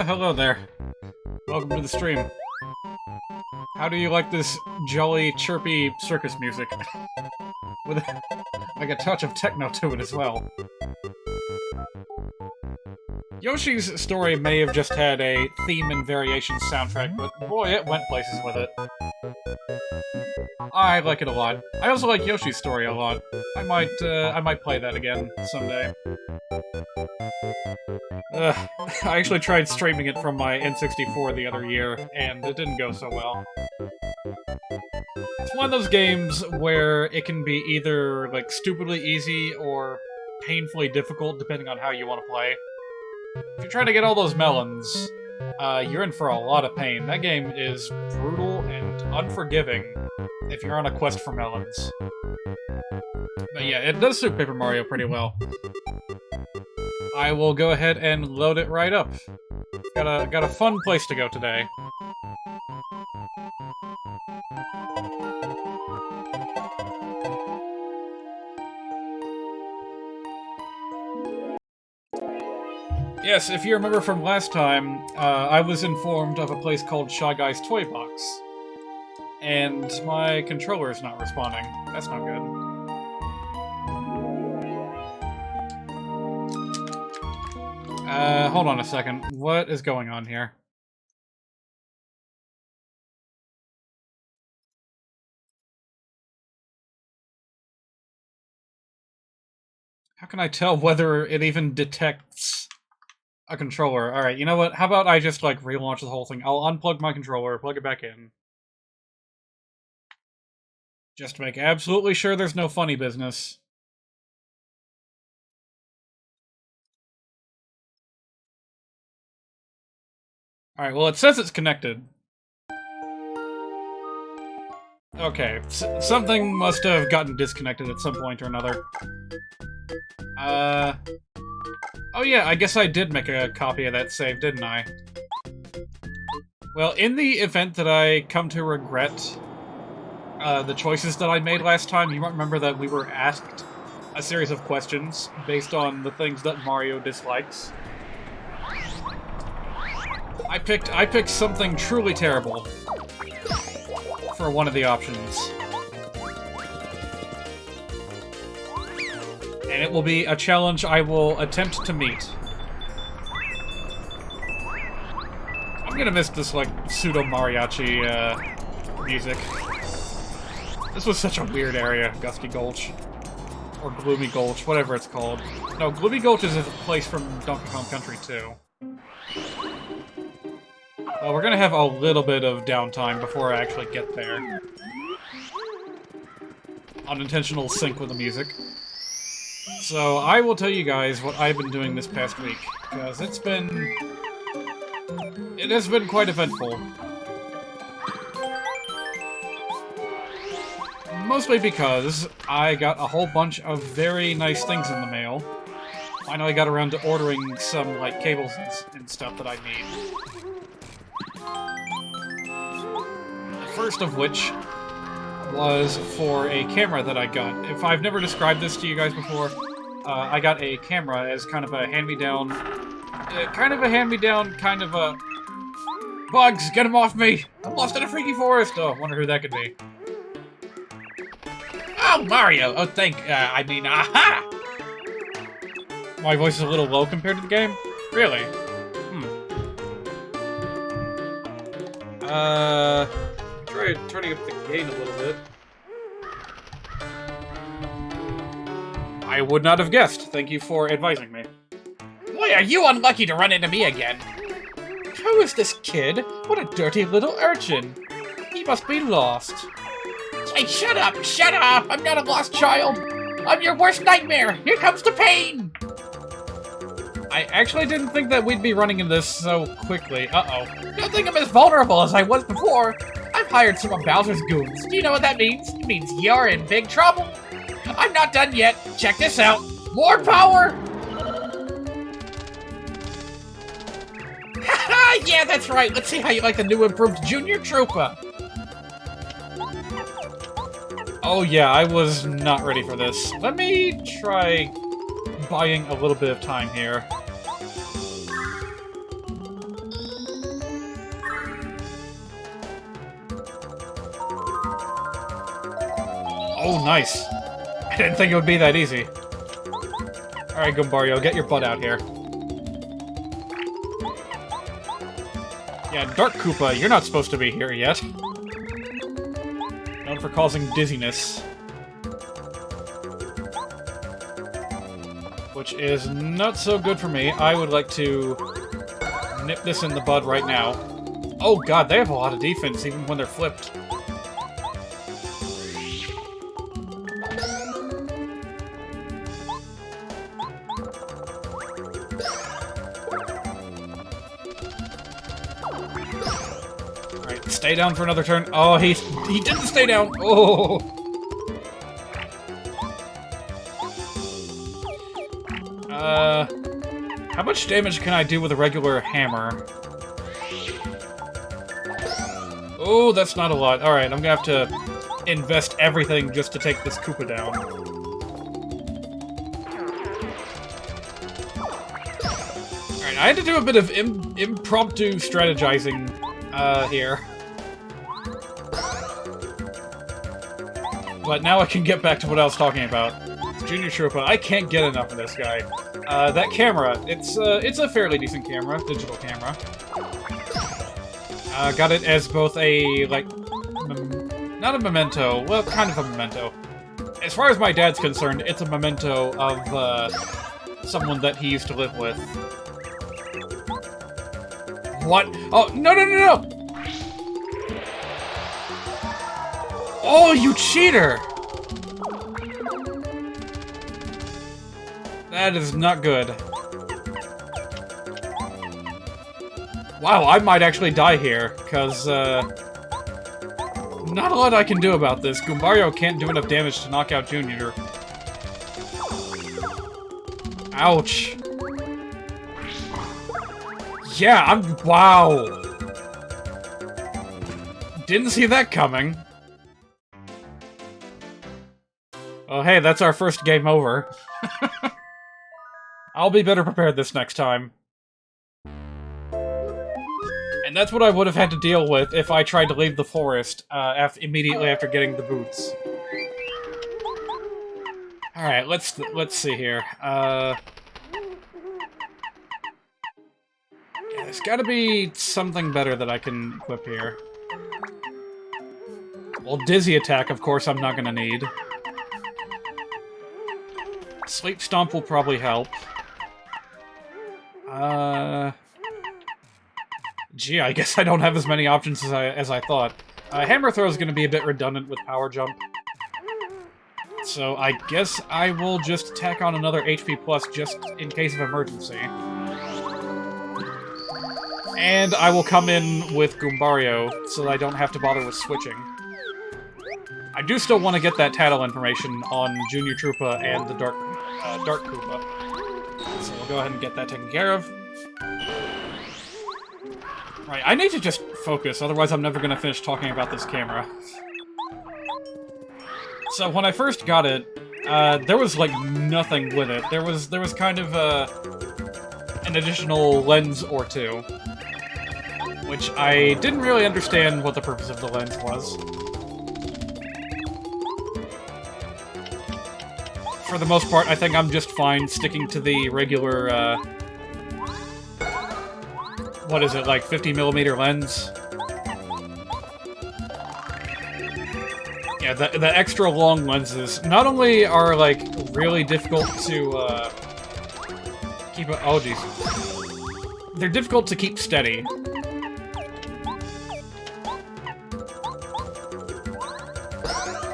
Hello there. Welcome to the stream. How do you like this jolly, chirpy circus music? With like a touch of techno to it as well. Yoshi's Story may have just had a theme and variation soundtrack, but boy, it went places with it. I like it a lot. I also like Yoshi's Story a lot. I might play that again someday. I actually tried streaming it from my N64 the other year, and it didn't go so well. It's one of those games where it can be either, like, stupidly easy or painfully difficult, depending on how you want to play. If you're trying to get all those melons, you're in for a lot of pain. That game is brutal and unforgiving if you're on a quest for melons. But yeah, it does suit Paper Mario pretty well. I will go ahead and load it right up. Got a fun place to go today. Yes, if you remember from last time, I was informed of a place called Shy Guy's Toy Box. And my controller is not responding. That's not good. Hold on a second. What is going on here? How can I tell whether it even detects a controller? Alright, you know what? How about I just, like, relaunch the whole thing? I'll unplug my controller, plug it back in. Just to make absolutely sure there's no funny business. Alright, well, it says it's connected. Okay, something must have gotten disconnected at some point or another. Oh yeah, I guess I did make a copy of that save, didn't I? Well, in the event that I come to regret the choices that I made last time, you might remember that we were asked a series of questions based on the things that Mario dislikes. I picked something truly terrible for one of the options. And it will be a challenge I will attempt to meet. I'm gonna miss this, like, pseudo-mariachi, music. This was such a weird area, Gusty Gulch. or Gloomy Gulch, whatever it's called. No, Gloomy Gulch is a place from Donkey Kong Country 2. Well, we're gonna have a little bit of downtime before I actually get there. Unintentional sync with the music. So, I will tell you guys what I've been doing this past week, because it has been quite eventful. Mostly because I got a whole bunch of very nice things in the mail. Finally got around to ordering some, like, cables and stuff that I need. The first of which was for a camera that I got. If I've never described this to you guys before, I got a camera as kind of a hand-me-down... Bugs, get him off me! I'm lost in a freaky forest! Oh, wonder who that could be. Oh, Mario! Oh, aha! My voice is a little low compared to the game? Really? Try turning up the gain a little bit. I would not have guessed. Thank you for advising me. Boy, are you unlucky to run into me again. Who is this kid? What a dirty little urchin. He must be lost. Hey, shut up! Shut up! I'm not a lost child! I'm your worst nightmare! Here comes the pain! I actually didn't think that we'd be running into this so quickly. Uh-oh. Don't think I'm as vulnerable as I was before. I've hired some of Bowser's goons. Do you know what that means? It means you're in big trouble. I'm not done yet. Check this out. More power! Haha! Yeah, that's right. Let's see how you like the new improved Junior Troopa. Oh yeah, I was not ready for this. Let me try buying a little bit of time here. Oh, nice. I didn't think it would be that easy. Alright, Goombario, get your butt out here. Yeah, Dark Koopa, you're not supposed to be here yet. Known for causing dizziness. Which is not so good for me. I would like to nip this in the bud right now. Oh god, they have a lot of defense even when they're flipped. Alright, stay down for another turn. Oh, he didn't stay down! Oh! How much damage can I do with a regular hammer? Oh, that's not a lot. Alright, I'm gonna have to invest everything just to take this Koopa down. Alright, I had to do a bit of impromptu strategizing, here. But now I can get back to what I was talking about. It's Junior Troopa. I can't get enough of this guy. That camera, it's a fairly decent camera, digital camera. Got it as both a, like, not a memento, well, kind of a memento. As far as my dad's concerned, it's a memento of, someone that he used to live with. What? Oh, no, no, no, no! Oh, you cheater! That is not good. Wow, I might actually die here, because, not a lot I can do about this. Goombario can't do enough damage to knock out Junior. Ouch. Yeah, wow. Didn't see that coming. Oh, hey, that's our first game over. I'll be better prepared this next time. And that's what I would have had to deal with if I tried to leave the forest immediately after getting the boots. Alright, let's see here. Yeah, there's gotta be something better that I can equip here. Well, Dizzy Attack, of course, I'm not gonna need. Sleep Stomp will probably help. Gee, I guess I don't have as many options as I thought. Hammer Throw is going to be a bit redundant with Power Jump. So I guess I will just tack on another HP plus just in case of emergency. And I will come in with Goombario so that I don't have to bother with switching. I do still want to get that Tattle information on Junior Troopa and the Dark Koopa. So we'll go ahead and get that taken care of. Right, I need to just focus, otherwise I'm never going to finish talking about this camera. So when I first got it, there was like nothing with it. There was kind of an additional lens or two, which I didn't really understand what the purpose of the lens was. For the most part, I think I'm just fine sticking to the regular, what is it, like 50mm lens? Yeah, the extra long lenses not only are, like, really difficult to, keep... Oh, jeez. They're difficult to keep steady.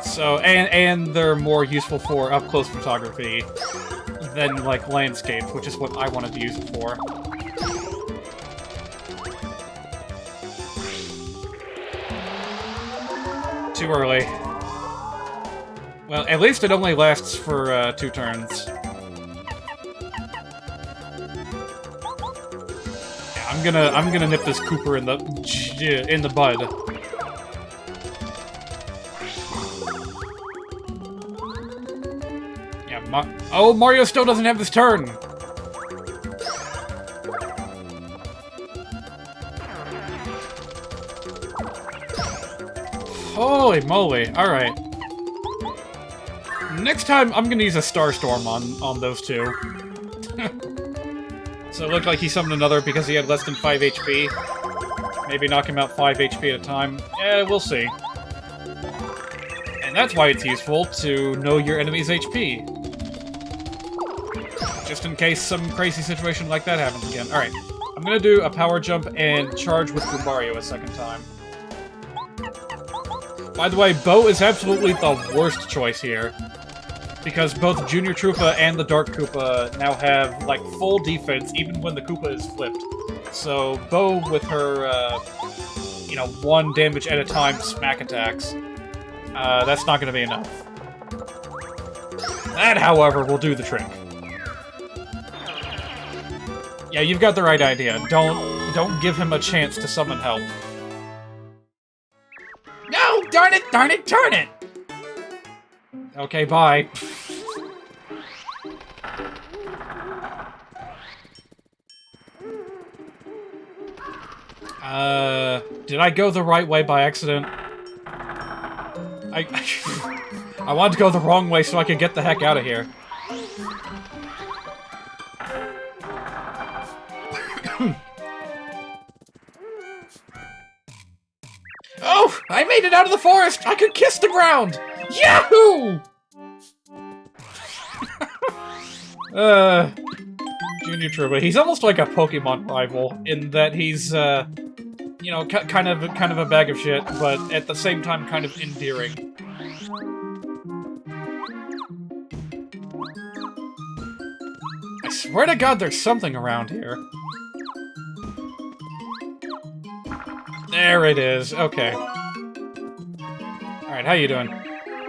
So, and they're more useful for up-close photography than, like, landscape, which is what I wanted to use it for. Too early. Well, at least it only lasts for 2 turns. Yeah, I'm gonna nip this Kooper in the bud. Yeah, oh, Mario still doesn't have this turn. Holy moly! All right. Next time, I'm gonna use a Star Storm on those two. So it looked like he summoned another because he had less than 5 HP. Maybe knock him out 5 HP at a time. We'll see. And that's why it's useful to know your enemy's HP. Just in case some crazy situation like that happens again. Alright, I'm gonna do a Power Jump and charge with Goombario a second time. By the way, Bo is absolutely the worst choice here. Because both Junior Troopa and the Dark Koopa now have, like, full defense, even when the Koopa is flipped. So, Bo with her, you know, 1 damage at a time smack attacks, that's not gonna be enough. That, however, will do the trick. Yeah, you've got the right idea. Don't give him a chance to summon help. No! Darn it, darn it, darn it! Okay, bye. Did I go the right way by accident? I wanted to go the wrong way so I could get the heck out of here. Oh! I made it out of the forest! I could kiss the ground! Yahoo! Junior Troopa. He's almost like a Pokemon rival in that he's, you know, kind of a bag of shit, but at the same time kind of endearing. I swear to God there's something around here. There it is. Okay. Alright, how you doing?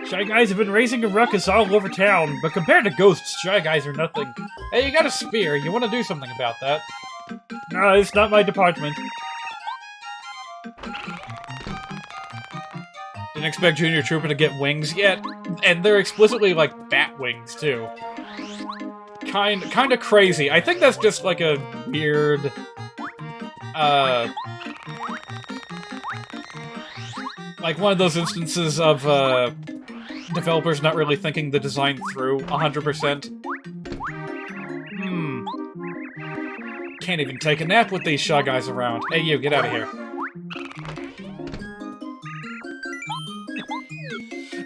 Shy Guys have been raising a ruckus all over town, but compared to ghosts, Shy Guys are nothing. Hey, you got a spear. You want to do something about that? No, it's not my department. Didn't expect Junior Troopa to get wings yet, and they're explicitly like bat wings too. Kind of crazy. I think that's just like a weird, like one of those instances of developers not really thinking the design through 100%. Can't even take a nap with these Shy Guys around. Hey, you, get out of here.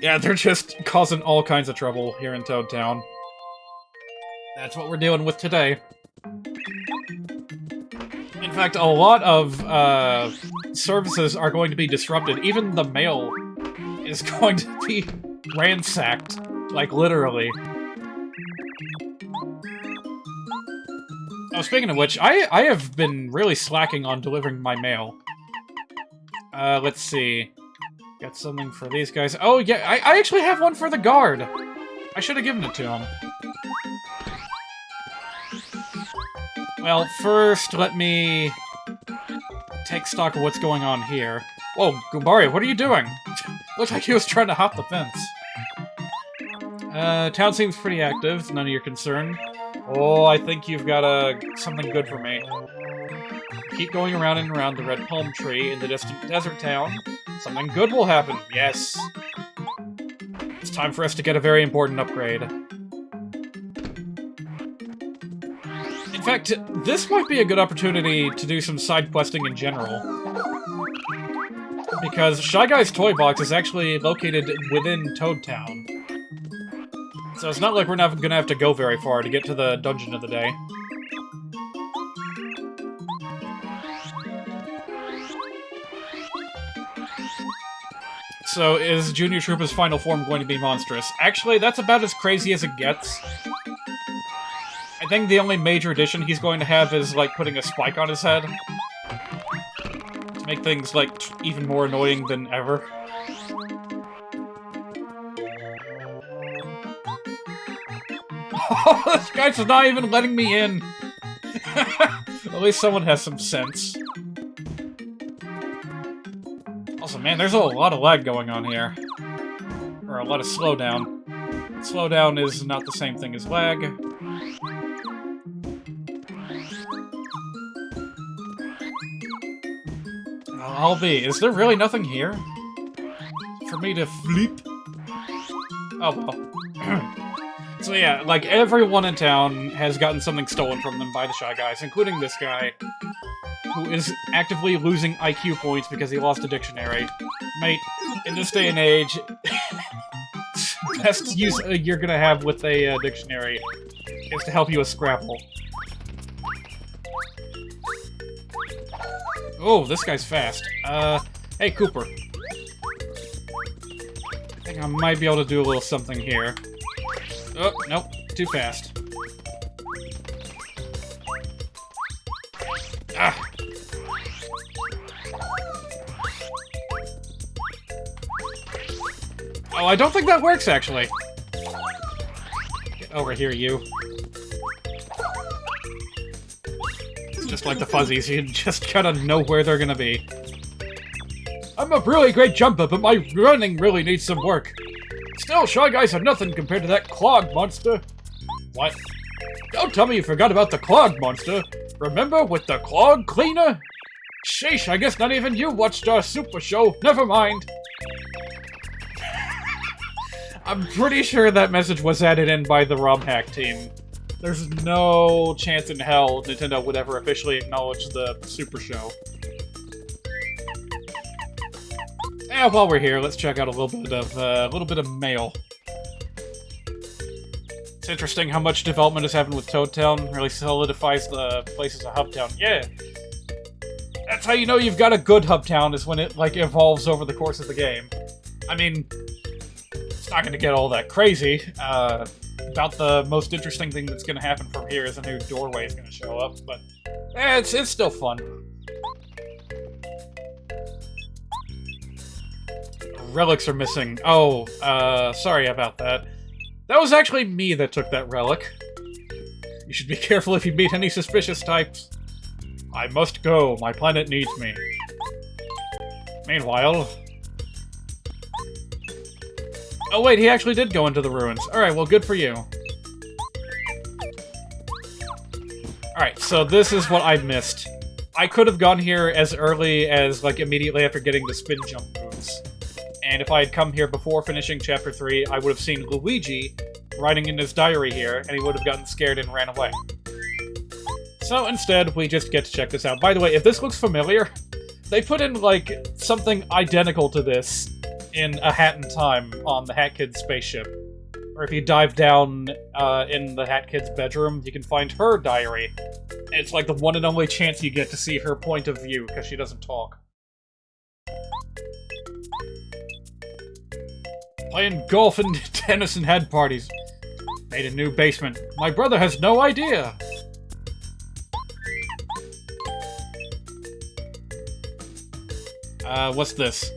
Yeah, they're just causing all kinds of trouble here in Toad Town. That's what we're dealing with today. In fact, a lot of services are going to be disrupted. Even the mail is going to be ransacked. Like, literally. Oh, speaking of which, I have been really slacking on delivering my mail. Let's see. Got something for these guys. Oh, yeah, I actually have one for the guard. I should have given it to him. Well, first, let me take stock of what's going on here. Whoa, Goombaria, what are you doing? Looks like he was trying to hop the fence. Town seems pretty active. It's none of your concern. Oh, I think you've got something good for me. Keep going around and around the red palm tree in the distant desert town. Something good will happen. Yes. It's time for us to get a very important upgrade. In fact, this might be a good opportunity to do some side questing in general. Because Shy Guy's Toy Box is actually located within Toad Town. So it's not like we're not gonna have to go very far to get to the dungeon of the day. So, is Junior Troopa's final form going to be monstrous? Actually, that's about as crazy as it gets. I think the only major addition he's going to have is, like, putting a spike on his head. To make things, like, even more annoying than ever. Oh, this guy's not even letting me in! At least someone has some sense. Also, man, there's a lot of lag going on here. Or a lot of slowdown. Slowdown is not the same thing as lag. I'll be. Is there really nothing here? For me to flip? Oh, well. So yeah, like, everyone in town has gotten something stolen from them by the Shy Guys, including this guy, who is actively losing IQ points because he lost a dictionary. Mate, in this day and age, best use you're gonna have with a dictionary is to help you with Scrabble. Oh, this guy's fast. Hey, Cooper. I think I might be able to do a little something here. Oh, nope. Too fast. Ah! Oh, I don't think that works, actually. Get over here, you. It's just like the fuzzies, you just gotta know where they're gonna be. I'm a really great jumper, but my running really needs some work. Still, Shy Guys are nothing compared to that clog monster. What? Don't tell me you forgot about the clog monster. Remember with the clog cleaner? Sheesh, I guess not even you watched our super show. Never mind. I'm pretty sure that message was added in by the ROM hack team. There's no chance in hell Nintendo would ever officially acknowledge the super show. Yeah, while we're here, let's check out a little bit of mail. It's interesting how much development has happened with Toad Town. Really solidifies the place as a hub town. Yeah, that's how you know you've got a good hub town, is when it like evolves over the course of the game. I mean, it's not going to get all that crazy. About the most interesting thing that's going to happen from here is a new doorway is going to show up, but it's still fun. Relics are missing. Oh, sorry about that. That was actually me that took that relic. You should be careful if you meet any suspicious types. I must go. My planet needs me. Meanwhile... Oh wait, he actually did go into the ruins. Alright, well, good for you. Alright, so this is what I missed. I could have gone here as early as, like, immediately after getting the spin jump moves. And if I had come here before finishing Chapter 3, I would have seen Luigi writing in his diary here, and he would have gotten scared and ran away. So instead, we just get to check this out. By the way, if this looks familiar, they put in, like, something identical to this in A Hat in Time on the Hat Kid spaceship. Or if you dive down in the Hat Kid's bedroom, you can find her diary. And it's like the one and only chance you get to see her point of view, because she doesn't talk. Playing golf and tennis and head parties. Made a new basement. My brother has no idea. What's this?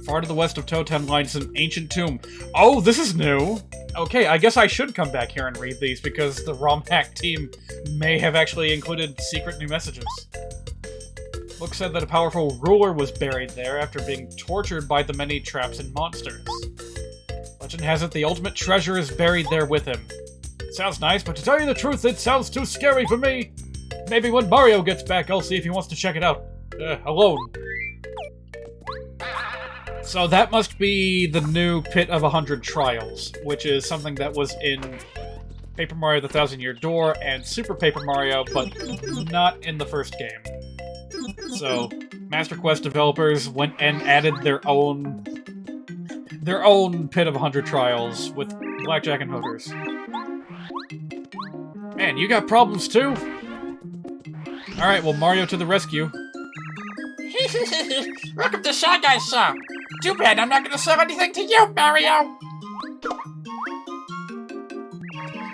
Far to the west of Totem lies an ancient tomb. Oh, this is new! Okay, I guess I should come back here and read these, because the ROM hack team may have actually included secret new messages. Book said that a powerful ruler was buried there after being tortured by the many traps and monsters. Legend has it the ultimate treasure is buried there with him. It sounds nice, but to tell you the truth, it sounds too scary for me! Maybe when Mario gets back, I'll see if he wants to check it out. Alone. So that must be the new Pit of 100 Trials, which is something that was in Paper Mario the Thousand Year Door and Super Paper Mario, but not in the first game. So, Master Quest developers went and added their own Pit of 100 Trials with blackjack and hookers. Man, you got problems too? Alright, well, Mario to the rescue. Welcome to Shy Guy's shop. Too bad I'm not gonna sell anything to you, Mario!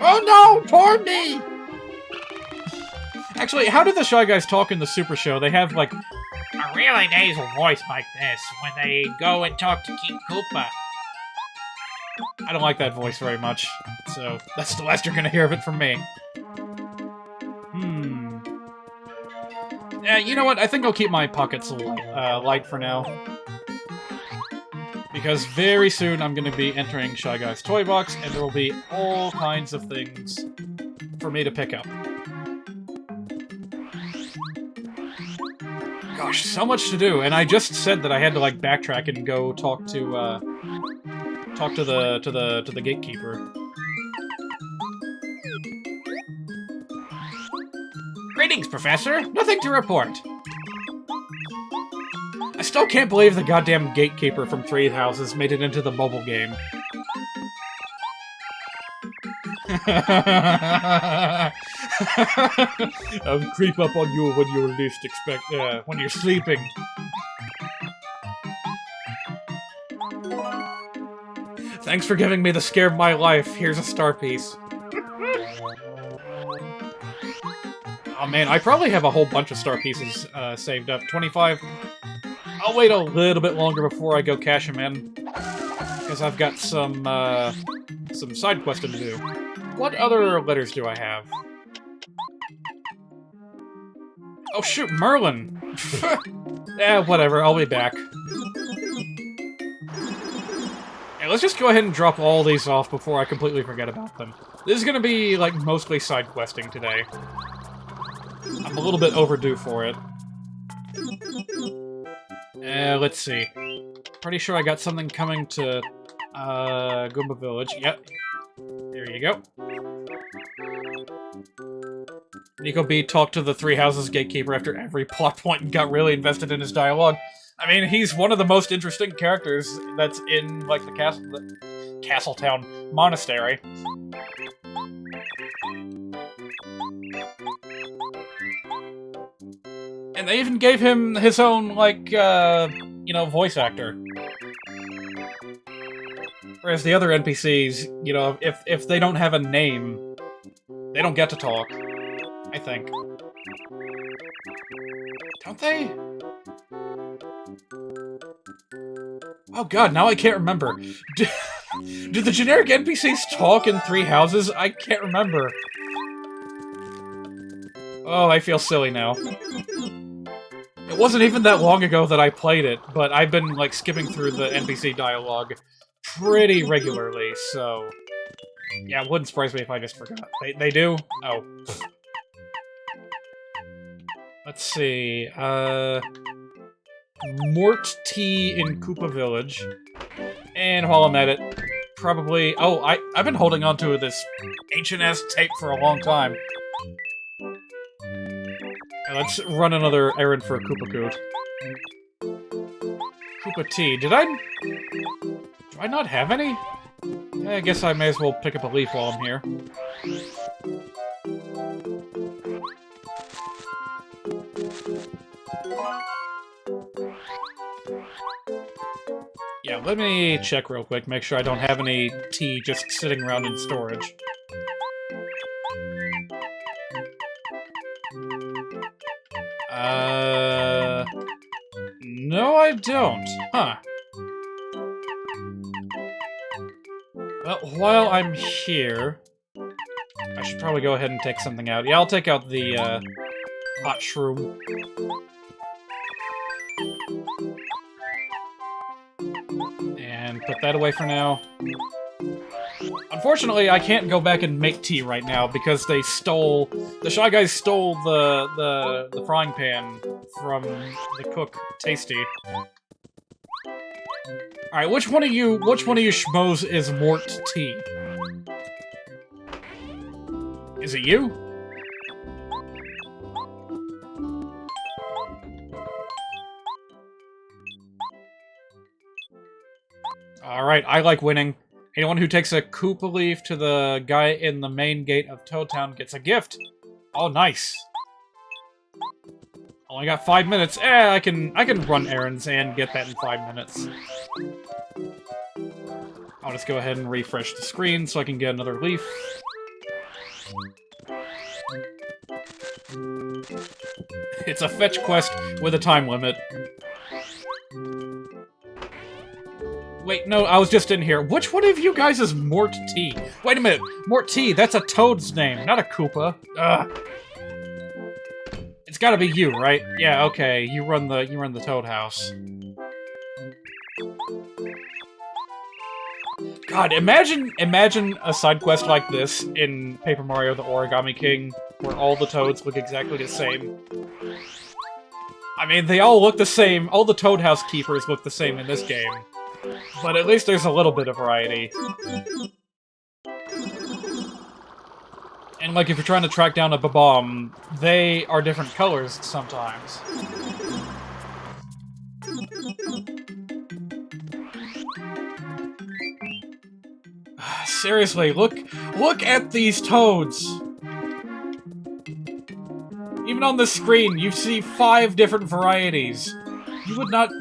Oh no, poor me! Actually, how do the Shy Guys talk in the Super Show? They have, like, a really nasal voice like this when they go and talk to King Koopa. I don't like that voice very much, so that's the last you're gonna hear of it from me. Yeah, you know what? I think I'll keep my pockets light for now. Because very soon I'm going to be entering Shy Guy's Toy Box, and there will be all kinds of things for me to pick up. Gosh, so much to do, and I just said that I had to like backtrack and go talk to the gatekeeper. Greetings, Professor. Nothing to report. I still can't believe the goddamn gatekeeper from Three Houses made it into the mobile game. I'll creep up on you when you least expect, when you're sleeping. Thanks for giving me the scare of my life. Here's a star piece. Oh man, I probably have a whole bunch of star pieces saved up. 25. I'll wait a little bit longer before I go cash them in, because I've got some side questing to do. What other letters do I have? Oh shoot, Merlin! Whatever, I'll be back. Hey, let's just go ahead and drop all these off before I completely forget about them. This is gonna be, like, mostly side questing today. I'm a little bit overdue for it. Let's see. Pretty sure I got something coming to, Goomba Village. Yep. There you go. Nico B talked to the Three Houses gatekeeper after every plot point and got really invested in his dialogue. I mean, he's one of the most interesting characters that's in, like, the Castletown Monastery. And they even gave him his own, like, you know, voice actor. Whereas the other NPCs, you know, if they don't have a name, they don't get to talk. I think. Don't they? Oh god, now I can't remember. Do the generic NPCs talk in Three Houses? I can't remember. Oh, I feel silly now. It wasn't even that long ago that I played it, but I've been, like, skipping through the NPC dialogue pretty regularly, so... Yeah, it wouldn't surprise me if I just forgot. They do? Oh. Let's see, Mort Tea in Koopa Village. And while I'm at it, probably... Oh, I've been holding on to this ancient-ass tape for a long time. Let's run another errand for Koopa Koot. Koopa Tea. Do I not have any? I guess I may as well pick up a leaf while I'm here. Yeah, let me check real quick, make sure I don't have any tea just sitting around in storage. No I don't. Huh. Well, while I'm here, I should probably go ahead and take something out. Yeah, I'll take out the, hot shroom. And put that away for now. Unfortunately, I can't go back and make tea right now because they stole... The Shy Guys stole the frying pan from the cook, Tasty. Alright, which one of you schmoes is Mort Tea? Is it you? Alright, I like winning. Anyone who takes a Koopa Leaf to the guy in the main gate of Toad Town gets a gift. Oh, nice. Only got 5 minutes. I can run errands and get that in 5 minutes. I'll just go ahead and refresh the screen so I can get another leaf. It's a fetch quest with a time limit. Wait, no, I was just in here. Which one of you guys is Mort T? Wait a minute, Mort T, that's a Toad's name, not a Koopa. Ugh. It's gotta be you, right? Yeah, okay, you run the Toad house. God, imagine a side quest like this in Paper Mario: The Origami King, where all the Toads look exactly the same. I mean, they all look the same. All the Toad House keepers look the same in this game. But at least there's a little bit of variety. And, like, if you're trying to track down a Babam, they are different colors sometimes. Seriously, look at these Toads! Even on the screen, you see 5 different varieties.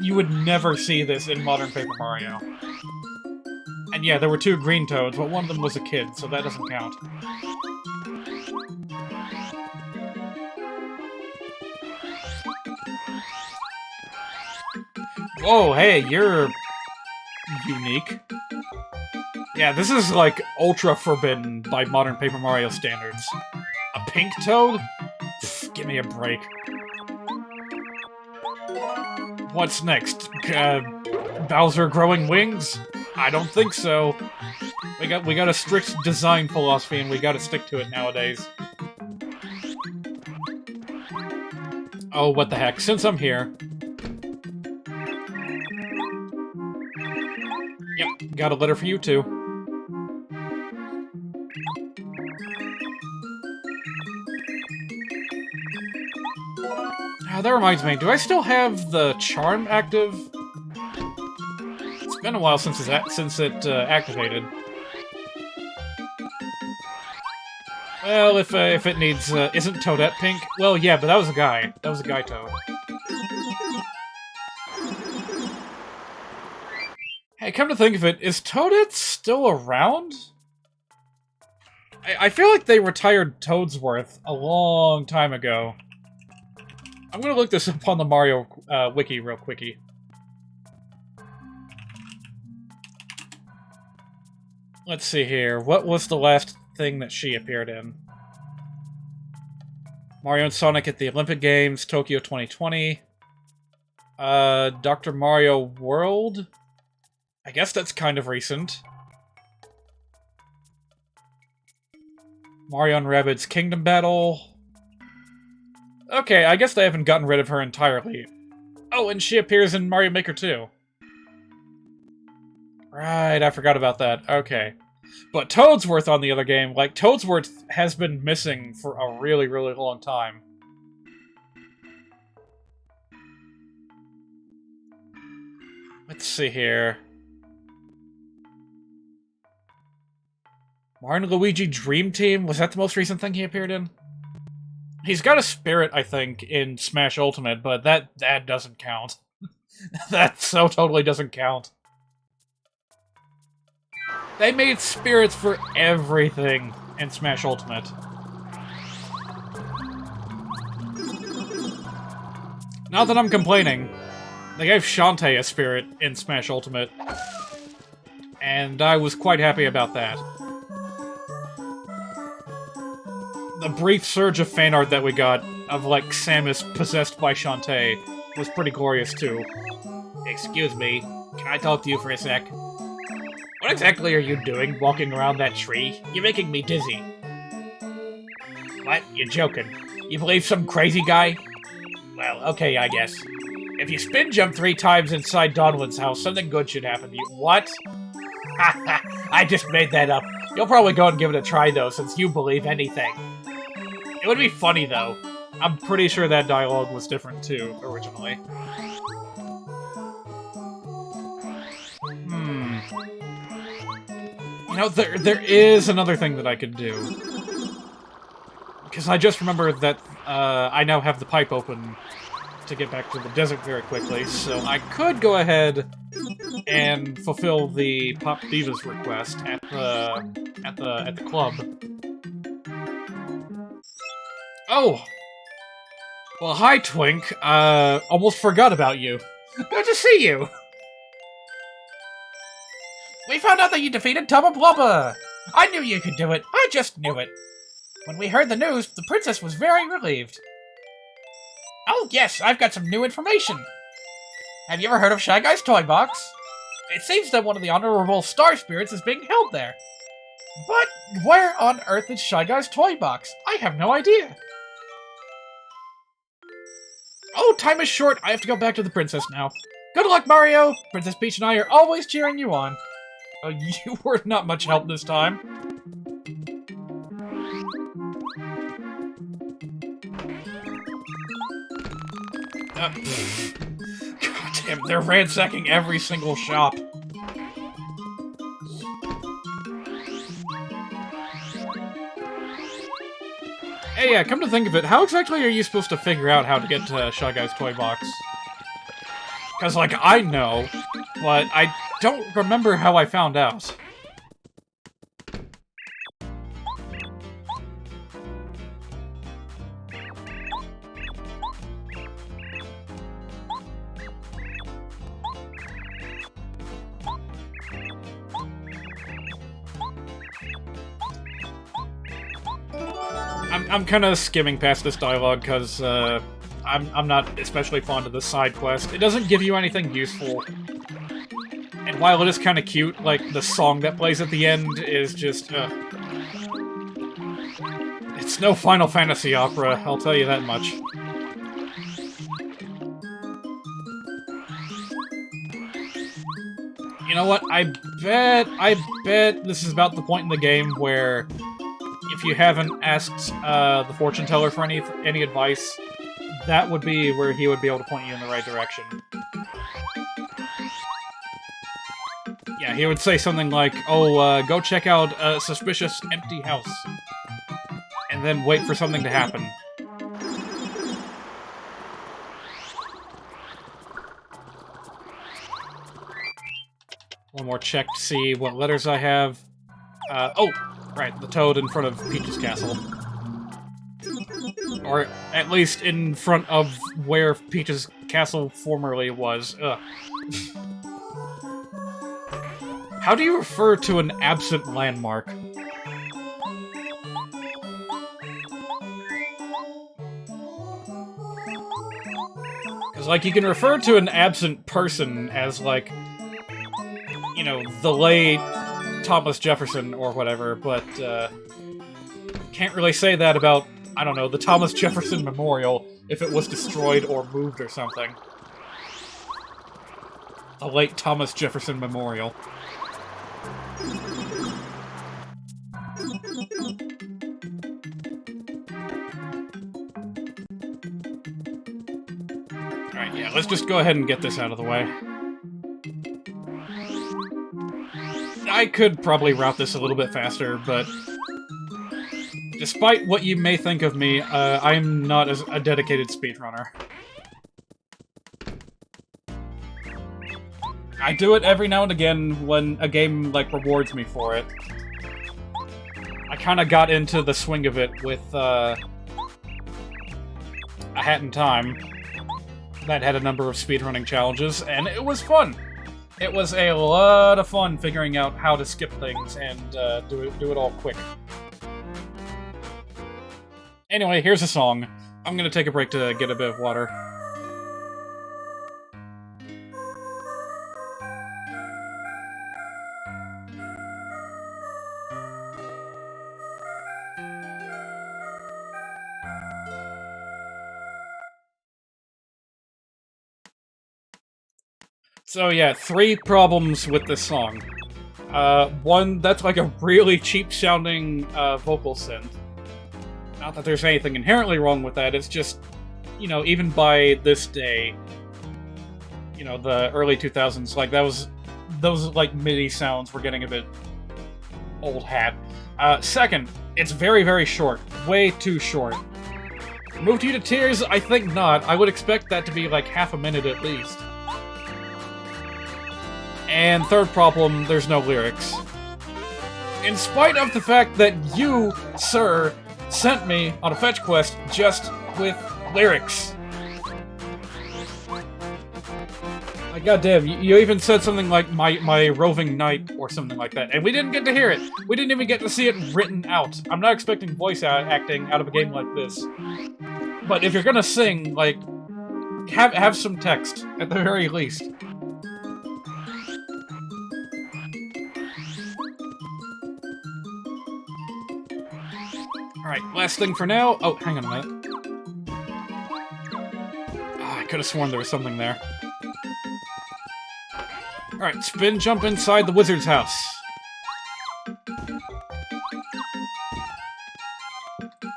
You would never see this in modern Paper Mario. And yeah, there were 2 green Toads, but one of them was a kid, so that doesn't count. Whoa, hey, you're... unique. Yeah, this is, like, ultra forbidden by modern Paper Mario standards. A pink Toad? Pfft, give me a break. What's next? Bowser growing wings? I don't think so. We got a strict design philosophy and we gotta stick to it nowadays. Oh, what the heck. Since I'm here... Yep, got a letter for you too. That reminds me, do I still have the charm active? It's been a while since it activated. Well, if it needs, isn't Toadette pink? Well, yeah, but that was a guy. That was a guy Toad. Hey, come to think of it, is Toadette still around? I feel like they retired Toadsworth a long time ago. I'm gonna look this up on the Mario wiki real quickie. Let's see here. What was the last thing that she appeared in? Mario and Sonic at the Olympic Games, Tokyo 2020. Dr. Mario World? I guess that's kind of recent. Mario and Rabbids Kingdom Battle. Okay, I guess they haven't gotten rid of her entirely. Oh, and she appears in Mario Maker 2. Right, I forgot about that. Okay. But Toadsworth on the other game, like, Toadsworth has been missing for a really, really long time. Let's see here. Mario and Luigi Dream Team? Was that the most recent thing he appeared in? He's got a spirit, I think, in Smash Ultimate, but that doesn't count. That so totally doesn't count. They made spirits for everything in Smash Ultimate. Not that I'm complaining. They gave Shantae a spirit in Smash Ultimate, and I was quite happy about that. The brief surge of fan art that we got of, like, Samus possessed by Shantae was pretty glorious, too. Excuse me, can I talk to you for a sec? What exactly are you doing, walking around that tree? You're making me dizzy. What? You're joking. You believe some crazy guy? Well, okay, I guess. If you spin jump 3 times inside Donlin's house, something good should happen to you. What? Haha, I just made that up. You'll probably go and give it a try, though, since you believe anything. It would be funny, though. I'm pretty sure that dialogue was different, too, originally. You know, there is another thing that I could do. Because I just remembered that I now have the pipe open to get back to the desert very quickly, so I could go ahead and fulfill the Pop Divas request at the club. Oh! Well, hi, Twink. Almost forgot about you. Good to see you! We found out that you defeated Tubba Blubba! I knew you could do it. I just knew it. When we heard the news, the princess was very relieved. Oh yes, I've got some new information. Have you ever heard of Shy Guy's Toy Box? It seems that one of the honorable star spirits is being held there. But where on earth is Shy Guy's Toy Box? I have no idea. Oh, time is short. I have to go back to the princess now. Good luck, Mario! Princess Peach and I are always cheering you on. You were not much help this time. God damn, they're ransacking every single shop. Hey, yeah, come to think of it, how exactly are you supposed to figure out how to get to Shy Guy's Toy Box? Because, like, I know, but I don't remember how I found out. I'm kind of skimming past this dialogue because I'm not especially fond of this side quest. It doesn't give you anything useful. And while it is kind of cute, like, the song that plays at the end is just, it's no Final Fantasy opera, I'll tell you that much. You know what, I bet this is about the point in the game where if you haven't asked the fortune teller for any advice, that would be where he would be able to point you in the right direction. Yeah, he would say something like, oh, go check out a suspicious empty house. And then wait for something to happen. One more check to see what letters I have. Oh! Right, the toad in front of Peach's castle. Or at least in front of where Peach's castle formerly was. Ugh. How do you refer to an absent landmark? Because, like, you can refer to an absent person as, like, you know, the late Thomas Jefferson or whatever, but can't really say that about, I don't know, the Thomas Jefferson Memorial if it was destroyed or moved or something. The late Thomas Jefferson Memorial. Alright, yeah, let's just go ahead and get this out of the way. I could probably route this a little bit faster, but despite what you may think of me, I'm not a dedicated speedrunner. I do it every now and again when a game, like, rewards me for it. I kinda got into the swing of it with, A Hat in Time. That had a number of speedrunning challenges, and it was fun! It was a lot of fun figuring out how to skip things and do it all quick. Anyway, here's a song. I'm gonna take a break to get a bit of water. So yeah, 3 problems with this song. One, that's like a really cheap-sounding vocal synth. Not that there's anything inherently wrong with that, it's just, you know, even by this day, you know, the early 2000s, like, those, like, MIDI sounds were getting a bit old hat. Second, it's very, very short. Way too short. Moved you to tears? I think not. I would expect that to be, like, half a minute at least. And third problem, there's no lyrics. In spite of the fact that you, sir, sent me on a fetch quest just with lyrics. Like, goddamn, you even said something like my roving knight or something like that, and we didn't get to hear it. We didn't even get to see it written out. I'm not expecting voice acting out of a game like this. But if you're gonna sing, like, have some text, at the very least. Alright, last thing for now. Oh, hang on a minute. I could have sworn there was something there. Alright, spin jump inside the wizard's house.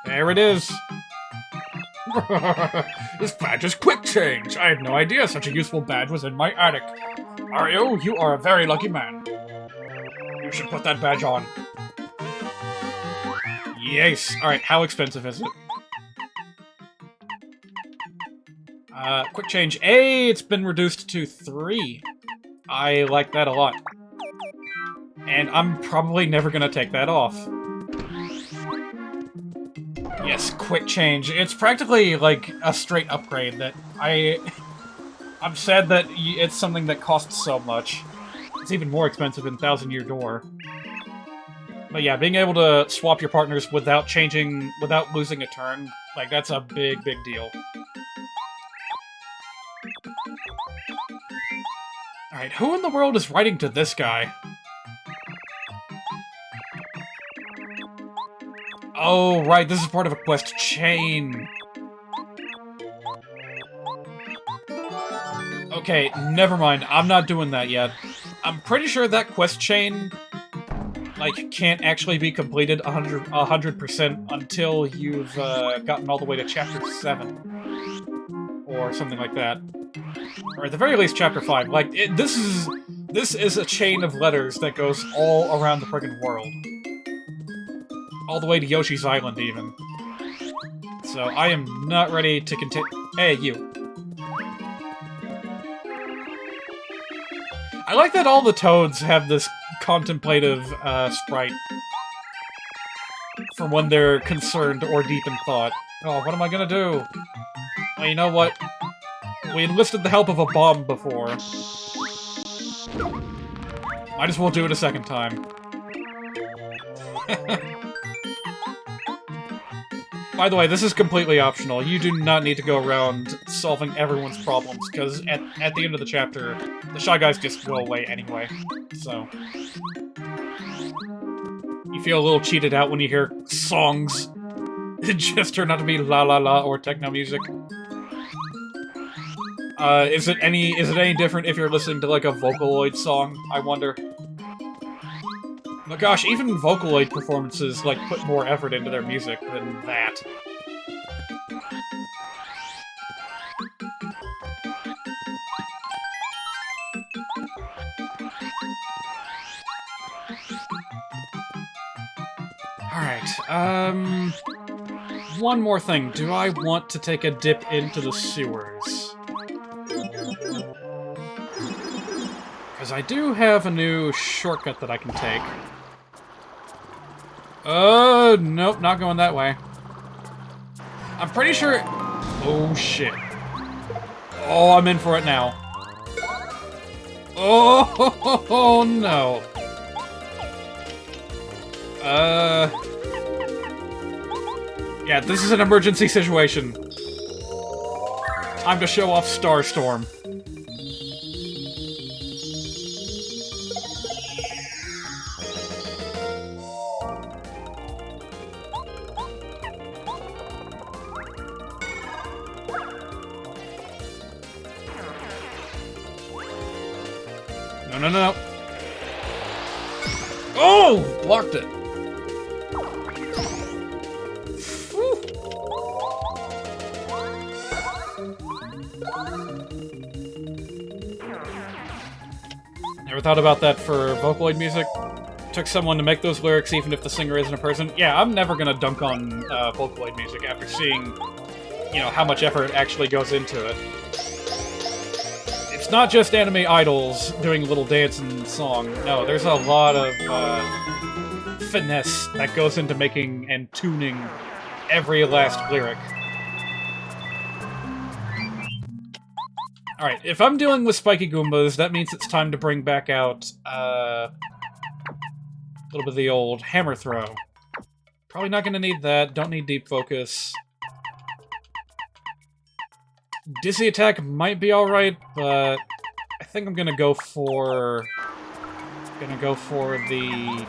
There it is. This badge is quick change. I had no idea such a useful badge was in my attic. Mario, you are a very lucky man. You should put that badge on. Yes. Alright, how expensive is it? Quick change A, it's been reduced to 3. I like that a lot. And I'm probably never gonna take that off. Yes, quick change. It's practically like a straight upgrade that I'm sad that it's something that costs so much. It's even more expensive in Thousand Year Door. But yeah, being able to swap your partners without losing a turn, like, that's a big, big deal. Alright, who in the world is writing to this guy? Oh, right, this is part of a quest chain. Okay, never mind, I'm not doing that yet. I'm pretty sure that quest chain, like, can't actually be completed 100% until you've gotten all the way to Chapter 7. Or something like that. Or at the very least, Chapter 5. Like, this is a chain of letters that goes all around the friggin' world. All the way to Yoshi's Island, even. So, I am not ready to continue. Hey, you. I like that all the toads have this contemplative sprite from when they're concerned or deep in thought. Oh, what am I gonna do? Well, you know what? We enlisted the help of a bomb before. Might as well do it a second time. By the way, this is completely optional. You do not need to go around solving everyone's problems, because at the end of the chapter, the Shy Guys just go away anyway. So, you feel a little cheated out when you hear songs that just turn out to be la la la or techno music. Is it any different if you're listening to, like, a Vocaloid song, I wonder? But gosh, even Vocaloid performances, like, put more effort into their music than that. One more thing. Do I want to take a dip into the sewers? Because I do have a new shortcut that I can take. Nope, not going that way. I'm pretty sure... Oh, shit. Oh, I'm in for it now. Oh, no. Yeah, this is an emergency situation. Time to show off Starstorm. No. Oh! Blocked it. Whew. Never thought about that for Vocaloid music. Took someone to make those lyrics even if the singer isn't a person. Yeah, I'm never gonna dunk on Vocaloid music after seeing, you know, how much effort actually goes into it. It's not just anime idols doing a little dance and song. No, there's a lot of finesse that goes into making and tuning every last lyric. Alright, if I'm dealing with spiky Goombas, that means it's time to bring back out a little bit of the old hammer throw. Probably not going to need that. Don't need deep focus. Dizzy attack might be alright, but I think I'm gonna go for the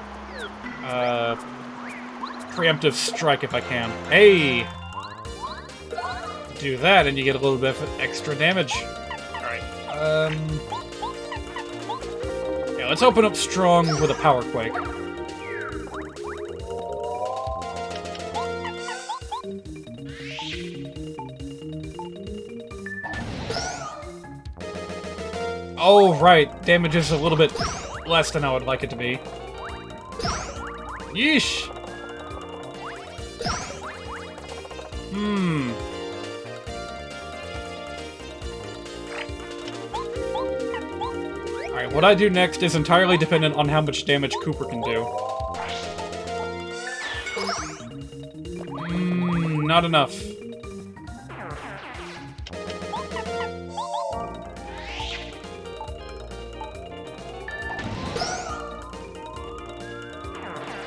preemptive strike if I can. Hey! Do that and you get a little bit of extra damage. Alright. Yeah, let's open up strong with a power quake. Oh, right. Damage is a little bit less than I would like it to be. Yeesh! Alright, what I do next is entirely dependent on how much damage Cooper can do. Not enough.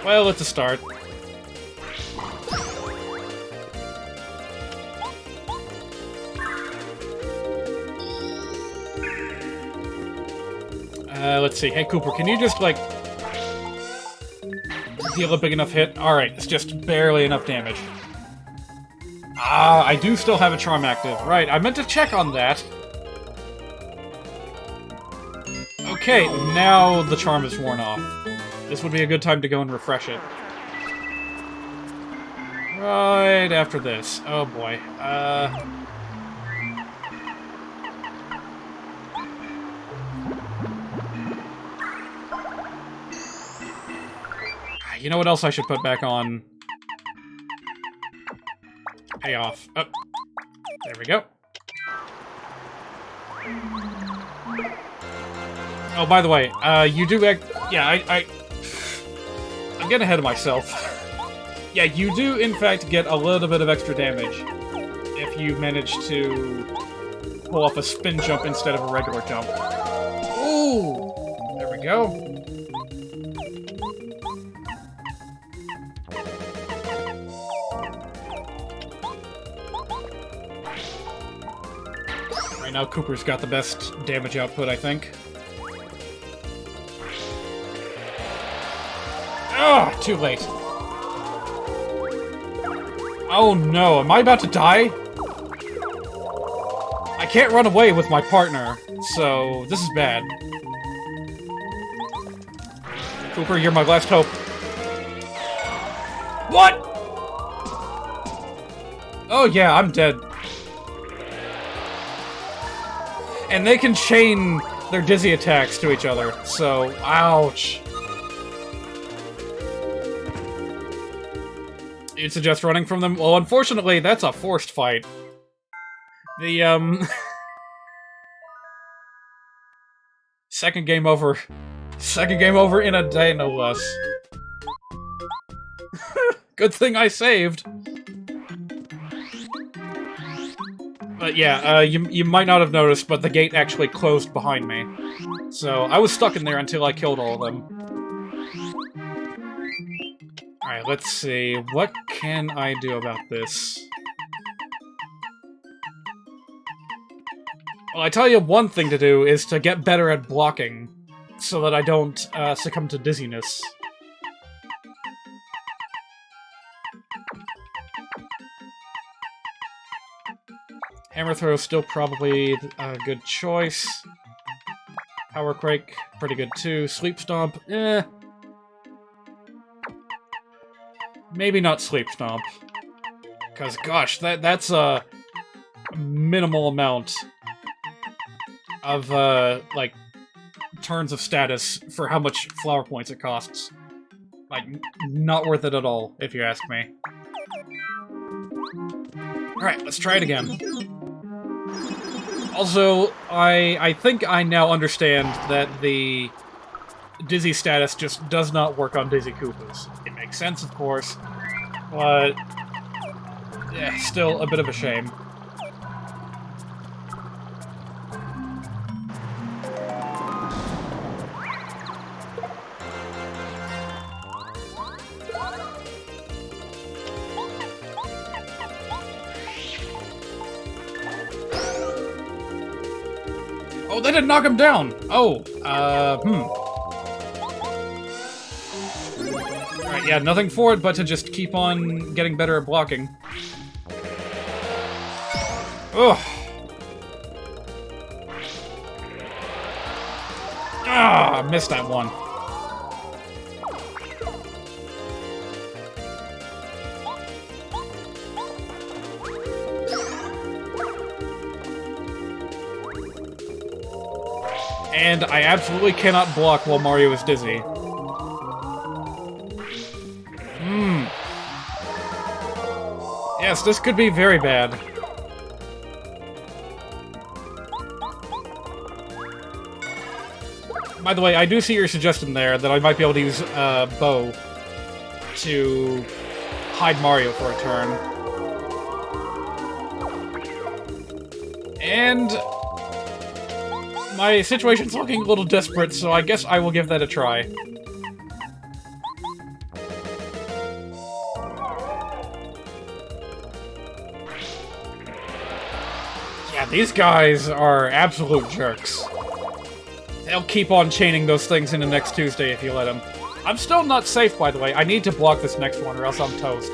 Well, it's a start. Let's see. Hey, Cooper, can you just, like, deal a big enough hit? Alright, it's just barely enough damage. Ah, I do still have a charm active. Right, I meant to check on that. Okay, now the charm is worn off. This would be a good time to go and refresh it. Right after this. Oh boy. You know what else I should put back on? Payoff. Oh. There we go. Oh, by the way, you do... Yeah, I'm getting ahead of myself. Yeah, you do, in fact, get a little bit of extra damage if you manage to pull off a spin jump instead of a regular jump. Ooh! There we go. Right now, Cooper's got the best damage output, I think. Ah, too late. Oh no, am I about to die? I can't run away with my partner, so this is bad. Cooper, you're my last hope. What? Oh yeah, I'm dead. And they can chain their dizzy attacks to each other, so ouch. You'd suggest running from them? Well, unfortunately, that's a forced fight. The, Second game over. Second game over in a day, no less. Good thing I saved. But yeah, you might not have noticed, but the gate actually closed behind me. So I was stuck in there until I killed all of them. Alright, let's see. What can I do about this? Well, I tell you one thing to do is to get better at blocking, so that I don't succumb to dizziness. Hammer Throw is still probably a good choice. Power Quake, pretty good too. Sleep Stomp, eh. Maybe not Sleep Stomp. Because, gosh, that's a minimal amount of, like, turns of status for how much flower points it costs. Like, not worth it at all, if you ask me. Alright, let's try it again. Also, I think I now understand that the Dizzy status just does not work on Dizzy Koopas. It makes sense, of course, but yeah, still a bit of a shame. Oh, that didn't knock him down! Oh, Alright, yeah, nothing for it but to just keep on getting better at blocking. Ugh. Ah, I missed that one. And I absolutely cannot block while Mario is dizzy. Yes, this could be very bad. By the way, I do see your suggestion there that I might be able to use Bow to hide Mario for a turn. And my situation's looking a little desperate, so I guess I will give that a try. Yeah, these guys are absolute jerks. They'll keep on chaining those things into next Tuesday if you let them. I'm still not safe, by the way. I need to block this next one or else I'm toast.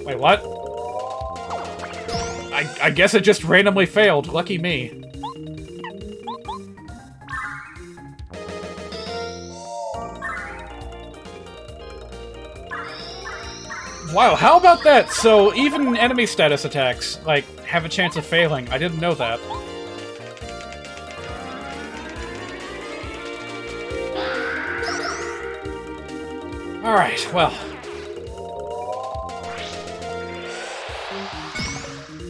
Wait, what? I guess it just randomly failed. Lucky me. Wow, how about that? So even enemy status attacks, like, have a chance of failing. I didn't know that. Alright, well.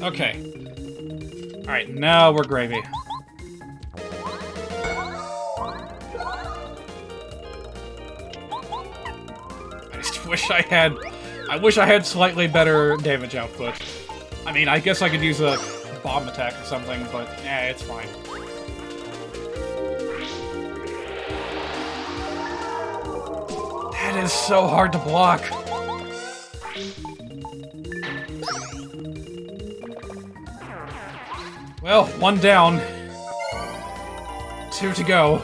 Okay. Alright, now we're gravy. I just wish I had... I wish I had slightly better damage output. I mean, I guess I could use a bomb attack or something, but yeah, it's fine. That is so hard to block. Well, one down. 2 to go.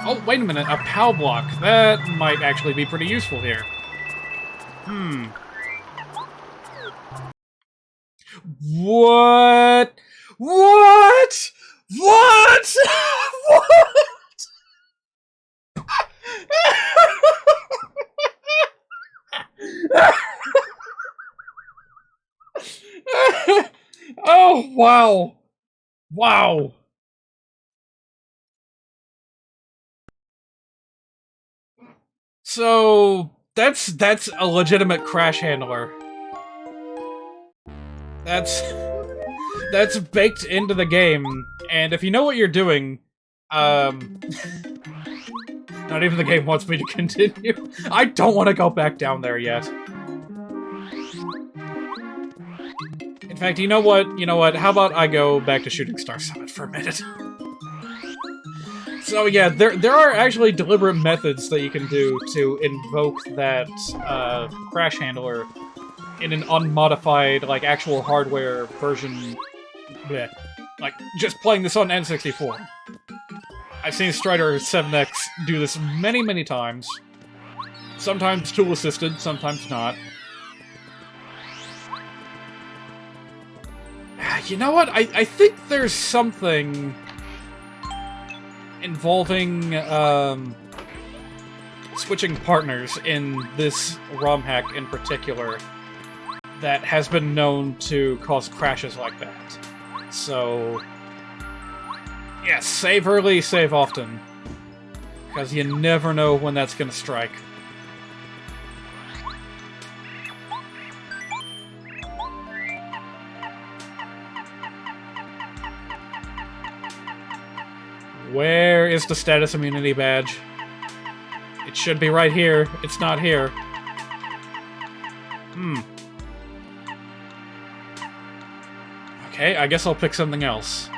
Oh, wait a minute, a POW block. That might actually be pretty useful here. What? What? What? What? Oh, wow. Wow! So that's a legitimate crash handler. That's baked into the game, and if you know what you're doing, not even the game wants me to continue. I don't want to go back down there yet. In fact, you know what? You know what? How about I go back to Shooting Star Summit for a minute? So yeah, there are actually deliberate methods that you can do to invoke that crash handler in an unmodified, like, actual hardware version. Bleh. Like, just playing this on N64. I've seen Strider 7X do this many, many times. Sometimes tool-assisted, sometimes not. You know what? I think there's something involving, switching partners in this ROM hack in particular that has been known to cause crashes like that. So, yeah, save early, save often. Because you never know when that's gonna strike. Where is the status immunity badge? It should be right here. It's not here. Okay, I guess I'll pick something else.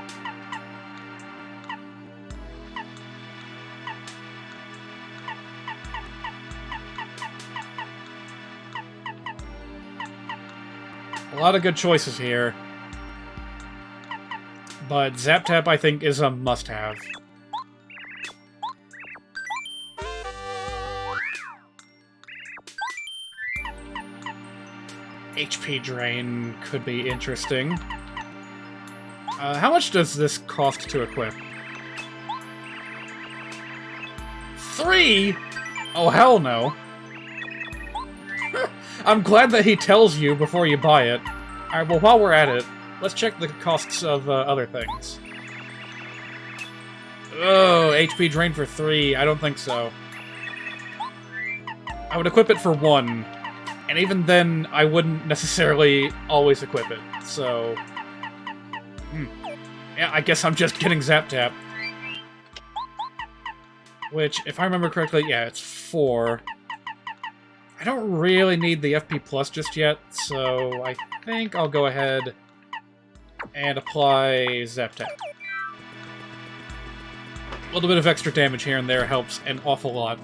A lot of good choices here. But Zap Tap, I think, is a must-have. HP Drain could be interesting. How much does this cost to equip? 3?! Oh, hell no. I'm glad that he tells you before you buy it. Alright, well, while we're at it, let's check the costs of other things. Oh, HP Drain for 3. I don't think so. I would equip it for 1. And even then, I wouldn't necessarily always equip it, so... Yeah, I guess I'm just getting Zap Tap. Which, if I remember correctly, yeah, it's 4. I don't really need the FP Plus just yet, so I think I'll go ahead and apply Zap Tap. A little bit of extra damage here and there helps an awful lot.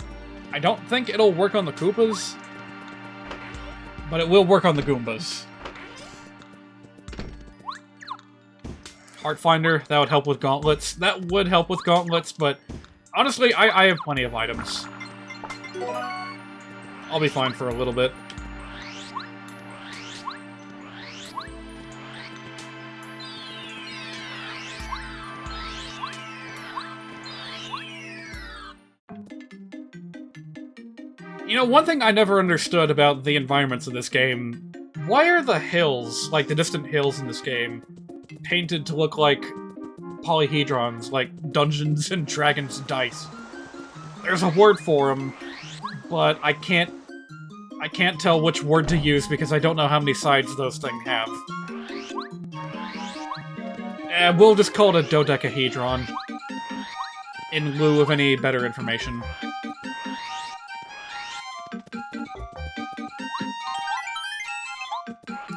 I don't think it'll work on the Koopas, but it will work on the Goombas. Heartfinder, that would help with gauntlets. That would help with gauntlets, but honestly, I have plenty of items. I'll be fine for a little bit. You know, one thing I never understood about the environments of this game, why are the hills, like the distant hills in this game, painted to look like polyhedrons, like Dungeons and Dragons dice? There's a word for them, but I can't tell which word to use because I don't know how many sides those things have. We'll just call it a dodecahedron, in lieu of any better information.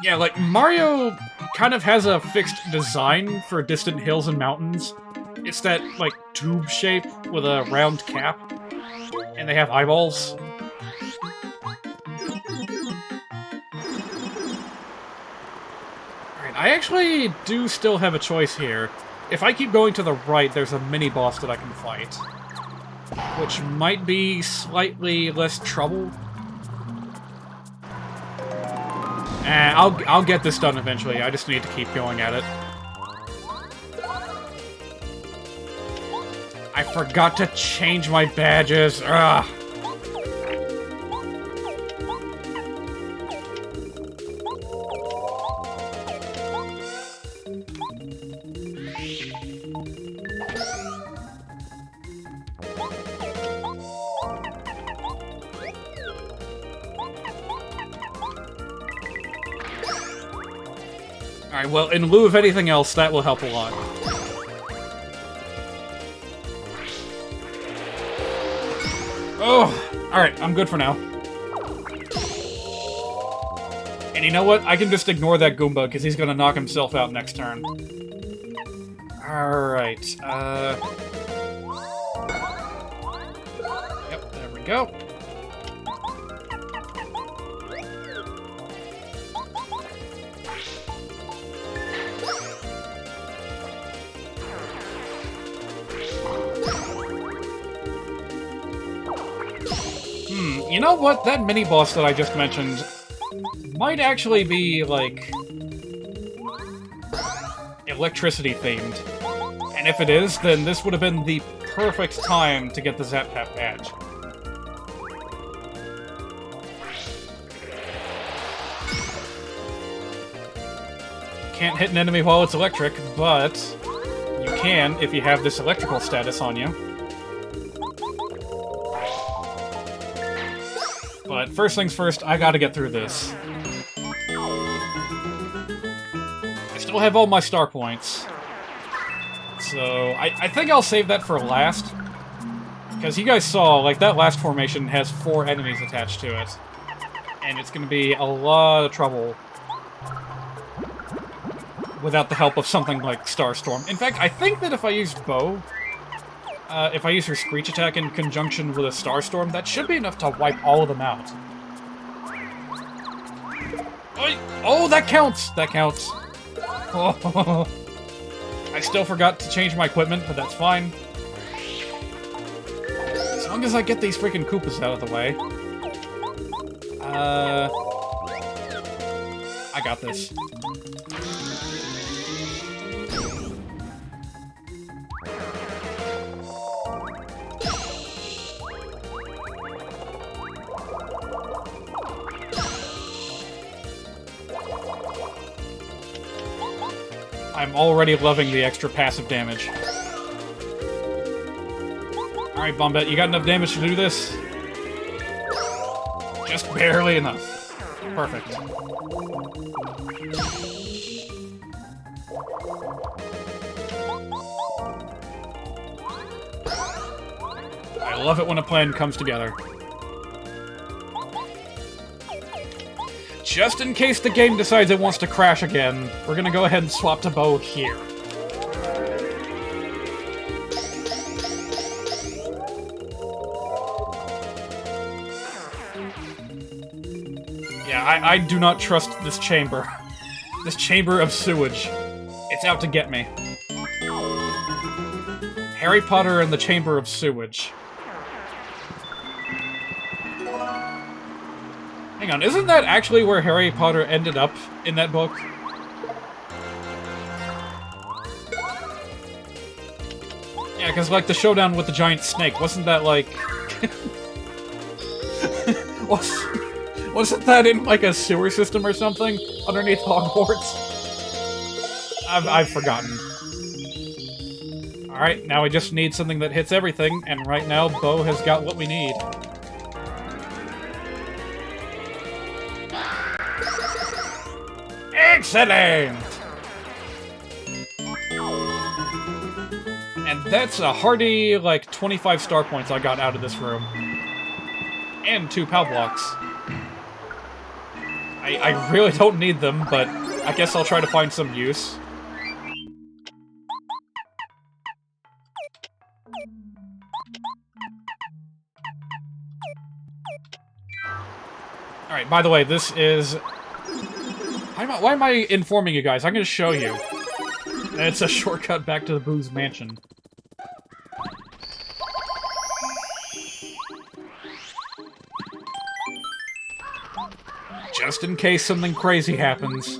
Yeah, like, Mario kind of has a fixed design for distant hills and mountains. It's that, like, tube shape with a round cap, and they have eyeballs. Alright, I actually do still have a choice here. If I keep going to the right, there's a mini-boss that I can fight, which might be slightly less trouble. I'll get this done eventually, I just need to keep going at it. I forgot to change my badges, ugh! Alright, well, in lieu of anything else, that will help a lot. Oh! Alright, I'm good for now. And you know what? I can just ignore that Goomba, because he's gonna knock himself out next turn. Alright, Yep, there we go. You know what? That mini-boss that I just mentioned might actually be, like, electricity-themed. And if it is, then this would have been the perfect time to get the Zap Tap badge. Can't hit an enemy while it's electric, but you can if you have this electrical status on you. But first things first, I gotta get through this. I still have all my star points. So, I think I'll save that for last. Because you guys saw, like, that last formation has 4 enemies attached to it. And it's gonna be a lot of trouble without the help of something like Starstorm. In fact, I think that if I use Bow, if I use her Screech attack in conjunction with a Starstorm, that should be enough to wipe all of them out. Oh, that counts! That counts. Oh. I still forgot to change my equipment, but that's fine. As long as I get these freaking Koopas out of the way. I got this. I'm already loving the extra passive damage. Alright, Bombette, you got enough damage to do this? Just barely enough. Perfect. I love it when a plan comes together. Just in case the game decides it wants to crash again, we're gonna go ahead and swap to Bow here. Yeah, I do not trust this chamber. This chamber of sewage. It's out to get me. Harry Potter and the Chamber of Sewage. Hang on, isn't that actually where Harry Potter ended up in that book? Yeah, because, like, the showdown with the giant snake, wasn't that, like... wasn't that in, like, a sewer system or something? Underneath Hogwarts? I've forgotten. Alright, now we just need something that hits everything, and right now, Bow has got what we need. Excellent! And that's a hearty, like, 25 star points I got out of this room. And 2 POW blocks. I really don't need them, but I guess I'll try to find some use. Alright, by the way, this is... Why am I informing you guys? I'm gonna show you. And it's a shortcut back to the Boo's mansion. Just in case something crazy happens.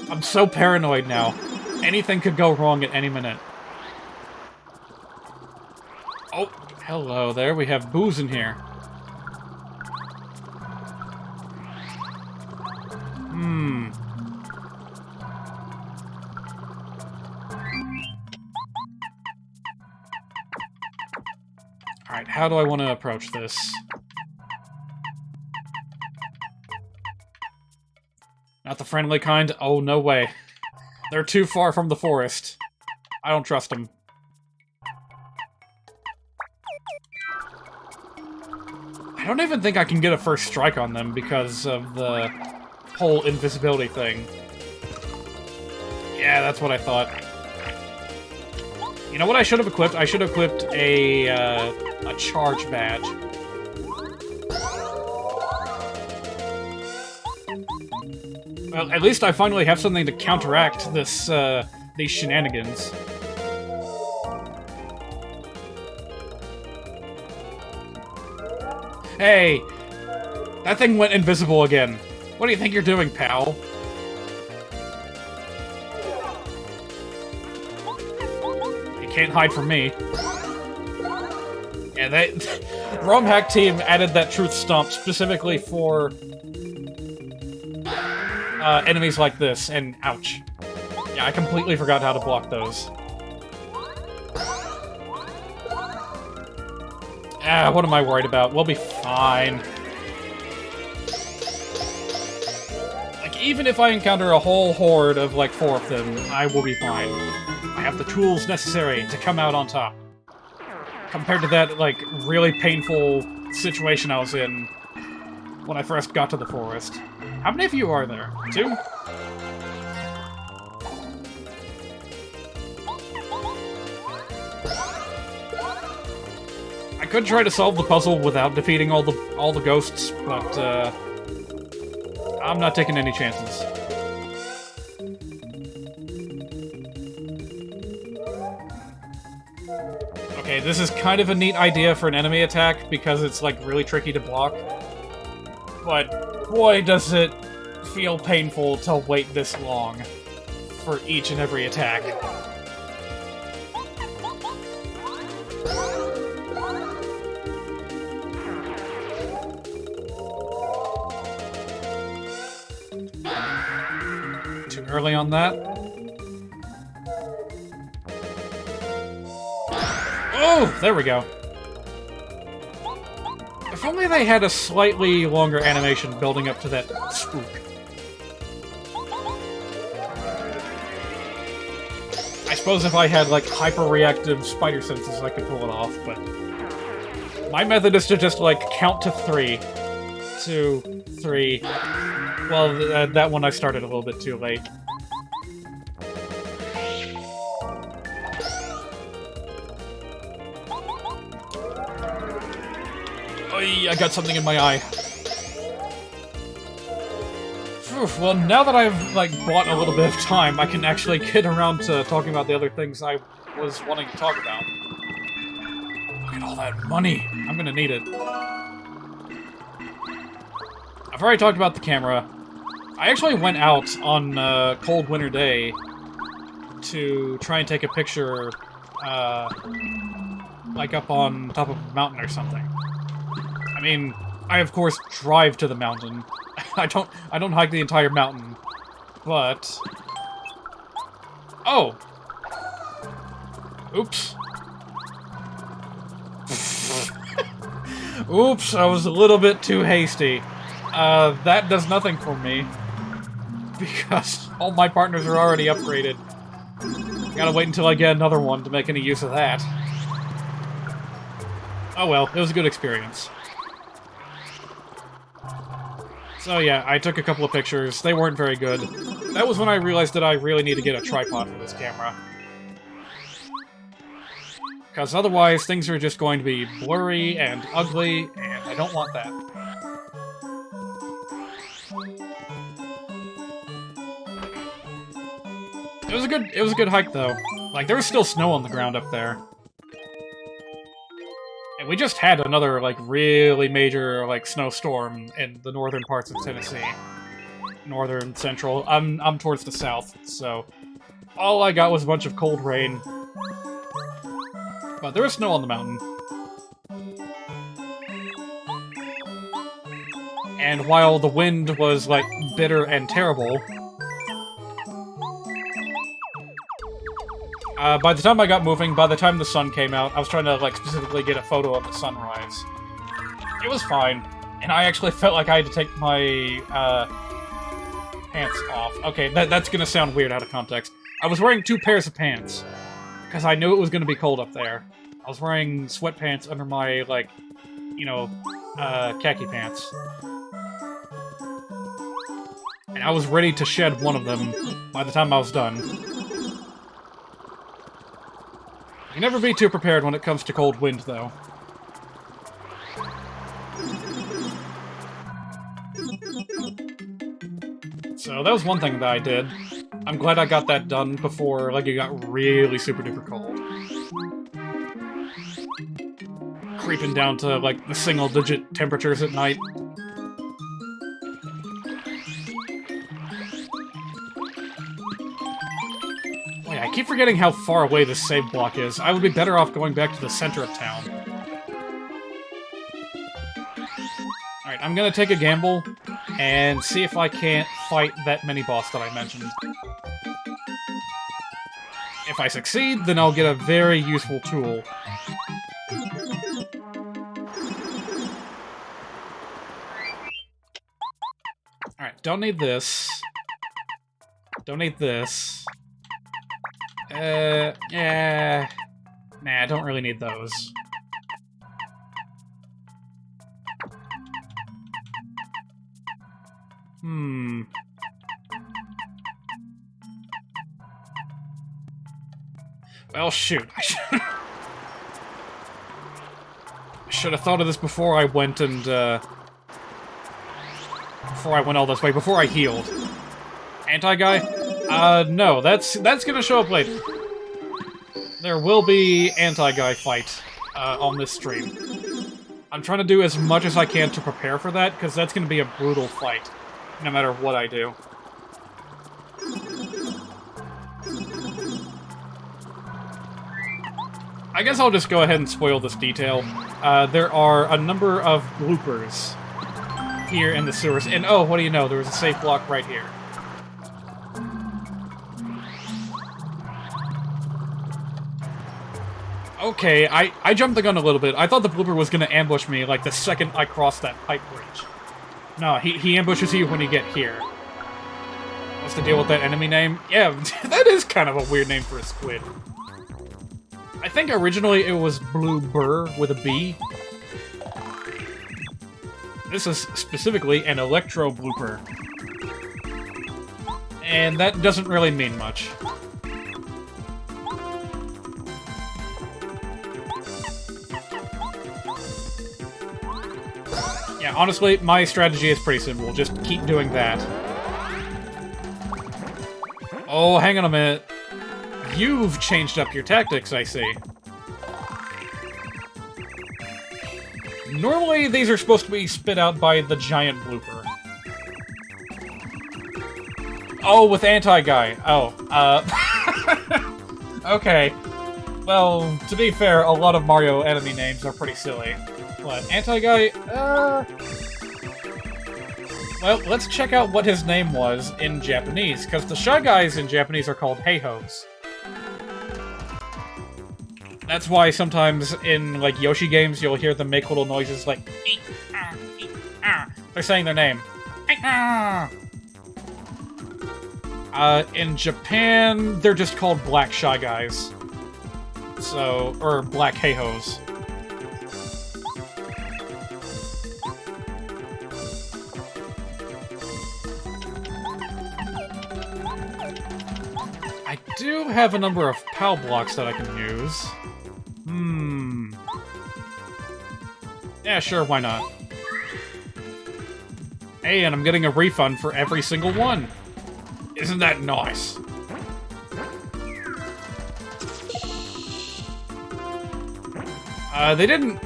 I'm so paranoid now. Anything could go wrong at any minute. Oh, hello there. We have Boo's in here. Alright, how do I want to approach this? Not the friendly kind? Oh, no way. They're too far from the forest. I don't trust them. I don't even think I can get a first strike on them because of the whole invisibility thing. Yeah, that's what I thought. You know what I should have equipped? I should have equipped a charge badge. Well, at least I finally have something to counteract this, these shenanigans. Hey! That thing went invisible again. What do you think you're doing, pal? You can't hide from me. Yeah, the ROM hack team added that truth stomp specifically for enemies like this, and ouch. Yeah, I completely forgot how to block those. Ah, what am I worried about? We'll be fine. Like, even if I encounter a whole horde of, like, 4 of them, I will be fine. I have the tools necessary to come out on top. Compared to that, like, really painful situation I was in when I first got to the forest. How many of you are there? 2? I could try to solve the puzzle without defeating all the ghosts, but I'm not taking any chances. Okay, this is kind of a neat idea for an enemy attack because it's like really tricky to block. But boy, does it feel painful to wait this long for each and every attack. Too early on that. Oh, there we go. If only they had a slightly longer animation building up to that spook. I suppose if I had, like, hyper-reactive spider senses, I could pull it off, but... my method is to just, like, count to 3. 2, 3... Well, that one I started a little bit too late. Oy, I got something in my eye. Phew, well, now that I've, like, bought a little bit of time, I can actually get around to talking about the other things I was wanting to talk about. Look at all that money! I'm gonna need it. I've already talked about the camera. I actually went out on a cold winter day to try and take a picture, like up on top of a mountain or something. I mean, I of course drive to the mountain. I don't hike the entire mountain, but... oh! Oops. Oops, I was a little bit too hasty. That does nothing for me. Because all my partners are already upgraded. Gotta wait until I get another one to make any use of that. Oh well, it was a good experience. So yeah, I took a couple of pictures. They weren't very good. That was when I realized that I really need to get a tripod for this camera. Because otherwise, things are just going to be blurry and ugly, and I don't want that. It was a good hike, though. Like, there was still snow on the ground up there. And we just had another, like, really major, like, snowstorm in the northern parts of Tennessee. Northern, central. I'm towards the south, so... all I got was a bunch of cold rain. But there was snow on the mountain. And while the wind was, like, bitter and terrible... by the time I got moving, by the time the sun came out, I was trying to, like, specifically get a photo of the sunrise. It was fine, and I actually felt like I had to take my, pants off. Okay, that's gonna sound weird out of context. I was wearing 2 pairs of pants, because I knew it was gonna be cold up there. I was wearing sweatpants under my, like, you know, khaki pants. And I was ready to shed one of them by the time I was done. You can never be too prepared when it comes to cold wind, though. So that was one thing that I did. I'm glad I got that done before, like, it got really super duper cold. Creeping down to, like, the single-digit temperatures at night. Wait, I keep forgetting how far away this save block is. I would be better off going back to the center of town. Alright, I'm gonna take a gamble and see if I can't fight that mini-boss that I mentioned. If I succeed, then I'll get a very useful tool. Alright, don't need this. Don't need this. Yeah. Nah, I don't really need those. Well, shoot. I should have thought of this before I went and, before I went all this way, before I healed. Anti-guy? No, that's gonna show up later. There will be anti-guy fight, on this stream. I'm trying to do as much as I can to prepare for that, because that's gonna be a brutal fight, no matter what I do. I guess I'll just go ahead and spoil this detail. There are a number of bloopers here in the sewers, and oh, what do you know, there was a safe block right here. Okay, I jumped the gun a little bit. I thought the blooper was gonna ambush me, like, the second I crossed that pipe bridge. No, he ambushes you when you get here. What's the deal with that enemy name? Yeah, that is kind of a weird name for a squid. I think originally it was Blue Burr with a B. This is specifically an electro blooper. And that doesn't really mean much. Yeah, honestly, my strategy is pretty simple. Just keep doing that. Oh, hang on a minute. You've changed up your tactics, I see. Normally, these are supposed to be spit out by the giant blooper. Oh, with anti-guy. Oh, okay. Well, to be fair, a lot of Mario enemy names are pretty silly. But anti-guy, well, let's check out what his name was in Japanese, because the Shy Guys in Japanese are called Heihos. That's why sometimes in, like, Yoshi games, you'll hear them make little noises like... They're saying their name. In Japan, they're just called Black Shy Guys. So, or Black Heihos. I do have a number of POW blocks that I can use. Yeah, sure, why not? Hey, and I'm getting a refund for every single one. Isn't that nice? They didn't...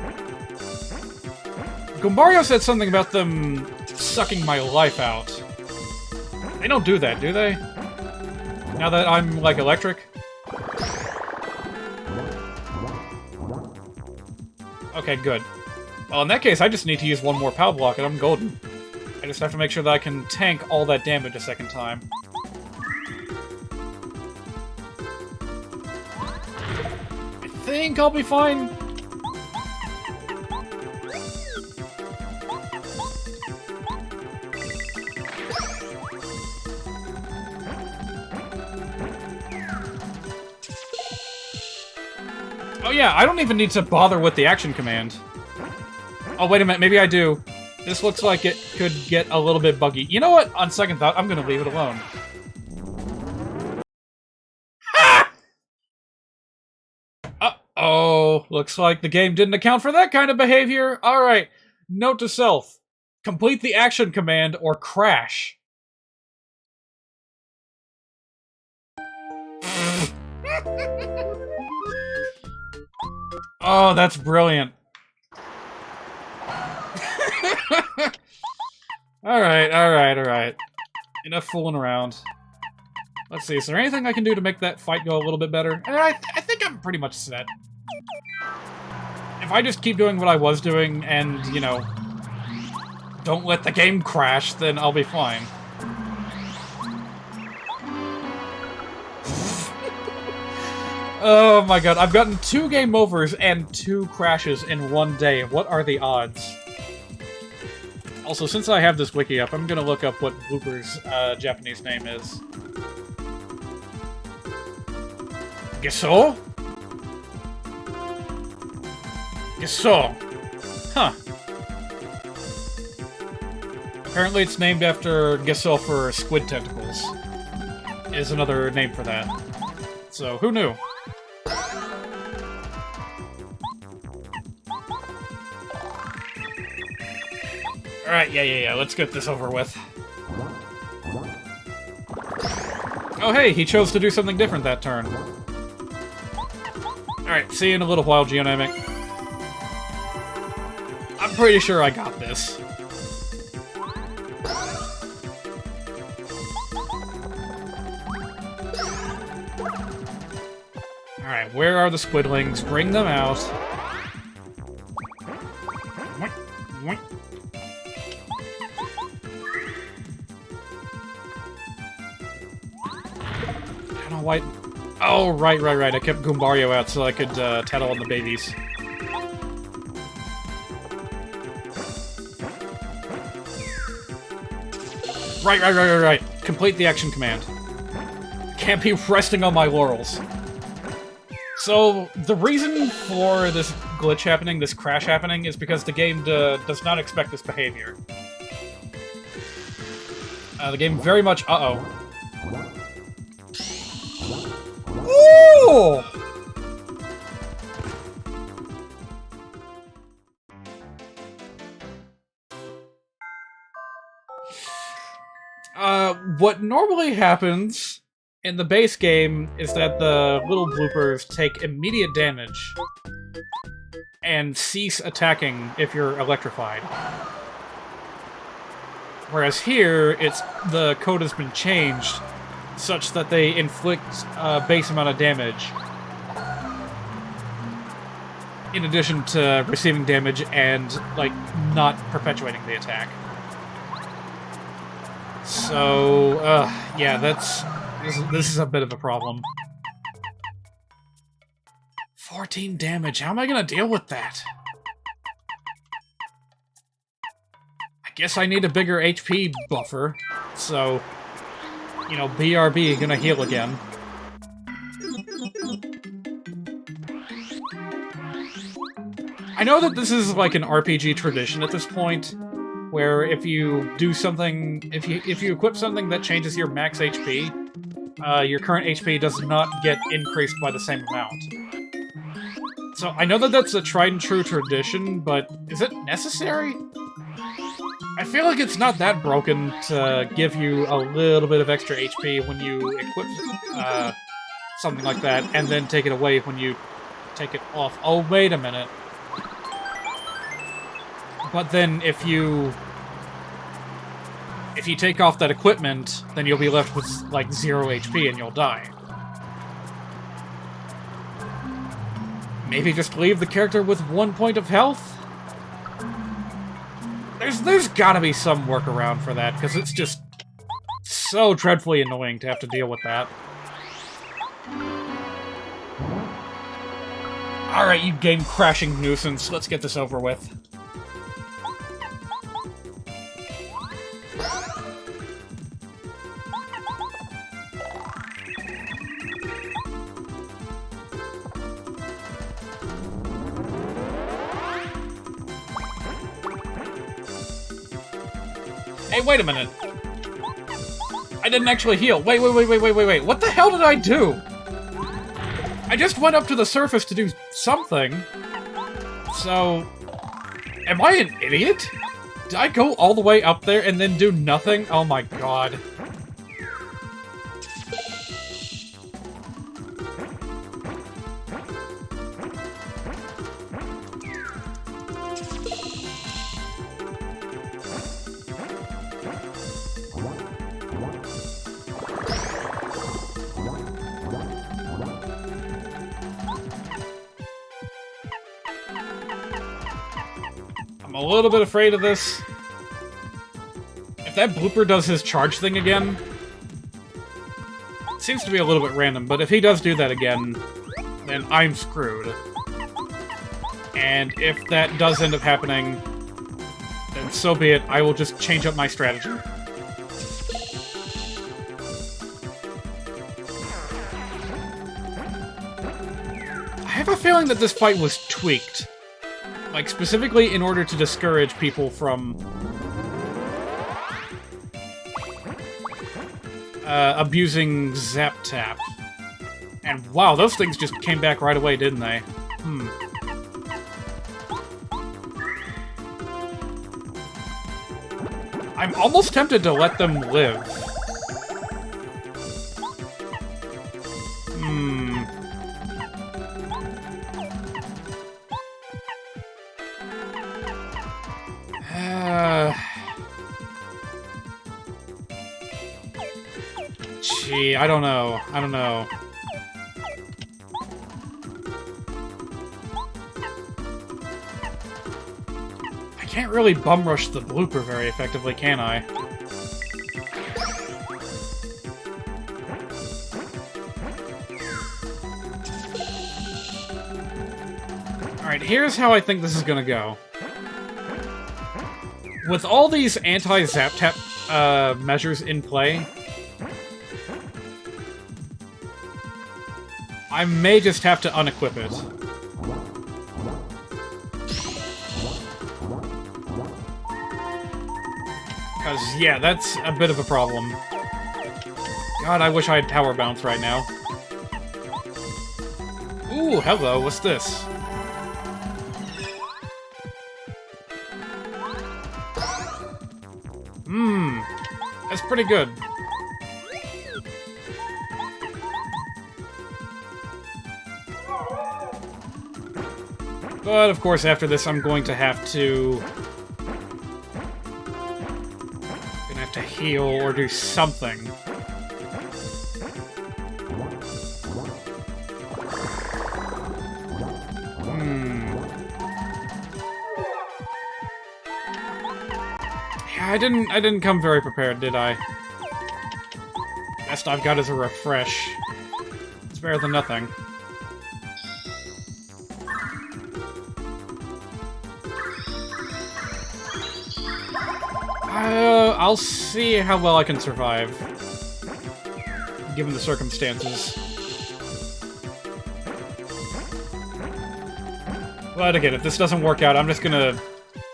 Goombario said something about them sucking my life out. They don't do that, do they? Now that I'm, like, electric? Okay, good. Well, in that case, I just need to use one more POW block and I'm golden. I just have to make sure that I can tank all that damage a second time. I think I'll be fine. Oh yeah, I don't even need to bother with the action command. Oh, wait a minute, maybe I do. This looks like it could get a little bit buggy. You know what? On second thought, I'm gonna leave it alone. Ha! Uh-oh. Looks like the game didn't account for that kind of behavior. Alright. Note to self. Complete the action command or crash. Oh, that's brilliant. Alright. Enough fooling around. Let's see, is there anything I can do to make that fight go a little bit better? I think I'm pretty much set. If I just keep doing what I was doing and, you know, don't let the game crash, then I'll be fine. Oh my god, I've gotten 2 game overs and 2 crashes in one day. What are the odds? Also, since I have this wiki up, I'm gonna look up what Blooper's Japanese name is. Gesso? Gesso. Huh. Apparently it's named after Gesso for squid tentacles. Is another name for that. So, who knew? Alright, yeah, let's get this over with. Oh hey, he chose to do something different that turn. Alright, see you in a little while, Geonamic. I'm pretty sure I got this. Alright, where are the squidlings? Bring them out. I don't know why... Oh, right. I kept Goombario out so I could tattle on the babies. Right. Complete the action command. Can't be resting on my laurels. So, the reason for this glitch happening, this crash happening, is because the game does not expect this behavior. The game very much... Uh-oh. Ooh! What normally happens in the base game is that the little bloopers take immediate damage and cease attacking if you're electrified. Whereas here, the code has been changed such that they inflict a base amount of damage in addition to receiving damage and, like, not perpetuating the attack. So, yeah, this is a bit of a problem. 14 damage, how am I gonna deal with that? I guess I need a bigger HP buffer, so, you know, BRB gonna heal again. I know that this is like an RPG tradition at this point, where if you do something, if you equip something that changes your max HP, your current HP does not get increased by the same amount. So I know that that's a tried and true tradition, but is it necessary? I feel like it's not that broken to give you a little bit of extra HP when you equip something like that, and then take it away when you take it off. Oh, wait a minute. But then if you take off that equipment, then you'll be left with, like, 0 HP and you'll die. Maybe just leave the character with 1 point of health? There's gotta be some workaround for that, because it's just so dreadfully annoying to have to deal with that. Alright, you game-crashing nuisance, let's get this over with. Hey, wait a minute. I didn't actually heal. Wait. What the hell did I do? I just went up to the surface to do something. So, am I an idiot? Did I go all the way up there and then do nothing? Oh my god. I'm a little bit afraid of this. If that blooper does his charge thing again, it seems to be a little bit random, but if he does do that again, then I'm screwed. And if that does end up happening, then so be it. I will just change up my strategy. I have a feeling that this fight was tweaked. Like, specifically in order to discourage people from abusing Zap Tap. And wow, those things just came back right away, didn't they? I'm almost tempted to let them live. Gee, I don't know. I can't really bum rush the blooper very effectively, can I? Alright, here's how I think this is gonna go. With all these anti-Zap Tap measures in play, I may just have to unequip it. Because, yeah, that's a bit of a problem. God, I wish I had Power Bounce right now. Ooh, hello, what's this? That's pretty good. But, of course, after this, I'm going to have to... heal or do something. Yeah, I didn't come very prepared, did I? Best I've got is a refresh. It's better than nothing. I'll see how well I can survive, given the circumstances. But again, if this doesn't work out, I'm just gonna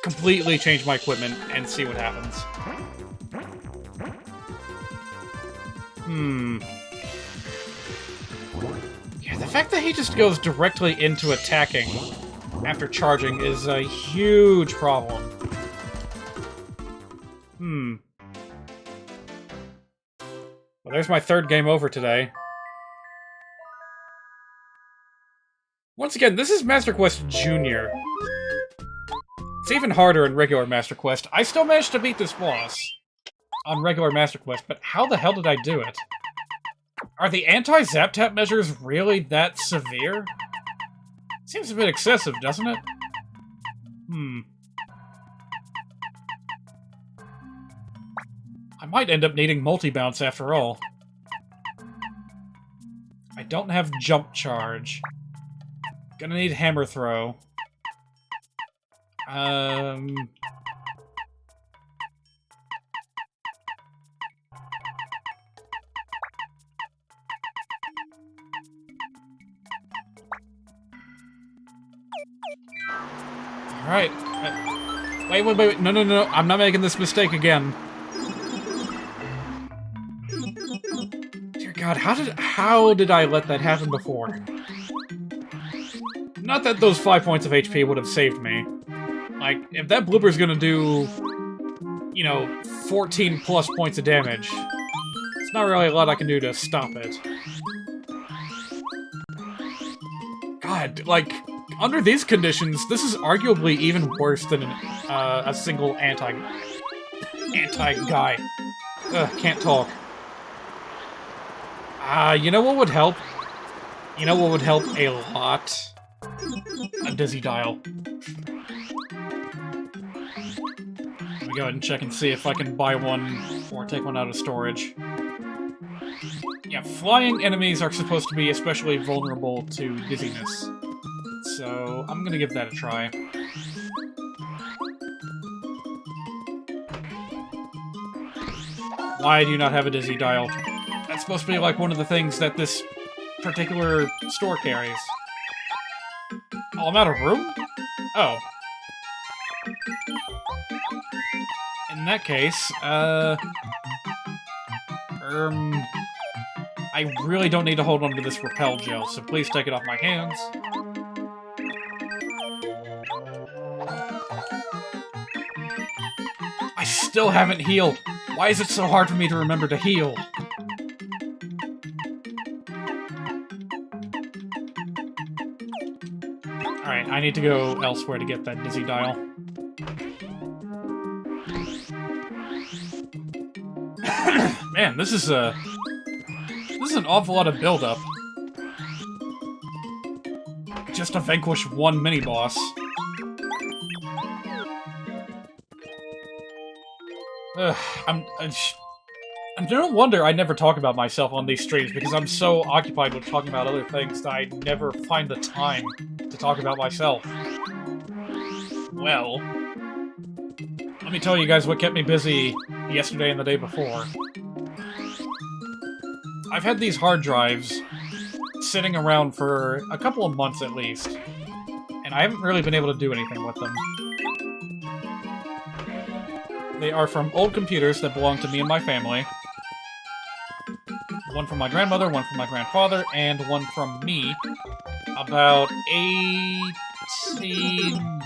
completely change my equipment and see what happens. Yeah, the fact that he just goes directly into attacking after charging is a huge problem. Well, there's my third game over today. Once again, this is Master Quest Junior. It's even harder in regular Master Quest. I still managed to beat this boss on regular Master Quest, but how the hell did I do it? Are the anti-Zap Tap measures really that severe? Seems a bit excessive, doesn't it? I might end up needing multi-bounce after all. I don't have jump charge. Gonna need hammer throw. Alright. Wait. No. I'm not making this mistake again. God, how did I let that happen before? Not that those 5 points of HP would have saved me. Like, if that blooper's gonna do, you know, 14 plus points of damage, it's not really a lot I can do to stop it. God, like, under these conditions, this is arguably even worse than a single anti-guy. Ugh, can't talk. You know what would help? You know what would help a lot? A dizzy dial. Let me go ahead and check and see if I can buy one or take one out of storage. Yeah, flying enemies are supposed to be especially vulnerable to dizziness. So, I'm gonna give that a try. Why do you not have a dizzy dial? That's supposed to be like one of the things that this particular store carries. Oh, I'm out of room? Oh. In that case, I really don't need to hold on to this repel gel, so please take it off my hands. I still haven't healed. Why is it so hard for me to remember to heal? Alright, I need to go elsewhere to get that dizzy dial. Man, this is an awful lot of build-up. Just to vanquish one mini-boss. No wonder I never talk about myself on these streams, because I'm so occupied with talking about other things that I never find the time to talk about myself. Well, let me tell you guys what kept me busy yesterday and the day before. I've had these hard drives sitting around for a couple of months at least, and I haven't really been able to do anything with them. They are from old computers that belong to me and my family. One from my grandmother, one from my grandfather, and one from me about 18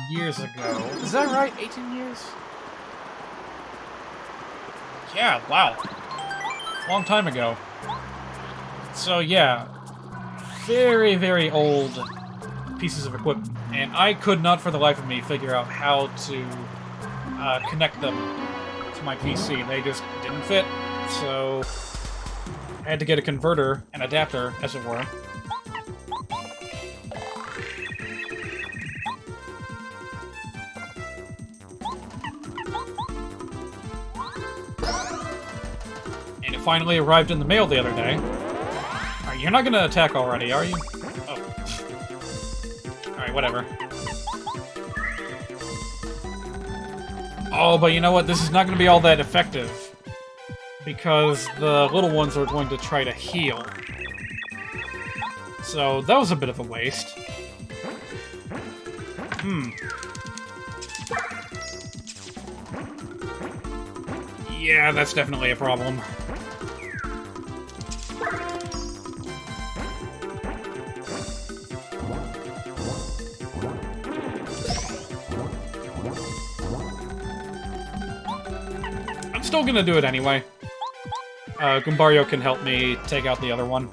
years ago. Is that right? 18 years? Yeah, wow. Long time ago. So yeah, very, very old pieces of equipment. And I could not for the life of me figure out how to connect them to my PC. They just didn't fit, so I had to get a converter, an adapter, as it were. And it finally arrived in the mail the other day. Alright, you're not gonna attack already, are you? Oh. Alright, whatever. Oh, but you know what? This is not going to be all that effective. Because the little ones are going to try to heal. So, that was a bit of a waste. Yeah, that's definitely a problem. Still gonna do it anyway. Goombario can help me take out the other one.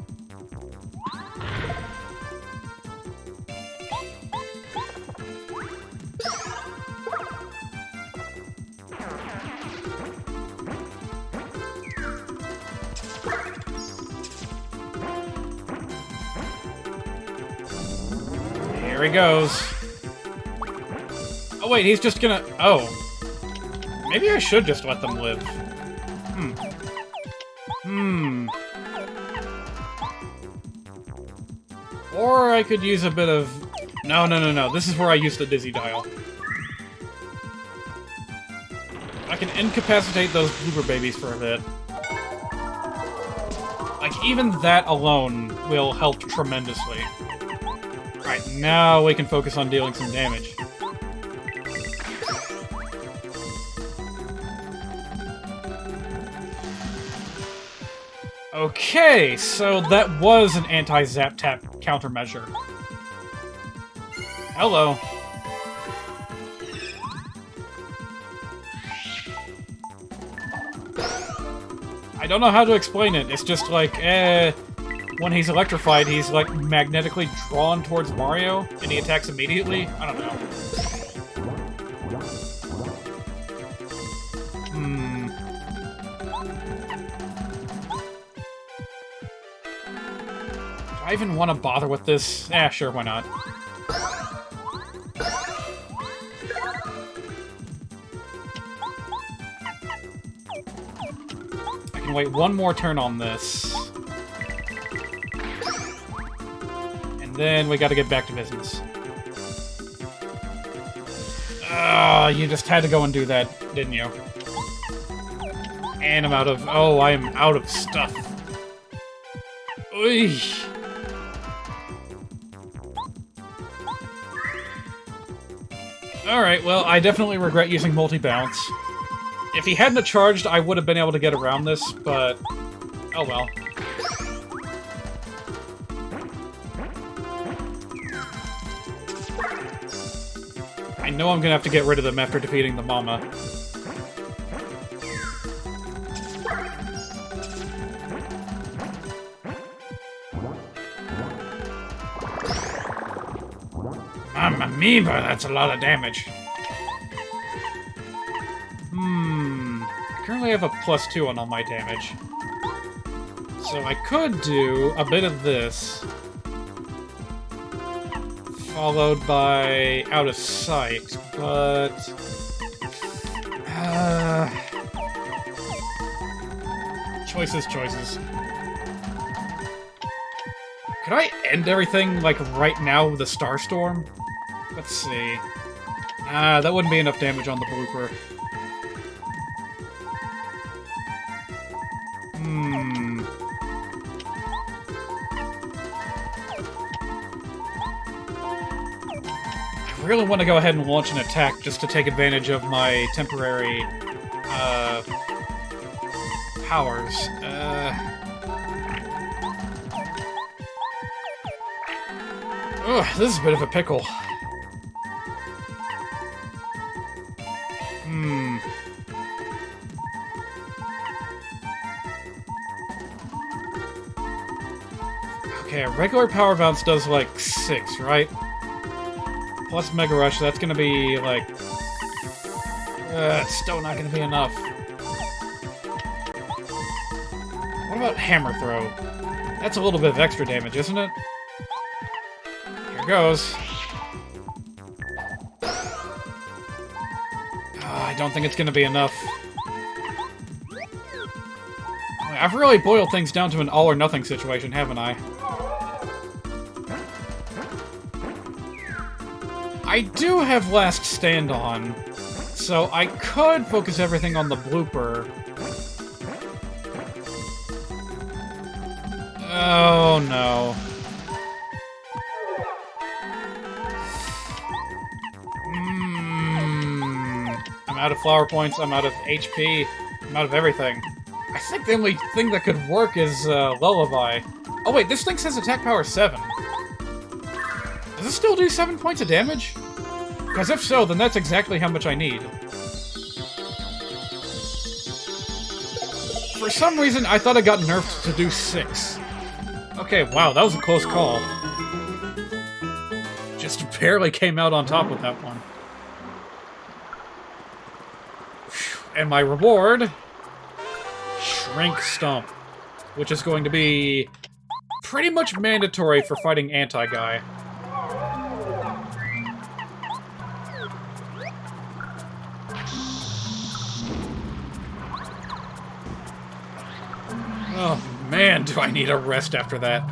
Here he goes. Oh wait, he's just gonna... Oh. Maybe I should just let them live. Or I could use a bit of... No. This is where I use the dizzy dial. I can incapacitate those blooper babies for a bit. Like, even that alone will help tremendously. Alright, now we can focus on dealing some damage. Okay, so that was an anti-zap tap countermeasure. Hello. I don't know how to explain it. It's just like, when he's electrified, he's like magnetically drawn towards Mario, and he attacks immediately. I don't know. Do I even want to bother with this? Yeah, sure, why not? I can wait one more turn on this. And then we gotta get back to business. You just had to go and do that, didn't you? And I'm out of... Oh, I am out of stuff. Oy. Alright, well, I definitely regret using multi-bounce. If he hadn't have charged, I would have been able to get around this, but... Oh well. I know I'm gonna have to get rid of them after defeating the mama. Mamma mia, that's a lot of damage. I currently have a +2 on all my damage. So I could do a bit of this, followed by Out of Sight, but... choices. Could I end everything, like, right now with a Starstorm? Let's see. That wouldn't be enough damage on the blooper. I really want to go ahead and launch an attack just to take advantage of my temporary, powers. Ugh, this is a bit of a pickle. Okay, a regular power bounce does like 6, right? Plus Mega Rush, that's gonna be like... it's still not gonna be enough. What about Hammer Throw? That's a little bit of extra damage, isn't it? Here goes. I don't think it's gonna be enough. I've really boiled things down to an all-or-nothing situation, haven't I? I do have Last Stand on, so I could focus everything on the blooper. Oh no. I'm out of flower points, I'm out of HP, I'm out of everything. I think the only thing that could work is Lullaby. Oh wait, this thing says attack power 7. Does it still do 7 points of damage? Because if so, then that's exactly how much I need. For some reason, I thought it got nerfed to do 6. Okay, wow, that was a close call. Just barely came out on top with that one. And my reward... Shrink Stomp. Which is going to be... pretty much mandatory for fighting Anti-Guy. Oh man, do I need a rest after that.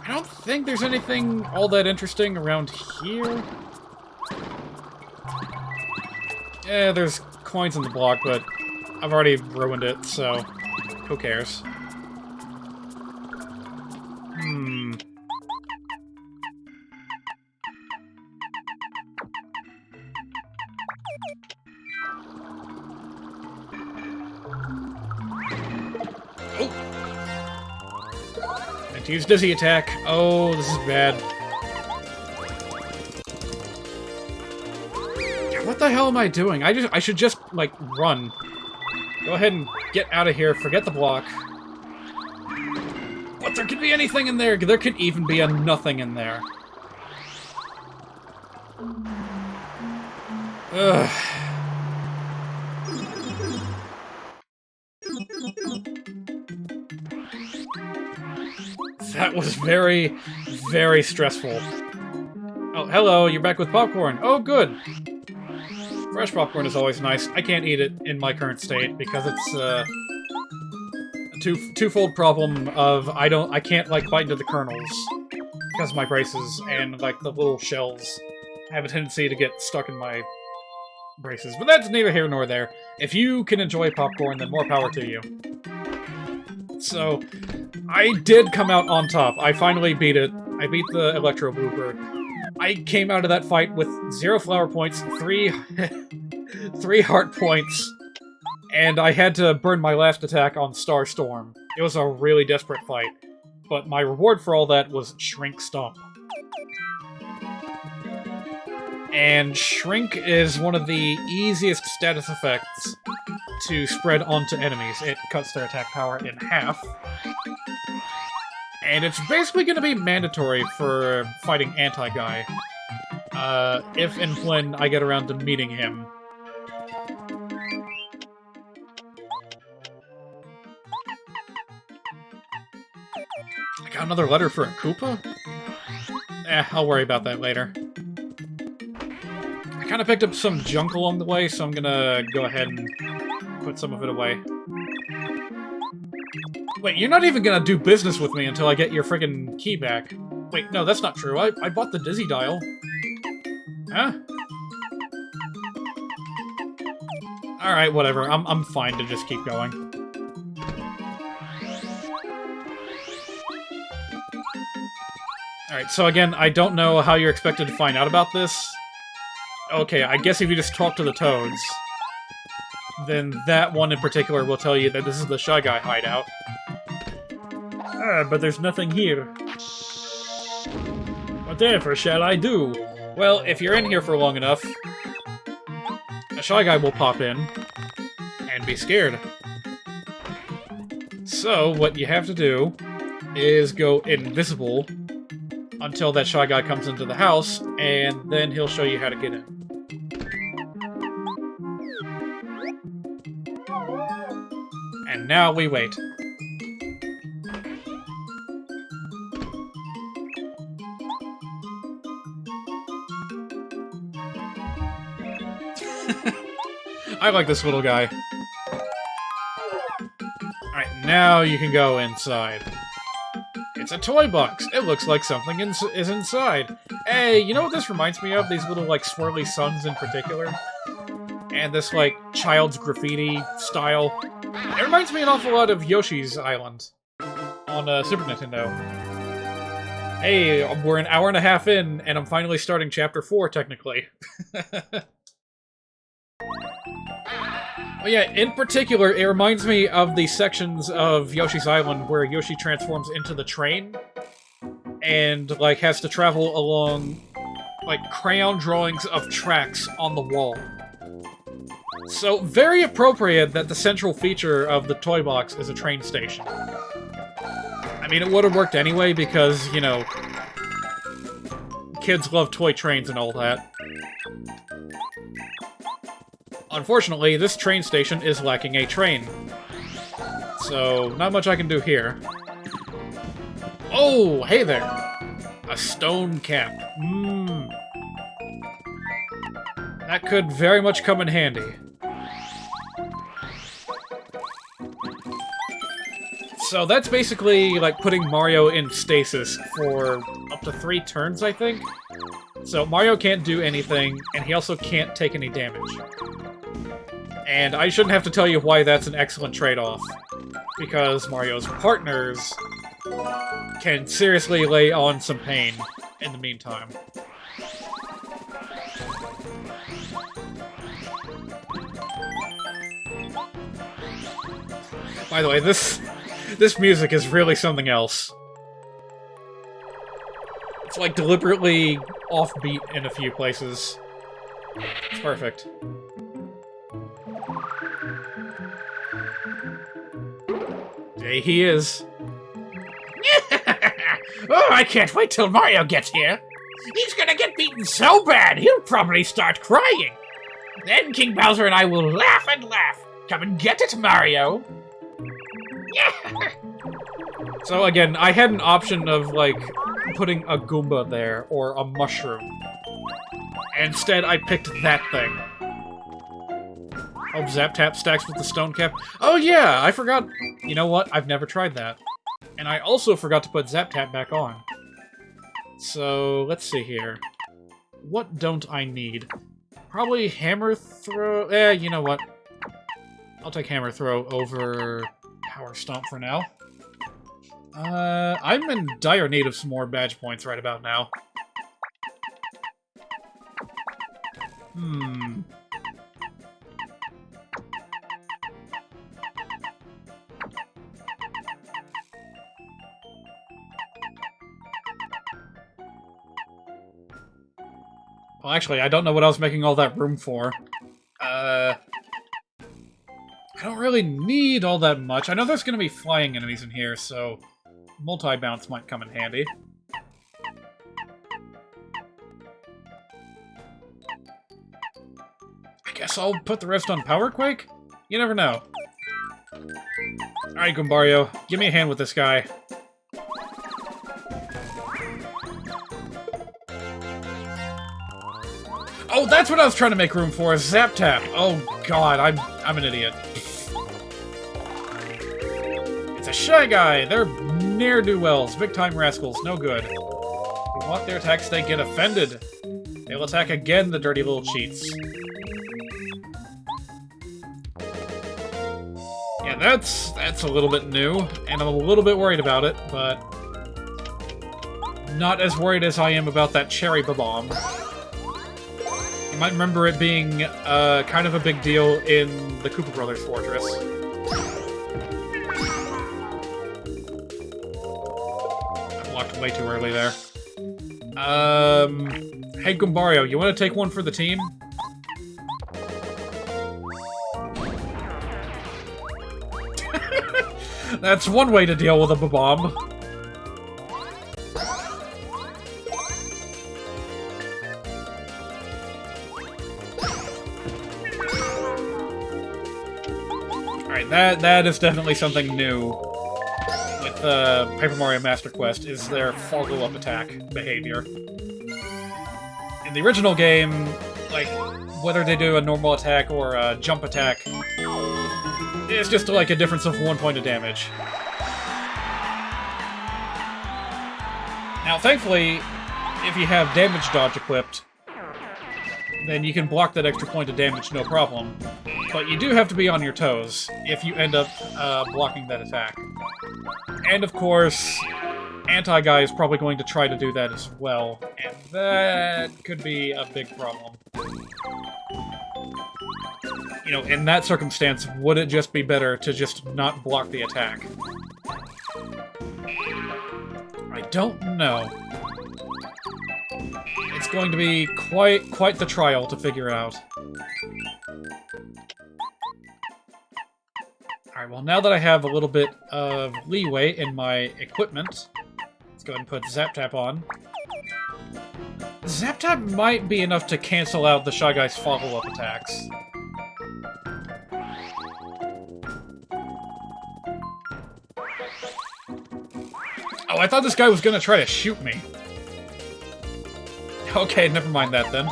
I don't think there's anything all that interesting around here. Yeah, there's coins in the block, but I've already ruined it, so who cares? to use Dizzy Attack. Oh, this is bad. What the hell am I doing? I should just, like, run. Go ahead and get out of here. Forget the block. But there could be anything in there. There could even be a nothing in there. Ugh. That was very, very stressful. Oh, hello, you're back with popcorn. Oh, good. Fresh popcorn is always nice. I can't eat it in my current state because it's a twofold problem of I can't like bite into the kernels because of my braces, and like the little shells have a tendency to get stuck in my braces. But that's neither here nor there. If you can enjoy popcorn, then more power to you. So, I did come out on top. I finally beat it. I beat the Electro Blooper. I came out of that fight with 0 flower points, 3 heart points, and I had to burn my last attack on Starstorm. It was a really desperate fight, but my reward for all that was Shrink Stomp. And Shrink is one of the easiest status effects to spread onto enemies. It cuts their attack power in half. And it's basically going to be mandatory for fighting Anti-Guy. If and when I get around to meeting him. I got another letter for a Koopa? I'll worry about that later. I kind of picked up some junk along the way, so I'm gonna go ahead and put some of it away. Wait, you're not even gonna do business with me until I get your friggin' key back. Wait, no, that's not true. I bought the Dizzy Dial. Huh? Alright, whatever. I'm fine to just keep going. Alright, so again, I don't know how you're expected to find out about this. Okay, I guess if you just talk to the toads, then that one in particular will tell you that this is the Shy Guy hideout. But there's nothing here. Whatever shall I do? Well, if you're in here for long enough, a Shy Guy will pop in and be scared. So, what you have to do is go invisible until that Shy Guy comes into the house, and then he'll show you how to get in. And now we wait. I like this little guy. Alright, now you can go inside. It's a toy box. It looks like something is inside. Hey, you know what this reminds me of? These little, like, swirly suns in particular. And this, like, child's graffiti style. It reminds me an awful lot of Yoshi's Island on Super Nintendo. Hey, we're an hour and a half in, and I'm finally starting Chapter 4, technically. But yeah, in particular, it reminds me of the sections of Yoshi's Island where Yoshi transforms into the train and, like, has to travel along, like, crayon drawings of tracks on the wall. So, very appropriate that the central feature of the toy box is a train station. I mean, it would have worked anyway because, you know, kids love toy trains and all that. Unfortunately, this train station is lacking a train. So, not much I can do here. Oh, hey there! A stone cap. That could very much come in handy. So that's basically like putting Mario in stasis for up to 3 turns, I think? So Mario can't do anything, and he also can't take any damage. And I shouldn't have to tell you why that's an excellent trade-off, because Mario's partners can seriously lay on some pain in the meantime. By the way, this music is really something else. It's like deliberately offbeat in a few places. It's perfect. There he is. Oh, I can't wait till Mario gets here. He's gonna get beaten so bad, he'll probably start crying. Then King Bowser and I will laugh and laugh. Come and get it, Mario. So again, I had an option of, like, putting a Goomba there, or a mushroom. Instead, I picked that thing. Oh, Zap Tap stacks with the stone cap. Oh yeah, I forgot. You know what? I've never tried that. And I also forgot to put Zap Tap back on. So, let's see here. What don't I need? Probably Hammer Throw. You know what? I'll take Hammer Throw over Power Stomp for now. I'm in dire need of some more badge points right about now. Well, actually, I don't know what I was making all that room for. I don't really need all that much. I know there's gonna be flying enemies in here, so multi-bounce might come in handy. I guess I'll put the rest on Power Quake? You never know. Alright, Goombario, give me a hand with this guy. Oh, that's what I was trying to make room for, is Zap Tap. Oh god, I'm an idiot. It's a Shy Guy! They're ne'er-do-wells, big-time rascals, no good. If we want their attacks, they get offended. They'll attack again, the dirty little cheats. Yeah, that's a little bit new, and I'm a little bit worried about it, but not as worried as I am about that cherry bomb. You might remember it being kind of a big deal in the Koopa Brothers Fortress. I blocked way too early there. Hey Goombario, you want to take one for the team? That's one way to deal with a bomb. Alright, that is definitely something new with Paper Mario Master Quest, is their follow-up attack behavior. In the original game, like, whether they do a normal attack or a jump attack, it's just like a difference of 1 point of damage. Now, thankfully, if you have damage dodge equipped, then you can block that extra point of damage no problem. But you do have to be on your toes if you end up blocking that attack. And of course, Anti-Guy is probably going to try to do that as well, and that could be a big problem. You know, in that circumstance, would it just be better to just not block the attack? I don't know. It's going to be quite the trial to figure out. Alright, well now that I have a little bit of leeway in my equipment, let's go ahead and put Zap Tap on. Zap Tap might be enough to cancel out the Shy Guy's follow-up attacks. Oh, I thought this guy was gonna try to shoot me. Okay, never mind that then.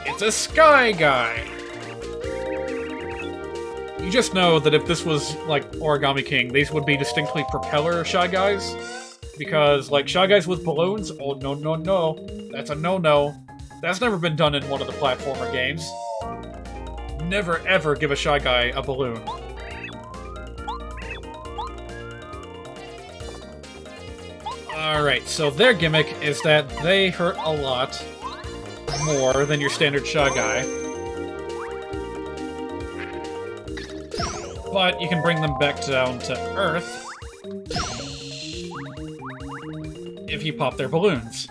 It's a Sky Guy! You just know that if this was, like, Origami King, these would be distinctly propeller Shy Guys. Because, like, Shy Guys with balloons? Oh, no, no, no. That's a no-no. That's never been done in one of the platformer games. Never, ever give a Shy Guy a balloon. Alright, so their gimmick is that they hurt a lot more than your standard Shy Guy. But you can bring them back down to Earth if you pop their balloons.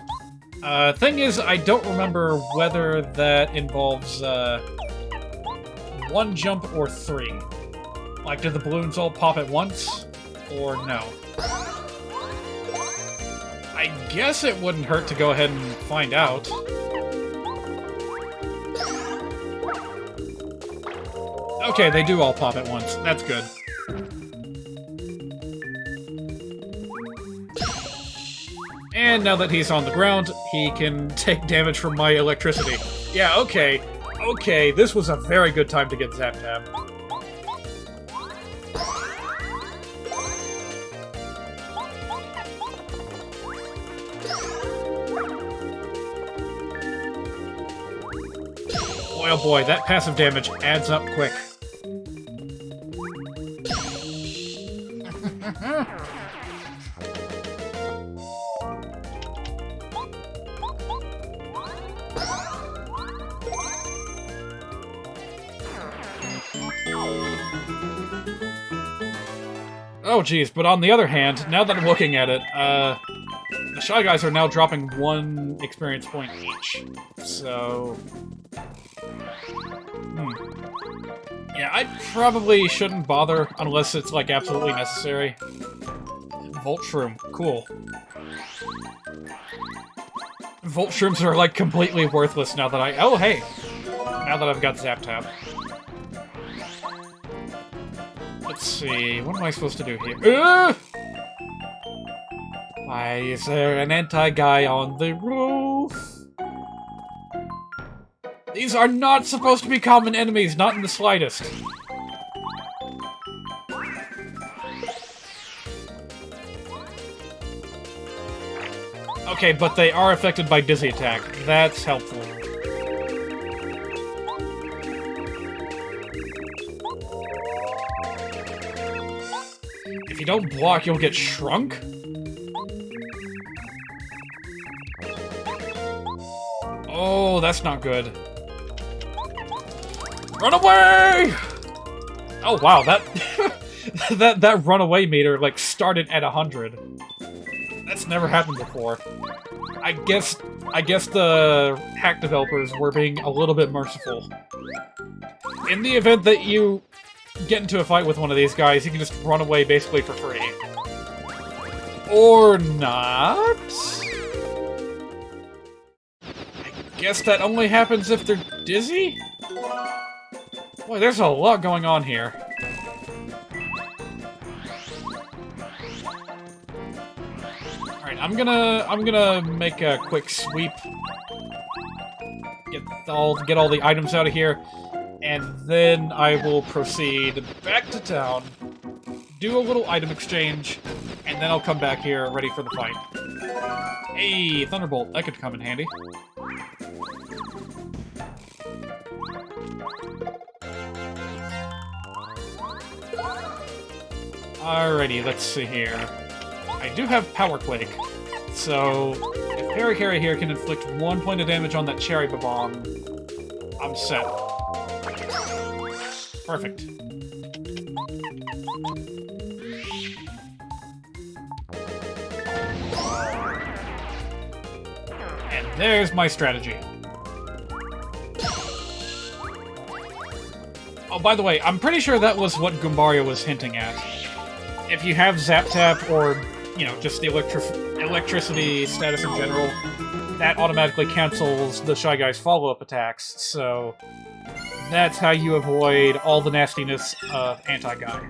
Thing is, I don't remember whether that involves, one jump or three. Like, do the balloons all pop at once? Or no? I guess it wouldn't hurt to go ahead and find out. Okay, they do all pop at once. That's good. And now that he's on the ground, he can take damage from my electricity. Yeah, okay. Okay, this was a very good time to get Zap Tab. Boy, oh boy, that passive damage adds up quick. Oh geez, but on the other hand, now that I'm looking at it, the Shy Guys are now dropping 1 experience point each. So... yeah, I probably shouldn't bother unless it's, like, absolutely necessary. Volt Shroom, cool. Volt Shrooms are, like, completely worthless now that I... oh, hey! Now that I've got Zap Tab. Let's see, what am I supposed to do here? Why is there an anti-guy on the roof? These are not supposed to be common enemies, not in the slightest. Okay, but they are affected by Dizzy Attack. That's helpful. If you don't block, you'll get shrunk? Oh, that's not good. Run away! Oh wow, that that runaway meter like started at 100. That's never happened before. I guess the hack developers were being a little bit merciful. In the event that you get into a fight with one of these guys, you can just run away basically for free. Or not? I guess that only happens if they're dizzy? Boy, there's a lot going on here. Alright, I'm gonna make a quick sweep. Get all the items out of here. And then I will proceed back to town, do a little item exchange, and then I'll come back here ready for the fight. Hey, Thunderbolt, that could come in handy. Alrighty, let's see here. I do have Power Quake, so if Fairy Carry here can inflict 1 point of damage on that Cherry Babong, I'm set. Perfect. And there's my strategy. Oh, by the way, I'm pretty sure that was what Goombaria was hinting at. If you have Zap Tap or, you know, just the electricity status in general, that automatically cancels the Shy Guy's follow-up attacks, so that's how you avoid all the nastiness of Anti-Guy.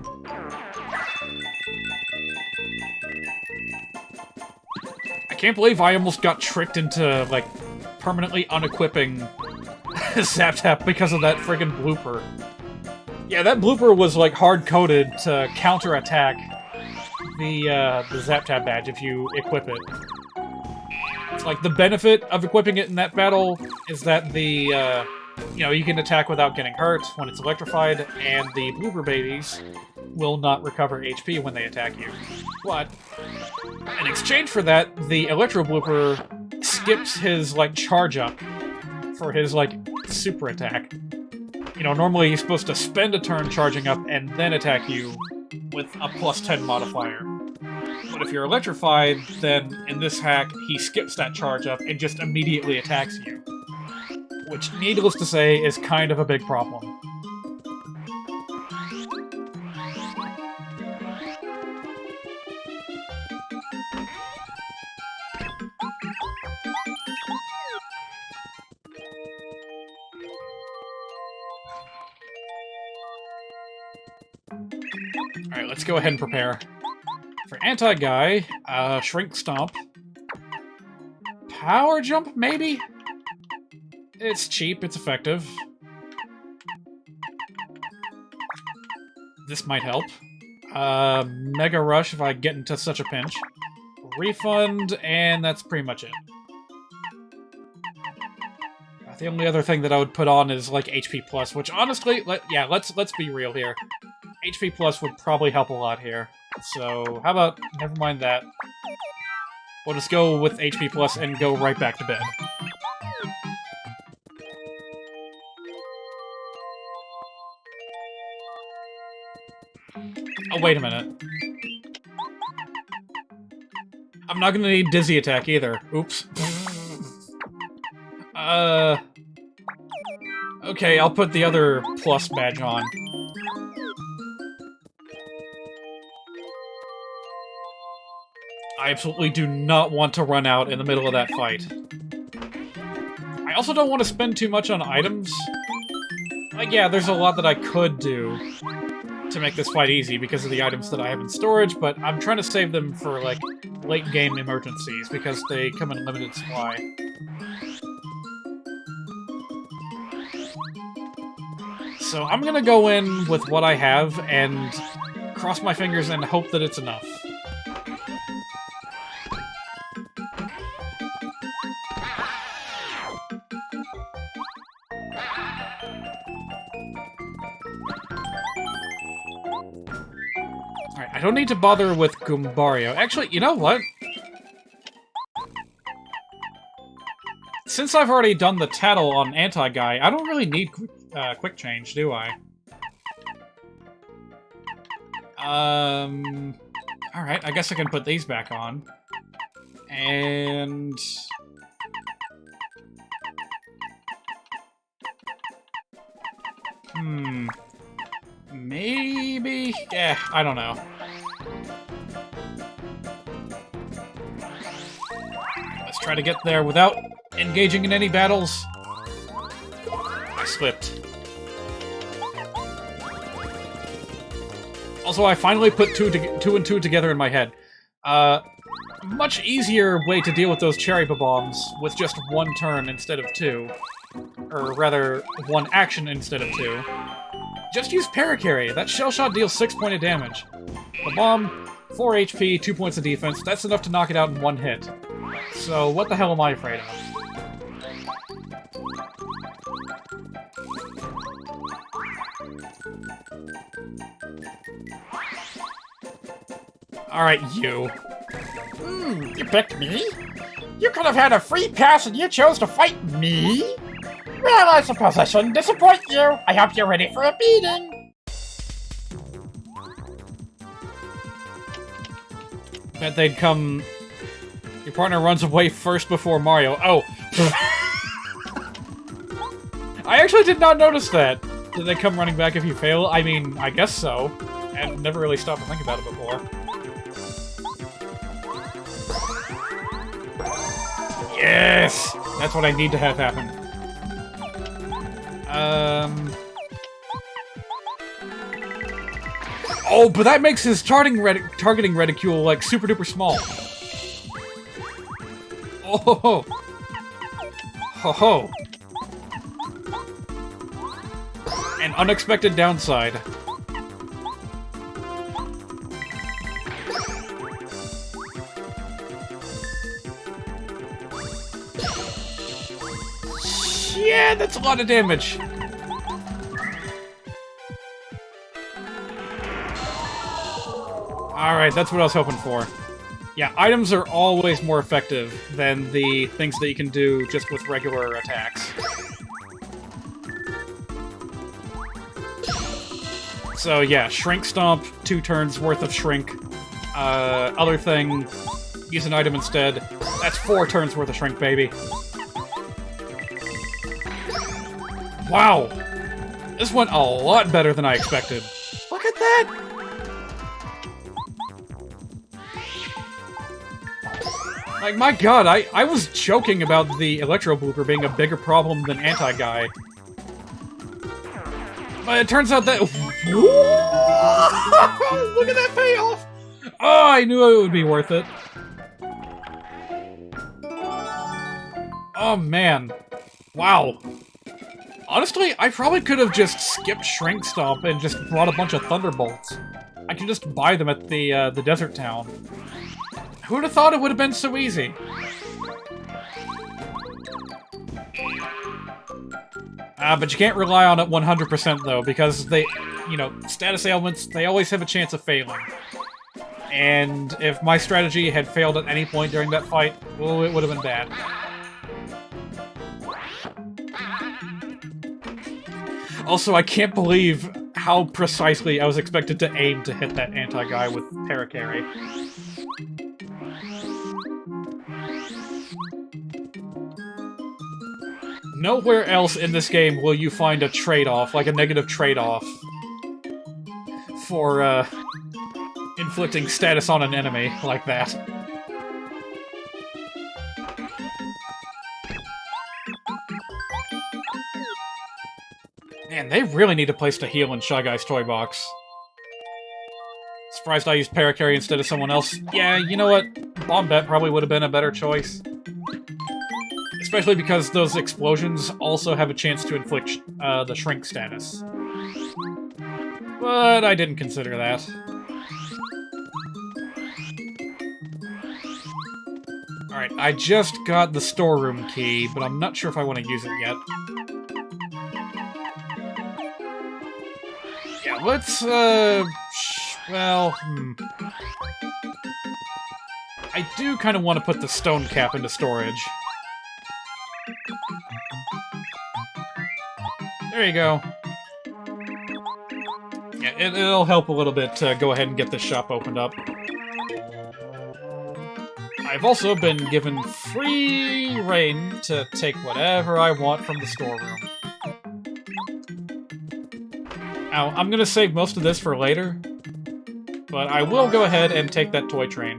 I can't believe I almost got tricked into, like, permanently unequipping Zap Tap because of that friggin' blooper. Yeah, that blooper was, like, hard-coded to counter-attack the Zap Tap badge if you equip it. It's like, the benefit of equipping it in that battle is that the, you know, you can attack without getting hurt when it's electrified, and the blooper babies will not recover HP when they attack you. But, in exchange for that, the Electro Blooper skips his, like, charge up for his, like, super attack. You know, normally he's supposed to spend a turn charging up and then attack you with a +10 modifier. But if you're electrified, then in this hack, he skips that charge up and just immediately attacks you. Which, needless to say, is kind of a big problem. Alright, let's go ahead and prepare. For Anti-Guy, Shrink Stomp. Power Jump, maybe? It's cheap, it's effective. This might help. Mega Rush if I get into such a pinch. Refund, and that's pretty much it. The only other thing that I would put on is, like, HP Plus, which honestly, let's be real here. HP Plus would probably help a lot here. So, how about, never mind that. We'll just go with HP Plus and go right back to bed. Oh, wait a minute. I'm not gonna need Dizzy Attack either. Oops. Okay, I'll put the other plus badge on. I absolutely do not want to run out in the middle of that fight. I also don't want to spend too much on items. Like, yeah, there's a lot that I could do to make this fight easy because of the items that I have in storage, but I'm trying to save them for, like, late-game emergencies because they come in limited supply. So I'm gonna go in with what I have and cross my fingers and hope that it's enough. Alright, I don't need to bother with Goombario. Actually, you know what? Since I've already done the tattle on Anti-Guy, I don't really need quick change, do I? Alright, I guess I can put these back on. And... maybe? Yeah, I don't know. Let's try to get there without engaging in any battles. I slipped. Also, I finally put two and two together in my head. Much easier way to deal with those cherry bombs with just one turn instead of two. Or rather, one action instead of two. Just use Paracarry. That shell shot deals 6 points of damage. The bomb, 4 HP, 2 points of defense. That's enough to knock it out in one hit. So what the hell am I afraid of? Alright, you. You picked me? You could have had a free pass and you chose to fight me? Well, I suppose I shouldn't disappoint you. I hope you're ready for a beating. Bet they'd come... Your partner runs away first before Mario. Oh! I actually did not notice that. Did they come running back if you fail? I mean, I guess so. I've never really stopped to think about it before. Yes! That's what I need to have happen. Oh, but that makes his targeting reticule, like, super duper small. Oh ho ho! Ho ho! An unexpected downside. Yeah, that's a lot of damage. Alright, that's what I was hoping for. Yeah, items are always more effective than the things that you can do just with regular attacks. So yeah, Shrink Stomp, 2 turns worth of Shrink. Other thing, use an item instead. That's 4 turns worth of shrink, baby. Wow! This went a lot better than I expected. Look at that! Like, my god, I was joking about the Electro Blooper being a bigger problem than Anti-Guy. But it turns out that... Look at that payoff! Oh, I knew it would be worth it. Oh, man. Wow. Honestly, I probably could have just skipped Shrink Stomp and just brought a bunch of Thunderbolts. I could just buy them at the desert town. Who'd have thought it would have been so easy? But you can't rely on it 100% though, because they, you know, status ailments, they always have a chance of failing. And if my strategy had failed at any point during that fight, well, it would have been bad. Also, I can't believe how precisely I was expected to aim to hit that anti-guy with Paracarry. Nowhere else in this game will you find a trade-off, like a negative trade-off, for, inflicting status on an enemy like that. Man, they really need a place to heal in Shy Guy's Toy Box. Surprised I used Paracarry instead of someone else. Yeah, you know what? Bombette probably would have been a better choice. Especially because those explosions also have a chance to inflict the shrink status. But I didn't consider that. Alright, I just got the Storeroom Key, but I'm not sure if I want to use it yet. Yeah, let's, I do kind of want to put the stone cap into storage. There you go. Yeah, it'll help a little bit to go ahead and get this shop opened up. I've also been given free reign to take whatever I want from the storeroom. Now, I'm gonna save most of this for later, but I will go ahead and take that toy train.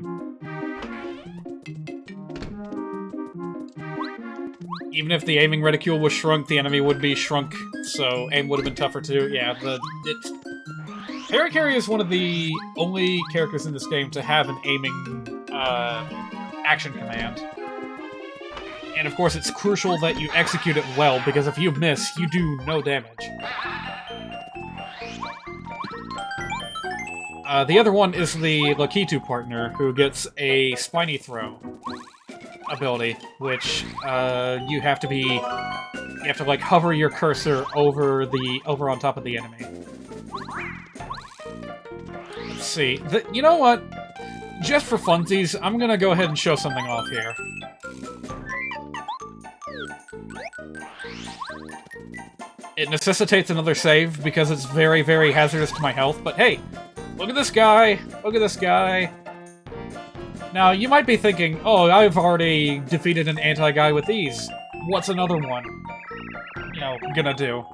Even if the aiming reticule was shrunk, the enemy would be shrunk, so aim would have been tougher too. Yeah, Paracarry is one of the only characters in this game to have an aiming action command. And of course, it's crucial that you execute it well, because if you miss, you do no damage. The other one is the Lakitu partner, who gets a Spiny Throw ability, which you have to like hover your cursor over on top of the enemy. Let's see. You know what? Just for funsies, I'm gonna go ahead and show something off here. It necessitates another save because it's very, very hazardous to my health, but hey, look at this guy! Look at this guy! Now, you might be thinking, oh, I've already defeated an anti-guy with these. What's another one, you know, gonna do?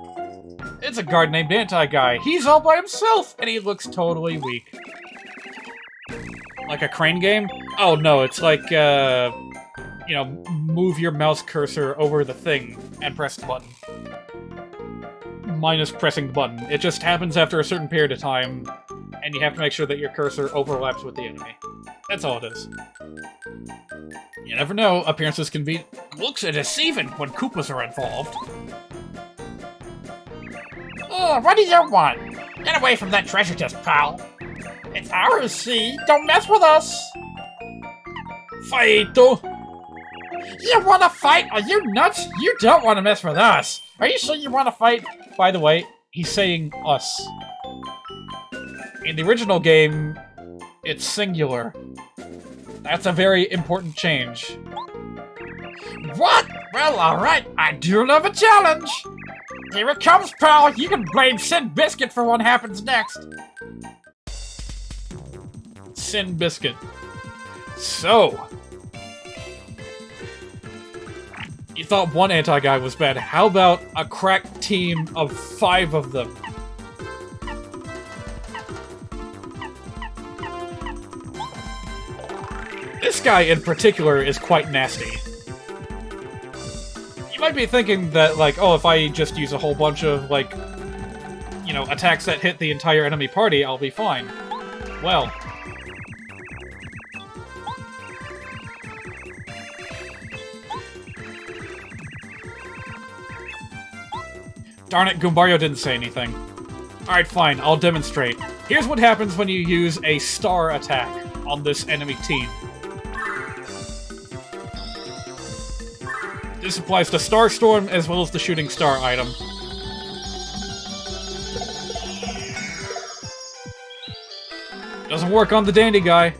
It's a guard named Anti-Guy. He's all by himself, and he looks totally weak. Like a crane game? Oh, no, it's like, you know, move your mouse cursor over the thing and press the button. Minus pressing the button. It just happens after a certain period of time, and you have to make sure that your cursor overlaps with the enemy. That's all it is. You never know, appearances can be looks deceiving when Koopas are involved. Oh, what do you want? Get away from that treasure chest, pal. It's ours, see? Don't mess with us! Fighto! You wanna fight? Are you nuts? You don't wanna mess with us! Are you sure you wanna fight? By the way, he's saying us. In the original game, it's singular. That's a very important change. What? Well, alright, I do love a challenge! Here it comes, pal! You can blame Sid Biscuit for what happens next! Sin Biscuit. So, you thought one anti-guy was bad. How about a crack team of 5 of them? This guy in particular is quite nasty. You might be thinking that, like, oh, if I just use a whole bunch of, like, you know, attacks that hit the entire enemy party, I'll be fine. Well. Darn it, Goombario didn't say anything. Alright, fine, I'll demonstrate. Here's what happens when you use a star attack on this enemy team. This applies to Starstorm as well as the Shooting Star item. Doesn't work on the Dandy guy.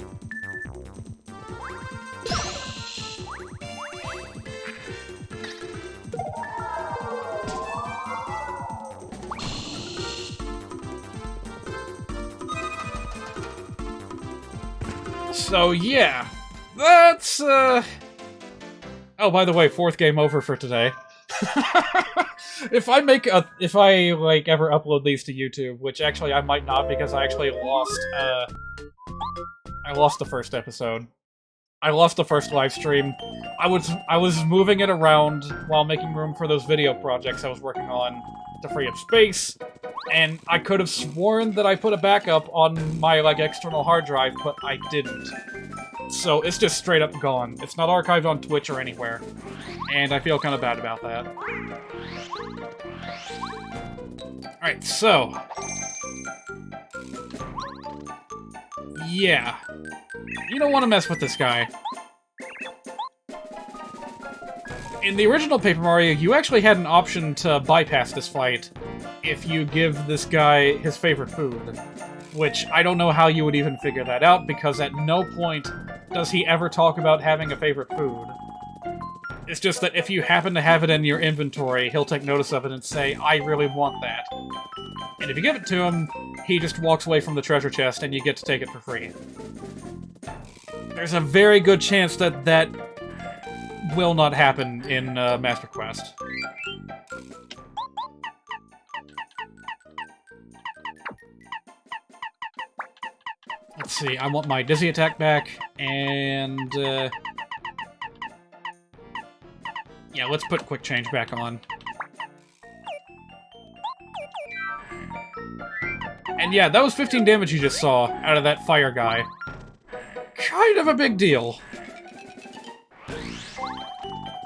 So yeah, that's Oh, by the way, 4th game over for today. If I like ever upload these to YouTube, which actually I might not because I actually lost I lost the first episode. I lost the first live stream. I was moving it around while making room for those video projects I was working on to free up space, and I could have sworn that I put a backup on my like external hard drive, but I didn't. So it's just straight up gone. It's not archived on Twitch or anywhere. And I feel kind of bad about that. Alright, so... yeah. You don't want to mess with this guy. In the original Paper Mario, you actually had an option to bypass this fight if you give this guy his favorite food. Which, I don't know how you would even figure that out, because at no point does he ever talk about having a favorite food. It's just that if you happen to have it in your inventory, he'll take notice of it and say, I really want that. And if you give it to him, he just walks away from the treasure chest and you get to take it for free. There's a very good chance that that will not happen in Master Quest. Let's see, I want my Dizzy attack back, and... yeah, let's put Quick Change back on. And yeah, that was 15 damage you just saw out of that fire guy. Kind of a big deal.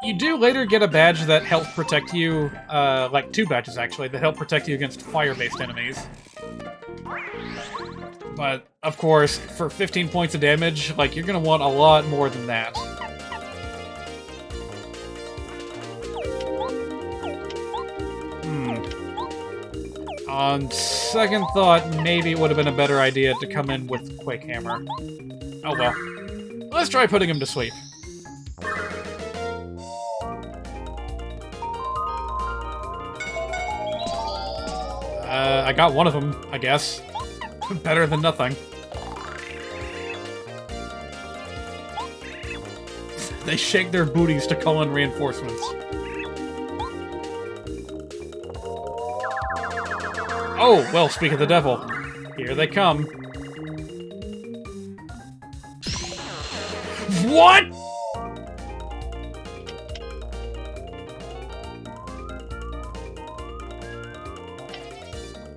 You do later get a badge that helps protect you, like 2 badges actually, that help protect you against fire-based enemies. But, of course, for 15 points of damage, like, you're gonna want a lot more than that. On second thought, maybe it would have been a better idea to come in with Quake Hammer. Oh well. Let's try putting him to sleep. I got one of them, I guess. Better than nothing. They shake their booties to call in reinforcements. Oh, well, speak of the devil. Here they come. What?!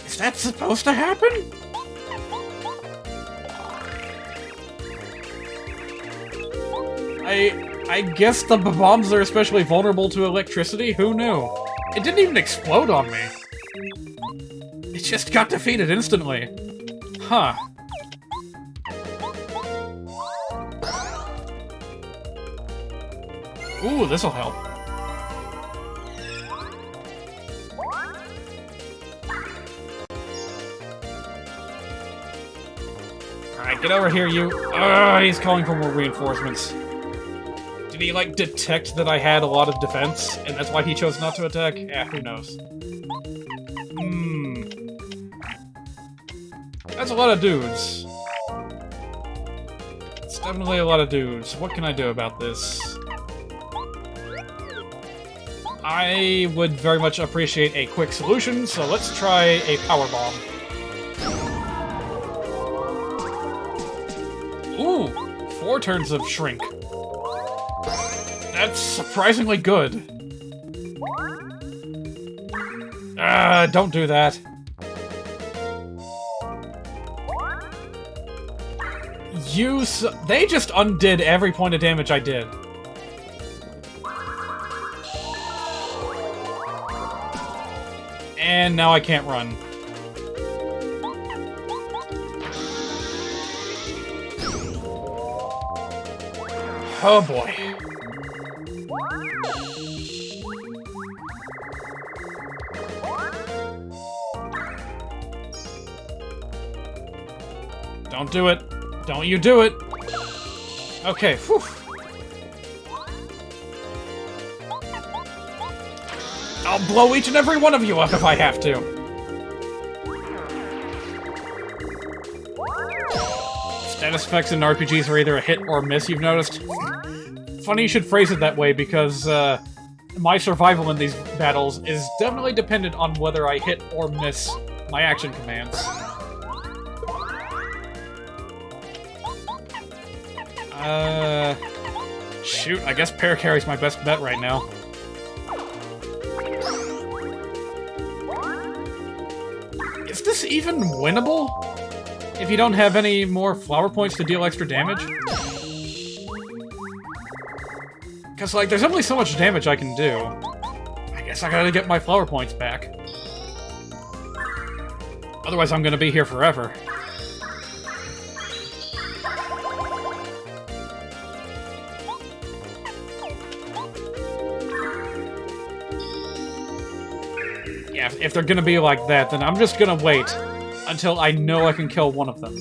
Is that supposed to happen? I guess the bombs are especially vulnerable to electricity? Who knew? It didn't even explode on me. It just got defeated instantly. Huh. Ooh, this'll help. Alright, get over here, you. He's calling for more reinforcements. Did he, like, detect that I had a lot of defense, and that's why he chose not to attack? Yeah, who knows. That's a lot of dudes. Definitely a lot of dudes. What can I do about this? I would very much appreciate a quick solution, so let's try a power bomb. Ooh, 4 turns of shrink. That's surprisingly good. Don't do that. They just undid every point of damage I did. And now I can't run. Oh boy. Don't do it. Don't you do it. Okay, whew. I'll blow each and every one of you up if I have to. Status effects in RPGs are either a hit or a miss, you've noticed? Funny you should phrase it that way, because my survival in these battles is definitely dependent on whether I hit or miss my action commands. Shoot, I guess Paracarry's my best bet right now. Is this even winnable? If you don't have any more flower points to deal extra damage? Because, like, there's only so much damage I can do. I guess I gotta get my flower points back. Otherwise I'm gonna be here forever. Yeah, if they're gonna be like that, then I'm just gonna wait until I know I can kill one of them.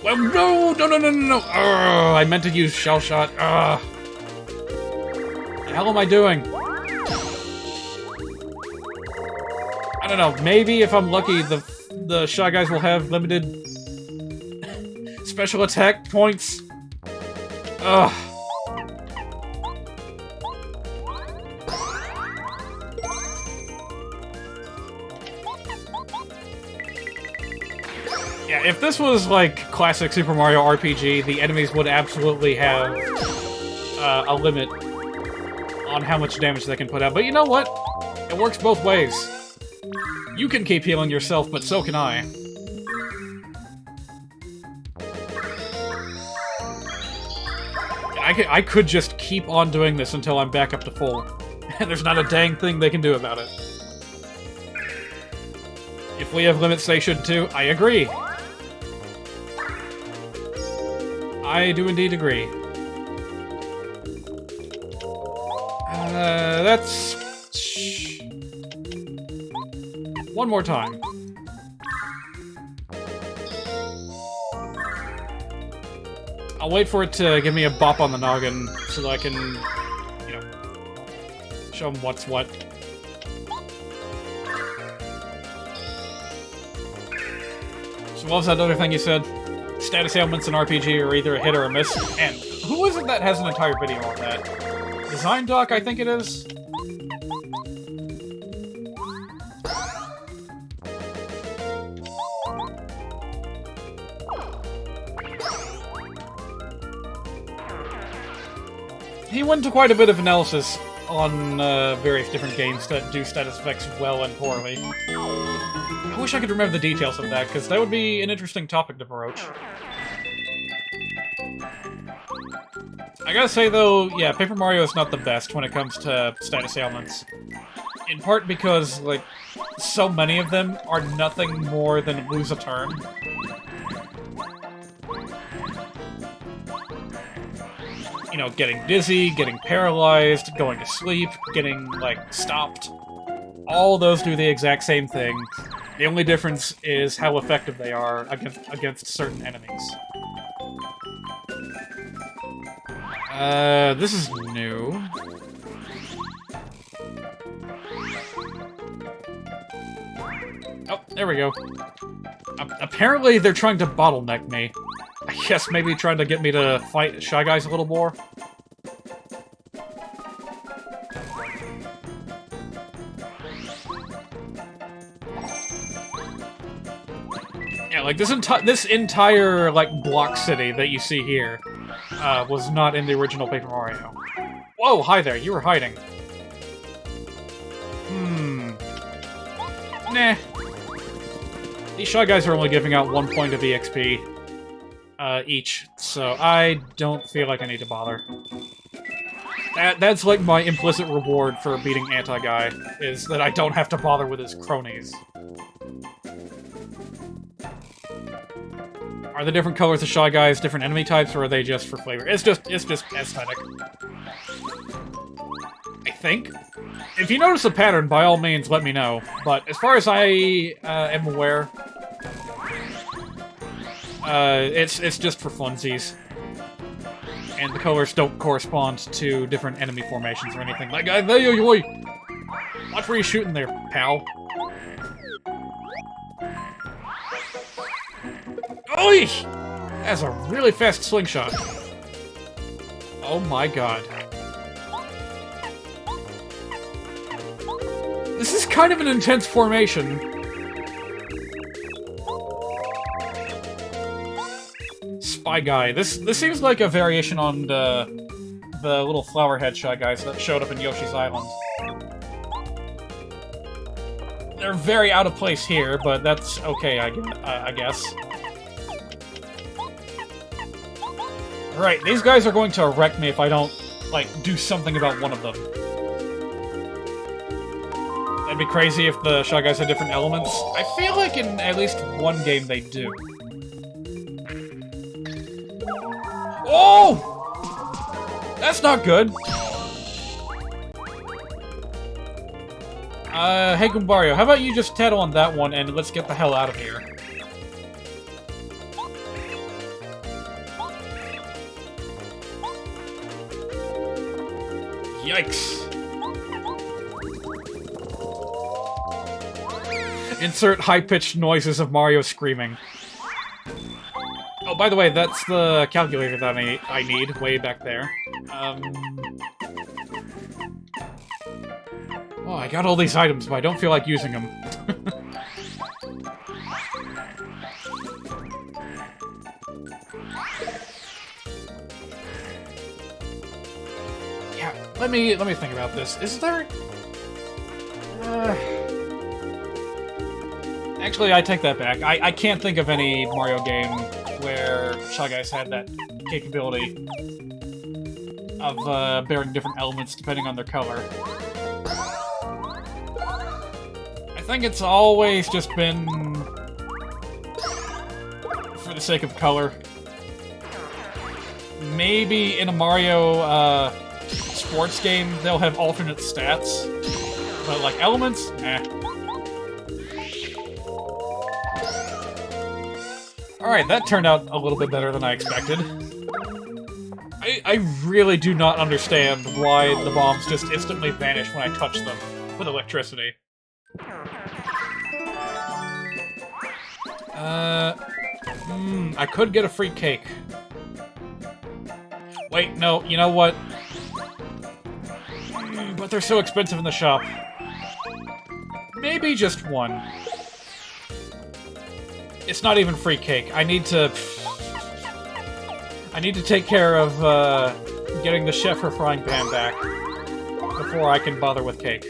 Well, no! Urgh, I meant to use Shell Shot. Ugh. What the hell am I doing? I don't know, maybe if I'm lucky, the Shy Guys will have limited special attack points. Ugh. Yeah, if this was like classic Super Mario RPG, the enemies would absolutely have a limit on how much damage they can put out. But you know what? It works both ways. You can keep healing yourself, but so can I. I could just keep on doing this until I'm back up to full. And there's not a dang thing they can do about it. If we have limits, they should too. I agree. I do indeed agree. That's... One more time. I'll wait for it to give me a bop on the noggin so that I can, you know, show them what's what. So what was that other thing you said? Status ailments in RPG are either a hit or a miss. And who is it that has an entire video on that? Design Doc, I think it is? He went into quite a bit of analysis on various different games that do status effects well and poorly. I wish I could remember the details of that, because that would be an interesting topic to broach. I gotta say, though, yeah, Paper Mario is not the best when it comes to status ailments. In part because, like, so many of them are nothing more than lose a turn. You know, getting dizzy, getting paralyzed, going to sleep, getting, like, stopped. All those do the exact same thing. The only difference is how effective they are against certain enemies. This is new. Oh, there we go. Apparently they're trying to bottleneck me. I guess maybe trying to get me to fight Shy Guys a little more. Yeah, like this entire like block city that you see here was not in the original Paper Mario. Whoa, hi there, you were hiding. Nah. These Shy Guys are only giving out 1 point of EXP each, so I don't feel like I need to bother. That's like my implicit reward for beating Anti-Guy, is that I don't have to bother with his cronies. Are the different colors of Shy Guys different enemy types, or are they just for flavor? It's just aesthetic. I think. If you notice a pattern, by all means, let me know. But as far as I am aware, it's just for funsies. And the colors don't correspond to different enemy formations or anything. Like, watch where you're shooting there, pal. Oi! That's a really fast slingshot. Oh my god. This is kind of an intense formation. Spy Guy. This seems like a variation on the little flower head Shy Guys that showed up in Yoshi's Island. They're very out of place here, but that's okay, I guess. Right, these guys are going to wreck me if I don't, like, do something about one of them. That'd be crazy if the Shy Guys had different elements. I feel like in at least one game they do. Oh! That's not good. Hey Goombario, how about you just tattle on that one and let's get the hell out of here. Yikes. Insert high-pitched noises of Mario screaming. Oh, by the way, that's the calculator that I need, way back there. Oh, I got all these items, but I don't feel like using them. Yeah, let me think about this. Is there... Actually, I take that back. I can't think of any Mario game where Shy Guys had that capability of bearing different elements depending on their color. I think it's always just been for the sake of color. Maybe in a Mario sports game they'll have alternate stats, but like elements, nah. Alright, that turned out a little bit better than I expected. I really do not understand why the bombs just instantly vanish when I touch them with electricity. I could get a free cake. Wait, no, you know what? But they're so expensive in the shop. Maybe just one. It's not even free cake. I need to take care of getting the chef her frying pan back before I can bother with cake.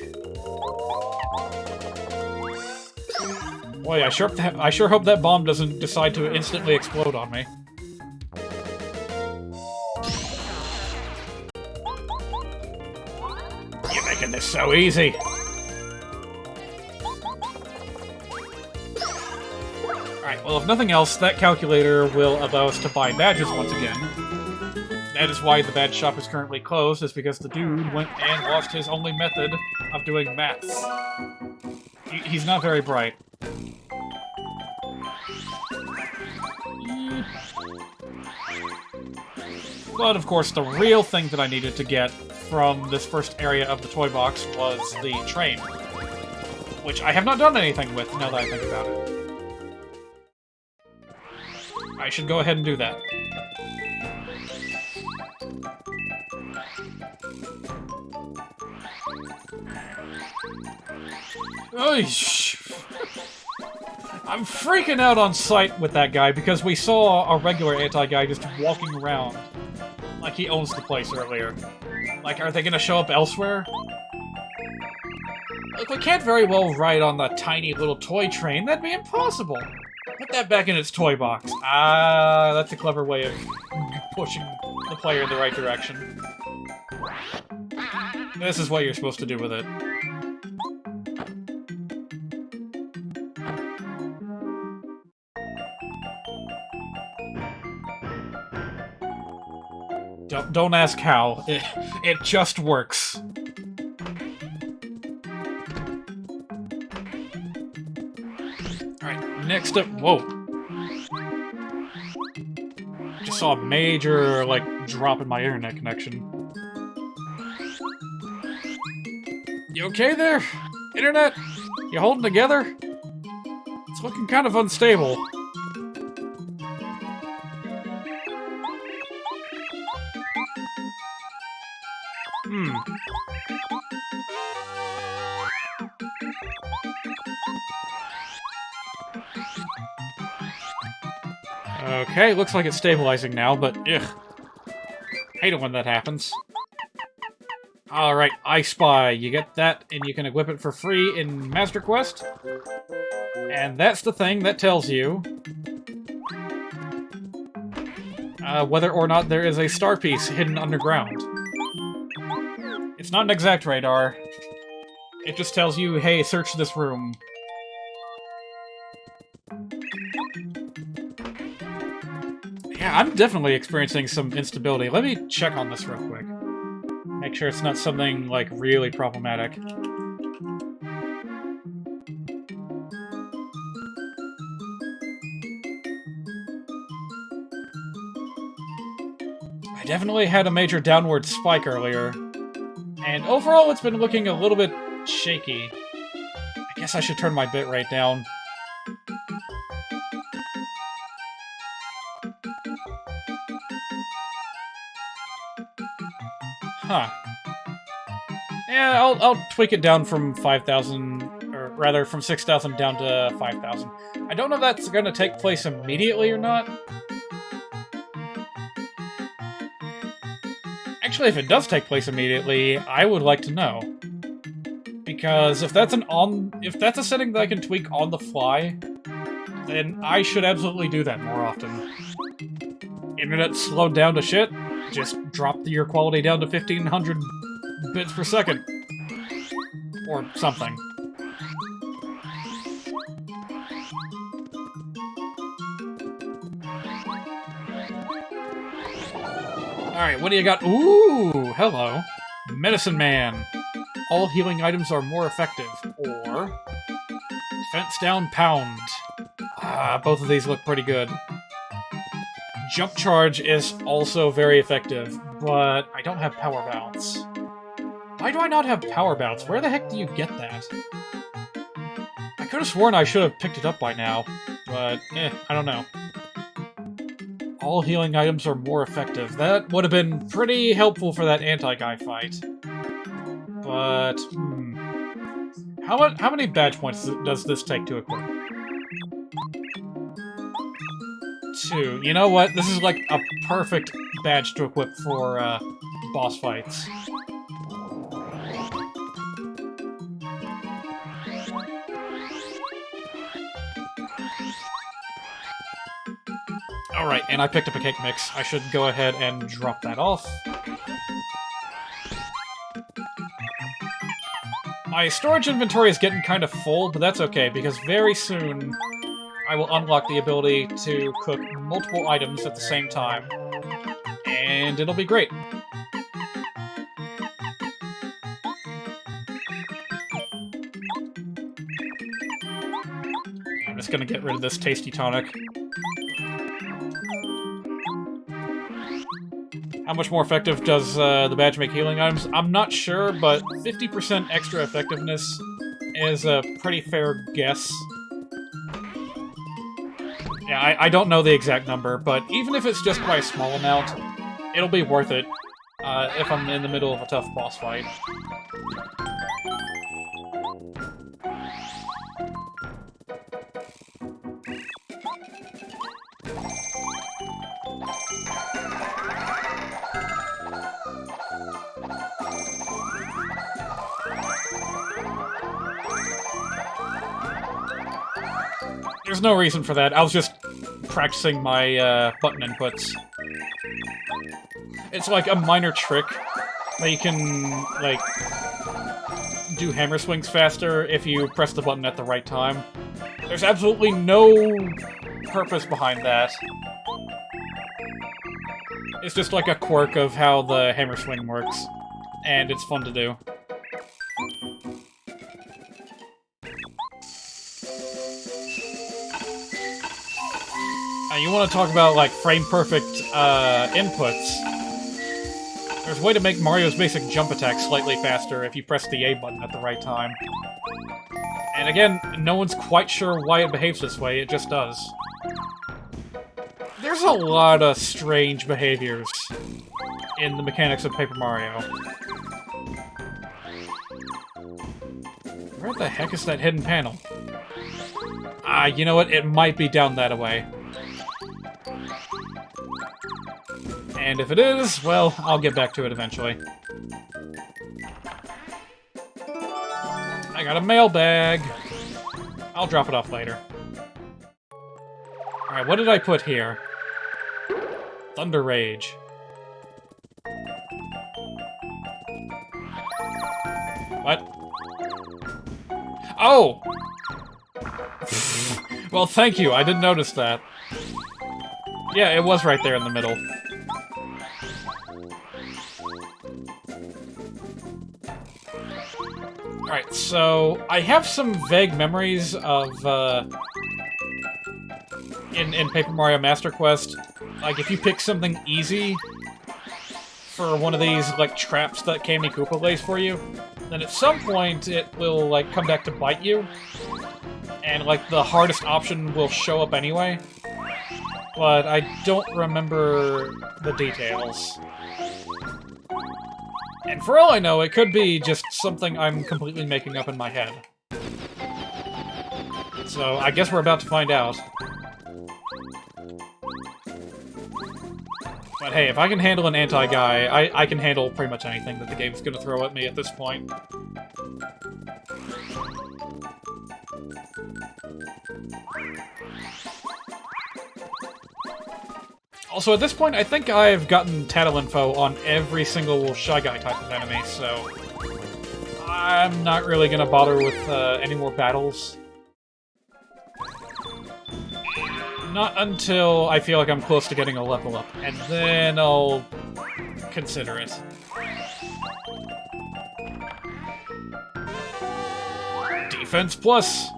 Boy, I sure hope that bomb doesn't decide to instantly explode on me. You're making this so easy. Alright, well, if nothing else, that calculator will allow us to buy badges once again. That is why the badge shop is currently closed, is because the dude went and lost his only method of doing maths. He's not very bright. But of course, the real thing that I needed to get from this first area of the toy box was the train, which I have not done anything with now that I think about it. I should go ahead and do that. I'm freaking out on sight with that guy because we saw a regular anti-guy just walking around like he owns the place earlier. Like, are they gonna show up elsewhere? Look, we can't very well ride on the tiny little toy train. That'd be impossible. Put that back in its toy box. Ah, that's a clever way of pushing the player in the right direction. This is what you're supposed to do with it. Don't ask how. It just works. Alright, next up... Whoa. Just saw a major, like, drop in my internet connection. You okay there? Internet? You holding together? It's looking kind of unstable. Okay, looks like it's stabilizing now, but ugh. Hate it when that happens. Alright, I Spy. You get that, and you can equip it for free in Master Quest. And that's the thing that tells you whether or not there is a star piece hidden underground. It's not an exact radar. It just tells you, hey, search this room. Yeah, I'm definitely experiencing some instability. Let me check on this real quick. Make sure it's not something, like, really problematic. I definitely had a major downward spike earlier. And overall, it's been looking a little bit shaky. I guess I should turn my bitrate down. Huh. Yeah, I'll tweak it down from 5,000, or rather from 6,000 down to 5,000. I don't know if that's going to take place immediately or not. Actually, if it does take place immediately, I would like to know. Because if that's a setting that I can tweak on the fly, then I should absolutely do that more often. Internet slowed down to shit? Just drop your quality down to 1500 bits per second. Or something. Alright, what do you got? Ooh, hello. Medicine Man. All healing items are more effective. Or Fence Down Pound. Ah, both of these look pretty good. Jump Charge is also very effective, but I don't have Power Bounce. Why do I not have Power Bounce? Where the heck do you get that? I could have sworn I should have picked it up by now, but I don't know. All healing items are more effective. That would have been pretty helpful for that anti-guy fight. But, How many badge points does this take to equip? 2. You know what? This is like a perfect badge to equip for boss fights. Alright, and I picked up a cake mix. I should go ahead and drop that off. My storage inventory is getting kind of full, but that's okay, because very soon I will unlock the ability to cook multiple items at the same time, and it'll be great. I'm just gonna get rid of this tasty tonic. How much more effective does the badge make healing items? I'm not sure, but 50% extra effectiveness is a pretty fair guess. Yeah, I don't know the exact number, but even if it's just by a small amount, it'll be worth it if I'm in the middle of a tough boss fight. There's no reason for that. I was just practicing my button inputs. It's like a minor trick that you can, like, do hammer swings faster if you press the button at the right time. There's absolutely no purpose behind that. It's just like a quirk of how the hammer swing works, and it's fun to do. You want to talk about, like, frame-perfect inputs. There's a way to make Mario's basic jump attack slightly faster if you press the A button at the right time. And again, no one's quite sure why it behaves this way, it just does. There's a lot of strange behaviors in the mechanics of Paper Mario. Where the heck is that hidden panel? You know what? It might be down that way. And if it is, well, I'll get back to it eventually. I got a mailbag. I'll drop it off later. Alright, what did I put here? Thunder Rage. What? Oh! Well, thank you. I didn't notice that. Yeah, it was right there in the middle. Alright, so I have some vague memories of, in Paper Mario Master Quest, like, if you pick something easy for one of these, like, traps that Kami Koopa lays for you, then at some point it will, like, come back to bite you, and, like, the hardest option will show up anyway. But I don't remember the details. And for all I know, it could be just something I'm completely making up in my head. So, I guess we're about to find out. But hey, if I can handle an anti-guy, I can handle pretty much anything that the game's gonna throw at me at this point. Also, at this point, I think I've gotten tattle info on every single Shy Guy type of enemy, so I'm not really gonna bother with any more battles. Not until I feel like I'm close to getting a level up, and then I'll consider it. Defense Plus!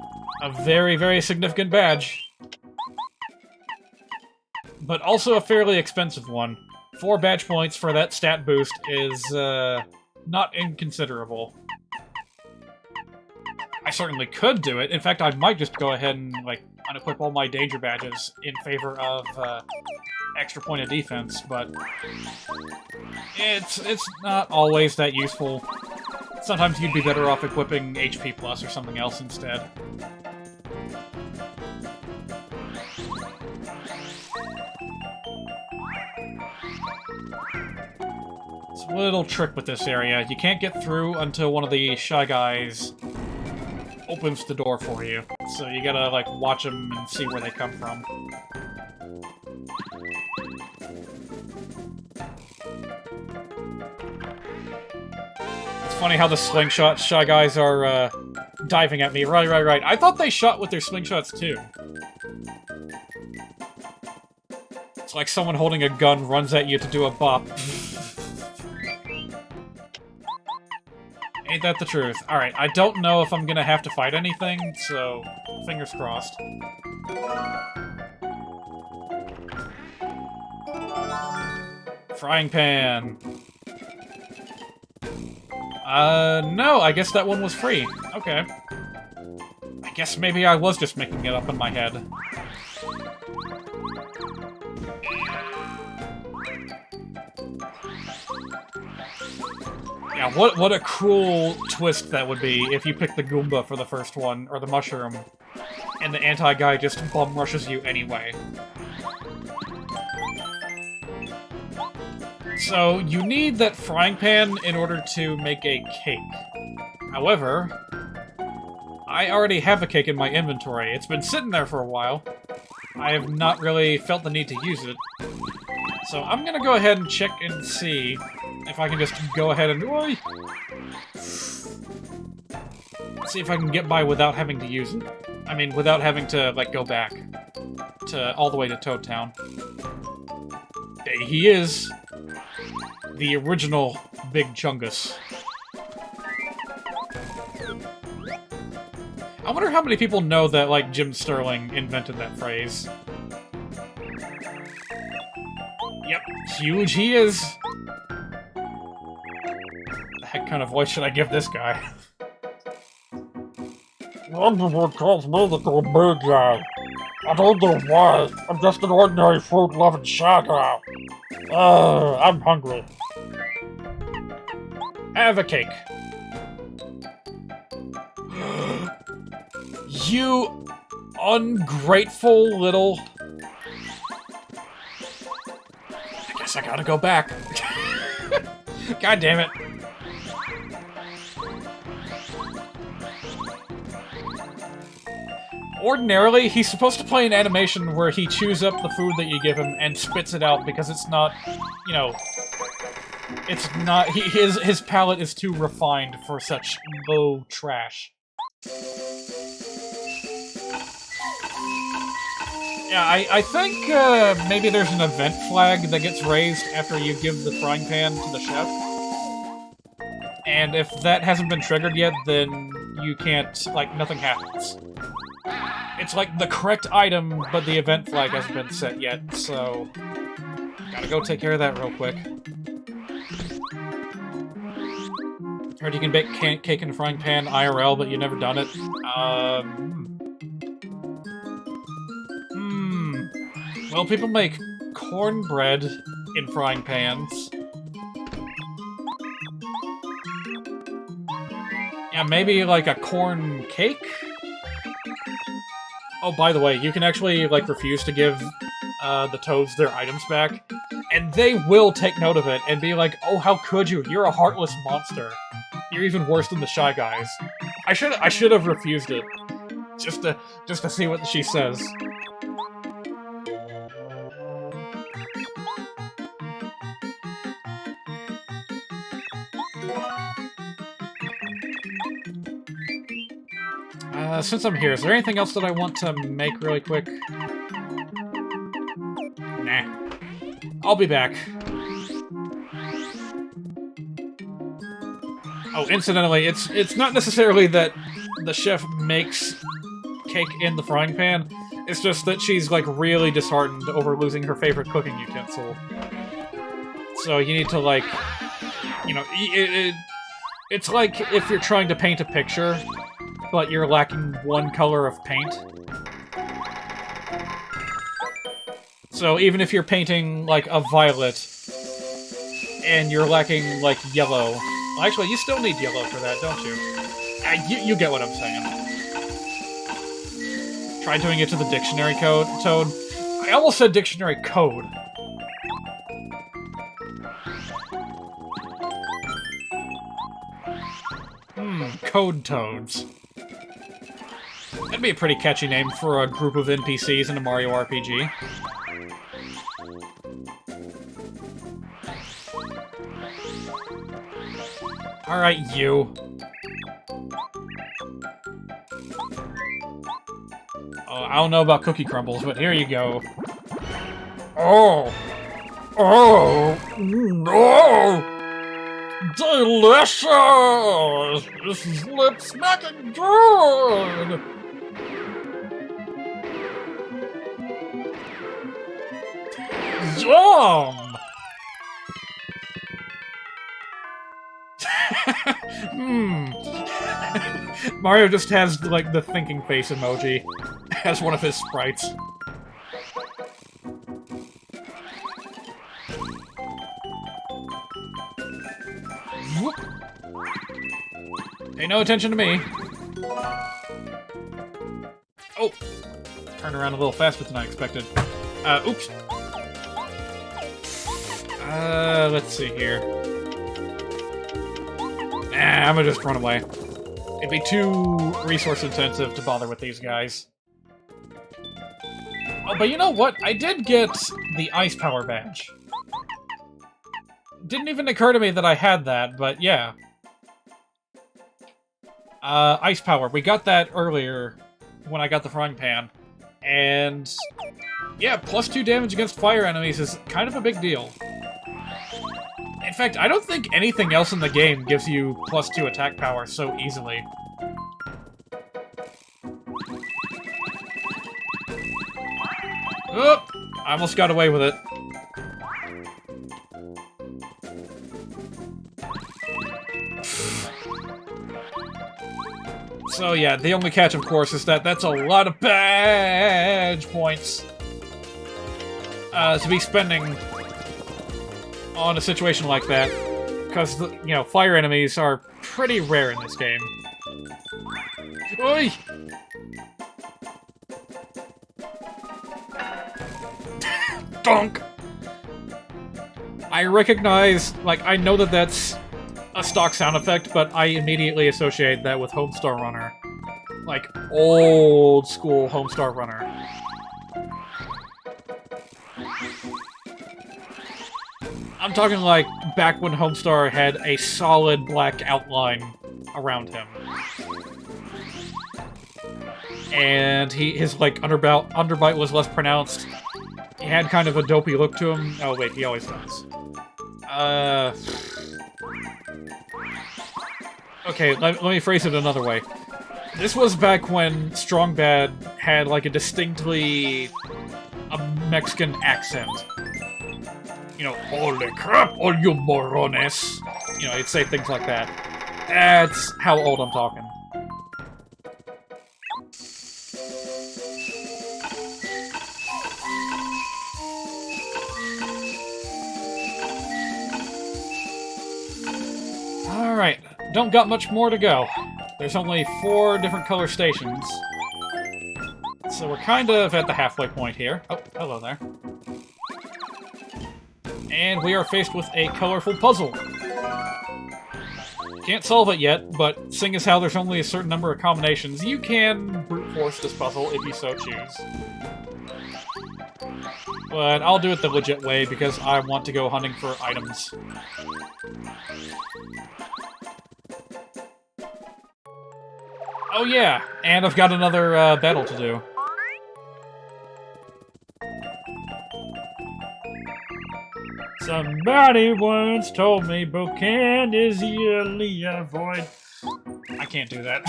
A very, very significant badge. But also a fairly expensive one. 4 badge points for that stat boost is, not inconsiderable. I certainly could do it. In fact, I might just go ahead and, like, unequip all my danger badges in favor of, extra point of defense, but it's not always that useful. Sometimes you'd be better off equipping HP Plus or something else instead. It's a little trick with this area. You can't get through until one of the Shy Guys opens the door for you. So you gotta, like, watch them and see where they come from. It's funny how the slingshot Shy Guys are, diving at me. Right. I thought they shot with their slingshots, too. It's like someone holding a gun runs at you to do a bop. Ain't that the truth? Alright, I don't know if I'm gonna have to fight anything, so fingers crossed. Frying pan. No, I guess that one was free. Okay. I guess maybe I was just making it up in my head. Yeah, what a cruel twist that would be if you picked the Goomba for the first one, or the mushroom, and the anti-guy just bum rushes you anyway. So, you need that frying pan in order to make a cake. However, I already have a cake in my inventory. It's been sitting there for a while. I have not really felt the need to use it. So I'm gonna go ahead and check and see if I can just go ahead and... Oi! See if I can get by without having to use it. I mean, without having to, like, go back to all the way to Toad Town. There he is. The original Big Chungus. I wonder how many people know that, like, Jim Sterling invented that phrase. Yep, huge he is. The heck kind of voice should I give this guy? Everyone calls me the big guy. I don't know why. I'm just an ordinary fruit-loving shaggy. I'm hungry. Have a cake. You ungrateful little... I guess I gotta go back. God damn it. Ordinarily, he's supposed to play an animation where he chews up the food that you give him and spits it out because it's not, you know... It's not... His palate is too refined for such low trash. Yeah, I think maybe there's an event flag that gets raised after you give the frying pan to the chef. And if that hasn't been triggered yet, then you can't, like, nothing happens. It's like the correct item, but the event flag hasn't been set yet, so... Gotta go take care of that real quick. Heard you can bake cake in a frying pan IRL, but you've never done it. Well, people make cornbread in frying pans. Yeah, maybe like a corn cake? Oh, by the way, you can actually, like, refuse to give the toads their items back, and they will take note of it and be like, oh, how could you? You're a heartless monster. You're even worse than the Shy Guys. I should have refused it. Just to see what she says. Since I'm here, is there anything else that I want to make really quick? Nah. I'll be back. Oh, incidentally, it's not necessarily that the chef makes cake in the frying pan. It's just that she's, like, really disheartened over losing her favorite cooking utensil. So you need to, like, you know, it's like if you're trying to paint a picture, but you're lacking one color of paint. So even if you're painting, like, a violet, and you're lacking, like, yellow... Well, actually, you still need yellow for that, don't you? You get what I'm saying. Try doing it to the dictionary code, Toad. I almost said dictionary code. Code Toads. That'd be a pretty catchy name for a group of NPCs in a Mario RPG. Alright, you. Oh, I don't know about cookie crumbles, but here you go. Oh! Oh! No! Delicious! This is lip-smacking good! Yum! Mario just has, like, the thinking face emoji as one of his sprites. Whoop. Pay no attention to me. Oh! Turned around a little faster than I expected. Oops. Let's see here. Nah, I'm gonna just run away. It'd be too resource-intensive to bother with these guys. Oh, but you know what? I did get the Ice Power Badge. Didn't even occur to me that I had that, but yeah. Ice Power. We got that earlier when I got the frying pan. And yeah, +2 damage against fire enemies is kind of a big deal. In fact, I don't think anything else in the game gives you +2 attack power so easily. Oop! I almost got away with it. So yeah, the only catch, of course, is that that's a lot of badge points to be spending on a situation like that, because, you know, fire enemies are pretty rare in this game. Oi! Donk! I recognize, like, I know that that's a stock sound effect, but I immediately associate that with Homestar Runner. Like, old school Homestar Runner. I'm talking like back when Homestar had a solid black outline around him. And his like underbite was less pronounced. He had kind of a dopey look to him. Oh wait, he always does. Okay, let me phrase it another way. This was back when Strong Bad had like a distinctly Mexican accent. You know, holy crap, all you morones. You know, he'd say things like that. That's how old I'm talking. Alright, don't got much more to go. There's only 4 different color stations. So we're kind of at the halfway point here. Oh, hello there. And we are faced with a colorful puzzle. Can't solve it yet, but seeing as how there's only a certain number of combinations, you can brute force this puzzle if you so choose. But I'll do it the legit way because I want to go hunting for items. Oh yeah, and I've got another battle to do. Somebody once told me Bocan is yearly a void. I can't do that.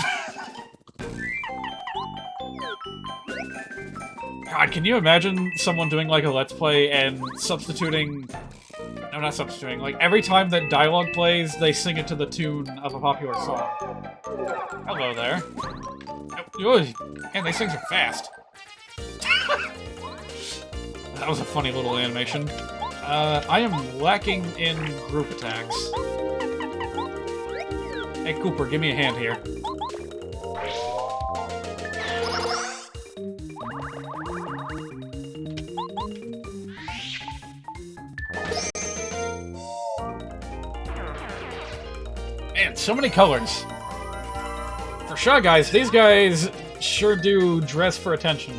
God, can you imagine someone doing like a Let's Play and substituting... No, not substituting. Like, every time that dialogue plays, they sing it to the tune of a popular song. Hello there. And they sing so fast. That was a funny little animation. I am lacking in group attacks. Hey, Cooper, give me a hand here. Man, so many colors. For Shy Guys, these guys sure do dress for attention.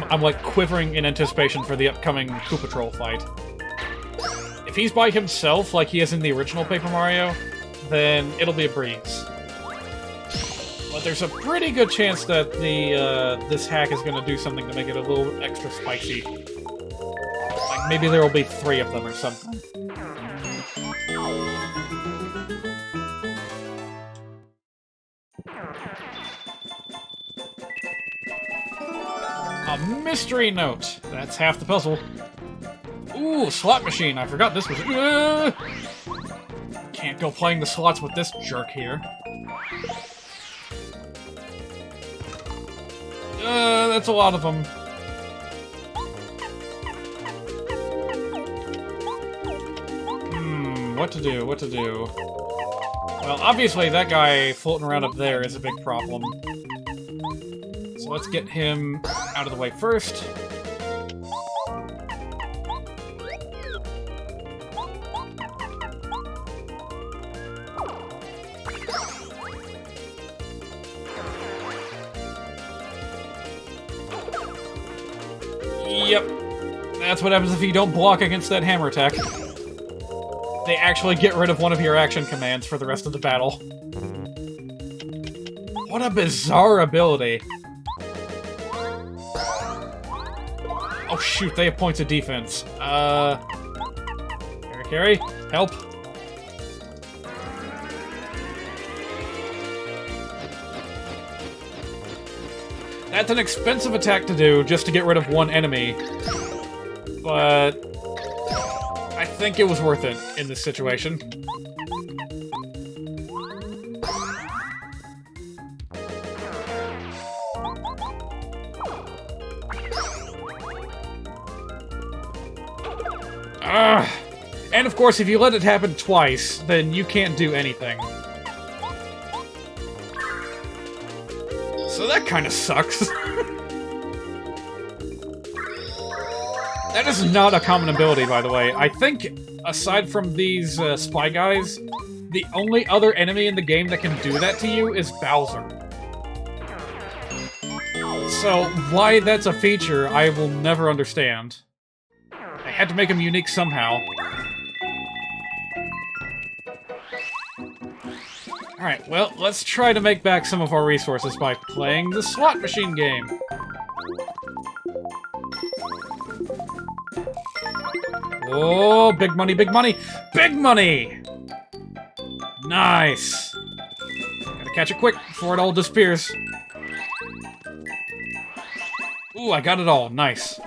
I'm like quivering in anticipation for the upcoming Koopa Troll fight. If he's by himself, like he is in the original Paper Mario, then it'll be a breeze. But there's a pretty good chance that this hack is going to do something to make it a little extra spicy. Like maybe there will be 3 of them or something. A mystery note. That's half the puzzle. Ooh, slot machine. I forgot this was... Can't go playing the slots with this jerk here. That's a lot of them. What to do, what to do? Well, obviously that guy floating around up there is a big problem. So let's get him out of the way first. Yep. That's what happens if you don't block against that hammer attack. They actually get rid of one of your action commands for the rest of the battle. What a bizarre ability. Oh shoot, they have points of defense. Carry, help. That's an expensive attack to do just to get rid of one enemy. But I think it was worth it in this situation. And of course, if you let it happen twice, then you can't do anything. So that kind of sucks. That is not a common ability, by the way. I think, aside from these spy guys, the only other enemy in the game that can do that to you is Bowser. So why that's a feature, I will never understand. I had to make him unique somehow. Alright, well, let's try to make back some of our resources by playing the slot machine game. Oh, big money, big money! Big money! Nice! Gotta catch it quick before it all disappears. Ooh, I got it all. Nice.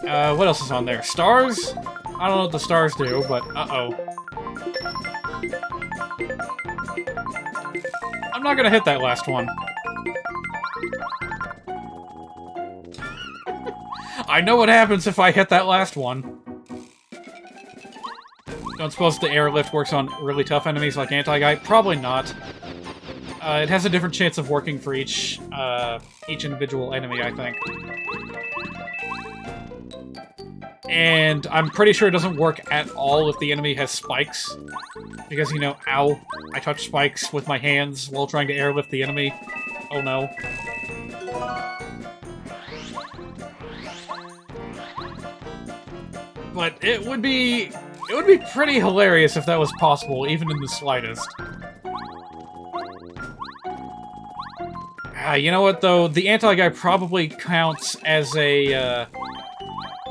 What else is on there? Stars? I don't know what the stars do, but uh-oh. I'm not gonna hit that last one. I know what happens if I hit that last one. Don't suppose the airlift works on really tough enemies like Anti-Guy? Probably not. It has a different chance of working for each individual enemy, I think. And I'm pretty sure it doesn't work at all if the enemy has spikes. Because, you know, ow, I touched spikes with my hands while trying to airlift the enemy. Oh no. But it would be pretty hilarious if that was possible, even in the slightest. You know what, though? The Anti-Guy probably counts as a,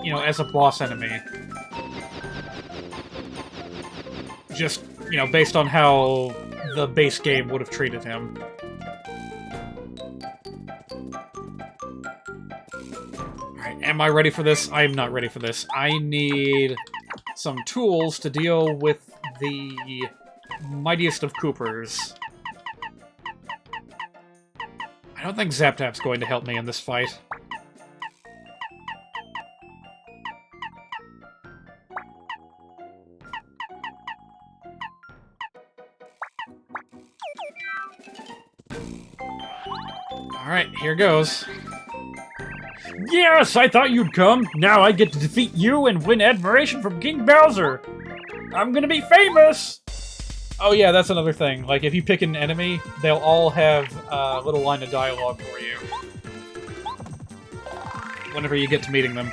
you know, as a boss enemy. Just, you know, based on how the base game would have treated him. Alright, am I ready for this? I am not ready for this. I need some tools to deal with the mightiest of Coopers. I don't think Zap-Tap's going to help me in this fight. Alright, here goes. Yes, I thought you'd come. Now I get to defeat you and win admiration from King Bowser. I'm gonna be famous! Oh yeah, that's another thing. Like, if you pick an enemy, they'll all have a little line of dialogue for you. Whenever you get to meeting them.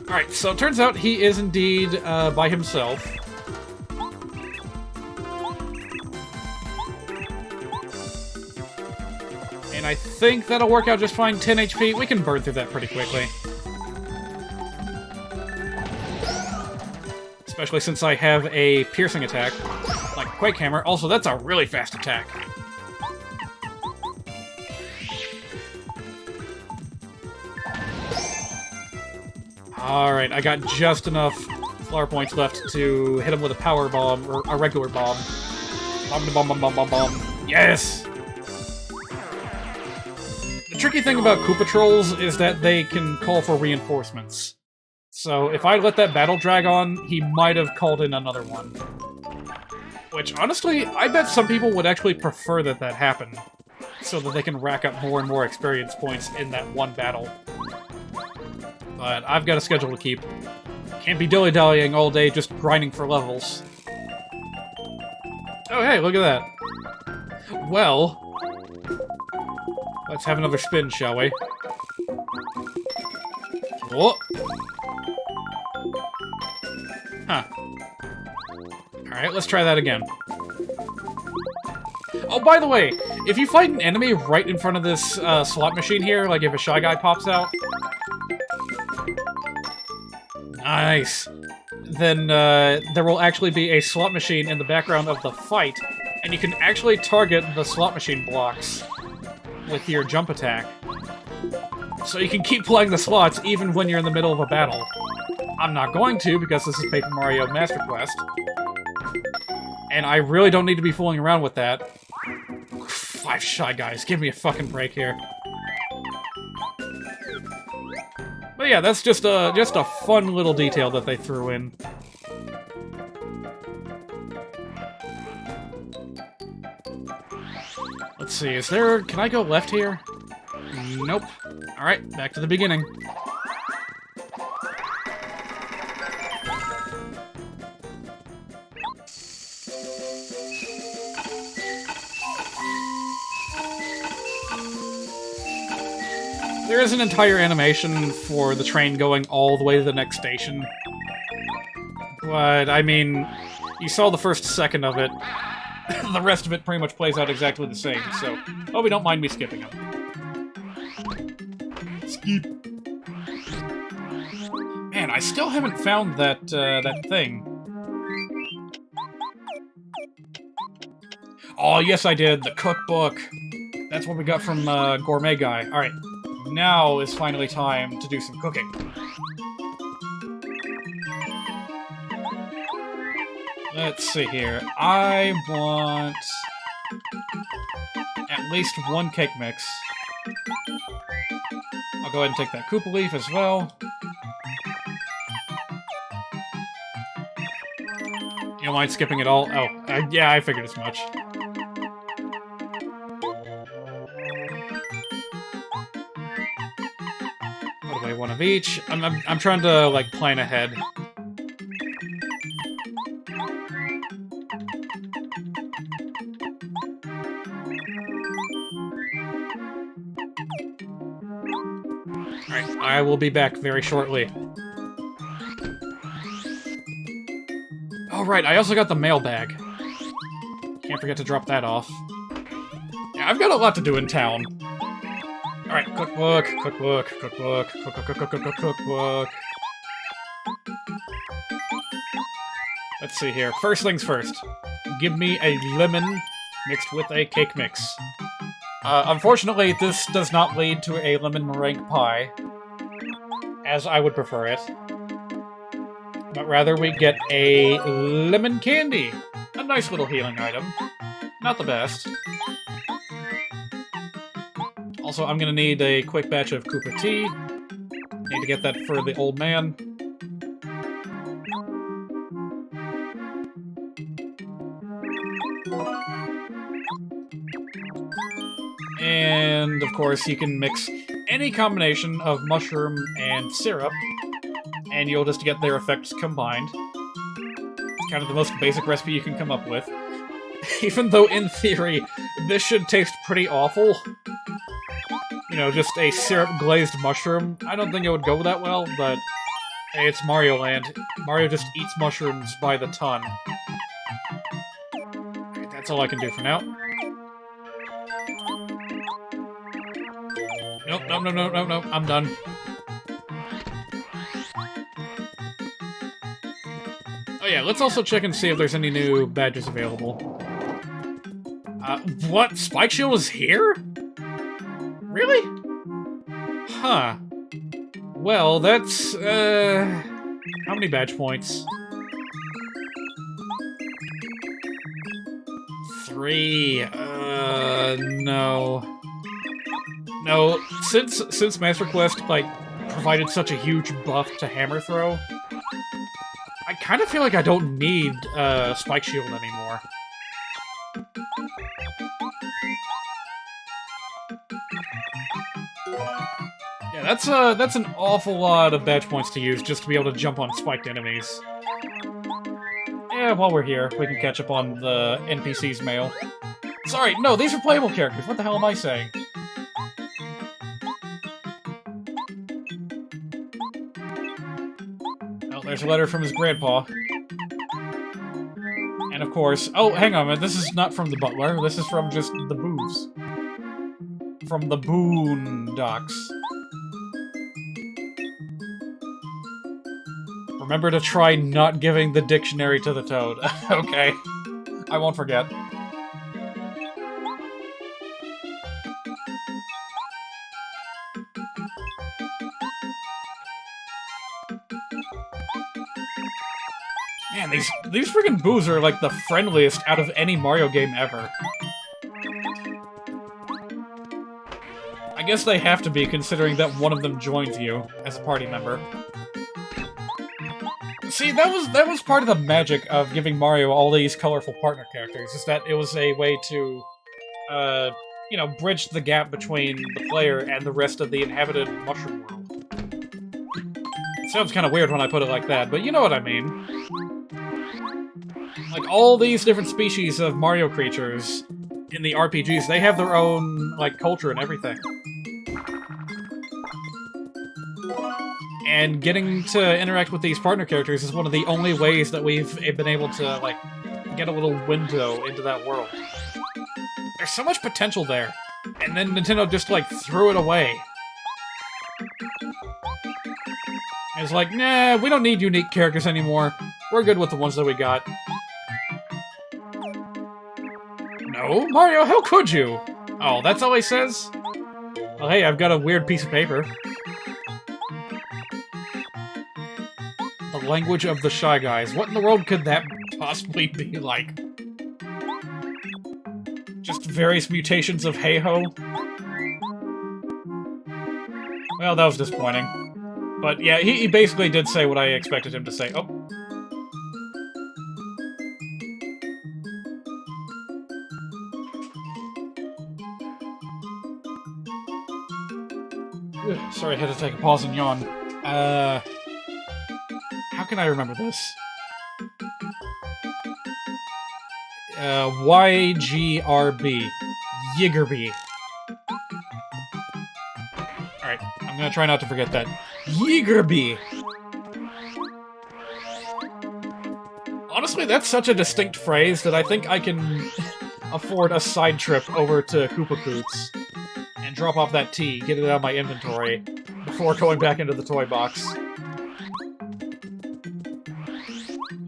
Alright, so it turns out he is indeed by himself. And I think that'll work out just fine. 10 HP, we can burn through that pretty quickly. Especially since I have a piercing attack, like Quake Hammer. Also, that's a really fast attack. Alright, I got just enough flower points left to hit him with a power bomb, or a regular bomb. Bomb, bomb, bomb, bomb, bomb, bomb. Yes! The tricky thing about Koopa Trolls is that they can call for reinforcements. So if I let that battle drag on, he might have called in another one. Which, honestly, I bet some people would actually prefer that that happen, so that they can rack up more and more experience points in that one battle. But I've got a schedule to keep. Can't be dilly-dallying all day just grinding for levels. Oh hey, look at that. Well, let's have another spin, shall we? Whoa! Huh. Alright, let's try that again. Oh, by the way, if you fight an enemy right in front of this slot machine here, like if a Shy Guy pops out... Nice! Then there will actually be a slot machine in the background of the fight, and you can actually target the slot machine blocks with your jump attack. So you can keep playing the slots even when you're in the middle of a battle. I'm not going to, because this is Paper Mario Master Quest. And I really don't need to be fooling around with that. 5 Shy Guys, give me a fucking break here. But yeah, that's just a fun little detail that they threw in. Let's see, is there... Can I go left here? Nope. Alright, back to the beginning. There is an entire animation for the train going all the way to the next station. But, I mean, you saw the first second of it. The rest of it pretty much plays out exactly the same, so... Oh, don't mind me skipping them. Skip. Man, I still haven't found that, that thing. Oh, yes I did, the cookbook. That's what we got from, Gourmet Guy. Alright. Now is finally time to do some cooking. Let's see here. I want at least 1 cake mix. I'll go ahead and take that Koopa Leaf as well. You don't mind skipping it all? Oh, yeah, I figured as much. One of each. I'm trying to, like, plan ahead. Alright, I will be back very shortly. Oh, right, I also got the mailbag. Can't forget to drop that off. Yeah, I've got a lot to do in town. Alright, cookbook, cookbook, cookbook, cookbook. Let's see here. First things first. Give me a lemon mixed with a cake mix. Unfortunately, this does not lead to a lemon meringue pie, as I would prefer it. But rather we get a lemon candy. A nice little healing item. Not the best. Also, I'm gonna need a quick batch of Koopa tea. Need to get that for the old man. And, of course, you can mix any combination of mushroom and syrup, and you'll just get their effects combined. It's kind of the most basic recipe you can come up with. Even though, in theory, this should taste pretty awful. You know, just a syrup-glazed mushroom. I don't think it would go that well, but hey, it's Mario Land. Mario just eats mushrooms by the ton. Okay, that's all I can do for now. Nope, no, I'm done. Oh yeah, let's also check and see if there's any new badges available. What? Spike Shield is here? Really? Huh. Well, that's, how many badge points? 3, no. No, since Master Quest, like, provided such a huge buff to Hammer Throw, I kind of feel like I don't need, Spike Shield anymore. Yeah, that's an awful lot of badge points to use just to be able to jump on spiked enemies. Yeah, while we're here, we can catch up on the NPC's mail. Sorry, no, these are playable characters. What the hell am I saying? Oh, there's a letter from his grandpa. And of course... Oh, hang on a minute. This is not from the butler. This is from just the booze. From the Boondocks. Remember to try not giving the dictionary to the toad. Okay. I won't forget. Man, these freaking boos are like the friendliest out of any Mario game ever. I guess they have to be, considering that one of them joins you as a party member. See, that was part of the magic of giving Mario all these colorful partner characters, is that it was a way to, you know, bridge the gap between the player and the rest of the inhabited mushroom world. It sounds kind of weird when I put it like that, but you know what I mean. Like, all these different species of Mario creatures in the RPGs, they have their own, like, culture and everything. And getting to interact with these partner characters is one of the only ways that we've been able to, like, get a little window into that world. There's so much potential there, and then Nintendo just, like, threw it away. And it's like, nah, we don't need unique characters anymore. We're good with the ones that we got. No, Mario, how could you? Oh, that's all he says? Well, hey, I've got a weird piece of paper. The language of the Shy Guys. What in the world could that possibly be like? Just various mutations of hey-ho? Well, that was disappointing. But yeah, he basically did say what I expected him to say. Oh. Ugh, sorry, I had to take a pause and yawn. How can I remember this? YGRB. Yigerby. Alright, I'm gonna try not to forget that. Yigerby! Honestly, that's such a distinct phrase that I think I can afford a side trip over to Koopa Coots and drop off that tea, get it out of my inventory, before going back into the toy box.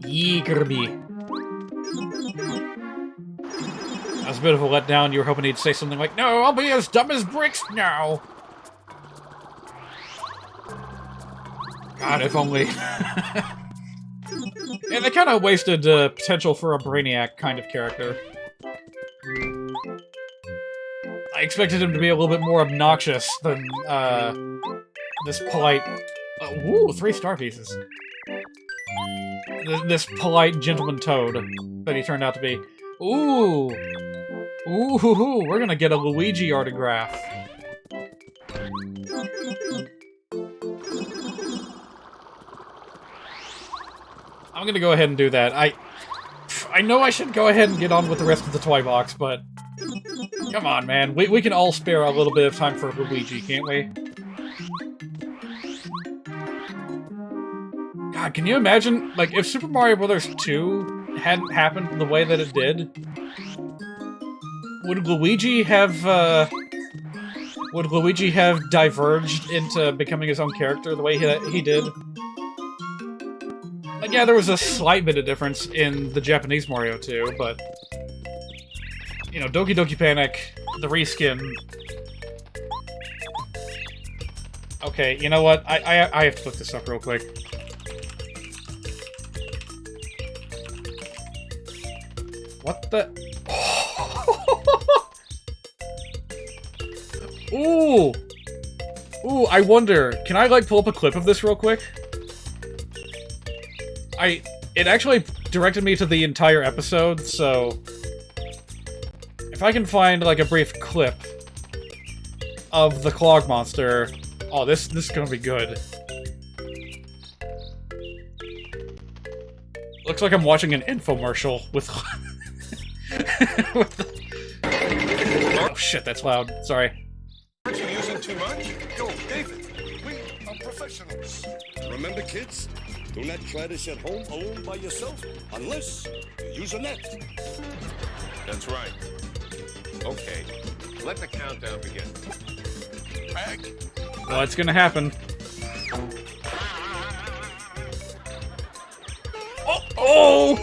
Yigerby. That was a bit of a letdown. You were hoping he'd say something like, "No, I'll be as dumb as bricks now!" God, if only. Yeah, they kind of wasted potential for a Brainiac kind of character. I expected him to be a little bit more obnoxious than, this polite... ooh, 3 star pieces. This polite gentleman toad that he turned out to be. Ooh! Ooh, we're gonna get a Luigi autograph. I'm gonna go ahead and do that. I know I should go ahead and get on with the rest of the toy box, but... Come on, man. We can all spare a little bit of time for Luigi, can't we? God, can you imagine, like, if Super Mario Bros. 2 hadn't happened the way that it did? Would Luigi have diverged into becoming his own character the way he did? Like, Yeah, there was a slight bit of difference in the Japanese Mario too, but... You know, Doki Doki Panic, the reskin... Okay, you know what? I have to look this up real quick. What the... Ooh! Ooh, I wonder, can I, like, pull up a clip of this real quick? It actually directed me to the entire episode, so... If I can find, like, a brief clip of the Clog Monster... Oh, this is gonna be good. Looks like I'm watching an infomercial with... with the... Oh shit, that's loud. Sorry. Aren't you using too much? Yo, David, we are professionals. Remember, kids? Do not try this at home alone by yourself unless you use a net. That's right. Okay, let the countdown begin. Back. Well, it's gonna happen. Oh! Oh!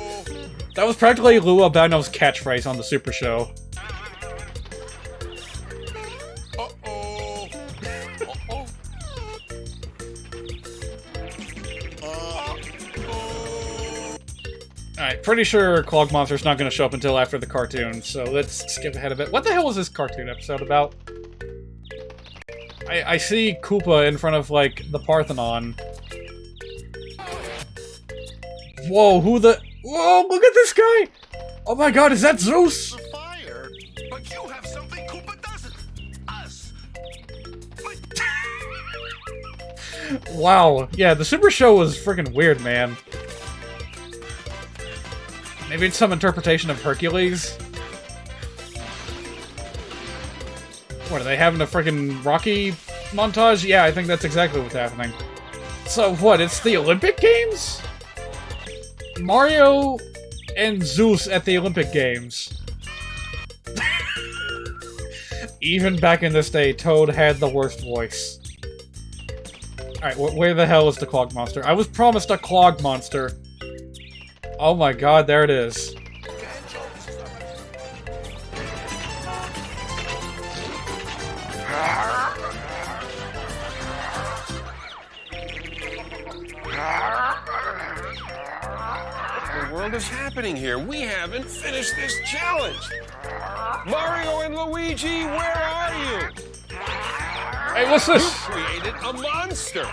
That was practically Lou Albano's catchphrase on the Super Show. Uh-oh. Uh-oh. Alright, pretty sure Clog Monster's not gonna show up until after the cartoon, so let's skip ahead a bit. What the hell was this cartoon episode about? I see Koopa in front of, like, the Parthenon. Whoa, who the... Whoa, look at this guy! Oh my god, is that Zeus? Fire, but you have something Koopa doesn't. Us. Wow, yeah, the Super Show was freaking weird, man. Maybe it's some interpretation of Hercules? What, are they having a freaking Rocky montage? Yeah, I think that's exactly what's happening. So what, it's the Olympic Games? Mario and Zeus at the Olympic Games. Even back in this day, Toad had the worst voice. Alright, where the hell is the Clog Monster? I was promised a Clog Monster. Oh my god, there it is. What is happening here? We haven't finished this challenge. Mario and Luigi, where are you? Hey, what's this? You created a monster.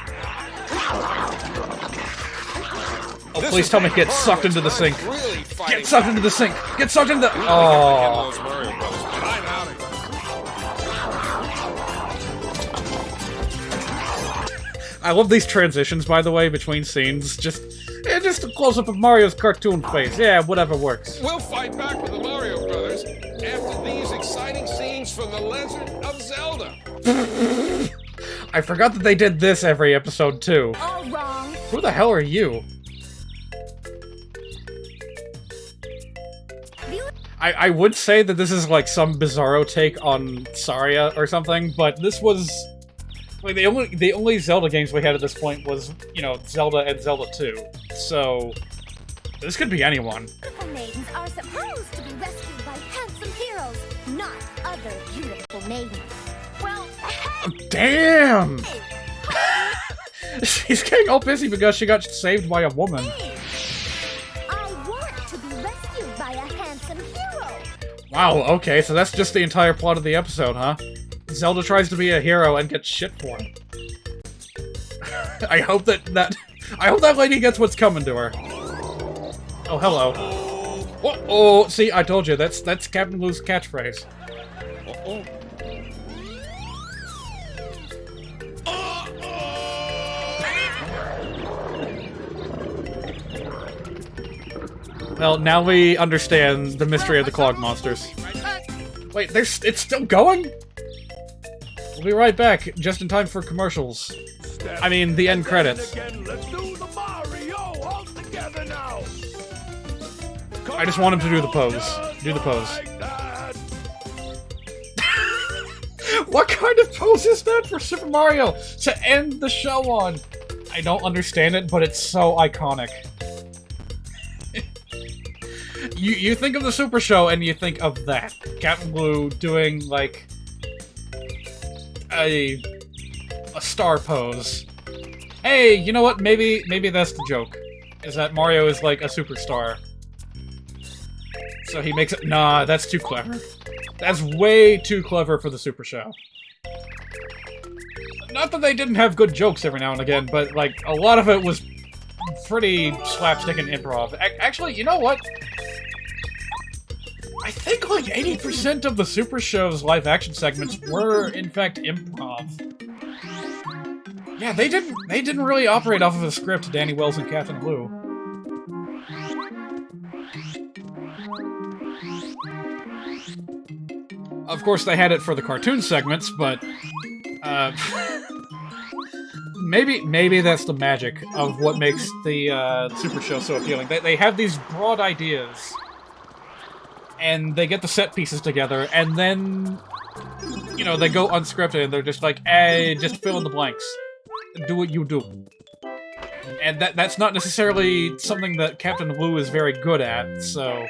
Oh, please tell me get sucked into the sink. Get sucked into the sink. Get sucked into the... Oh. I love these transitions, by the way, between scenes. Just a close-up of Mario's cartoon face. Yeah, whatever works. We'll fight back with the Mario Brothers after these exciting scenes from The Legend of Zelda. I forgot that they did this every episode, too. All wrong. Who the hell are you? I would say that this is like some bizarro take on Saria or something, but this was... Like, the only Zelda games we had at this point was, you know, Zelda and Zelda 2. So, this could be anyone. Beautiful maidens are supposed to be rescued by handsome heroes, not other beautiful maidens. Well, Oh, damn! She's getting all busy because she got saved by a woman. I want to be rescued by a handsome hero. Wow, okay, so that's just the entire plot of the episode, huh? Zelda tries to be a hero and gets shit for it. I hope that lady gets what's coming to her. Oh, hello. Oh, see, I told you, that's Captain Lou's catchphrase. Well, now we understand the mystery of the Clog Monsters. Wait, it's still going? We'll be right back, just in time for commercials. I mean, the end credits. Let's do the Mario all together now. I just want him to do the pose. Do the pose. What kind of pose is that for Super Mario to end the show on? I don't understand it, but it's so iconic. You think of the Super Show and you think of that. Captain Blue doing, like, a star pose. Hey, you know what? Maybe that's the joke. Is that Mario is, like, a superstar. So he makes it... Nah, that's too clever. That's way too clever for the Super Show. Not that they didn't have good jokes every now and again, but, like, a lot of it was pretty slapstick and improv. Actually, you know what? I think, like, 80% of the Super Show's live-action segments were, in fact, improv. Yeah, they didn't really operate off of a script, Danny Wells and Captain Blue. Of course, they had it for the cartoon segments, but maybe that's the magic of what makes the Super Show so appealing. They have these broad ideas, and they get the set pieces together, and then, you know, they go unscripted, and they're just like, hey, just fill in the blanks. Do what you do. And that's not necessarily something that Captain Blue is very good at, so...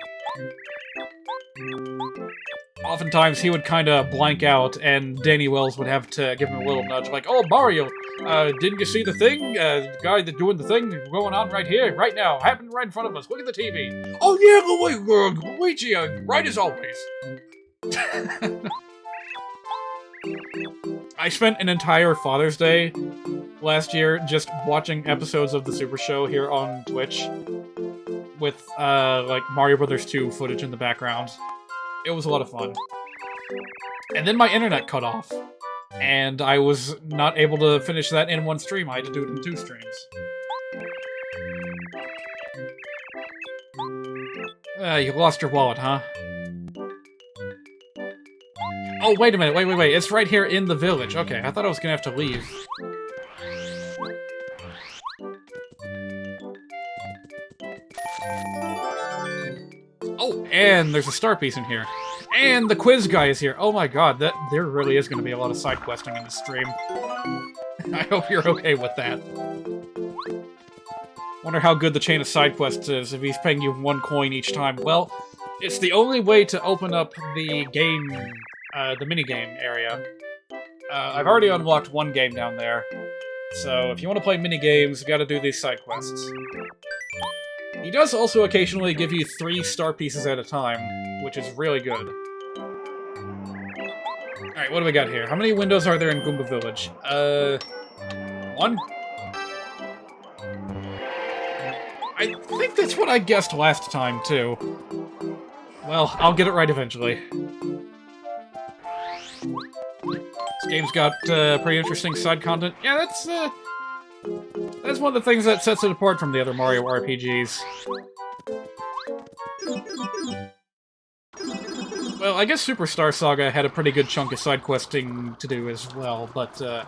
Oftentimes, he would kind of blank out, and Danny Wells would have to give him a little nudge, like, oh, Mario, didn't you see the thing? The guy that's doing the thing going on right here, right now, happened right in front of us. Look at the TV. Oh, yeah, Luigi, right as always. I spent an entire Father's Day last year just watching episodes of the Super Show here on Twitch with, like, Mario Brothers 2 footage in the background. It was a lot of fun. And then my internet cut off, and I was not able to finish that in one stream. I had to do it in 2 streams. You lost your wallet, huh? Oh, wait a minute, wait. It's right here in the village. Okay, I thought I was gonna have to leave. Oh, and there's a star piece in here. And the quiz guy is here. Oh my god, there really is gonna be a lot of side questing in this stream. I hope you're okay with that. Wonder how good the chain of side quests is if he's paying you 1 coin each time. Well, it's the only way to open up the game, the minigame area. I've already unlocked 1 game down there. So if you want to play minigames, you gotta do these side quests. He does also occasionally give you 3 star pieces at a time, which is really good. Alright, what do we got here? How many windows are there in Goomba Village? 1? I think that's what I guessed last time, too. Well, I'll get it right eventually. This game's got pretty interesting side content. Yeah, that's one of the things that sets it apart from the other Mario RPGs. Well, I guess Superstar Saga had a pretty good chunk of side questing to do as well, but the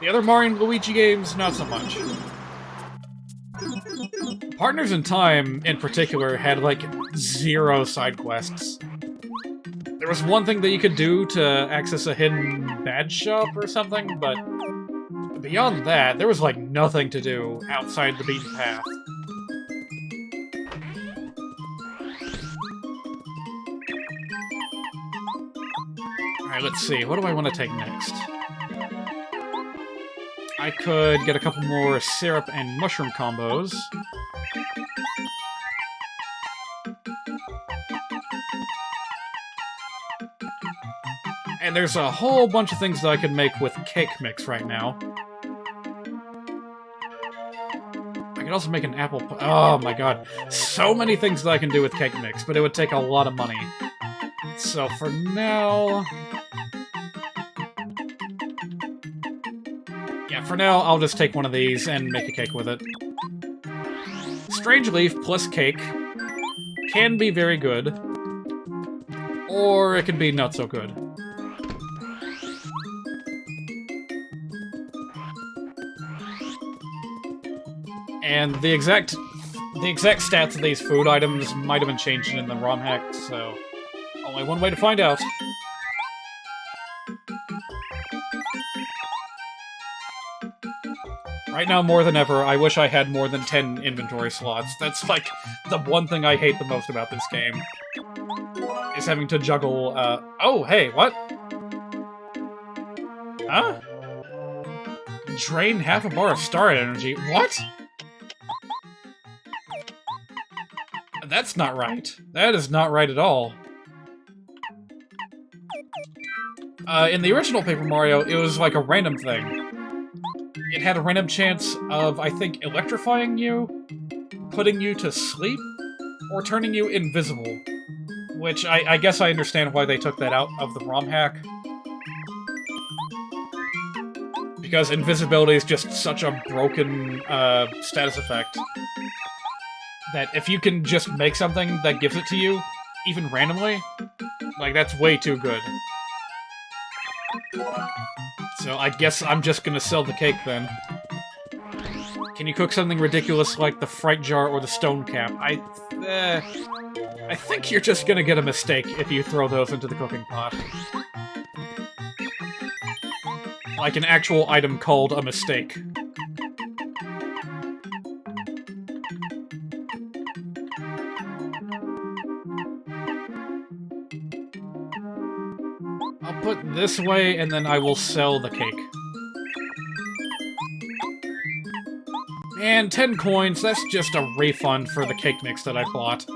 other Mario and Luigi games, not so much. Partners in Time, in particular, had, like, 0 side quests. There was one thing that you could do to access a hidden badge shop or something, but beyond that, there was, like, nothing to do outside the beaten path. Alright, let's see. What do I want to take next? I could get a couple more syrup and mushroom combos. And there's a whole bunch of things that I could make with cake mix right now. I could also make an apple pie. Oh my god. So many things that I can do with cake mix, but it would take a lot of money. So for now... yeah, for now, I'll just take one of these and make a cake with it. Strange Leaf plus cake can be very good, or it can be not so good. And the exact stats of these food items might have been changed in the ROM hack, so only one way to find out. Right now, more than ever, I wish I had more than 10 inventory slots. That's, like, the one thing I hate the most about this game. Is having to juggle, oh, hey, what? Huh? Drain half a bar of star energy. What? That's not right. That is not right at all. In the original Paper Mario, it was like a random thing. It had a random chance of, I think, electrifying you, putting you to sleep, or turning you invisible. Which, I guess I understand why they took that out of the ROM hack. Because invisibility is just such a broken status effect that if you can just make something that gives it to you, even randomly, like, that's way too good. So I guess I'm just gonna sell the cake then. Can you cook something ridiculous like the Fright Jar or the Stone Cap? I think you're just gonna get a mistake if you throw those into the cooking pot. Like an actual item called a mistake. I'll put this way, and then I will sell the cake. And 10 coins, that's just a refund for the cake mix that I bought.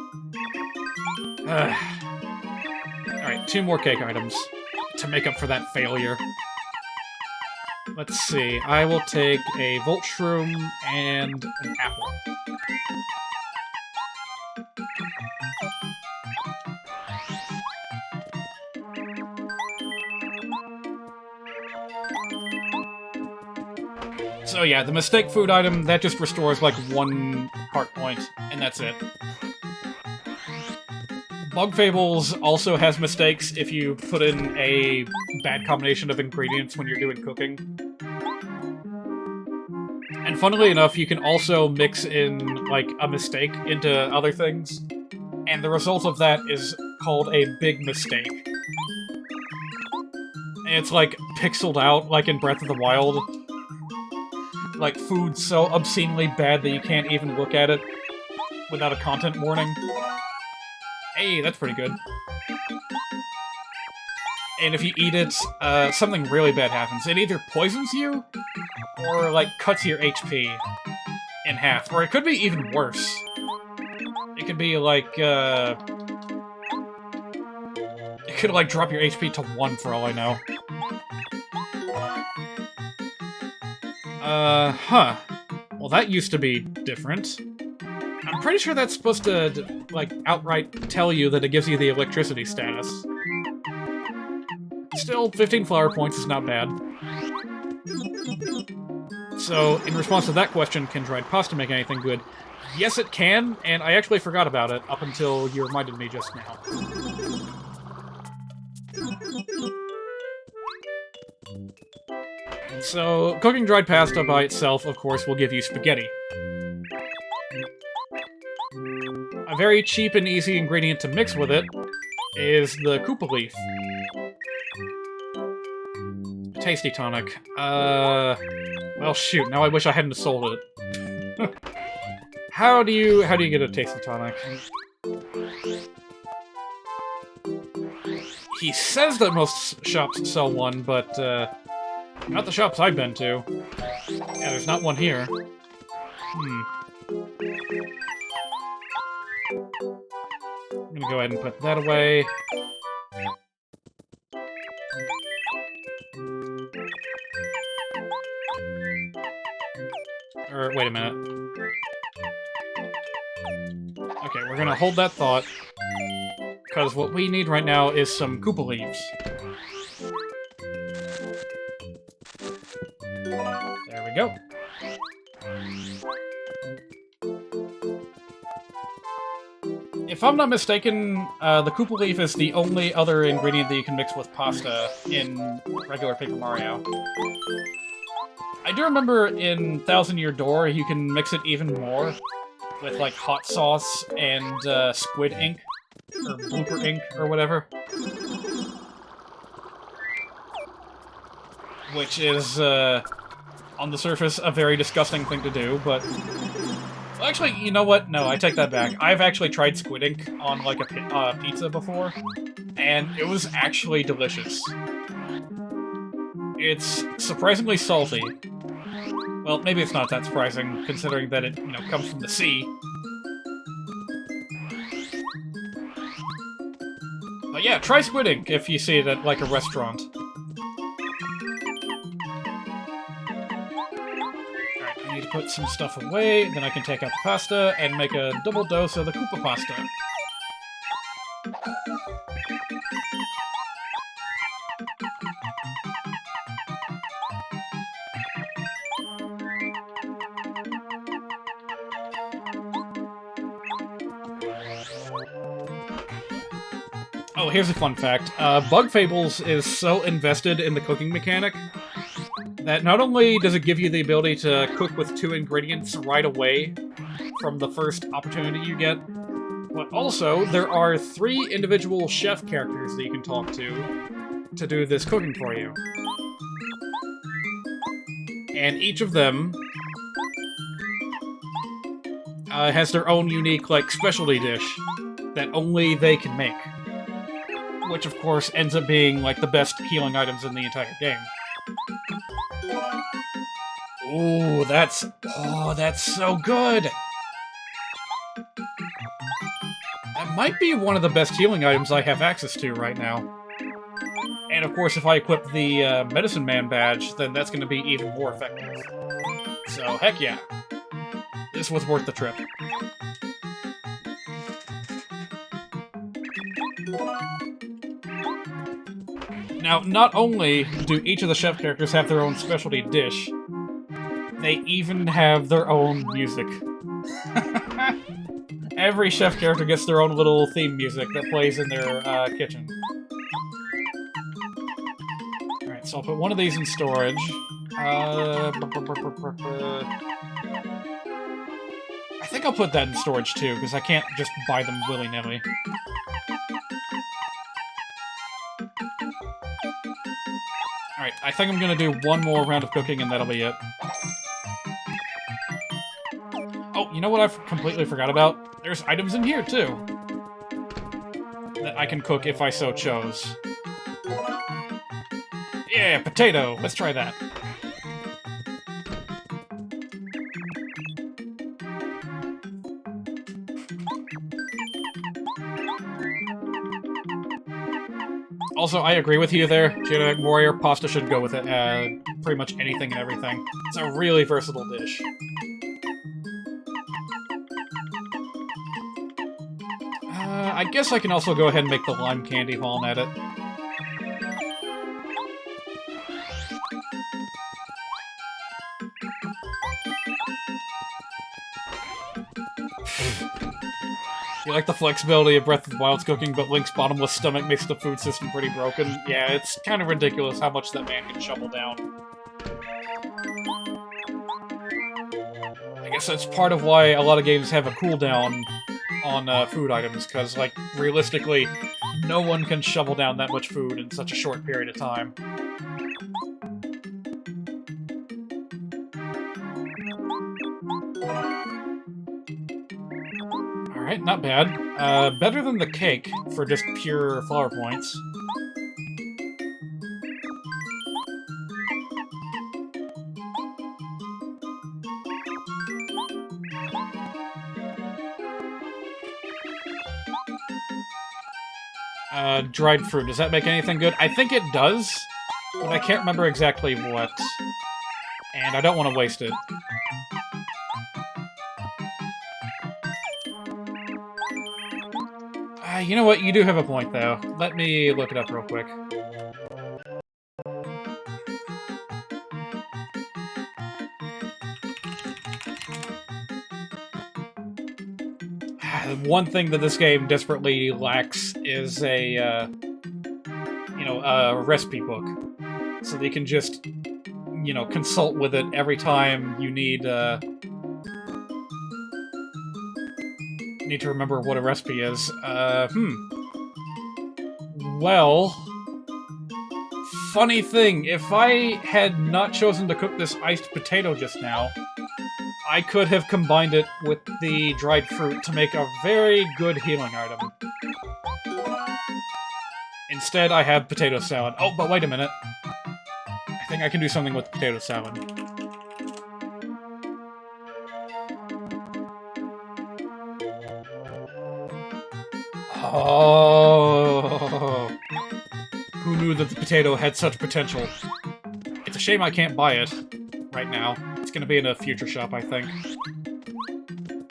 Alright, 2 more cake items to make up for that failure. Let's see, I will take a Volt Shroom and an apple. So yeah, the mistake food item, that just restores like 1 heart point, and that's it. Bug Fables also has mistakes if you put in a bad combination of ingredients when you're doing cooking. And funnily enough, you can also mix in, like, a mistake into other things, and the result of that is called a big mistake. And it's, like, pixeled out, like in Breath of the Wild. Like, food so obscenely bad that you can't even look at it without a content warning. Hey, that's pretty good. And if you eat it, something really bad happens. It either poisons you, or, like, cuts your HP in half. Or it could be even worse. It could be, like, it could, like, drop your HP to 1 for all I know. Huh. Well, that used to be different. I'm pretty sure that's supposed to, like, outright tell you that it gives you the electricity status. Still, 15 flower points is not bad. So, in response to that question, can dried pasta make anything good? Yes, it can, and I actually forgot about it up until you reminded me just now. So, cooking dried pasta by itself, of course, will give you spaghetti. A very cheap and easy ingredient to mix with it is the Koopa Leaf. Tasty tonic. Well, shoot, now I wish I hadn't sold it. How do you get a tasty tonic? He says that most shops sell one, but, not the shops I've been to. Yeah, there's not one here. I'm gonna go ahead and put that away. Or, wait a minute. Okay, we're gonna hold that thought, because what we need right now is some Koopa Leaves. There we go. If I'm not mistaken, the Koopa Leaf is the only other ingredient that you can mix with pasta in regular Paper Mario. I do remember in 1000 Year Door, you can mix it even more with, like, hot sauce and squid ink, or blooper ink, or whatever. Which is on the surface, a very disgusting thing to do, but... Actually, you know what? No, I take that back. I've actually tried squid ink on, like, a pizza before, and it was actually delicious. It's surprisingly salty. Well, maybe it's not that surprising, considering that it, you know, comes from the sea. But yeah, try squid ink if you see it at, like, a restaurant. Alright, I need to put some stuff away, then I can take out the pasta and make a double dose of the Koopa pasta. Oh, here's a fun fact. Bug Fables is so invested in the cooking mechanic that not only does it give you the ability to cook with 2 ingredients right away from the first opportunity you get, but also there are 3 individual chef characters that you can talk to do this cooking for you. And each of them has their own unique, like, specialty dish that only they can make. Which, of course, ends up being, like, the best healing items in the entire game. Ooh, that's so good! That might be one of the best healing items I have access to right now. And, of course, if I equip the Medicine Man badge, then that's going to be even more effective. So, heck yeah. This was worth the trip. Now, not only do each of the chef characters have their own specialty dish, they even have their own music. Every chef character gets their own little theme music that plays in their kitchen. Alright, so I'll put one of these in storage. I think I'll put that in storage too, because I can't just buy them willy-nilly. Alright, I think I'm gonna do one more round of cooking and that'll be it. Oh, you know what I've completely forgot about? There's items in here, too. That I can cook if I so chose. Yeah, potato! Let's try that. Also, I agree with you there, Genetic Warrior. Pasta should go with it, pretty much anything and everything. It's a really versatile dish. I guess I can also go ahead and make the lime candy while I'm at it. You like the flexibility of Breath of the Wild's cooking, but Link's bottomless stomach makes the food system pretty broken? Yeah, it's kind of ridiculous how much that man can shovel down. I guess that's part of why a lot of games have a cooldown on food items, because, like, realistically, no one can shovel down that much food in such a short period of time. Alright, not bad. Better than the cake, for just pure flower points. Dried fruit. Does that make anything good? I think it does, but I can't remember exactly what. And I don't want to waste it. You know what? You do have a point, though. Let me look it up real quick. One thing that this game desperately lacks is a recipe book. So that you can just, consult with it every time you need to remember what a recipe is. Well, Funny thing, if I had not chosen to cook this iced potato just now, I could have combined it with the dried fruit to make a very good healing item. Instead, I have potato salad. Oh, but wait a minute. I think I can do something with potato salad. Oh. Who knew that the potato had such potential? It's a shame I can't buy it right now. It's gonna be in a future shop, I think.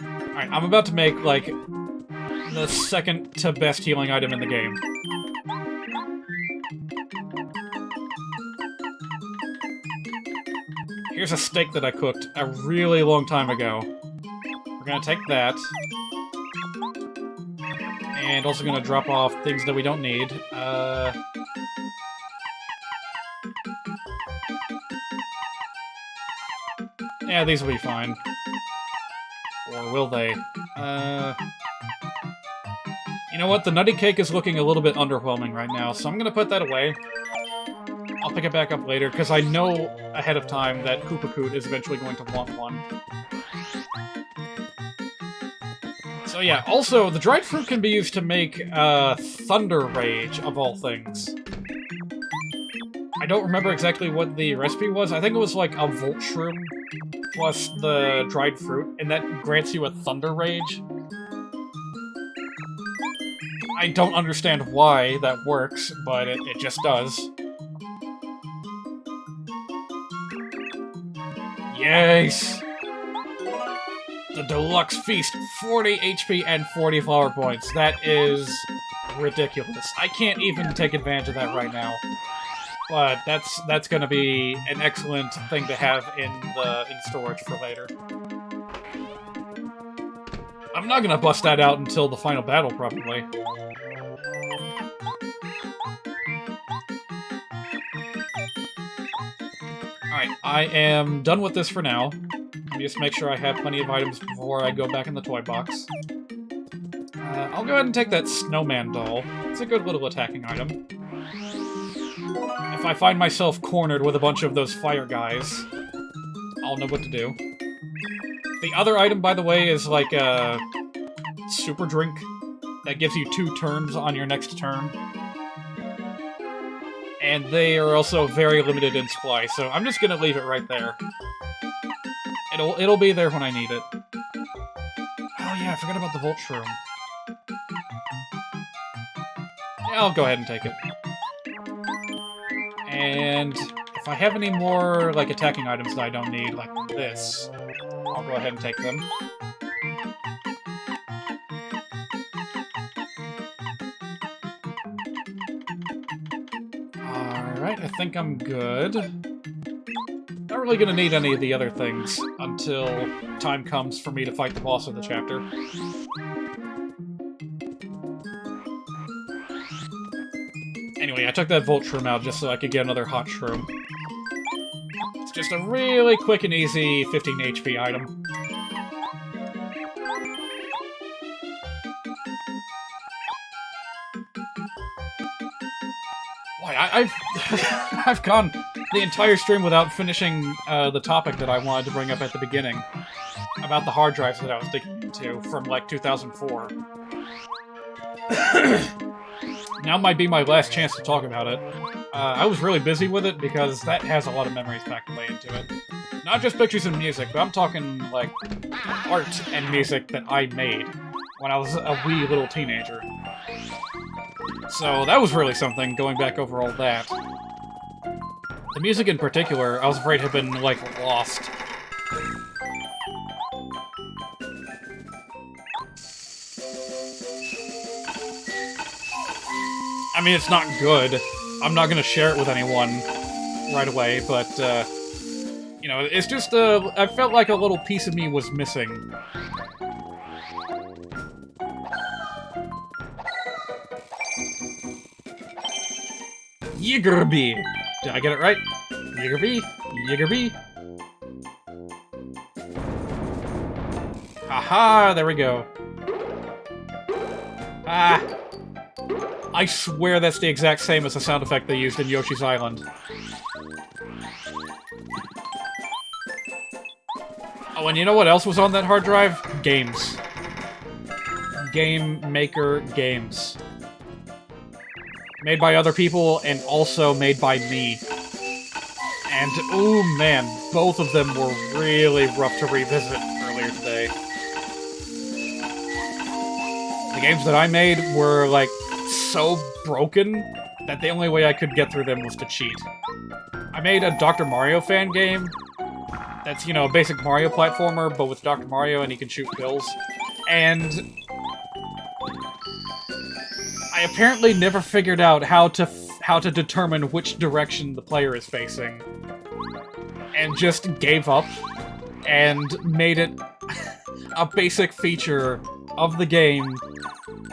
Alright, I'm about to make, like, the second to best healing item in the game. Here's a steak that I cooked a really long time ago. We're gonna take that. And also gonna drop off things that we don't need. Yeah, these will be fine. Or will they? You know what? The nutty cake is looking a little bit underwhelming right now, so I'm gonna put that away. I'll pick it back up later, because I know ahead of time that Koopa Koot is eventually going to want one. So yeah, also, the dried fruit can be used to make Thunder Rage, of all things. I don't remember exactly what the recipe was. I think it was like a Volt Shroom plus the dried fruit, and that grants you a Thunder Rage. I don't understand why that works, but it just does. Yes! The Deluxe Feast, 40 HP and 40 flower points. That is ridiculous. I can't even take advantage of that right now. But that's gonna be an excellent thing to have in storage for later. I'm not gonna bust that out until the final battle, probably. Alright, I am done with this for now. Let me just make sure I have plenty of items before I go back in the toy box. I'll go ahead and take that snowman doll. It's a good little attacking item. If I find myself cornered with a bunch of those fire guys, I'll know what to do. The other item, by the way, is like a super drink that gives you 2 turns on your next turn. And they are also very limited in supply, so I'm just gonna leave it right there. It'll be there when I need it. Oh yeah, I forgot about the Volt Shroom. Yeah, I'll go ahead and take it. And if I have any more, like, attacking items that I don't need, like this, I'll go ahead and take them. Alright, I think I'm good. Not really gonna need any of the other things until time comes for me to fight the boss of the chapter. Anyway, I took that Volt Shroom out just so I could get another Hot Shroom. It's just a really quick and easy 15 HP item. Why, I've gone the entire stream without finishing the topic that I wanted to bring up at the beginning. About the hard drives that I was digging into from, like, 2004. Now might be my last chance to talk about it. I was really busy with it because that has a lot of memories packed away into it. Not just pictures and music, but I'm talking, like, art and music that I made when I was a wee little teenager. So that was really something, going back over all that. The music in particular, I was afraid had been, like, lost. I mean, it's not good. I'm not gonna share it with anyone right away, but, you know, it's just, I felt like a little piece of me was missing. Yiggerby! Did I get it right? Yiggerby? Yiggerby? Aha! There we go. Ah! I swear that's the exact same as the sound effect they used in Yoshi's Island. Oh, and you know what else was on that hard drive? Games. Game Maker games. Made by other people, and also made by me. And, ooh man, both of them were really rough to revisit earlier today. The games that I made were, like, so broken that the only way I could get through them was to cheat. I made a Dr. Mario fan game that's, you know, a basic Mario platformer, but with Dr. Mario and he can shoot pills. And I apparently never figured out how to determine which direction the player is facing. And just gave up and made it a basic feature of the game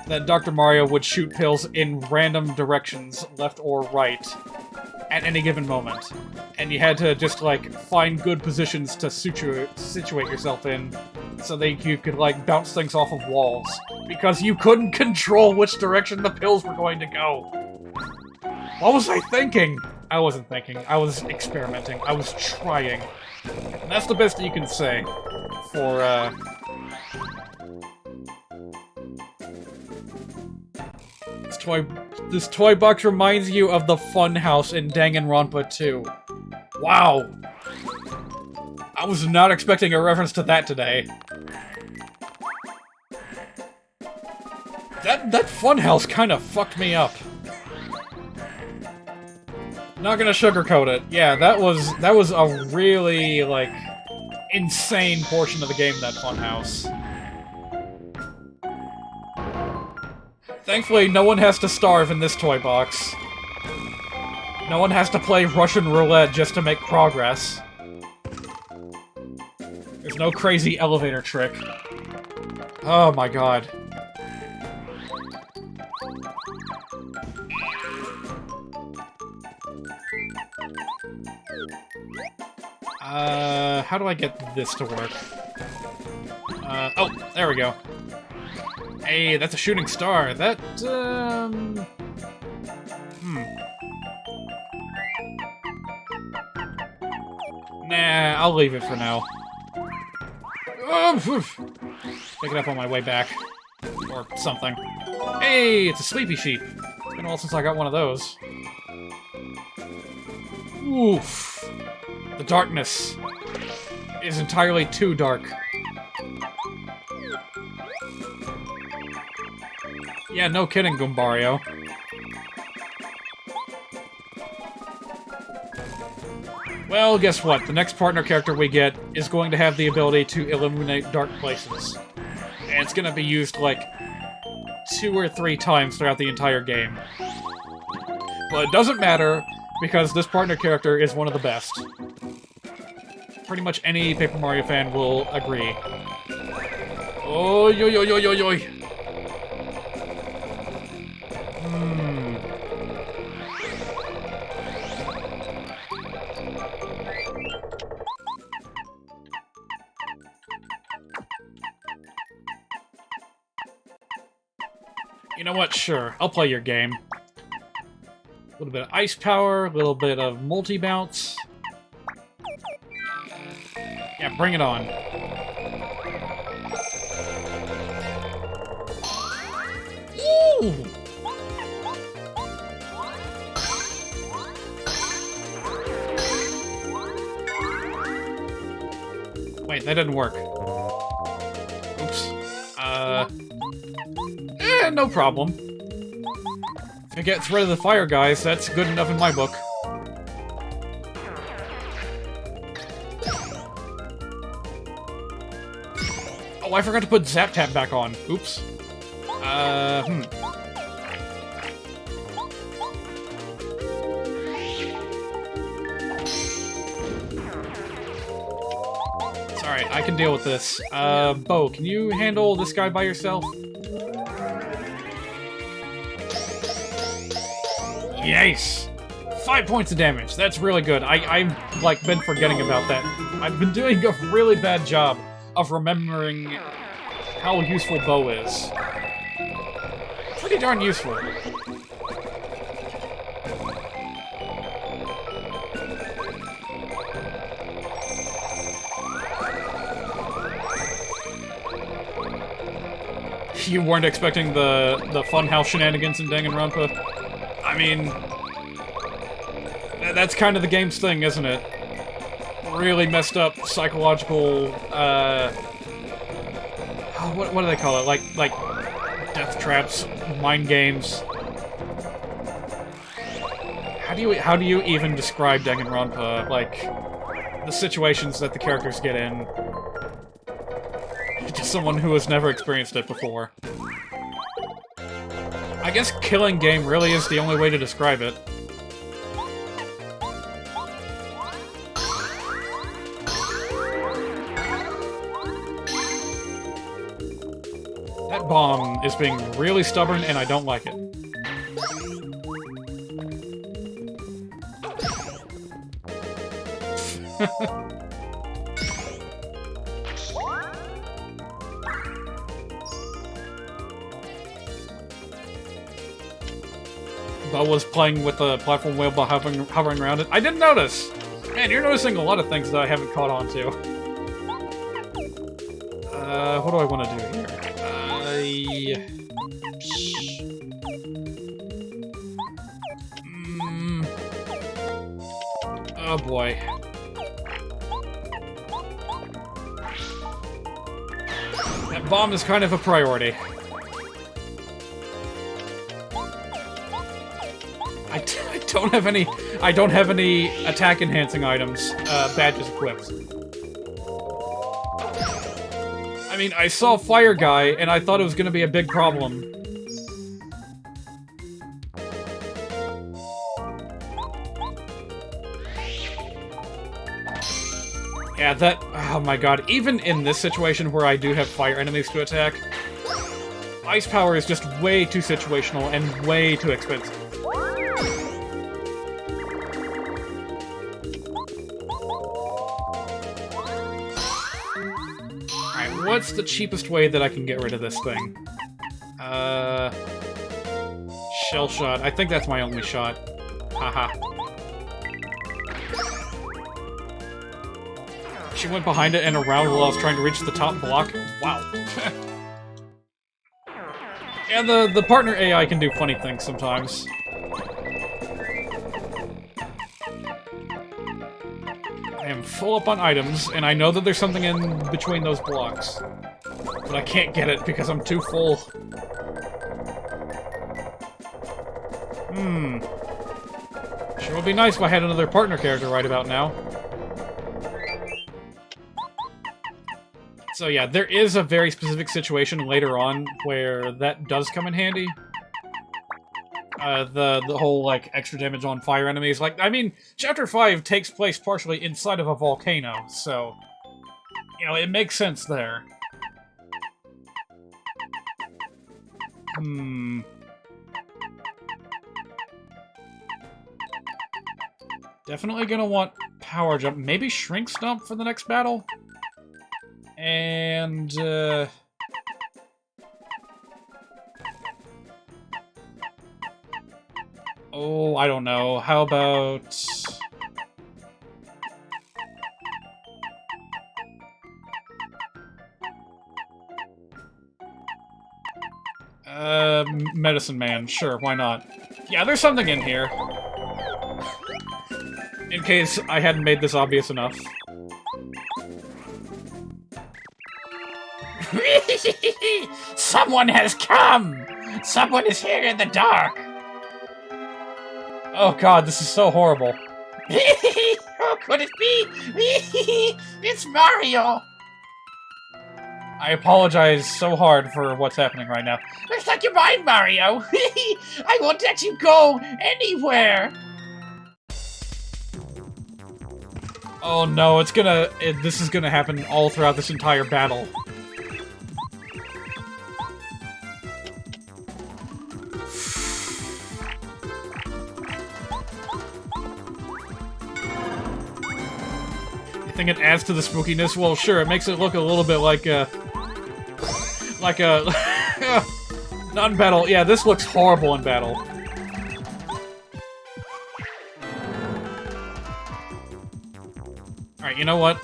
that Dr. Mario would shoot pills in random directions, left or right, at any given moment. And you had to just, like, find good positions to situate yourself in so that you could, like, bounce things off of walls. Because you couldn't control which direction the pills were going to go. What was I thinking? I wasn't thinking. I was experimenting. I was trying. And that's the best you can say for, This toy box reminds you of the Funhouse in Danganronpa 2. Wow. I was not expecting a reference to that today. That Funhouse kind of fucked me up. Not gonna sugarcoat it. Yeah, that was a really, like, insane portion of the game, that Funhouse. Thankfully, no one has to starve in this toy box. No one has to play Russian roulette just to make progress. There's no crazy elevator trick. Oh my god. How do I get this to work? Oh, there we go. Hey, that's a shooting star. That, Nah, I'll leave it for now. Pick it up on my way back. Or something. Hey, it's a sleepy sheep. It's been a while since I got one of those. Oof. The darkness is entirely too dark. Yeah, no kidding, Goombario. Well, guess what? The next partner character we get is going to have the ability to illuminate dark places. And it's going to be used, like, 2 or 3 times throughout the entire game. But it doesn't matter, because this partner character is one of the best. Pretty much any Paper Mario fan will agree. Oh, yo, yo, yo, yo, yo. You know what? Sure, I'll play your game. A little bit of ice power, a little bit of multi-bounce. Yeah, bring it on. Ooh! Wait, that didn't work. Oops. No problem. If it gets rid of the fire guys, that's good enough in my book. Oh, I forgot to put Zap Tap back on. Oops. It's alright, I can deal with this. Bo, can you handle this guy by yourself? Yes! 5 points of damage. That's really good. I've, like, been forgetting about that. I've been doing a really bad job of remembering how useful Bo is. Pretty darn useful. You weren't expecting the funhouse shenanigans in Danganronpa? I mean, that's kind of the game's thing, isn't it? Really messed up psychological, what do they call it? Like death traps, mind games. How do you even describe Danganronpa? Like, the situations that the characters get in. To someone who has never experienced it before. I guess killing game really is the only way to describe it. That bomb is being really stubborn and I don't like it. Bo was playing with the platform wheel while hovering around it. I didn't notice! Man, you're noticing a lot of things that I haven't caught on to. What do I want to do here? Oh boy. That bomb is kind of a priority. I don't have any attack enhancing items, badges equipped. I mean, I saw Fire Guy, and I thought it was gonna be a big problem. Yeah, that... oh my god, even in this situation where I do have fire enemies to attack, ice power is just way too situational and way too expensive. What's the cheapest way that I can get rid of this thing? Shell shot. I think that's my only shot. Haha. She went behind it and around while I was trying to reach the top block. Wow. Yeah, the partner AI can do funny things sometimes. I am full up on items, and I know that there's something in between those blocks. But I can't get it because I'm too full. Sure would be nice if I had another partner character right about now. So yeah, there is a very specific situation later on where that does come in handy. The whole, like, extra damage on fire enemies. Like, I mean, Chapter 5 takes place partially inside of a volcano, so... you know, it makes sense there. Definitely gonna want Power Jump. Maybe Shrink Stomp for the next battle? And, oh, I don't know. How about... Medicine Man. Sure, why not? Yeah, there's something in here. In case I hadn't made this obvious enough. Someone has come! Someone is here in the dark! Oh god, this is so horrible. Who could it be? It's Mario! I apologize so hard for what's happening right now. Looks like you're mine, Mario! I won't let you go anywhere! Oh no, this is gonna happen all throughout this entire battle. You think it adds to the spookiness? Well, sure, it makes it look a little bit like a... not in battle. Yeah, this looks horrible in battle. Alright, you know what?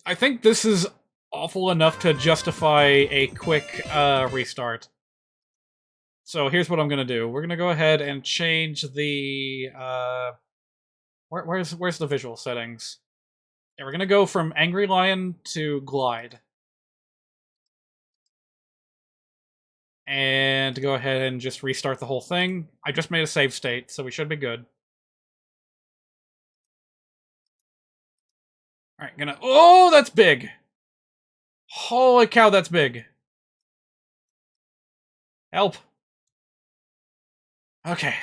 I think this is awful enough to justify a quick restart. So here's what I'm gonna do. We're gonna go ahead and change the where's the visual settings? Yeah, we're gonna go from Angry Lion to Glide. And go ahead and just restart the whole thing. I just made a save state, so we should be good. Alright, gonna... Oh, that's big! Holy cow, that's big. Help. Okay.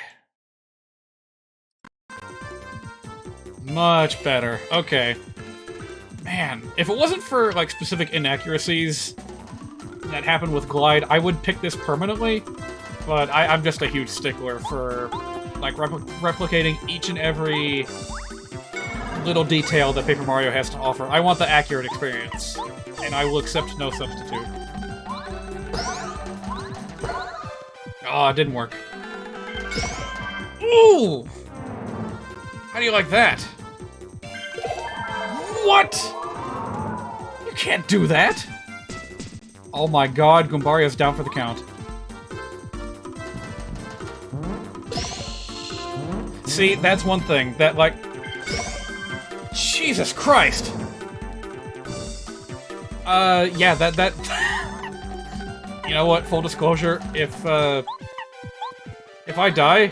Much better. Okay. Man, if it wasn't for, like, specific inaccuracies that happened with Glide, I would pick this permanently, but I'm just a huge stickler for, like, replicating each and every little detail that Paper Mario has to offer. I want the accurate experience, and I will accept no substitute. Oh, it didn't work. Ooh! How do you like that? What? You can't do that! Oh my god, Goombario's down for the count. See, that's one thing. That, like... Jesus Christ! Yeah, that... You know what, full disclosure, if I die,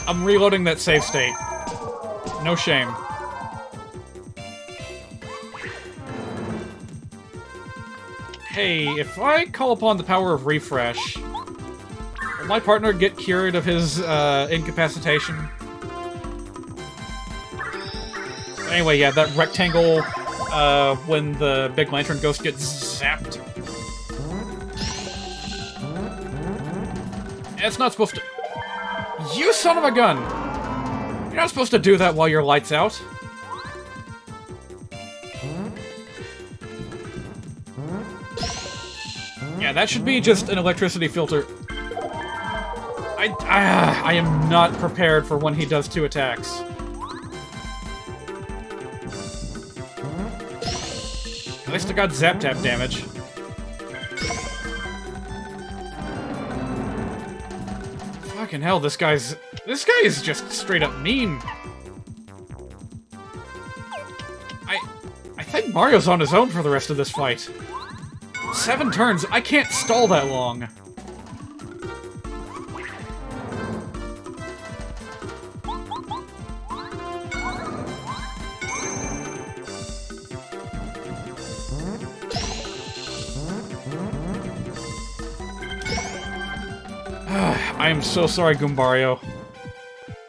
I'm reloading that save state. No shame. Hey, if I call upon the power of refresh, will my partner get cured of his, incapacitation? Anyway, yeah, that rectangle, when the Big Lantern Ghost gets zapped. It's not supposed to... You son of a gun! You're not supposed to do that while your light's out. Yeah, that should be just an electricity filter. I am not prepared for when he does 2 attacks. At least I got Zap Tap damage. Fucking hell, this guy is just straight up mean. I think Mario's on his own for the rest of this fight. 7 turns, I can't stall that long. I am so sorry, Goombario.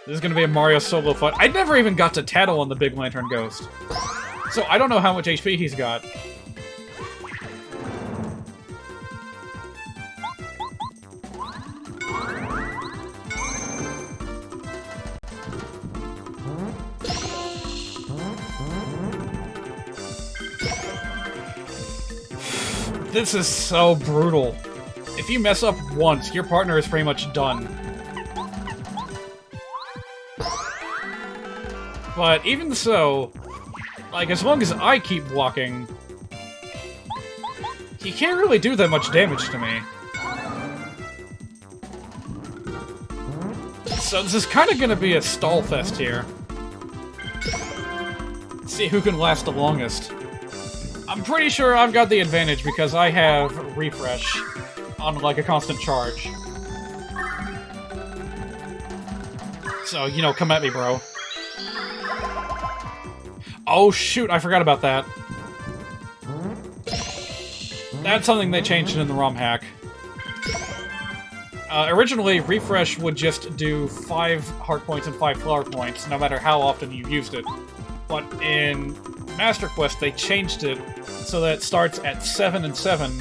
This is gonna be a Mario solo fight. I never even got to tattle on the Big Lantern Ghost. So I don't know how much HP he's got. This is so brutal. If you mess up once, your partner is pretty much done. But even so, like, as long as I keep walking, he can't really do that much damage to me. So this is kind of gonna be a stall fest here. Let's see who can last the longest. I'm pretty sure I've got the advantage because I have refresh on, like, a constant charge. So, you know, come at me, bro. Oh, shoot, I forgot about that. That's something they changed in the ROM hack. Originally, refresh would just do 5 heart points and 5 flower points, no matter how often you used it. But in Master Quest, they changed it so that it starts at 7 and 7,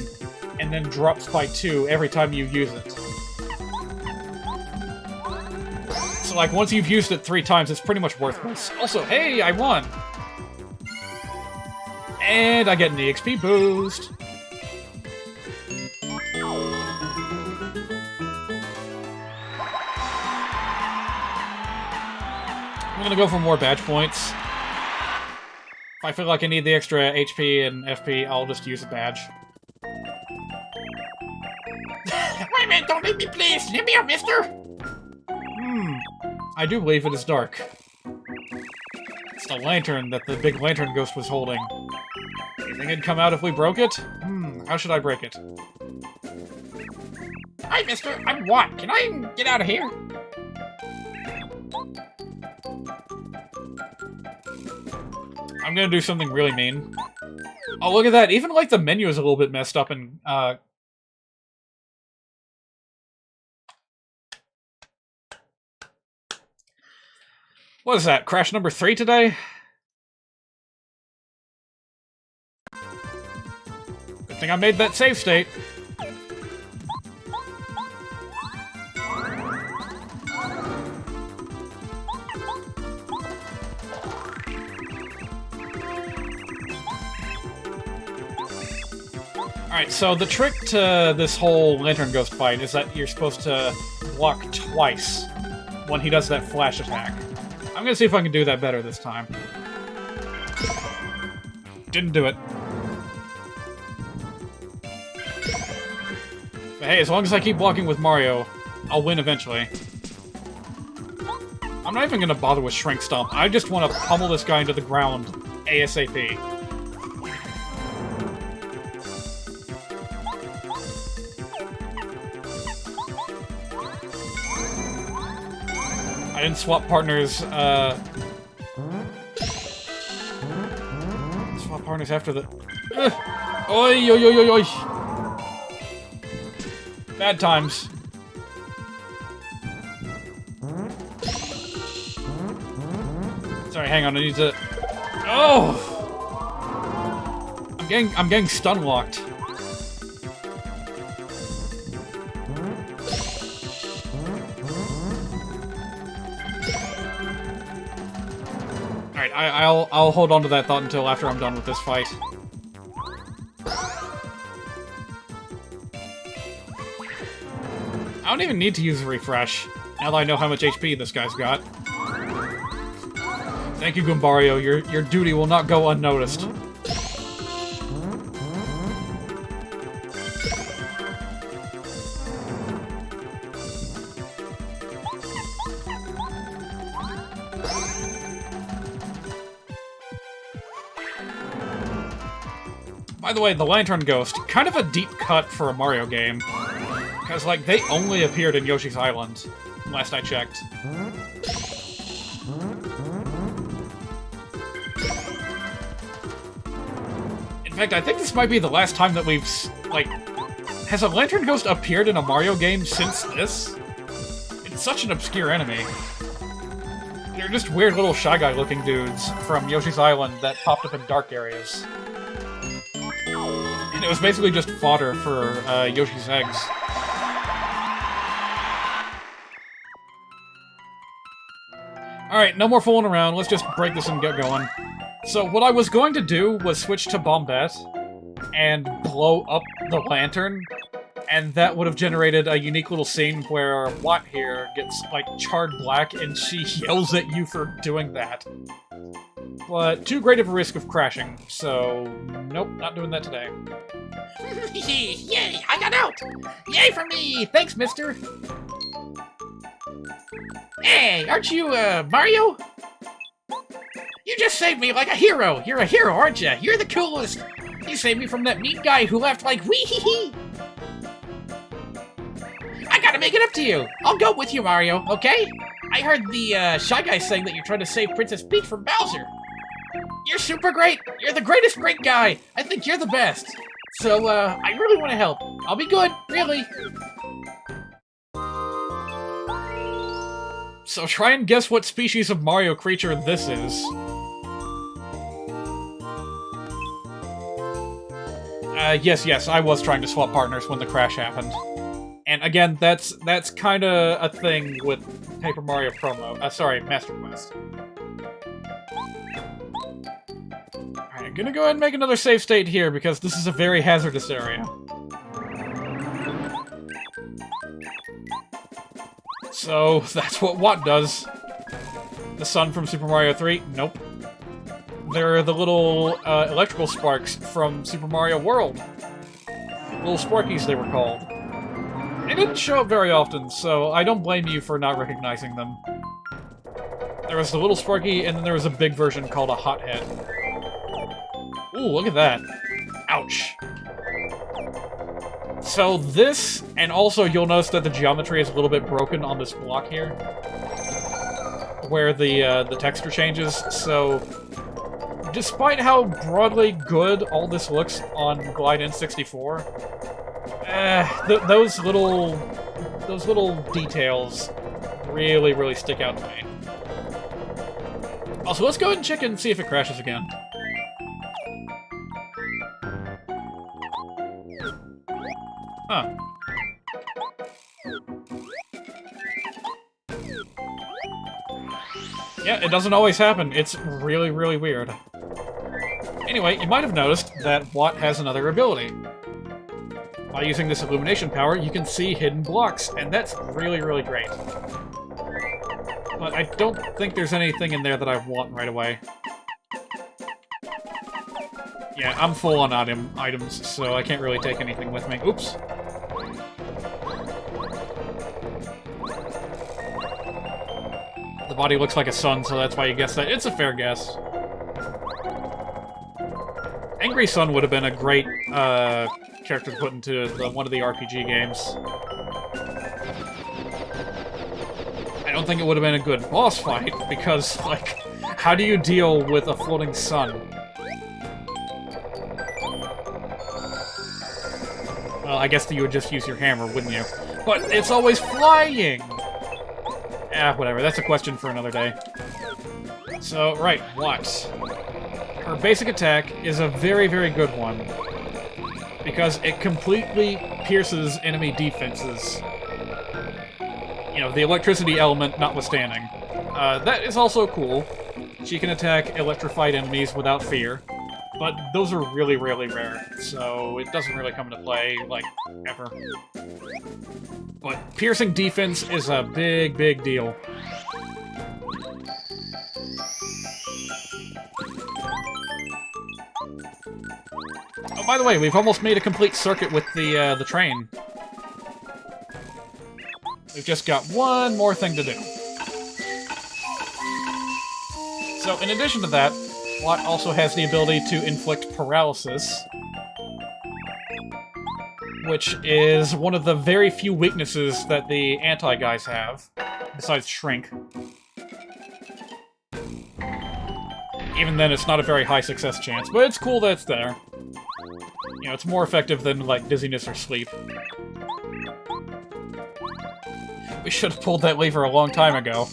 and then drops by 2 every time you use it. So, like, once you've used it 3 times, it's pretty much worthless. Also, hey, I won! And I get an EXP boost! I'm gonna go for more badge points. If I feel like I need the extra HP and FP, I'll just use a badge. Wait a minute, don't leave me, please! Let me out, mister! I do believe it is dark. It's the lantern that the big lantern ghost was holding. You think it'd come out if we broke it? How should I break it? Hi, mister, I'm Watt. Can I get out of here? I'm gonna do something really mean. Oh, look at that! Even, like, the menu is a little bit messed up and, What is that, crash number 3 today? Good thing I made that save state. Alright, so the trick to this whole Lantern Ghost fight is that you're supposed to block twice when he does that flash attack. I'm gonna see if I can do that better this time. Didn't do it. But hey, as long as I keep blocking with Mario, I'll win eventually. I'm not even gonna bother with Shrink Stomp. I just want to pummel this guy into the ground ASAP. I didn't swap partners, swap partners after the... Oi, oi, oi, oi, oi! Bad times. Sorry, hang on, I need to... Oh! I'm getting stun locked. Alright, I'll hold on to that thought until after I'm done with this fight. I don't even need to use a refresh, now that I know how much HP this guy's got. Thank you, Goombario. Your duty will not go unnoticed. By the way, the Lantern Ghost, kind of a deep cut for a Mario game. Because, like, they only appeared in Yoshi's Island, last I checked. In fact, I think this might be the last time that we've, like... Has a Lantern Ghost appeared in a Mario game since this? It's such an obscure enemy. They're just weird little Shy Guy-looking dudes from Yoshi's Island that popped up in dark areas. And it was basically just fodder for Yoshi's eggs. Alright, no more fooling around, let's just break this and get going. So what I was going to do was switch to Bombette and blow up the lantern, and that would have generated a unique little scene where Watt here gets, like, charred black and she yells at you for doing that. But too great of a risk of crashing, so nope, not doing that today. Yay, I got out! Yay for me! Thanks, mister! Hey, aren't you, Mario? You just saved me like a hero! You're a hero, aren't you? You're the coolest! You saved me from that mean guy who left like wee-hee-hee! I gotta make it up to you! I'll go with you, Mario, okay? I heard the, Shy Guy saying that you're trying to save Princess Peach from Bowser. You're super great! You're the greatest great guy! I think you're the best! So, I really want to help. I'll be good, really! So try and guess what species of Mario creature this is. Yes, I was trying to swap partners when the crash happened. And again, that's kinda a thing with Paper Mario Promo. Sorry, Master Quest. Alright, I'm gonna go ahead and make another save state here, because this is a very hazardous area. So, that's what Watt does. The son from Super Mario 3? Nope. They're the little electrical sparks from Super Mario World. Little Sparkies, they were called. They didn't show up very often, so I don't blame you for not recognizing them. There was the little Sparky, and then there was a big version called a Hothead. Ooh, look at that. Ouch. So this, and also you'll notice that the geometry is a little bit broken on this block here, where the texture changes, so despite how broadly good all this looks on Glide N64, those little details really, really stick out to me. Also, let's go ahead and check and see if it crashes again. Huh. Yeah, it doesn't always happen. It's really, really weird. Anyway, you might have noticed that Watt has another ability. By using this illumination power, you can see hidden blocks, and that's really, really great. But I don't think there's anything in there that I want right away. Yeah, I'm full on items, so I can't really take anything with me. Oops. The body looks like a sun, so that's why you guessed that. It's a fair guess. Angry Sun would have been a great character to put into one of the RPG games. I don't think it would have been a good boss fight, because, like, how do you deal with a floating sun? Well, I guess that you would just use your hammer, wouldn't you? But it's always flying! Whatever, that's a question for another day. So, right, what? Her basic attack is a very, very good one, because it completely pierces enemy defenses. You know, the electricity element notwithstanding. That is also cool. She can attack electrified enemies without fear, but those are really, really rare, so it doesn't really come into play, like, ever. But piercing defense is a big, big deal. Oh, by the way, we've almost made a complete circuit with the train. We've just got one more thing to do. So, in addition to that, Watt also has the ability to inflict paralysis, which is one of the very few weaknesses that the anti-guys have, besides Shrink. Even then, it's not a very high success chance, but it's cool that it's there. You know, it's more effective than, like, dizziness or sleep. We should have pulled that lever a long time ago.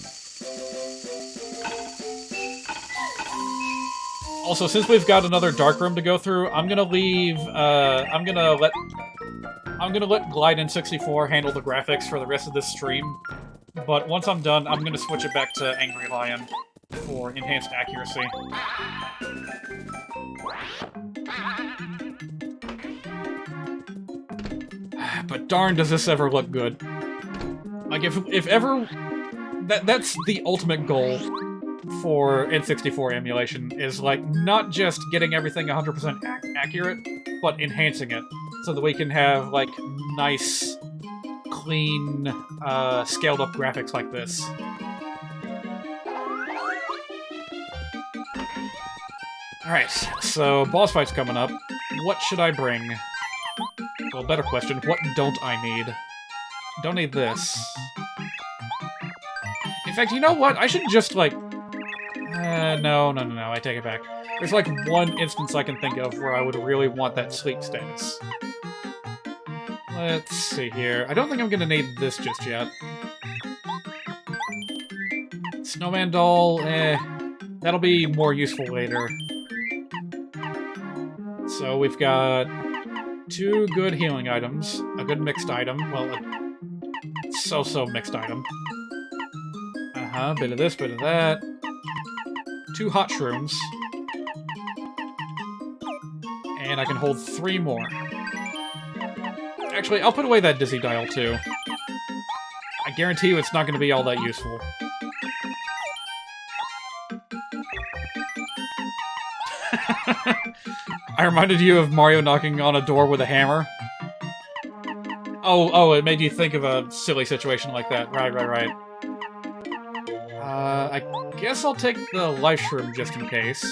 Also, since we've got another dark room to go through, I'm gonna leave, I'm gonna let Glide N64 handle the graphics for the rest of this stream. But once I'm done, I'm gonna switch it back to Angry Lion for enhanced accuracy. But darn, does this ever look good. Like, if ever... That's the ultimate goal for N64 emulation, is, like, not just getting everything 100% accurate, but enhancing it, so that we can have, like, nice, clean, scaled-up graphics like this. Alright, so boss fight's coming up. What should I bring? Well, better question, what don't I need? Don't need this. In fact, you know what? I should just, like... no, I take it back. There's, like, one instance I can think of where I would really want that sleep status. Let's see here. I don't think I'm gonna need this just yet. Snowman doll, that'll be more useful later. So we've got 2 good healing items, a good mixed item, well, a so-so mixed item. Bit of this, bit of that. 2 hot shrooms. And I can hold 3 more. Actually, I'll put away that dizzy dial, too. I guarantee you it's not going to be all that useful. I reminded you of Mario knocking on a door with a hammer. Oh, it made you think of a silly situation like that. Right. I guess I'll take the life shroom just in case.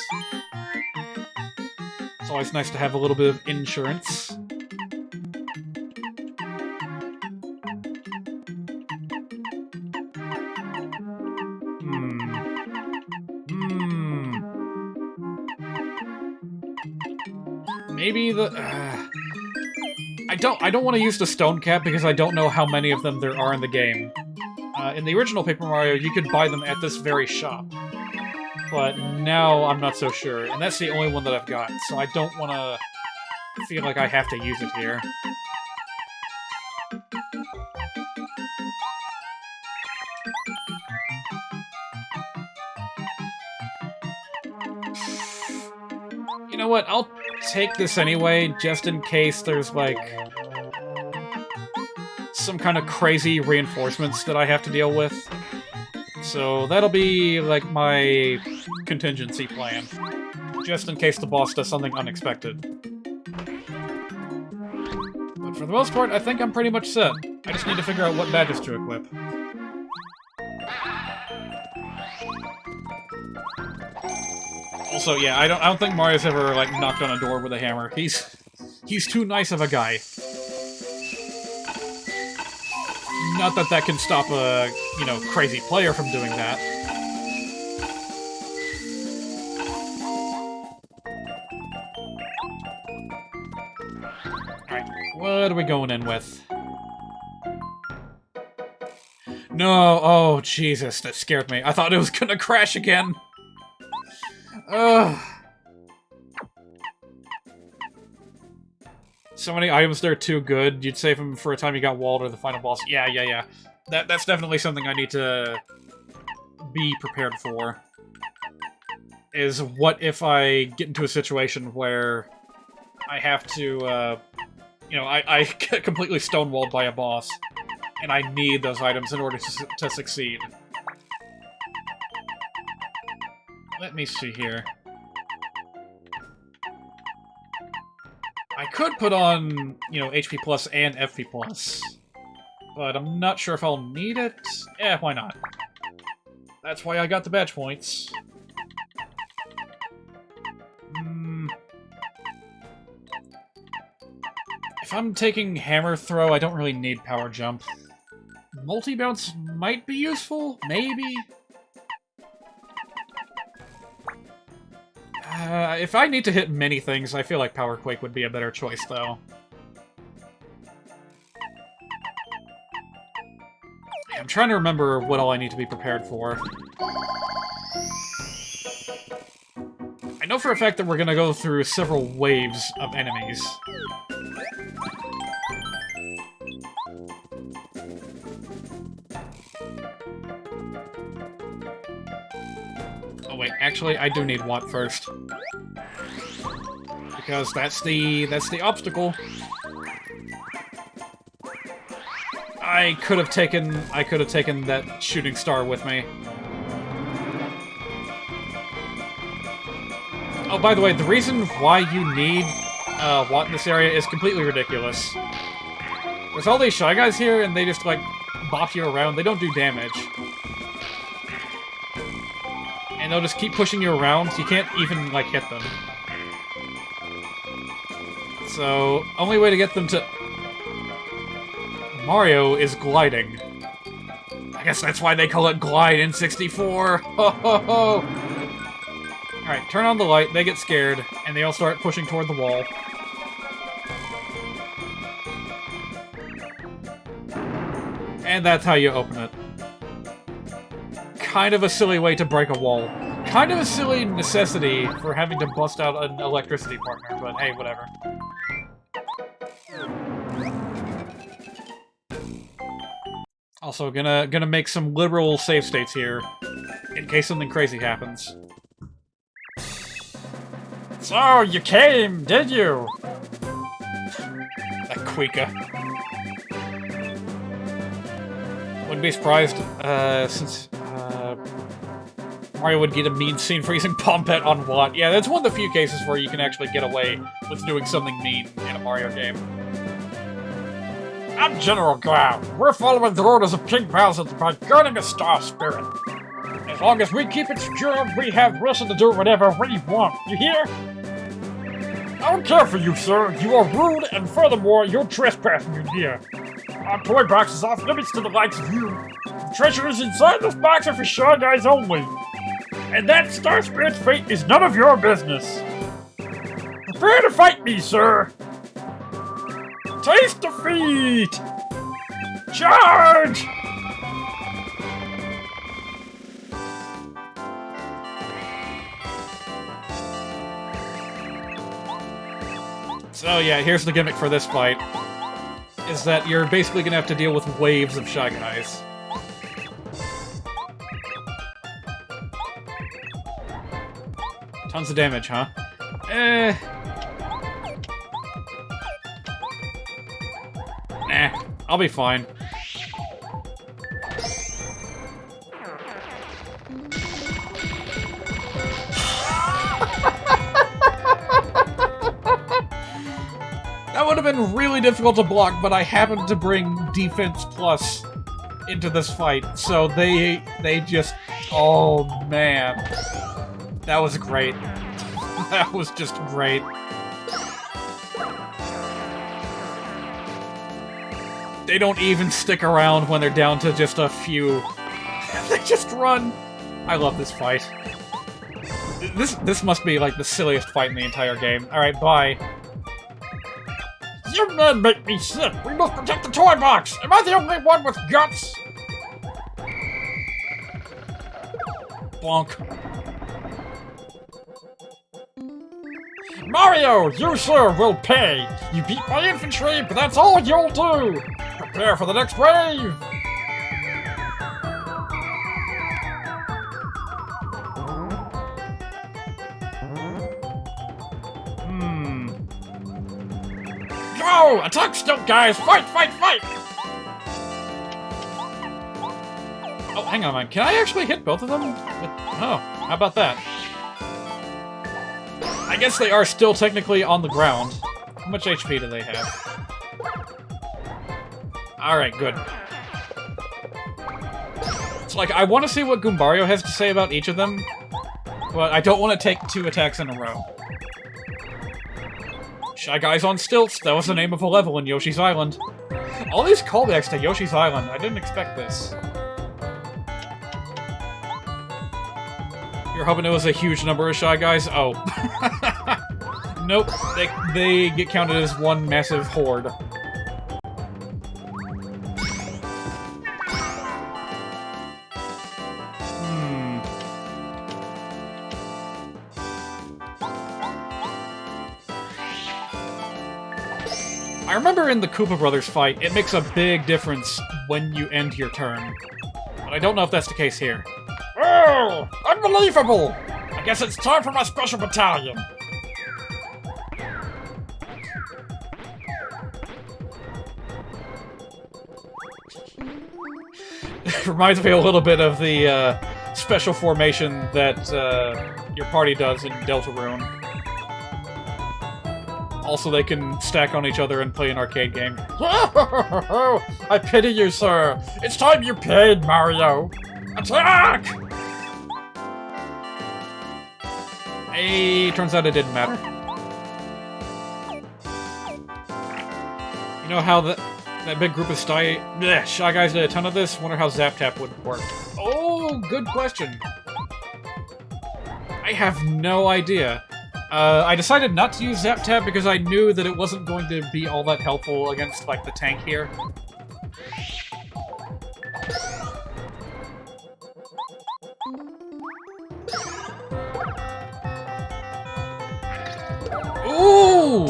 It's always nice to have a little bit of insurance. Maybe the... I don't want to use the stone cap because I don't know how many of them there are in the game. In the original Paper Mario, you could buy them at this very shop. But now I'm not so sure, and that's the only one that I've got, so I don't want to feel like I have to use it here. You know what, I'll take this anyway, just in case there's, like, some kind of crazy reinforcements that I have to deal with. So that'll be, like, my contingency plan, just in case the boss does something unexpected. But for the most part, I think I'm pretty much set. I just need to figure out what badges to equip. Also, yeah, I don't think Mario's ever, like, knocked on a door with a hammer. He's too nice of a guy. Not that that can stop a, you know, crazy player from doing that. Alright, what are we going in with? No, oh, Jesus, that scared me. I thought it was gonna crash again. Ugh. So many items there too good. You'd save them for a time you got walled or the final boss. Yeah. That's definitely something I need to be prepared for. Is what if I get into a situation where I have to, you know, I get completely stonewalled by a boss, and I need those items in order to succeed. Let me see here. I could put on, you know, HP plus and FP plus, but I'm not sure if I'll need it. Eh, why not? That's why I got the badge points. If I'm taking Hammer Throw, I don't really need Power Jump. Multi-bounce might be useful, maybe? If I need to hit many things, I feel like Power Quake would be a better choice, though. I'm trying to remember what all I need to be prepared for. I know for a fact that we're gonna go through several waves of enemies. Oh wait, actually, I do need Watt first. Because that's the obstacle. I could have taken that shooting star with me. Oh, by the way, the reason why you need Watt in this area is completely ridiculous. There's all these Shy Guys here, and they just, like, bop you around. They don't do damage. And they'll just keep pushing you around, so you can't even, like, hit them. So, only way to get them to... Mario is gliding. I guess that's why they call it Glide in 64! Ho ho ho! Alright, turn on the light, they get scared, and they all start pushing toward the wall. And that's how you open it. Kind of a silly way to break a wall. Kind of a silly necessity for having to bust out an electricity partner, but hey, whatever. Also, gonna make some literal save states here, in case something crazy happens. So, you came, did you? That Koopa. Wouldn't be surprised, since, Mario would get a mean scene for using Palm Pet on Watt. Yeah, that's one of the few cases where you can actually get away with doing something mean in a Mario game. I'm General Cloud. We're following the orders of King Bowser by guarding a star spirit. As long as we keep it secure, we have reason to do whatever we want. You hear? I don't care for you, sir. You are rude, and furthermore, you're trespassing in here. Our toy box is off limits to the likes of you. The treasures inside this box are for Shy Guys only. And that star spirit's fate is none of your business. Prepare to fight me, sir. Taste defeat! Charge! So yeah, here's the gimmick for this fight. Is that you're basically gonna have to deal with waves of Shy Guys. Tons of damage, huh? Nah, I'll be fine. That would have been really difficult to block, but I happened to bring Defense Plus into this fight, so they just... Oh, man. That was great. That was just great. They don't even stick around when they're down to just a few. They just run. I love this fight. This must be like the silliest fight in the entire game. Alright, bye. You men make me sick. We must protect the toy box. Am I the only one with guts? Bonk. Mario, you, sir, will pay. You beat my infantry, but that's all you'll do. Prepare for the next wave. Go! Attack stilt, guys! Fight, fight, fight! Oh, hang on a minute. Can I actually hit both of them? Oh, how about that? I guess they are still technically on the ground. How much HP do they have? Alright, good. It's like, I want to see what Goombario has to say about each of them, but I don't want to take 2 attacks in a row. Shy Guys on Stilts, that was the name of a level in Yoshi's Island. All these callbacks to Yoshi's Island, I didn't expect this. You're hoping it was a huge number of Shy Guys? Oh. Nope, they get counted as one massive horde. I remember in the Koopa Brothers fight, it makes a big difference when you end your turn. But I don't know if that's the case here. Oh, unbelievable! I guess it's time for my special battalion. Reminds me a little bit of the special formation that your party does in Deltarune. Also, they can stack on each other and play an arcade game. I pity you, sir. It's time you paid, Mario. Attack! Hey, turns out it didn't matter. You know how that big group of Shy Guys did a ton of this? Wonder how Zap Tap would work. Oh, good question. I have no idea. I decided not to use Zap Tap because I knew that it wasn't going to be all that helpful against, like, the tank here. Ooh!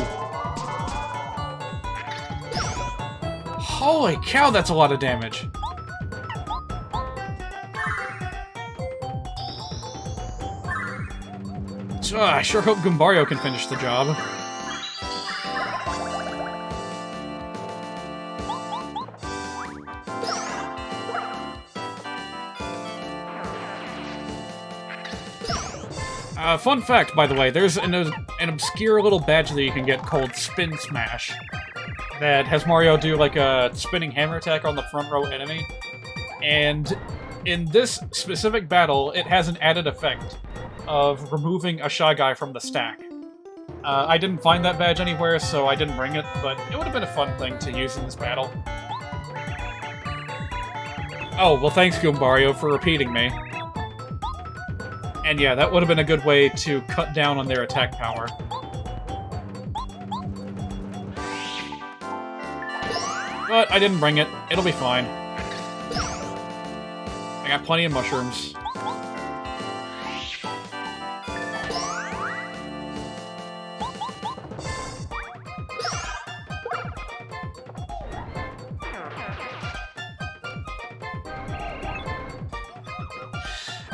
Holy cow, that's a lot of damage. I sure hope Goombario can finish the job. Fun fact, by the way, there's an obscure little badge that you can get called Spin Smash that has Mario do like a spinning hammer attack on the front row enemy. And in this specific battle, it has an added effect of removing a Shy Guy from the stack. I didn't find that badge anywhere, so I didn't bring it, but it would have been a fun thing to use in this battle. Oh, well thanks, Goombario, for repeating me. And yeah, that would have been a good way to cut down on their attack power. But I didn't bring it. It'll be fine. I got plenty of mushrooms.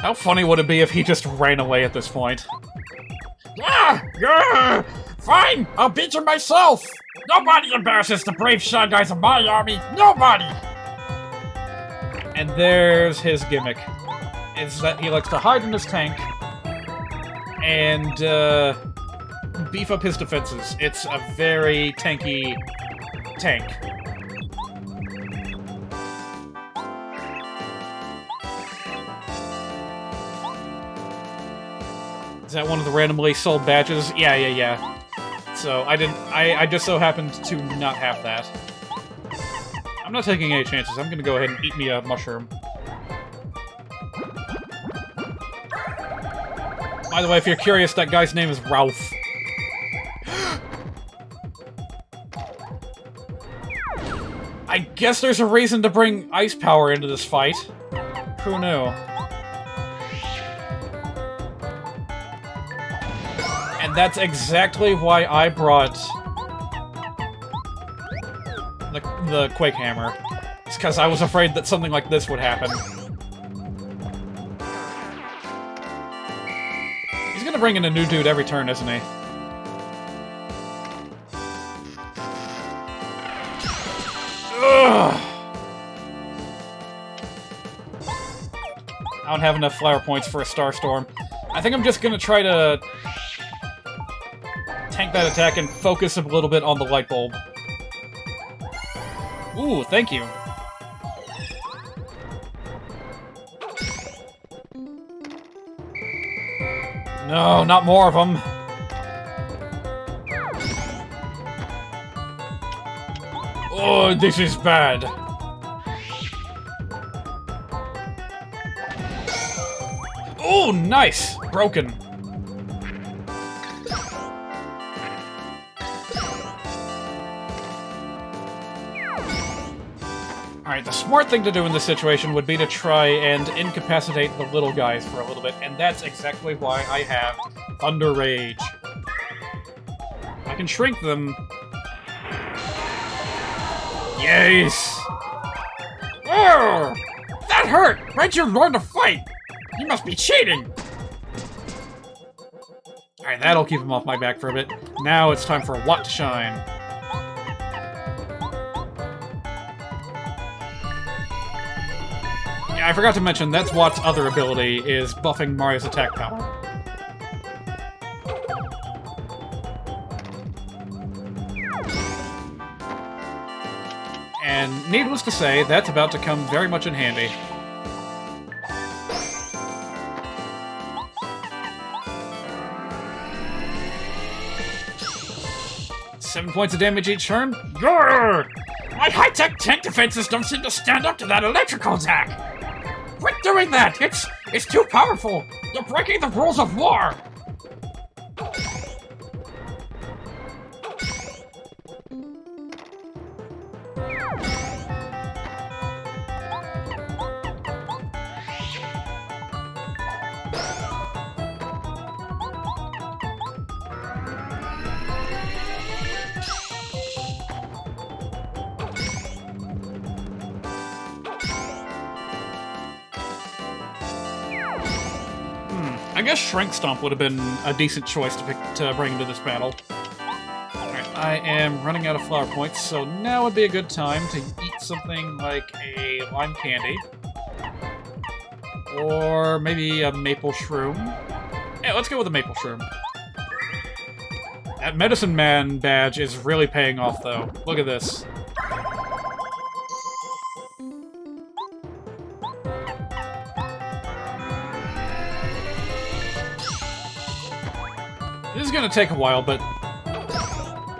How funny would it be if he just ran away at this point? Yeah! Fine, I'll beat you myself! Nobody embarrasses the brave Shy Guys of my army! Nobody! And there's his gimmick. Is that he likes to hide in his tank and beef up his defenses. It's a very tanky tank. Is that one of the randomly sold badges? Yeah. So I just so happened to not have that. I'm not taking any chances. I'm gonna go ahead and eat me a mushroom. By the way, if you're curious, that guy's name is Ralph. I guess there's a reason to bring ice power into this fight. Who knew? And that's exactly why I brought the Quake Hammer. It's because I was afraid that something like this would happen. He's gonna bring in a new dude every turn, isn't he? Ugh. I don't have enough flower points for a Star Storm. I think I'm just gonna try to tank that attack and focus a little bit on the light bulb. Ooh, thank you. No, not more of them. Oh, this is bad. Oh, nice! Broken. Alright, the smart thing to do in this situation would be to try and incapacitate the little guys for a little bit, and that's exactly why I have Thunder Rage. I can shrink them. Yes! Oh, that hurt! Where'd you learn to fight? You must be cheating! Alright, that'll keep him off my back for a bit. Now it's time for Watt to shine. Yeah, I forgot to mention, that's Watt's other ability, is buffing Mario's attack power. And needless to say, that's about to come very much in handy. Seven points of damage each turn? Grrr! My high-tech tank defenses don't seem to stand up to that electrical attack! Quit doing that! It's too powerful! You're breaking the rules of war! I guess Shrink Stomp would have been a decent choice to bring into this battle. Alright, I am running out of flower points, so now would be a good time to eat something like a lime candy. Or maybe a maple shroom. let's go with the maple shroom. That Medicine Man badge is really paying off, though. Look at this. This is gonna take a while, but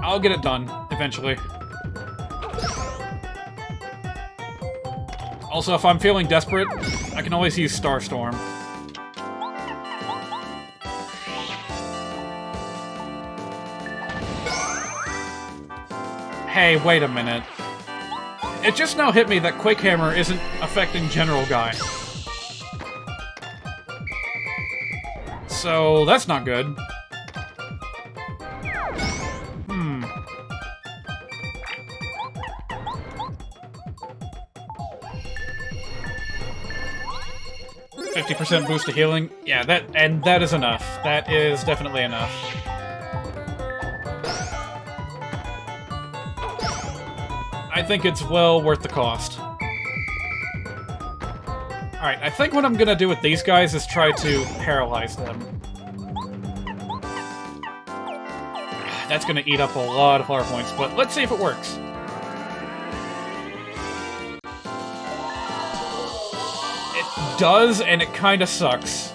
I'll get it done eventually. Also, if I'm feeling desperate, I can always use Starstorm. Hey, wait a minute. It just now hit me that Quake Hammer isn't affecting General Guy. So, that's not good. 50% boost to healing. Yeah, that is enough. That is definitely enough. I think it's well worth the cost. Alright, I think what I'm gonna do with these guys is try to paralyze them. That's gonna eat up a lot of flower points, but let's see if it works. It does, and it kinda sucks.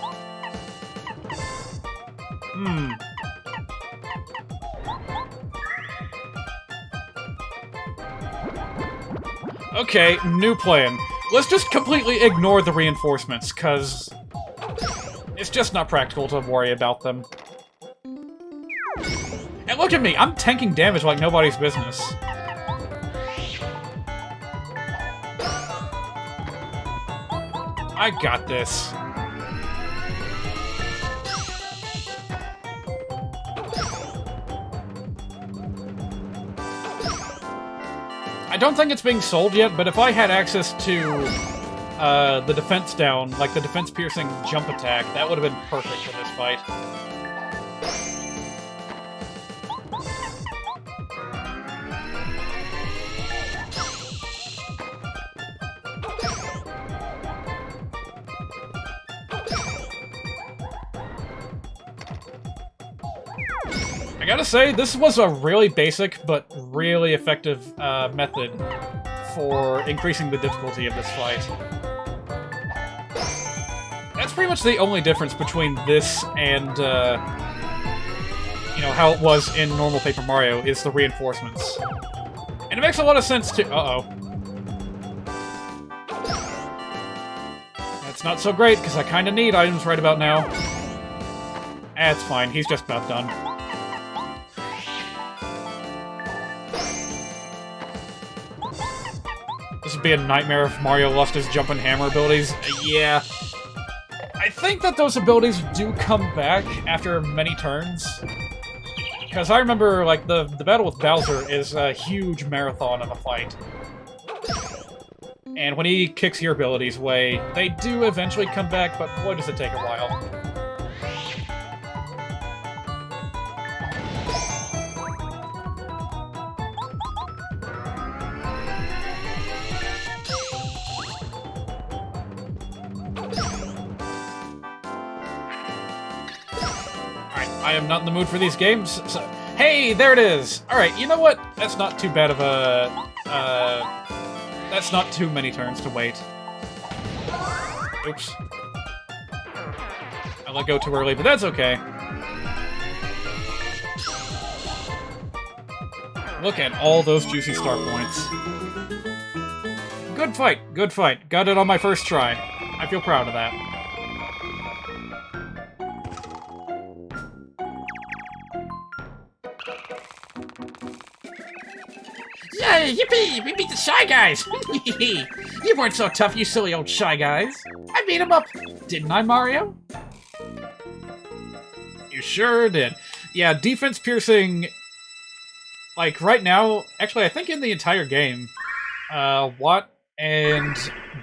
Okay, new plan. Let's just completely ignore the reinforcements, cause it's just not practical to worry about them. And look at me, I'm tanking damage like nobody's business. I got this. I don't think it's being sold yet, but if I had access to the defense down, like the defense-piercing jump attack, that would have been perfect for this fight. I gotta say, this was a really basic but really effective method for increasing the difficulty of this fight. That's pretty much the only difference between this and, you know, how it was in normal Paper Mario, is the reinforcements. And it makes a lot of sense to— uh-oh. That's not so great, because I kinda need items right about now. It's fine, he's just about done. This would be a nightmare if Mario lost his jump and hammer abilities. Yeah. I think that those abilities do come back after many turns. Because I remember, like, the battle with Bowser is a huge marathon of a fight. And when he kicks your abilities away, they do eventually come back, but boy does it take a while. I am not in the mood for these games, so— hey, there it is! Alright, you know what? That's not too bad of a— that's not too many turns to wait. Oops. I let go too early, but that's okay. Look at all those juicy star points. Good fight, good fight. Got it on my first try. I feel proud of that. Yay, yippee! We beat the Shy Guys! You weren't so tough, you silly old Shy Guys. I beat them up, didn't I, Mario? You sure did. Yeah, defense piercing, like, right now, actually, I think in the entire game, Watt and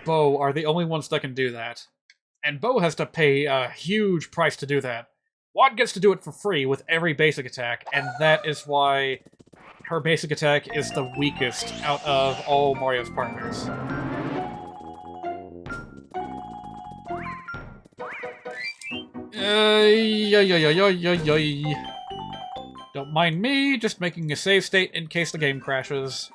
Bo are the only ones that can do that. And Bo has to pay a huge price to do that. Watt gets to do it for free with every basic attack, and that is why her basic attack is the weakest out of all Mario's partners. Yoy. Don't mind me, just making a save state in case the game crashes.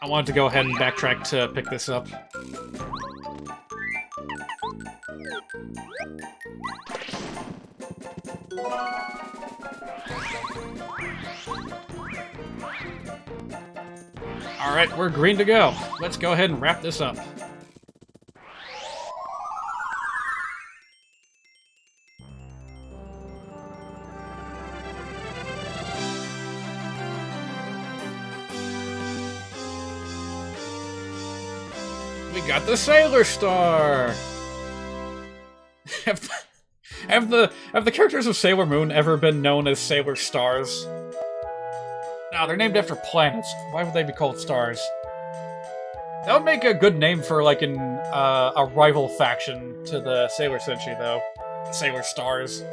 I wanted to go ahead and backtrack to pick this up. Alright, we're green to go. Let's go ahead and wrap this up. We got the Sailor Star! Have the characters of Sailor Moon ever been known as Sailor Stars? No, they're named after planets. Why would they be called stars? That would make a good name for, like, a rival faction to the Sailor Senshi, though. Sailor Stars.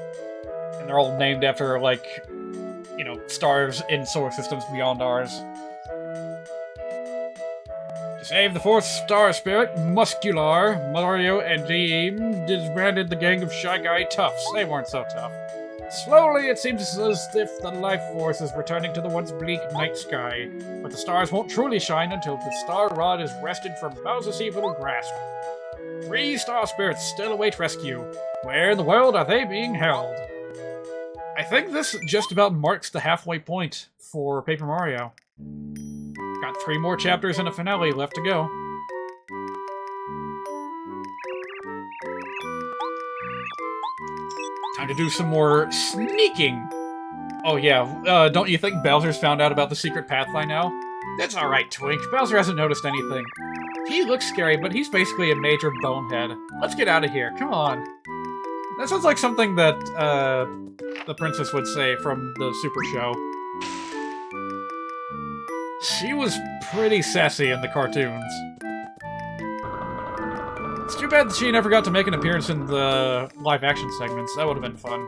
And they're all named after, like, you know, stars in solar systems beyond ours. To save the fourth star spirit, Muscular, Mario, and Jeem disbanded the gang of Shy Guy Toughs. They weren't so tough. Slowly, it seems as if the life force is returning to the once bleak night sky, but the stars won't truly shine until the star rod is wrested from Bowser's evil grasp. 3 star spirits still await rescue. Where in the world are they being held? I think this just about marks the halfway point for Paper Mario. Got 3 more chapters and a finale left to go. Time to do some more sneaking. Oh yeah, don't you think Bowser's found out about the secret path by now? That's alright, Twink. Bowser hasn't noticed anything. He looks scary, but he's basically a major bonehead. Let's get out of here, come on. That sounds like something that, the princess would say from the Super Show. She was pretty sassy in the cartoons. It's too bad that she never got to make an appearance in the live-action segments. That would have been fun.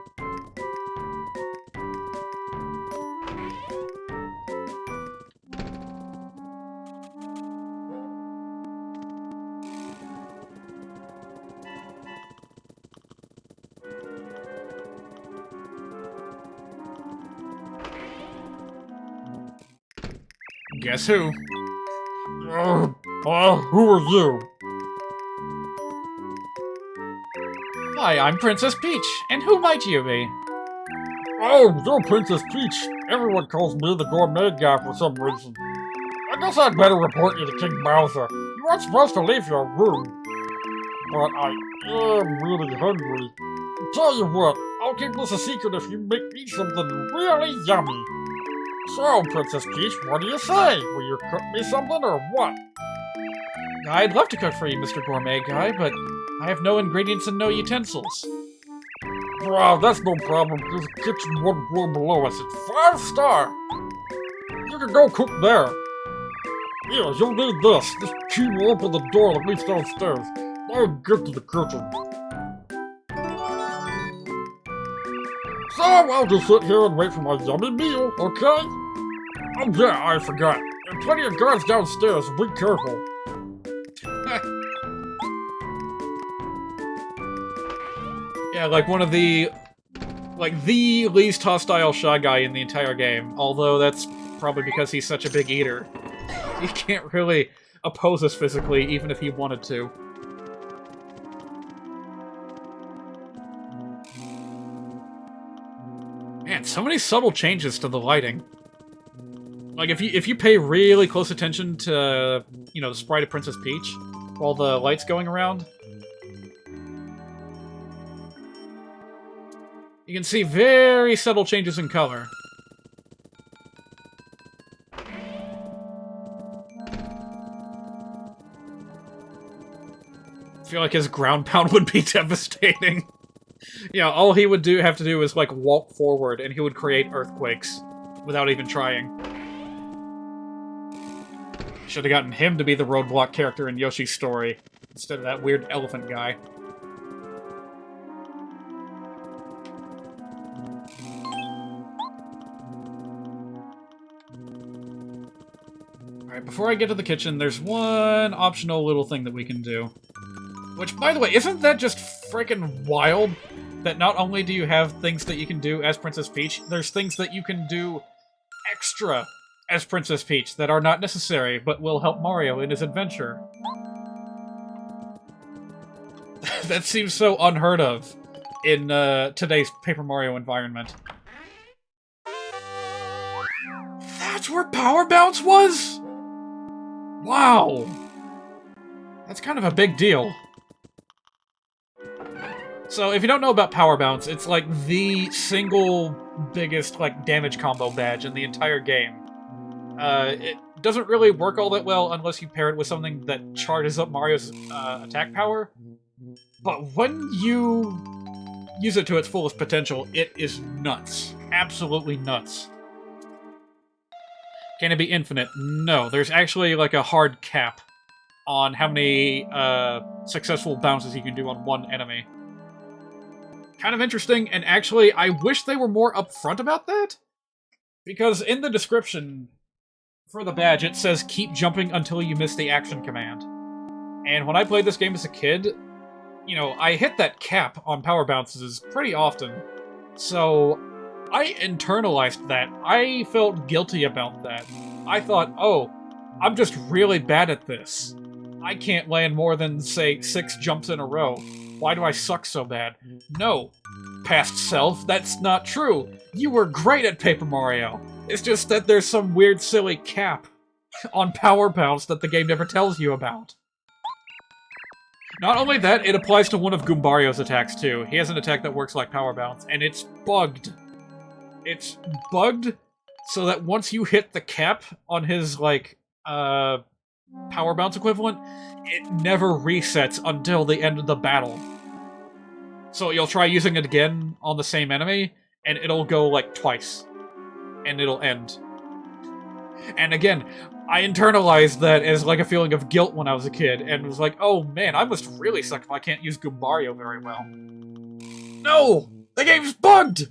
Guess who? Who are you? Hi, I'm Princess Peach, and who might you be? Oh, you're Princess Peach. Everyone calls me the gourmet guy for some reason. I guess I'd better report you to King Bowser. You weren't supposed to leave your room. But I am really hungry. Tell you what, I'll keep this a secret if you make me something really yummy. So, Princess Peach, what do you say? Will you cook me something or what? I'd love to cook for you, Mr. Gourmet Guy, but I have no ingredients and no utensils. Wow, that's no problem. There's a kitchen 1 floor below us. It's 5-star. You can go cook there. Yeah, you'll need this. This key will open the door that leads downstairs. I'll get to the kitchen. So I'll just sit here and wait for my yummy meal, okay? Oh yeah, I forgot. There are plenty of guards downstairs. Be careful. Yeah, like one of the... like, the least hostile Shy Guy in the entire game. Although that's probably because he's such a big eater. He can't really oppose us physically, even if he wanted to. Man, so many subtle changes to the lighting. Like, if you pay really close attention to, you know, the sprite of Princess Peach, while the light's going around, you can see very subtle changes in color. I feel like his ground pound would be devastating. Yeah, all he would have to do is, like, walk forward, and he would create earthquakes without even trying. Should have gotten him to be the roadblock character in Yoshi's story, instead of that weird elephant guy. Alright, before I get to the kitchen, there's one optional little thing that we can do. Which, by the way, isn't that just freaking wild? That not only do you have things that you can do as Princess Peach, there's things that you can do extra as Princess Peach that are not necessary, but will help Mario in his adventure. That seems so unheard of in today's Paper Mario environment. That's where Power Bounce was? Wow! That's kind of a big deal. So, if you don't know about Power Bounce, it's like the single biggest like damage combo badge in the entire game. It doesn't really work all that well unless you pair it with something that charges up Mario's attack power. But when you use it to its fullest potential, it is nuts. Absolutely nuts. Can it be infinite? No, there's actually like a hard cap on how many successful bounces you can do on one enemy. Kind of interesting, and actually, I wish they were more upfront about that. Because in the description for the badge, it says, keep jumping until you miss the action command. And when I played this game as a kid, you know, I hit that cap on power bounces pretty often. So, I internalized that. I felt guilty about that. I thought, oh, I'm just really bad at this. I can't land more than, say, 6 jumps in a row. Why do I suck so bad? No, past self, that's not true. You were great at Paper Mario. It's just that there's some weird, silly cap on Power Bounce that the game never tells you about. Not only that, it applies to one of Goombario's attacks, too. He has an attack that works like Power Bounce, and it's bugged. It's bugged so that once you hit the cap on his, like, Power Bounce equivalent, it never resets until the end of the battle. So you'll try using it again on the same enemy, and it'll go, like, twice. And it'll end. And again, I internalized that as, like, a feeling of guilt when I was a kid, and was like, oh man, I must really suck if I can't use Goombario very well. No! The game's bugged!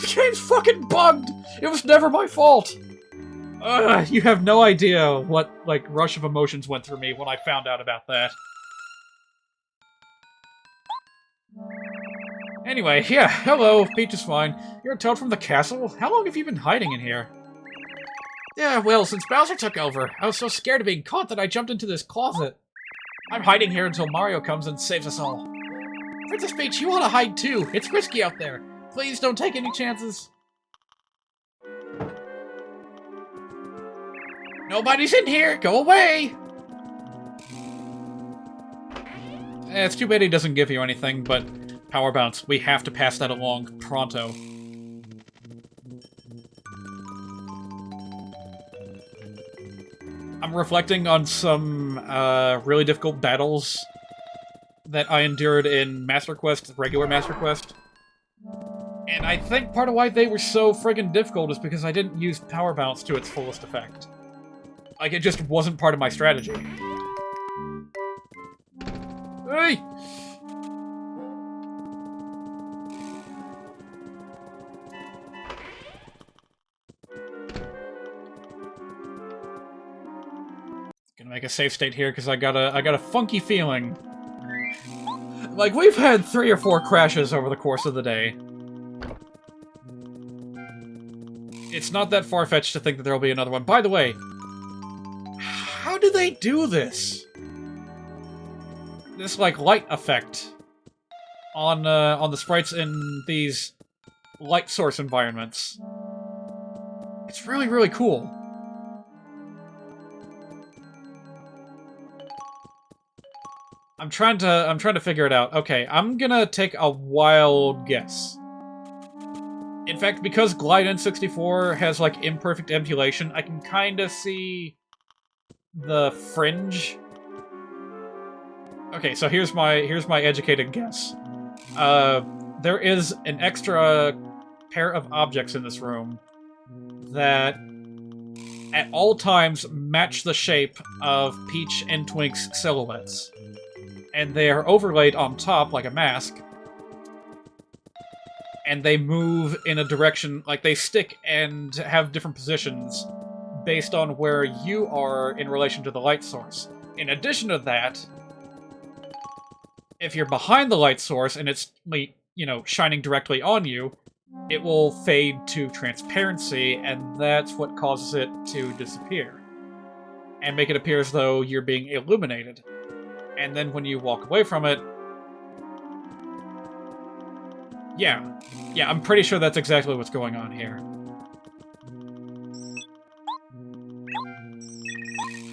The game's fucking bugged! It was never my fault! You have no idea what, like, rush of emotions went through me when I found out about that. Anyway, yeah, hello, Peach is fine. You're a toad from the castle? How long have you been hiding in here? Yeah, well, since Bowser took over, I was so scared of being caught that I jumped into this closet. I'm hiding here until Mario comes and saves us all. Princess Peach, you ought to hide too. It's risky out there. Please don't take any chances. Nobody's in here! Go away! It's too bad he doesn't give you anything, but Power Bounce, we have to pass that along pronto. I'm reflecting on some really difficult battles that I endured in Master Quest, regular Master Quest. And I think part of why they were so friggin' difficult is because I didn't use Power Bounce to its fullest effect. Like, it just wasn't part of my strategy. Hey! Gonna make a save state here because I got a funky feeling. Like, we've had 3 or 4 crashes over the course of the day. It's not that far-fetched to think that there'll be another one. By the way, how do they do this? This, like, light effect on the sprites in these light source environments. It's really, really cool. I'm trying to figure it out. Okay, I'm gonna take a wild guess. In fact, because Glide N64 has, like, imperfect emulation, I can kinda see the fringe. Okay, so here's my educated guess. There is an extra pair of objects in this room that at all times match the shape of Peach and Twink's silhouettes. And they are overlaid on top like a mask. And they move in a direction, like they stick and have different positions based on where you are in relation to the light source. In addition to that, if you're behind the light source and it's, you know, shining directly on you, it will fade to transparency, and that's what causes it to disappear. And make it appear as though you're being illuminated. And then when you walk away from it... Yeah, I'm pretty sure that's exactly what's going on here.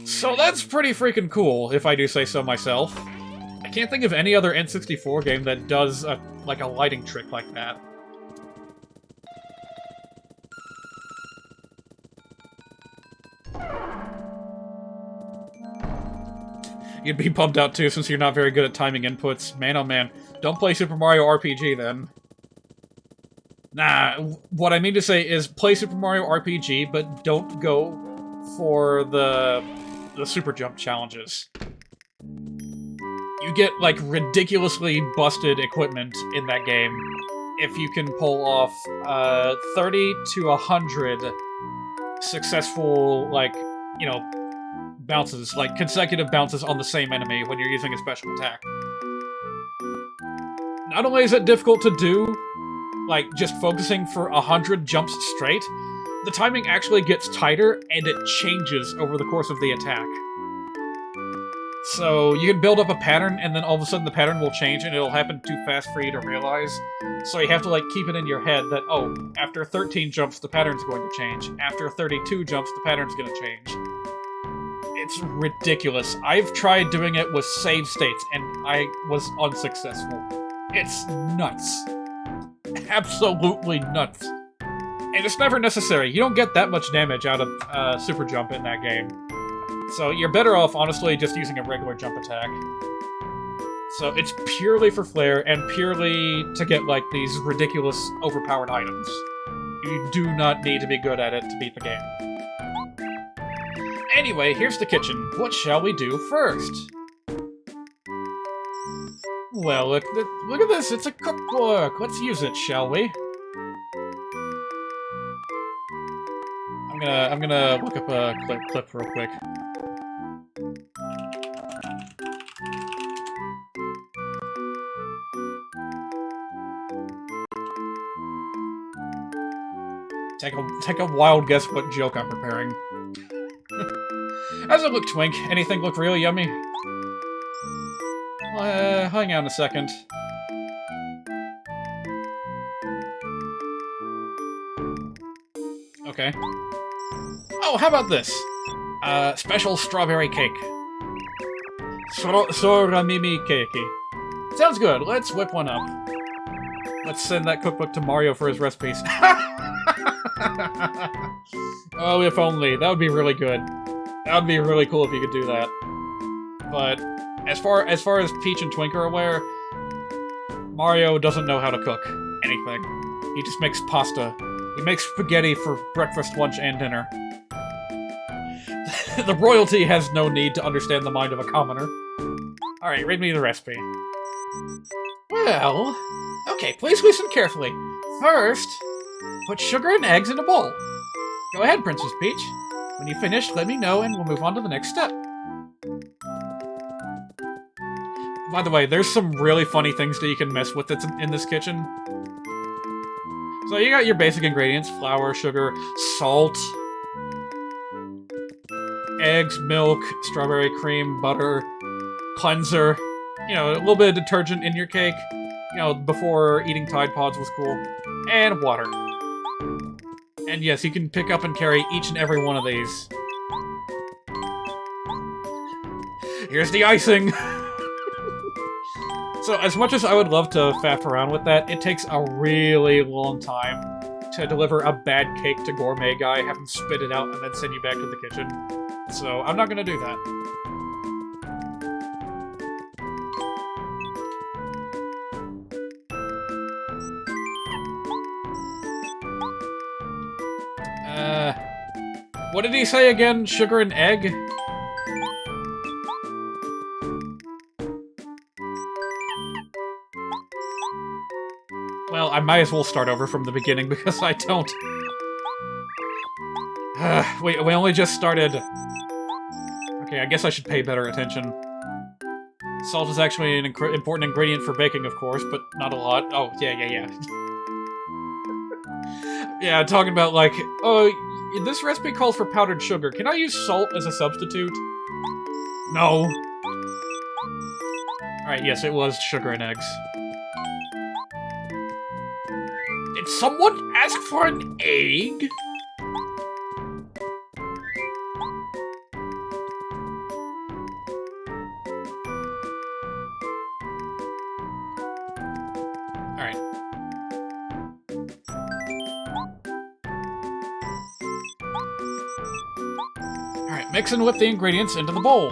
So that's pretty freaking cool, if I do say so myself. I can't think of any other N64 game that does like a lighting trick like that. You'd be bummed out too, since you're not very good at timing inputs. Man, oh man. Don't play Super Mario RPG, then. Nah, what I mean to say is play Super Mario RPG, but don't go for the Super Jump challenges. You get, like, ridiculously busted equipment in that game if you can pull off 30 to 100 successful, like, you know, bounces, like consecutive bounces on the same enemy when you're using a special attack. Not only is it difficult to do, like just focusing for 100 jumps straight, the timing actually gets tighter and it changes over the course of the attack. So you can build up a pattern and then all of a sudden the pattern will change and it'll happen too fast for you to realize. So you have to like keep it in your head that, oh, after 13 jumps the pattern's going to change. After 32 jumps the pattern's going to change. It's ridiculous. I've tried doing it with save states, and I was unsuccessful. It's nuts. Absolutely nuts. And it's never necessary. You don't get that much damage out of Super Jump in that game. So you're better off, honestly, just using a regular jump attack. So it's purely for flair, and purely to get, like, these ridiculous, overpowered items. You do not need to be good at it to beat the game. Anyway, here's the kitchen. What shall we do first? Well, look at this. It's a cookbook. Let's use it, shall we? I'm gonna look up a clip real quick. Take a wild guess what joke I'm preparing. How's it look, Twink? Anything look real yummy? Hang on a second. Okay. Oh, how about this? Special strawberry cake. Soramimi keiki. Sounds good. Let's whip one up. Let's send that cookbook to Mario for his recipes. Oh, if only. That would be really good. That would be really cool if you could do that. But as far as Peach and Twink are aware, Mario doesn't know how to cook anything. He just makes pasta. He makes spaghetti for breakfast, lunch, and dinner. The royalty has no need to understand the mind of a commoner. Alright, read me the recipe. Well, okay, please listen carefully. First, put sugar and eggs in a bowl. Go ahead, Princess Peach. When you finish, let me know and we'll move on to the next step. By the way, there's some really funny things that you can mess with that's in this kitchen. So you got your basic ingredients: flour, sugar, salt, eggs, milk, strawberry cream, butter, cleanser, you know, a little bit of detergent in your cake, you know, before eating Tide Pods was cool, and water. And yes, you can pick up and carry each and every one of these. Here's the icing! So, as much as I would love to faff around with that, it takes a really long time to deliver a bad cake to Gourmet Guy, have him spit it out, and then send you back to the kitchen. So, I'm not gonna do that. What did he say again? Sugar and egg? Well, I might as well start over from the beginning because I don't We only just started. Okay, I guess I should pay better attention. Salt is actually an important ingredient for baking, of course, but not a lot. Oh, yeah. Yeah, talking about, like, oh, this recipe calls for powdered sugar. Can I use salt as a substitute? No. Alright, yes, it was sugar and eggs. Did someone ask for an egg? Alright. Alright, mix and whip the ingredients into the bowl.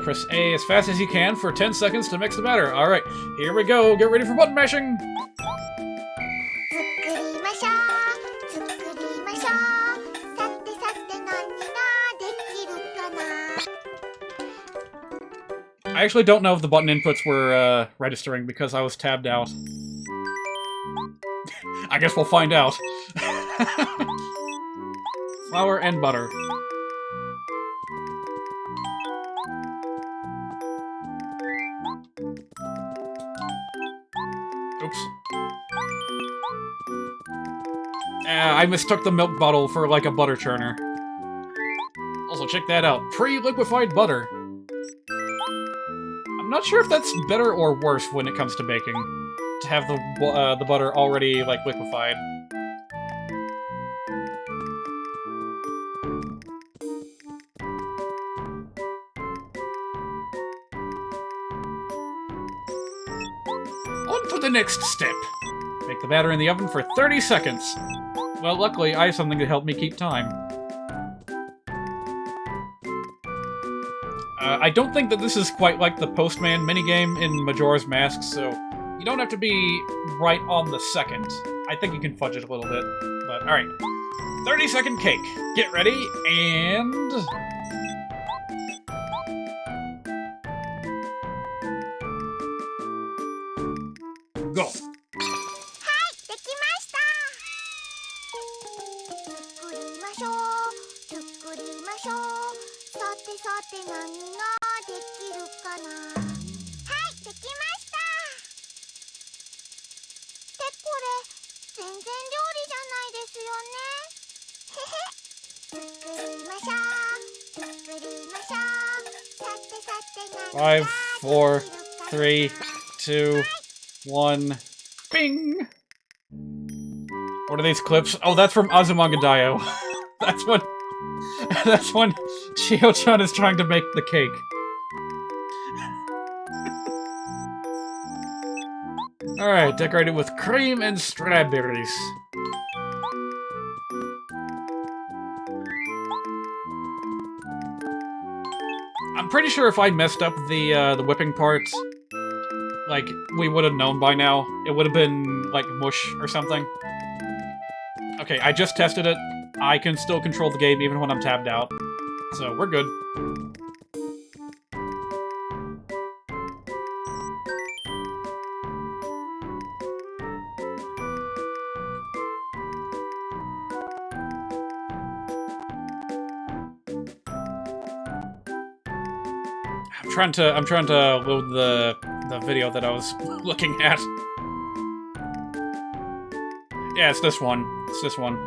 Press A as fast as you can for 10 seconds to mix the batter. Alright, here we go. Get ready for button mashing! 作りましょう作りましょうさてさて何ができるかな I actually don't know if the button inputs were registering because I was tabbed out. I guess we'll find out. Flour and butter. Oops. I mistook the milk bottle for, like, a butter churner. Also, check that out. Pre-liquefied butter. I'm not sure if that's better or worse when it comes to baking. To have the butter already, like, liquefied. On for the next step. Make the batter in the oven for 30 seconds. Well, luckily, I have something to help me keep time. I don't think that this is quite like the Postman minigame in Majora's Mask, so you don't have to be right on the second. I think you can fudge it a little bit, but alright. 30-second cake. Get ready, and... go. はいできました作りましょう作りましょうさてさて何ができるかなはいできましたってこれ全然料理じゃないですよねへへ作りましょう作りましょうさてさて何ができるかな 5, 4, 3, 2, 1, bing! What are these clips? Oh, that's from Azumanga That's when... That's when Chio-chan is trying to make the cake. Alright, decorated with cream and strawberries. I'm pretty sure if I messed up the whipping part, like, we would have known by now. It would have been, like, mush or something. Okay, I just tested it. I can still control the game even when I'm tabbed out. So, we're good. I'm trying to load the video that I was looking at. Yeah, it's this one. It's this one.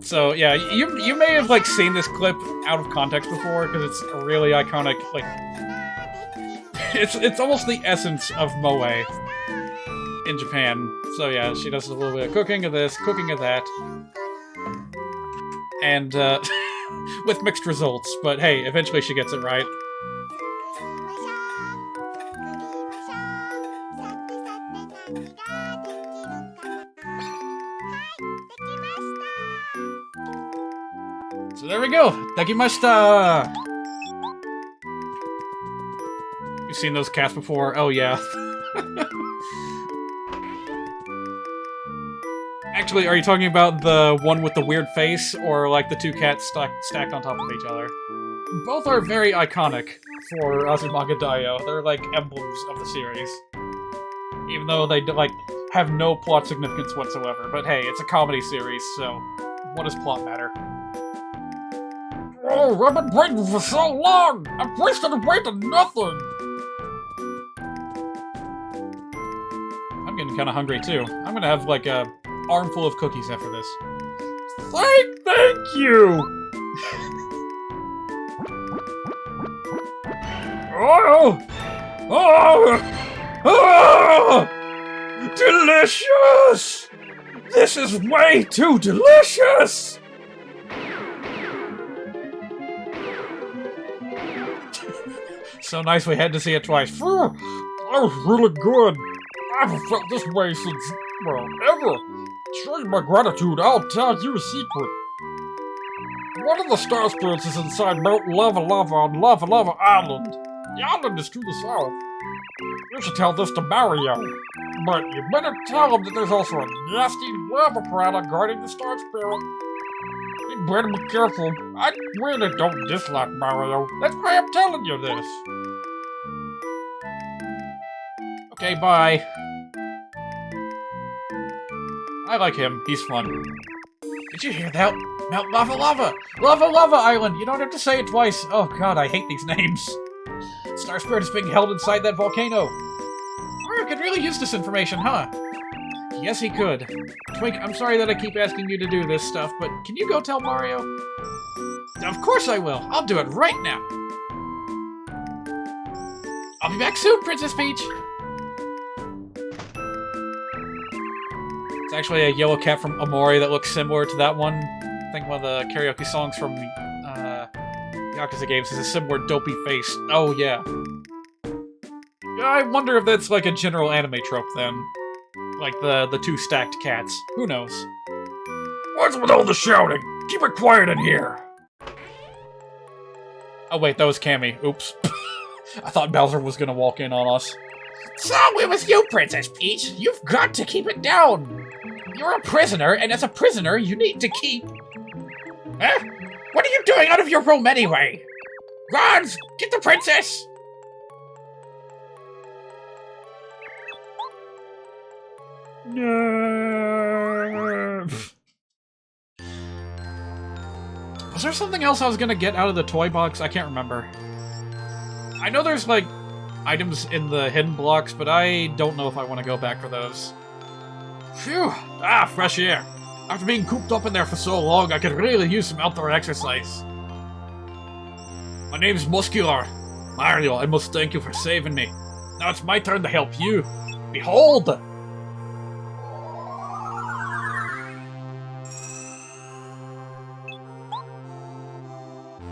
So yeah, you may have like seen this clip out of context before because it's a really iconic. Like, it's almost the essence of moe in Japan. So yeah, she does a little bit of cooking of this, cooking of that, and with mixed results. But hey, eventually she gets it right. So there we go! Dekimashita! You've seen those cats before? Oh yeah. Actually, are you talking about the one with the weird face, or like the two cats stacked on top of each other? Both are very iconic for Azumanga Daioh. They're like emblems of the series. Even though they, like, have no plot significance whatsoever. But hey, it's a comedy series, so what does plot matter? Oh, I've been waiting for so long! I've wasted away to nothing! I'm getting kind of hungry too. I'm gonna have like a armful of cookies after this. Thank you! Oh! Oh! Oh! Delicious! This is way too delicious! So nice we had to see it twice. That was really good. I haven't felt this way since, well, ever. To show you my gratitude, I'll tell you a secret. One of the star spirits is inside Mount Lava Lava on Lava Lava Island. The island is to the south. You should tell this to Mario. But you better tell him that there's also a nasty lava piranha guarding the star spirit. You better be careful. I really don't dislike Mario. That's why I'm telling you this. Okay, bye. I like him. He's fun. Did you hear that? Mount Lava Lava! Lava Lava Island! You don't have to say it twice. Oh god, I hate these names. Star Spirit is being held inside that volcano. Mario could really use this information, huh? Yes, he could. Twink, I'm sorry that I keep asking you to do this stuff, but can you go tell Mario? Of course I will. I'll do it right now. I'll be back soon, Princess Peach. It's actually a yellow cat from Amori that looks similar to that one. I think one of the karaoke songs from Yakuza games has a similar dopey face. Oh, yeah. Yeah, I wonder if that's like a general anime trope then. Like the two stacked cats. Who knows? What's with all the shouting? Keep it quiet in here. Oh wait, that was Cammy. Oops. I thought Bowser was gonna walk in on us. So it was you, Princess Peach. You've got to keep it down. You're a prisoner, and as a prisoner, you need to keep... Huh? What are you doing out of your room anyway? Ronz, get the princess! No. Was there something else I was gonna get out of the toy box? I can't remember. I know there's, like, items in the hidden blocks, but I don't know if I want to go back for those. Phew! Ah, fresh air. After being cooped up in there for so long, I could really use some outdoor exercise. My name's Muscular. Mario, I must thank you for saving me. Now it's my turn to help you. Behold!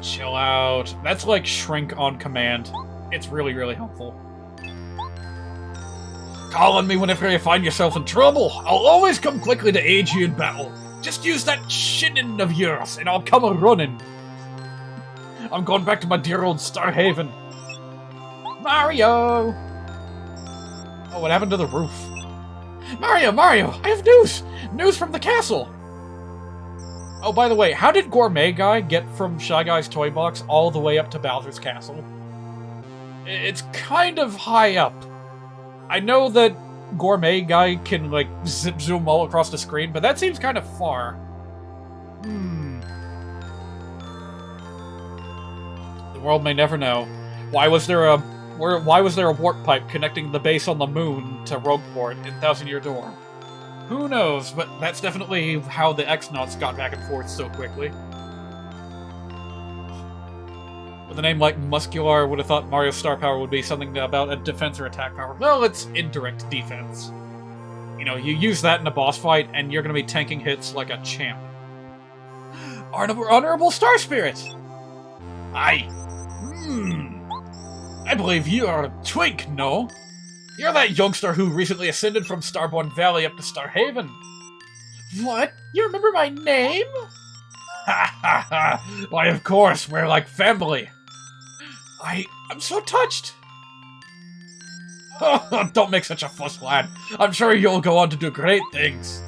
Chill out. That's like Shrink on command. It's really, really helpful. Call on me whenever you find yourself in trouble. I'll always come quickly to aid you in battle. Just use that shinnin' of yours, and I'll come a-running. I'm going back to my dear old Star Haven. Mario! Oh, what happened to the roof? Mario, I have news! News from the castle! Oh, by the way, how did Gourmet Guy get from Shy Guy's toy box all the way up to Bowser's castle? It's kind of high up. I know that Gourmet Guy can, like, zip zoom all across the screen, but that seems kind of far. The world may never know. Why was there a warp pipe connecting the base on the moon to Rogueport in Thousand Year Door? Who knows, but that's definitely how the X-Nauts got back and forth so quickly. With a name like Muscular, I would have thought Mario's star power would be something about a defense or attack power. Well, it's indirect defense. You know, you use that in a boss fight, and you're going to be tanking hits like a champ. Honorable Star Spirit! I believe you are Twink, no? You're that youngster who recently ascended from Starborn Valley up to Star Haven. What? You remember my name? Ha ha ha! Why, of course, we're like family. I'm so touched. Oh, don't make such a fuss, lad. I'm sure you'll go on to do great things.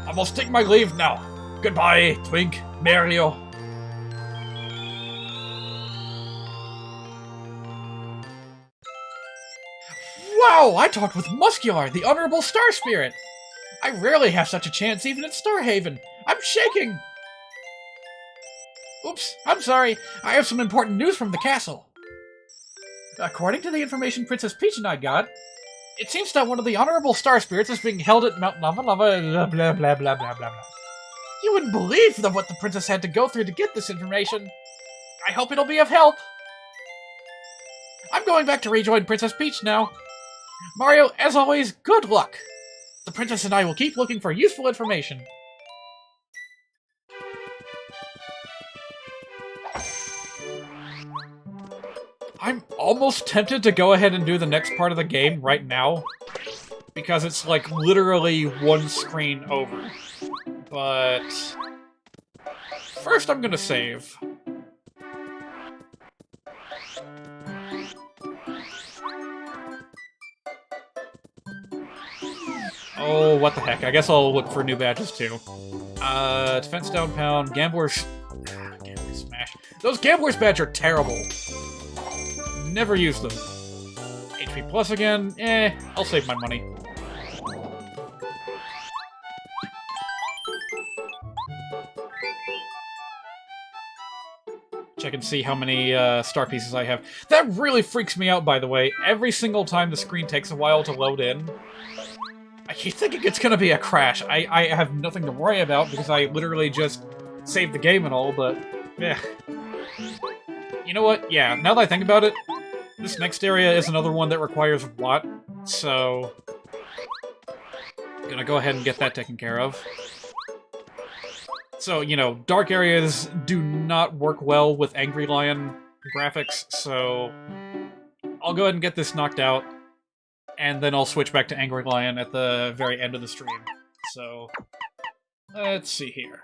I must take my leave now. Goodbye, Twink, Mario. Wow, Wow, I talked with Muscular, the Honorable Star Spirit! I rarely have such a chance even at Starhaven. I'm shaking! Oops, I'm sorry. I have some important news from the castle. According to the information Princess Peach and I got, it seems that one of the Honorable Star Spirits is being held at Mount Lava Lava, blah blah blah blah blah blah. You wouldn't believe what the princess had to go through to get this information. I hope it'll be of help. I'm going back to rejoin Princess Peach now. Mario, as always, good luck. The princess and I will keep looking for useful information. I'm almost tempted to go ahead and do the next part of the game right now, because it's like literally one screen over. But first I'm gonna save. Oh, what the heck. I guess I'll look for new badges too. Defense down pound, Gambler's Smash. Those Gambler's badge are terrible. Never use them. HP plus again? I'll save my money. Check and see how many star pieces I have. That really freaks me out, by the way. Every single time the screen takes a while to load in, I keep thinking it's gonna be a crash. I have nothing to worry about because I literally just saved the game and all, but yeah. You know what? Yeah, now that I think about it, this next area is another one that requires Watt, so I'm gonna go ahead and get that taken care of. So, you know, dark areas do not work well with Angry Lion graphics, so I'll go ahead and get this knocked out, and then I'll switch back to Angry Lion at the very end of the stream. So, let's see here.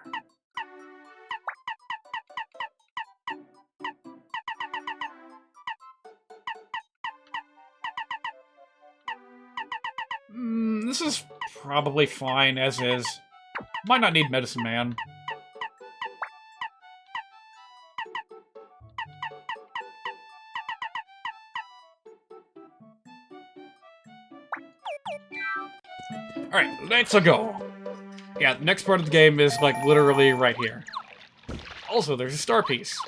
This is probably fine as is. Might not need Medicine Man. Alright, let's go. Yeah, the next part of the game is, like, literally right here. Also, there's a star piece.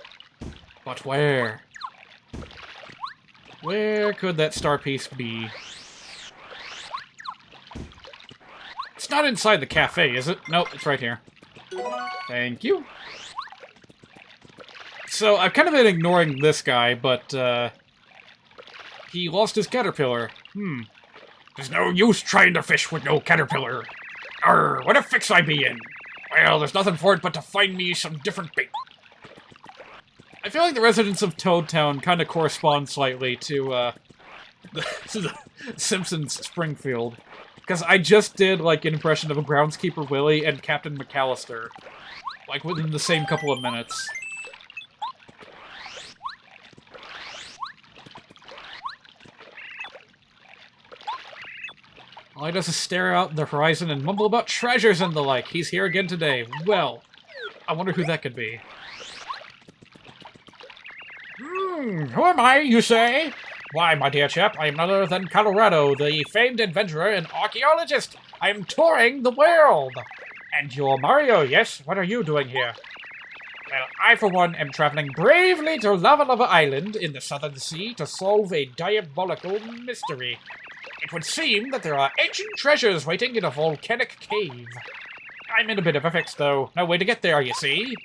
But where? Where could that star piece be? It's not inside the cafe, is it? Nope, it's right here. Thank you. So, I've kind of been ignoring this guy, but, he lost his caterpillar. There's no use trying to fish with no caterpillar. Arr, what a fix I be in. Well, there's nothing for it but to find me some different bait. I feel like the residents of Toad Town kind of correspond slightly to, the Simpsons Springfield. Because I just did, like, an impression of a Groundskeeper Willie and Captain McAllister. Like, within the same couple of minutes. All he does is stare out the horizon and mumble about treasures and the like. He's here again today. Well, I wonder who that could be. Who am I, you say? Why, my dear chap, I am none other than Colorado, the famed adventurer and archaeologist. I am touring the world. And you're Mario, yes? What are you doing here? Well, I, for one, am traveling bravely to Lava Lava Island in the Southern Sea to solve a diabolical mystery. It would seem that there are ancient treasures waiting in a volcanic cave. I'm in a bit of a fix, though. No way to get there, you see.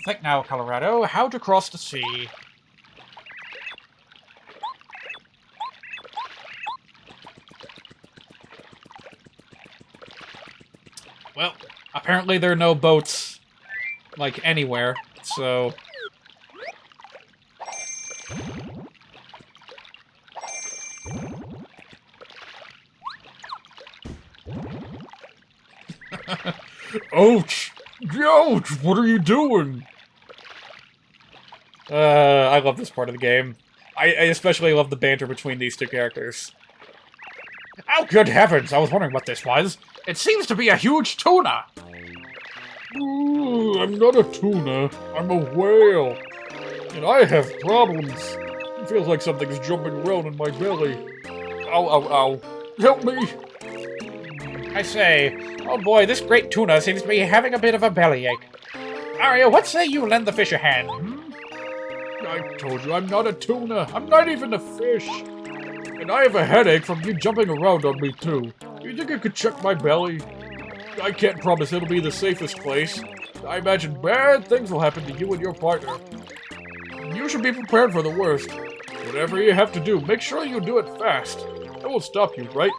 Think now, Colorado. How to cross the sea? Well, apparently there are no boats, like, anywhere, so... Ouch! Ouch! What are you doing? I love this part of the game. I especially love the banter between these two characters. Oh, good heavens! I was wondering what this was. It seems to be a huge tuna! Ooh, I'm not a tuna. I'm a whale. And I have problems. It feels like something's jumping around in my belly. Ow. Help me. I say, oh boy, this great tuna seems to be having a bit of a bellyache. Mario, what say you lend the fish a hand? I told you I'm not a tuna. I'm not even a fish. And I have a headache from you jumping around on me, too. You think I could check my belly? I can't promise it'll be the safest place. I imagine bad things will happen to you and your partner. You should be prepared for the worst. Whatever you have to do, make sure you do it fast. I won't stop you, right?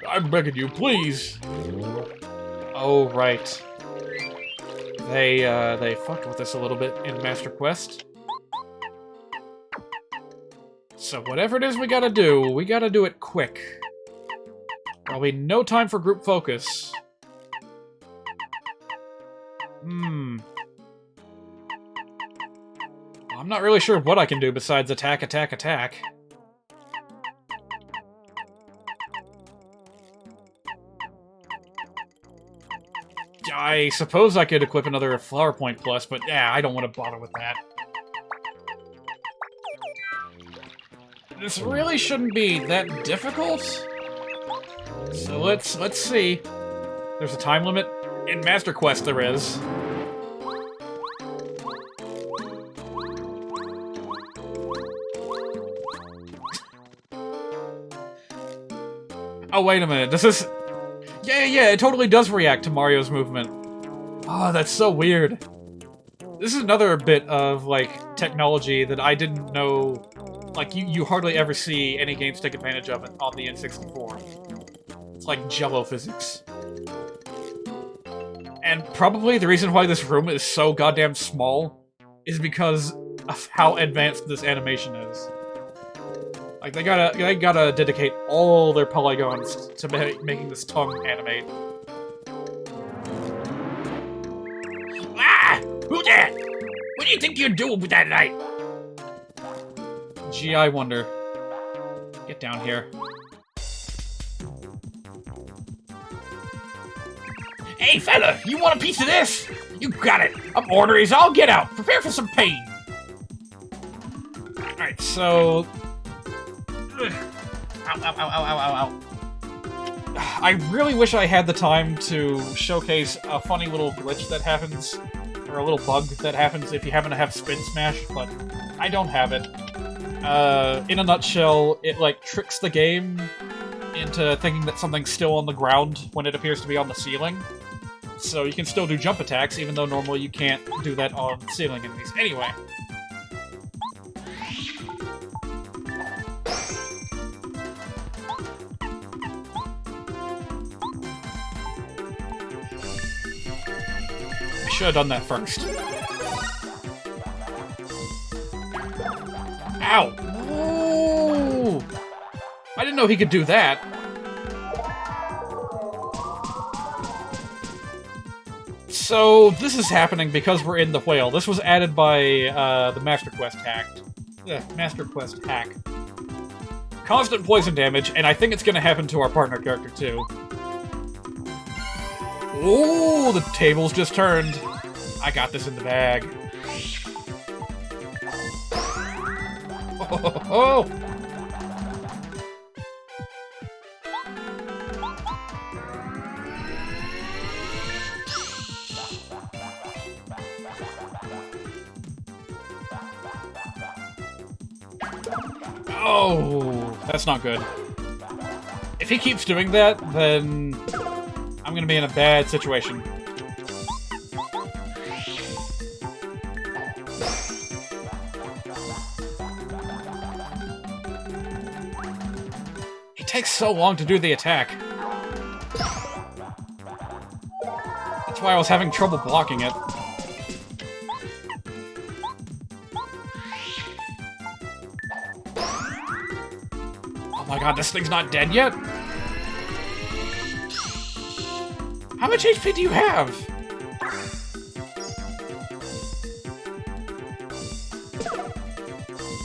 I'm begging you, please. Oh, right. They fucked with us a little bit in Master Quest. So whatever it is we gotta do it quick. There'll be no time for group focus. I'm not really sure what I can do besides attack. I suppose I could equip another Flower Point Plus, but yeah, I don't want to bother with that. This really shouldn't be that difficult. So let's see. There's a time limit? In Master Quest there is. Oh, wait a minute. This is... Yeah, it totally does react to Mario's movement. Oh, that's so weird. This is another bit of, like, technology that I didn't know... Like, you hardly ever see any games take advantage of it on the N64. It's like Jello physics. And probably the reason why this room is so goddamn small is because of how advanced this animation is. Like, they gotta dedicate all their polygons to making this tongue animate. Ah! Who that? What do you think you're doing with that light? Gee, I wonder. Get down here. Hey, fella, you want a piece of this? You got it. I'm ornery as all get out. Prepare for some pain. Alright, so... Ow. I really wish I had the time to showcase a funny little glitch that happens, or a little bug that happens if you happen to have Spin Smash, but I don't have it. In a nutshell, it, like, tricks the game into thinking that something's still on the ground when it appears to be on the ceiling. So you can still do jump attacks, even though normally you can't do that on ceiling enemies. Anyway. I should have done that first. Ow! Ooh! I didn't know he could do that. So, this is happening because we're in the whale. This was added by the Master Quest hack. Constant poison damage, and I think it's gonna happen to our partner character too. Ooh, the tables just turned. I got this in the bag. Oh! Oh, that's not good. If he keeps doing that, then I'm gonna be in a bad situation. It takes so long to do the attack. That's why I was having trouble blocking it. Oh my god, this thing's not dead yet? How much HP do you have?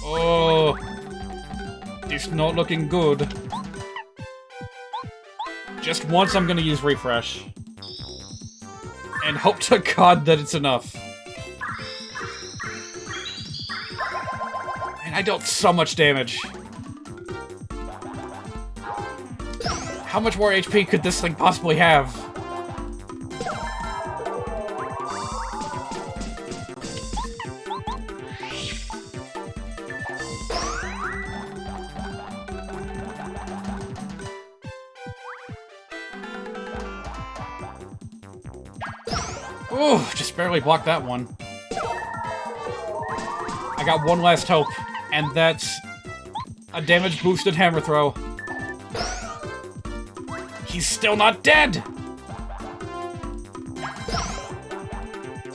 Oh, it's not looking good. Just once I'm gonna use refresh. And hope to god that it's enough. And I dealt so much damage. How much more HP could this thing possibly have? Ooh, just barely blocked that one. I got one last hope, and that's a damage-boosted hammer throw. He's still not dead!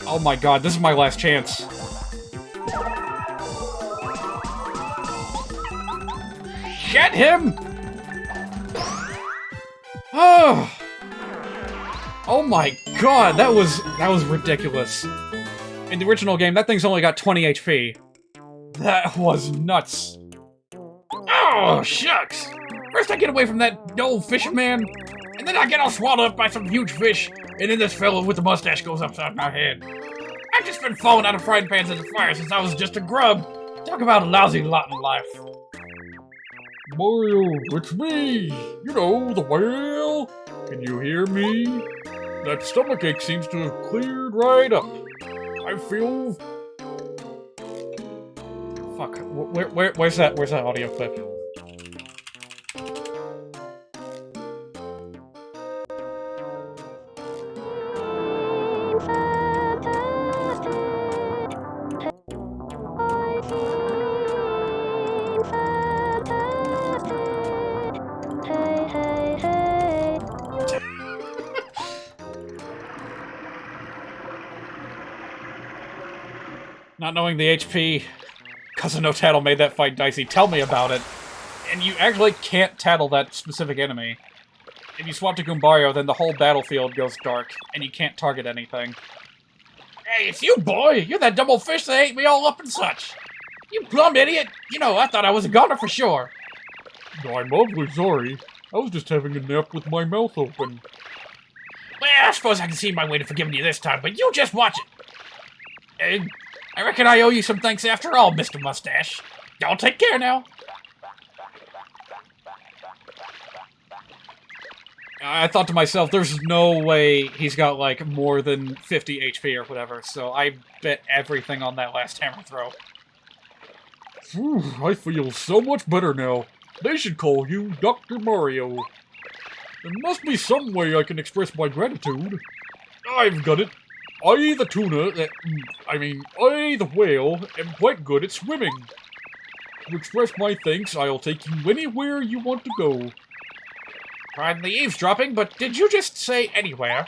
Oh my god, this is my last chance. Get him! Oh! Oh my god, that was ridiculous. In the original game, that thing's only got 20 HP. That was nuts. Oh, shucks! First I get away from that old fisherman, and then I get all swallowed up by some huge fish, and then this fellow with the mustache goes upside my head. I've just been falling out of frying pans into fire since I was just a grub. Talk about a lousy lot in life. Mario, it's me! You know, the whale! Can you hear me? That stomachache seems to have cleared right up. I feel... Fuck. Where's that audio clip? Not knowing the HP, Cousin No Tattle made that fight dicey. Tell me about it. And you actually can't tattle that specific enemy. If you swap to Goombario, then the whole battlefield goes dark, and you can't target anything. Hey, it's you, boy! You're that double fish that ate me all up and such! You plumb idiot! You know, I thought I was a goner for sure! I'm awfully sorry. I was just having a nap with my mouth open. Well, I suppose I can see my way to forgiving you this time, but you just watch it! I reckon I owe you some thanks after all, Mr. Mustache. Y'all take care now. I thought to myself, there's no way he's got, like, more than 50 HP or whatever, so I bet everything on that last hammer throw. Phew, I feel so much better now. They should call you Dr. Mario. There must be some way I can express my gratitude. I've got it. I, the tuna, I, the whale, am quite good at swimming. To express my thanks, I'll take you anywhere you want to go. Pardon the eavesdropping, but did you just say anywhere?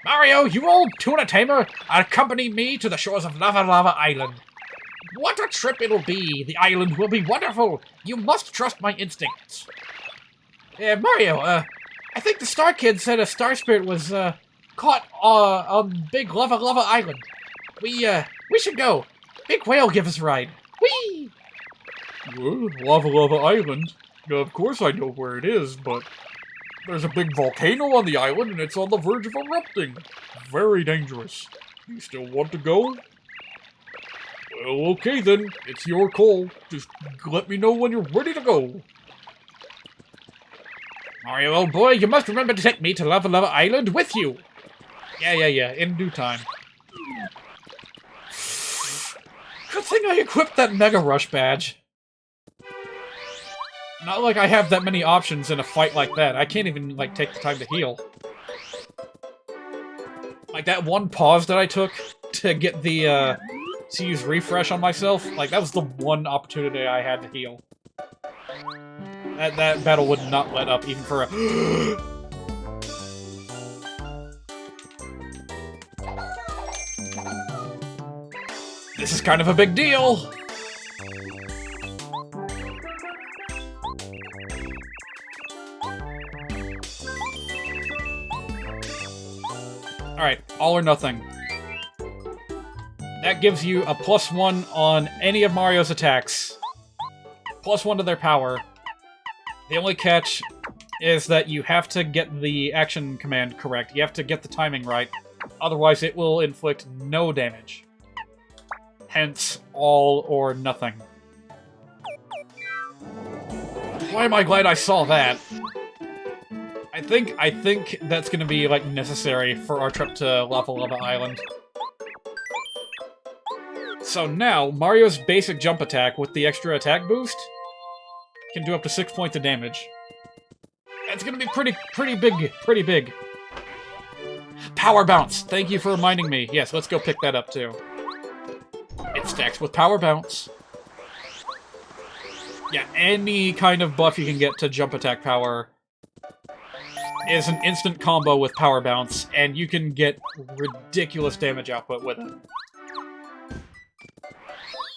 Mario, you old tuna tamer, accompany me to the shores of Lava Lava Island. What a trip it'll be! The island will be wonderful! You must trust my instincts. Mario, I think the Star Kid said a Star Spirit was, caught on Big Lava Lava Island. We should go. Big Whale give us a ride. Whee! Well, Lava Lava Island? Of course I know where it is, but there's a big volcano on the island and it's on the verge of erupting. Very dangerous. You still want to go? Well, okay then. It's your call. Just let me know when you're ready to go. Mario, old boy, you must remember to take me to Lava Lava Island with you. Yeah, in due time. Good thing I equipped that Mega Rush badge. Not like I have that many options in a fight like that. I can't even, like, take the time to heal. Like, that one pause that I took to get the, to use refresh on myself, like, that was the one opportunity I had to heal. That battle would not let up, even for a... This is kind of a big deal! Alright, all or nothing. That gives you a +1 on any of Mario's attacks. +1 to their power. The only catch is that you have to get the action command correct. You have to get the timing right. Otherwise, it will inflict no damage. Hence, all or nothing. Why am I glad I saw that? I think that's gonna be, like, necessary for our trip to Lava Lava Island. So now, Mario's basic jump attack with the extra attack boost can do up to 6 points of damage. That's gonna be pretty big. Power Bounce! Thank you for reminding me. Yes, let's go pick that up, too. It stacks with Power Bounce. Yeah, any kind of buff you can get to jump attack power is an instant combo with Power Bounce, and you can get ridiculous damage output with it.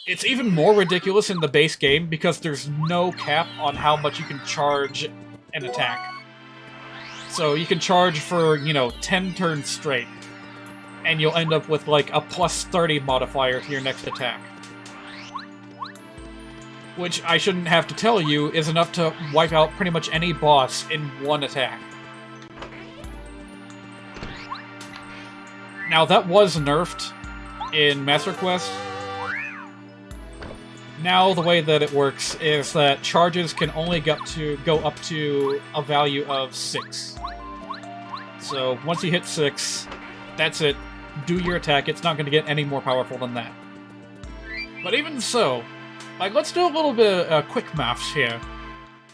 It's even more ridiculous in the base game because there's no cap on how much you can charge an attack. So you can charge for, 10 turns straight, and you'll end up with, like, a plus 30 modifier to your next attack. Which, I shouldn't have to tell you, is enough to wipe out pretty much any boss in one attack. Now, that was nerfed in Master Quest. Now, the way that it works is that charges can only go up to a value of 6. So, once you hit 6, that's it. Do your attack. It's not going to get any more powerful than that. But even so, like, let's do a little bit of quick maths here.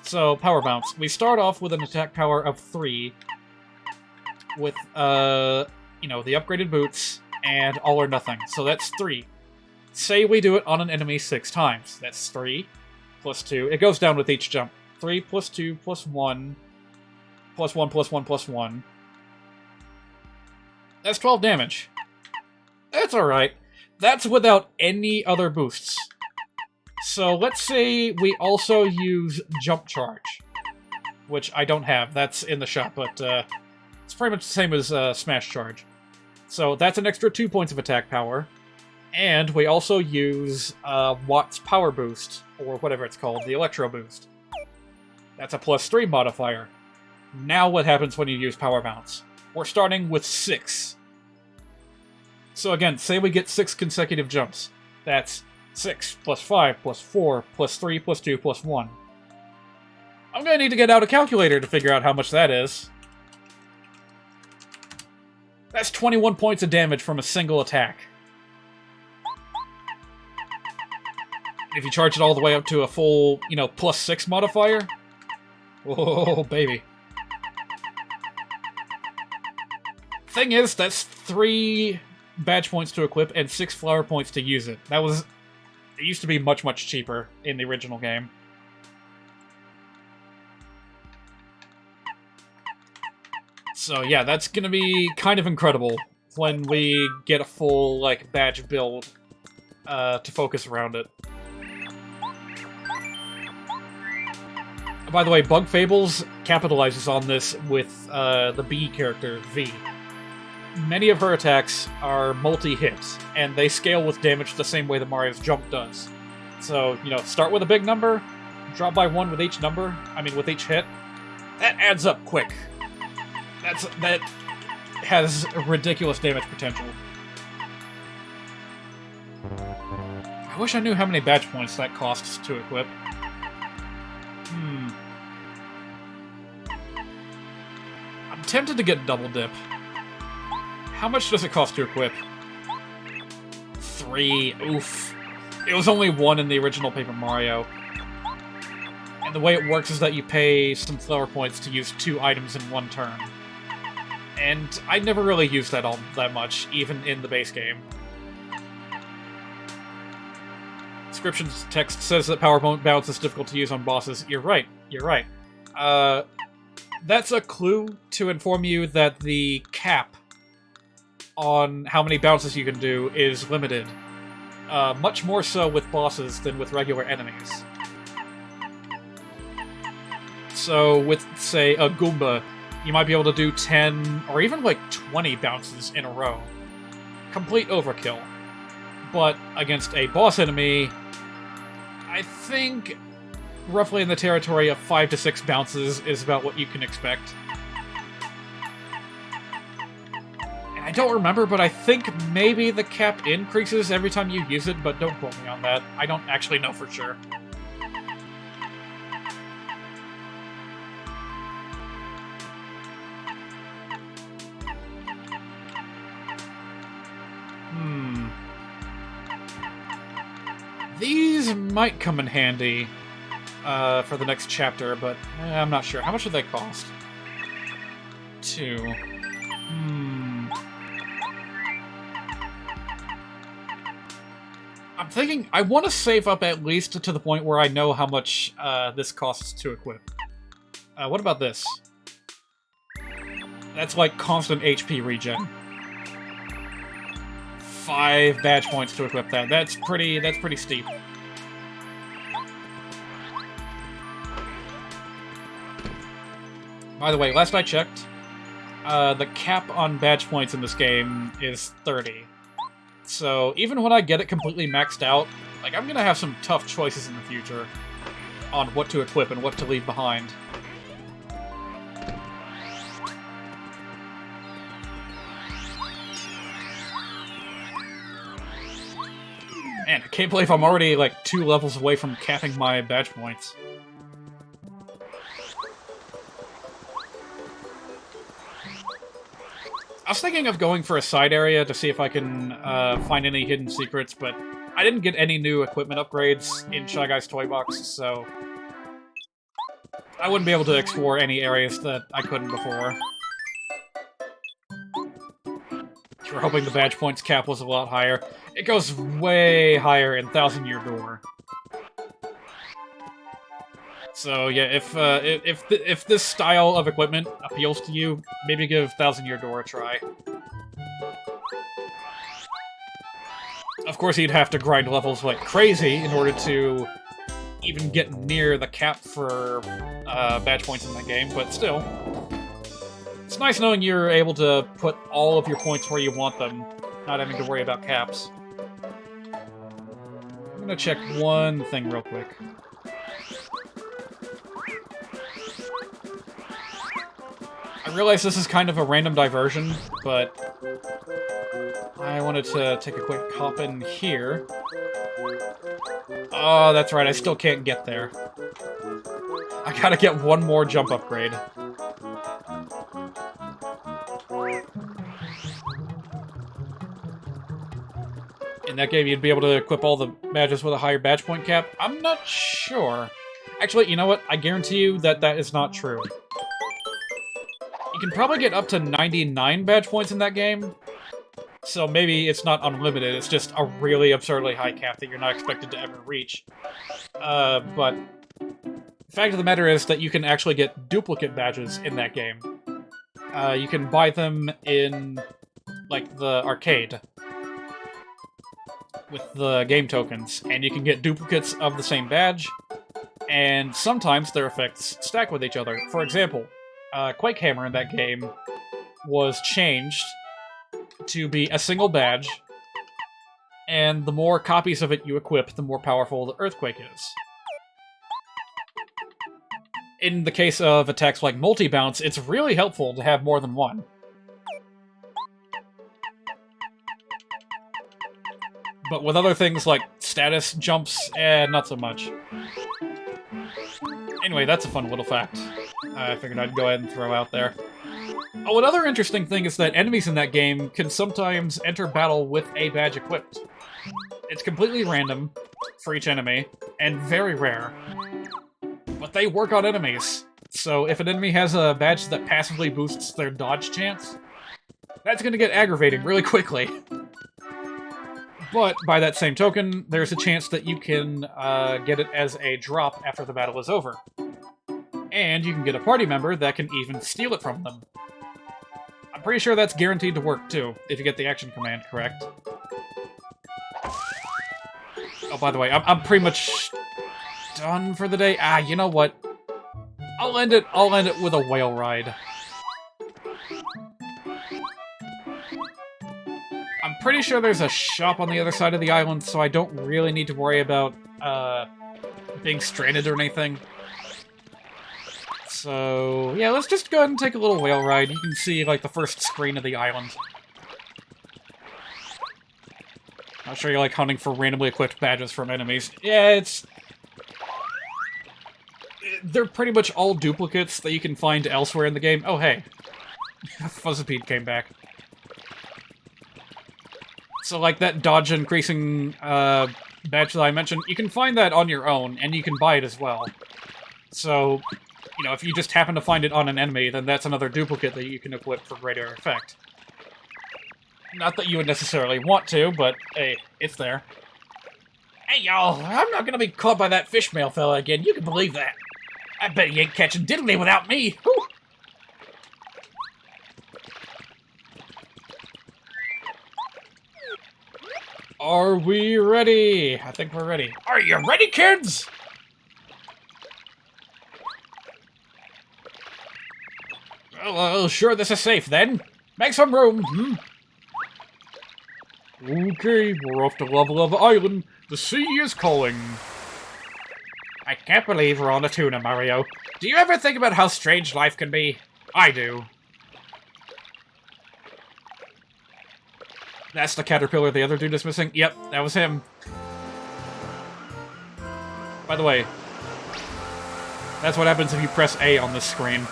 So, Power Bounce. We start off with an attack power of 3, with, the upgraded boots, and all or nothing. So that's 3. Say we do it on an enemy 6 times. That's 3, plus 2. It goes down with each jump. 3 plus 2 plus 1, plus 1 plus 1 plus 1. That's 12 damage. That's alright. That's without any other boosts. So let's say we also use Jump Charge, which I don't have. That's in the shop, but it's pretty much the same as Smash Charge. So that's an extra 2 points of attack power. And we also use Watt's Power Boost, or whatever it's called, the Electro Boost. That's a plus 3 modifier. Now what happens when you use Power Bounce? We're starting with 6. So again, say we get 6 consecutive jumps. That's 6 plus 5 plus 4 plus 3 plus 2 plus 1. I'm gonna need to get out a calculator to figure out how much that is. That's 21 points of damage from a single attack. If you charge it all the way up to a full, plus 6 modifier. Oh, baby. Thing is, that's 3 badge points to equip and 6 flower points to use it. It used to be much, much cheaper in the original game. So yeah, that's gonna be kind of incredible when we get a full, badge build to focus around it. By the way, Bug Fables capitalizes on this with the B character, V. Many of her attacks are multi-hits, and they scale with damage the same way that Mario's jump does. So, start with a big number, drop by 1 with each with each hit. That adds up quick. That has ridiculous damage potential. I wish I knew how many badge points that costs to equip. I'm tempted to get Double Dip. How much does it cost to equip? 3. Oof. It was only 1 in the original Paper Mario. And the way it works is that you pay some flower points to use 2 items in 1 turn. And I never really used that all that much, even in the base game. Description's text says that Power Bounce is difficult to use on bosses. You're right. That's a clue to inform you that the cap on how many bounces you can do is limited. Much more so with bosses than with regular enemies. So with, say, a Goomba, you might be able to do 10 or even 20 bounces in a row. Complete overkill. But against a boss enemy, I think roughly in the territory of 5 to 6 bounces is about what you can expect. I don't remember, but I think maybe the cap increases every time you use it, but don't quote me on that. I don't actually know for sure. These might come in handy for the next chapter, but I'm not sure. How much do they cost? 2. I'm thinking I want to save up at least to the point where I know how much this costs to equip. What about this? That's like constant HP regen. 5 badge points to equip that. That's pretty steep. By the way, last I checked, the cap on badge points in this game is 30. So even when I get it completely maxed out, like, I'm gonna have some tough choices in the future on what to equip and what to leave behind. Man, I can't believe I'm already, like, 2 levels away from capping my badge points. I was thinking of going for a side area to see if I can find any hidden secrets, but I didn't get any new equipment upgrades in Shy Guy's Toy Box, so I wouldn't be able to explore any areas that I couldn't before. We're hoping the badge points cap was a lot higher. It goes way higher in Thousand Year Door. So yeah, if this style of equipment appeals to you, maybe give Thousand Year Door a try. Of course, you'd have to grind levels like crazy in order to even get near the cap for badge points in that game, but still. It's nice knowing you're able to put all of your points where you want them, not having to worry about caps. I'm gonna check one thing real quick. I realize this is kind of a random diversion, but I wanted to take a quick hop in here. Oh, that's right, I still can't get there. I gotta get one more jump upgrade. In that game, you'd be able to equip all the badges with a higher badge point cap? I'm not sure. Actually, you know what? I guarantee you that that is not true. You can probably get up to 99 badge points in that game, so maybe it's not unlimited, it's just a really absurdly high cap that you're not expected to ever reach. But the fact of the matter is that you can actually get duplicate badges in that game. You can buy them in, like, the arcade with the game tokens, and you can get duplicates of the same badge, and sometimes their effects stack with each other. For example, Quake Hammer in that game was changed to be a single badge, and the more copies of it you equip, the more powerful the Earthquake is. In the case of attacks like multi-bounce, it's really helpful to have more than one. But with other things like status jumps, not so much. Anyway, that's a fun little fact I figured I'd go ahead and throw out there. Oh, another interesting thing is that enemies in that game can sometimes enter battle with a badge equipped. It's completely random for each enemy, and very rare. But they work on enemies. So if an enemy has a badge that passively boosts their dodge chance, that's gonna get aggravating really quickly. But by that same token, there's a chance that you can get it as a drop after the battle is over. And you can get a party member that can even steal it from them. I'm pretty sure that's guaranteed to work too, if you get the action command correct. Oh, by the way, I'm pretty much done for the day. Ah, you know what? I'll end it with a whale ride. I'm pretty sure there's a shop on the other side of the island, so I don't really need to worry about being stranded or anything. So, yeah, let's just go ahead and take a little whale ride. You can see, like, the first screen of the island. Not sure you're, like, hunting for randomly equipped badges from enemies. Yeah, they're pretty much all duplicates that you can find elsewhere in the game. Oh, hey. Fuzzipede came back. So, like, that dodge increasing badge that I mentioned, you can find that on your own, and you can buy it as well. So, you know, if you just happen to find it on an enemy, then that's another duplicate that you can equip for greater effect. Not that you would necessarily want to, but hey, it's there. Hey, y'all, I'm not gonna be caught by that fishmail fella again, you can believe that. I bet he ain't catching diddly without me. Whew. Are we ready? I think we're ready. Are you ready, kids? Well, sure, this is safe then. Make some room. Okay, we're off to Lava Lava Island. The sea is calling. I can't believe we're on a tuna, Mario. Do you ever think about how strange life can be? I do. That's the caterpillar the other dude is missing? Yep, that was him. By the way, that's what happens if you press A on this screen.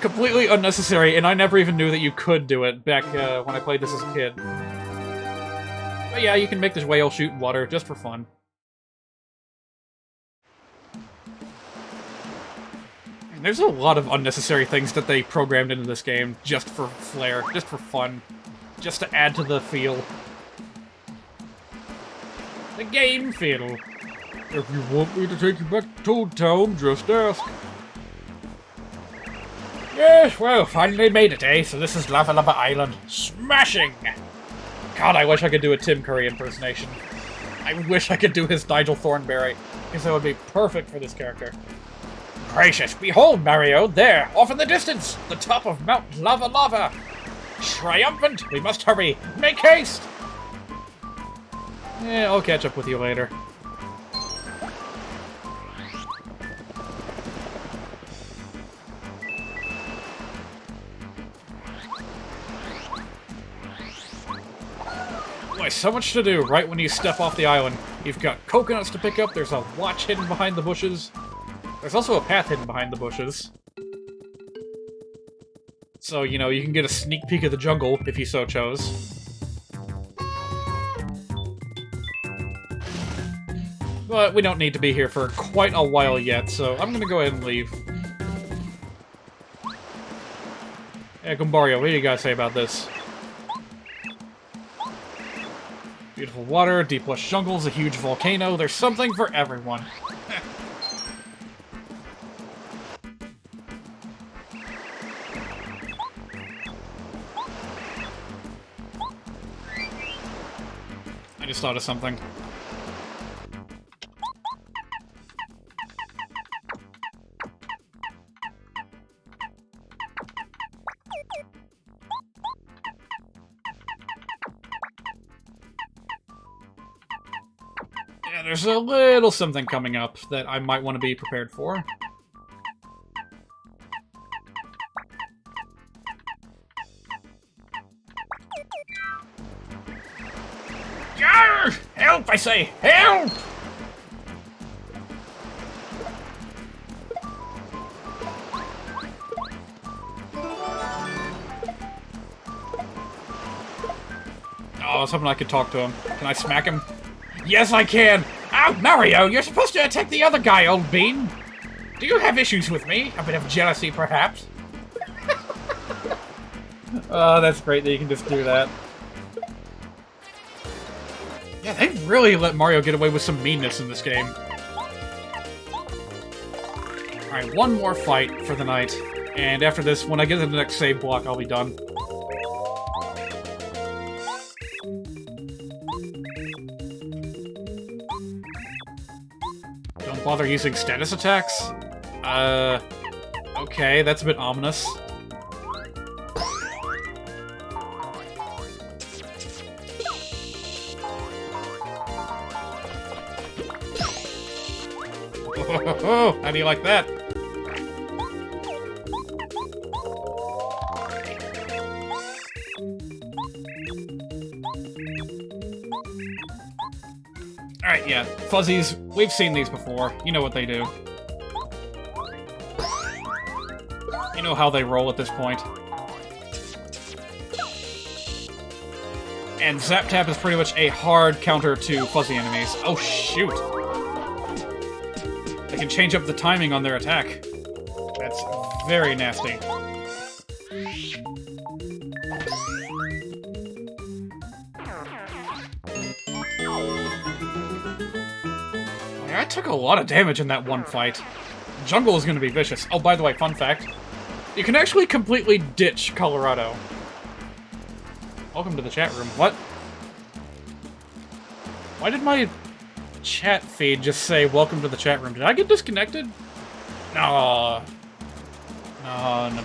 Completely unnecessary, and I never even knew that you could do it back when I played this as a kid. But yeah, you can make this whale shoot in water just for fun. And there's a lot of unnecessary things that they programmed into this game just for flair, just for fun, just to add to the feel. The game feel. If you want me to take you back to Toad Town, just ask. Yes, well, finally made it, eh? So this is Lava Lava Island. Smashing! God, I wish I could do a Tim Curry impersonation. I wish I could do his Nigel Thornberry, because that would be perfect for this character. Gracious, behold, Mario, there, off in the distance, the top of Mount Lava Lava. Triumphant, we must hurry. Make haste! Yeah, I'll catch up with you later. Boy, so much to do right when you step off the island. You've got coconuts to pick up, there's a watch hidden behind the bushes. There's also a path hidden behind the bushes. So, you know, you can get a sneak peek of the jungle if you so chose. But we don't need to be here for quite a while yet, so I'm gonna go ahead and leave. Hey, Gumbario, what do you guys say about this? Beautiful water, deep lush jungles, a huge volcano. There's something for everyone. I just thought of something. There's a little something coming up that I might want to be prepared for. Yarr! Help, I say! Help! Oh, I was hoping I could talk to him. Can I smack him? Yes, I can! Ow, Mario, you're supposed to attack the other guy, old bean! Do you have issues with me? A bit of jealousy, perhaps? Oh, that's great that you can just do that. Yeah, they really let Mario get away with some meanness in this game. Alright, one more fight for the night. And after this, when I get to the next save block, I'll be done. Don't bother using status attacks? Okay, that's a bit ominous. Oh, how do you like that? Alright, yeah. Fuzzies, we've seen these before. You know what they do. You know how they roll at this point. And Zap Tap is pretty much a hard counter to fuzzy enemies. Oh, shoot! They can change up the timing on their attack. That's very nasty. I took a lot of damage in that one fight. Jungle is going to be vicious. Oh, by the way, fun fact. You can actually completely ditch Colorado. Welcome to the chat room. What? Why did my chat feed just say, welcome to the chat room? Did I get disconnected? No. No.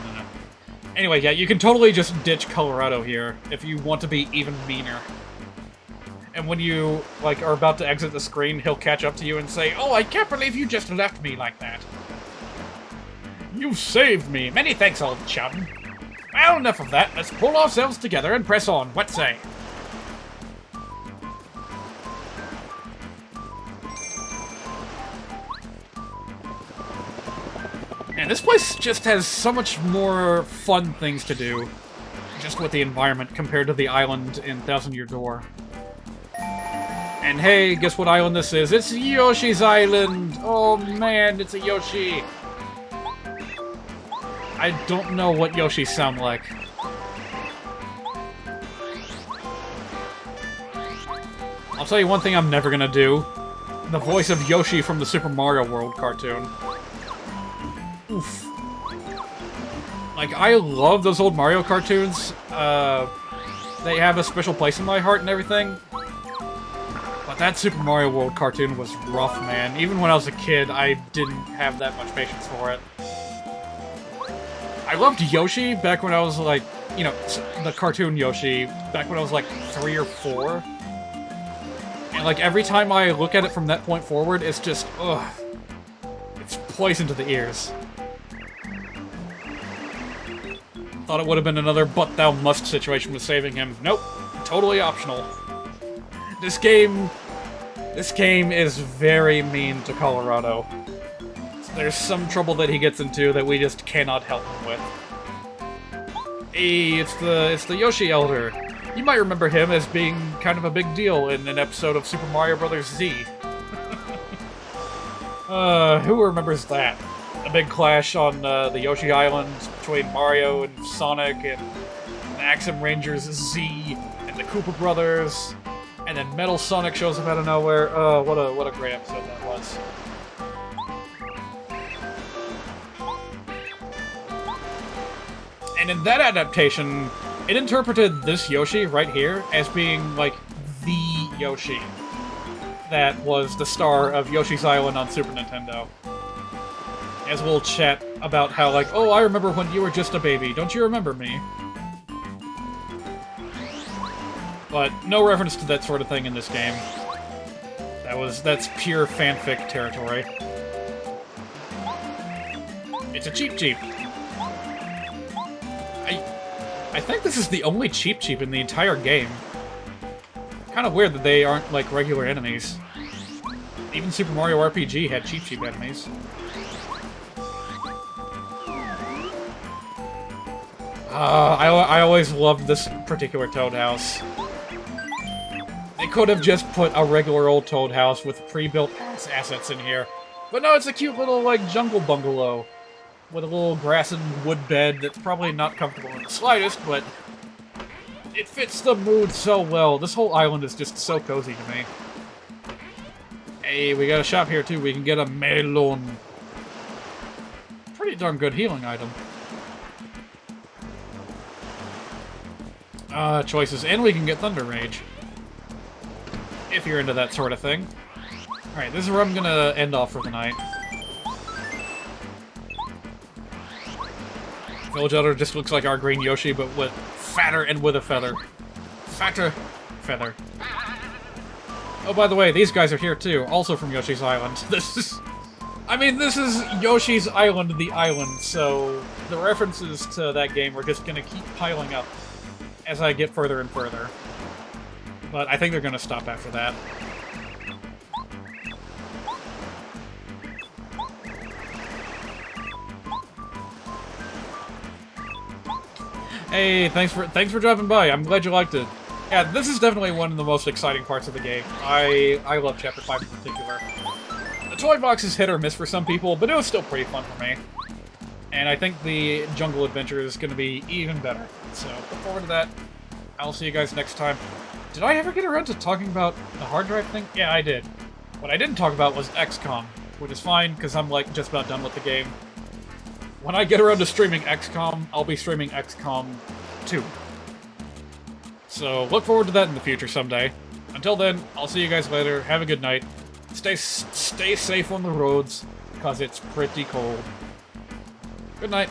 Anyway, yeah, you can totally just ditch Colorado here if you want to be even meaner. And when you, like, are about to exit the screen, he'll catch up to you and say, "Oh, I can't believe you just left me like that. You saved me. Many thanks, old chum. Well, enough of that. Let's pull ourselves together and press on. What say?" And this place just has so much more fun things to do, just with the environment, compared to the island in Thousand Year Door. And hey, guess what island this is? It's Yoshi's Island! Oh man, it's a Yoshi! I don't know what Yoshis sound like. I'll tell you one thing I'm never gonna do. The voice of Yoshi from the Super Mario World cartoon. Oof. Like, I love those old Mario cartoons. They have a special place in my heart and everything. But that Super Mario World cartoon was rough, man. Even when I was a kid, I didn't have that much patience for it. I loved Yoshi back when I was like, you know, the cartoon Yoshi, back when I was like 3 or 4. And like every time I look at it from that point forward, it's just, ugh. It's poison to the ears. Thought it would have been another but thou must situation with saving him. Nope. Totally optional. This game is very mean to Colorado. There's some trouble that he gets into that we just cannot help him with. Hey, it's the Yoshi Elder. You might remember him as being kind of a big deal in an episode of Super Mario Bros. Z. Who remembers that? A big clash on the Yoshi Island between Mario and Sonic and the Axum Rangers Z and the Koopa Brothers. And then Metal Sonic shows up out of nowhere. Oh, what a great episode that was. And in that adaptation, it interpreted this Yoshi right here as being, like, the Yoshi that was the star of Yoshi's Island on Super Nintendo. As we'll chat about how, like, oh, I remember when you were just a baby. Don't you remember me? But no reference to that sort of thing in this game. That's pure fanfic territory. It's a Cheep Cheep. I think this is the only Cheep Cheep in the entire game. Kind of weird that they aren't like regular enemies. Even Super Mario RPG had Cheep Cheep enemies. I always loved this particular Toad House. They could have just put a regular old Toad House with pre-built assets in here. But no, it's a cute little, like, jungle bungalow. With a little grass and wood bed that's probably not comfortable in the slightest, but it fits the mood so well. This whole island is just so cozy to me. Hey, we got a shop here too. We can get a melon. Pretty darn good healing item. Choices. And we can get Thunder Rage. If you're into that sort of thing. Alright, this is where I'm gonna end off for the night. Village Elder just looks like our green Yoshi, but with fatter and with a feather. Fatter feather. Oh, by the way, these guys are here too, also from Yoshi's Island. This is Yoshi's Island, the island, so the references to that game are just gonna keep piling up as I get further and further. But I think they're gonna stop after that. Hey, thanks for dropping by. I'm glad you liked it. Yeah, this is definitely one of the most exciting parts of the game. I love Chapter 5 in particular. The toy box is hit or miss for some people, but it was still pretty fun for me. And I think the jungle adventure is going to be even better. So, look forward to that. I'll see you guys next time. Did I ever get around to talking about the hard drive thing? Yeah, I did. What I didn't talk about was XCOM, which is fine, because I'm, like, just about done with the game. When I get around to streaming XCOM, I'll be streaming XCOM 2. So, look forward to that in the future someday. Until then, I'll see you guys later. Have a good night. Stay safe on the roads, because it's pretty cold. Good night.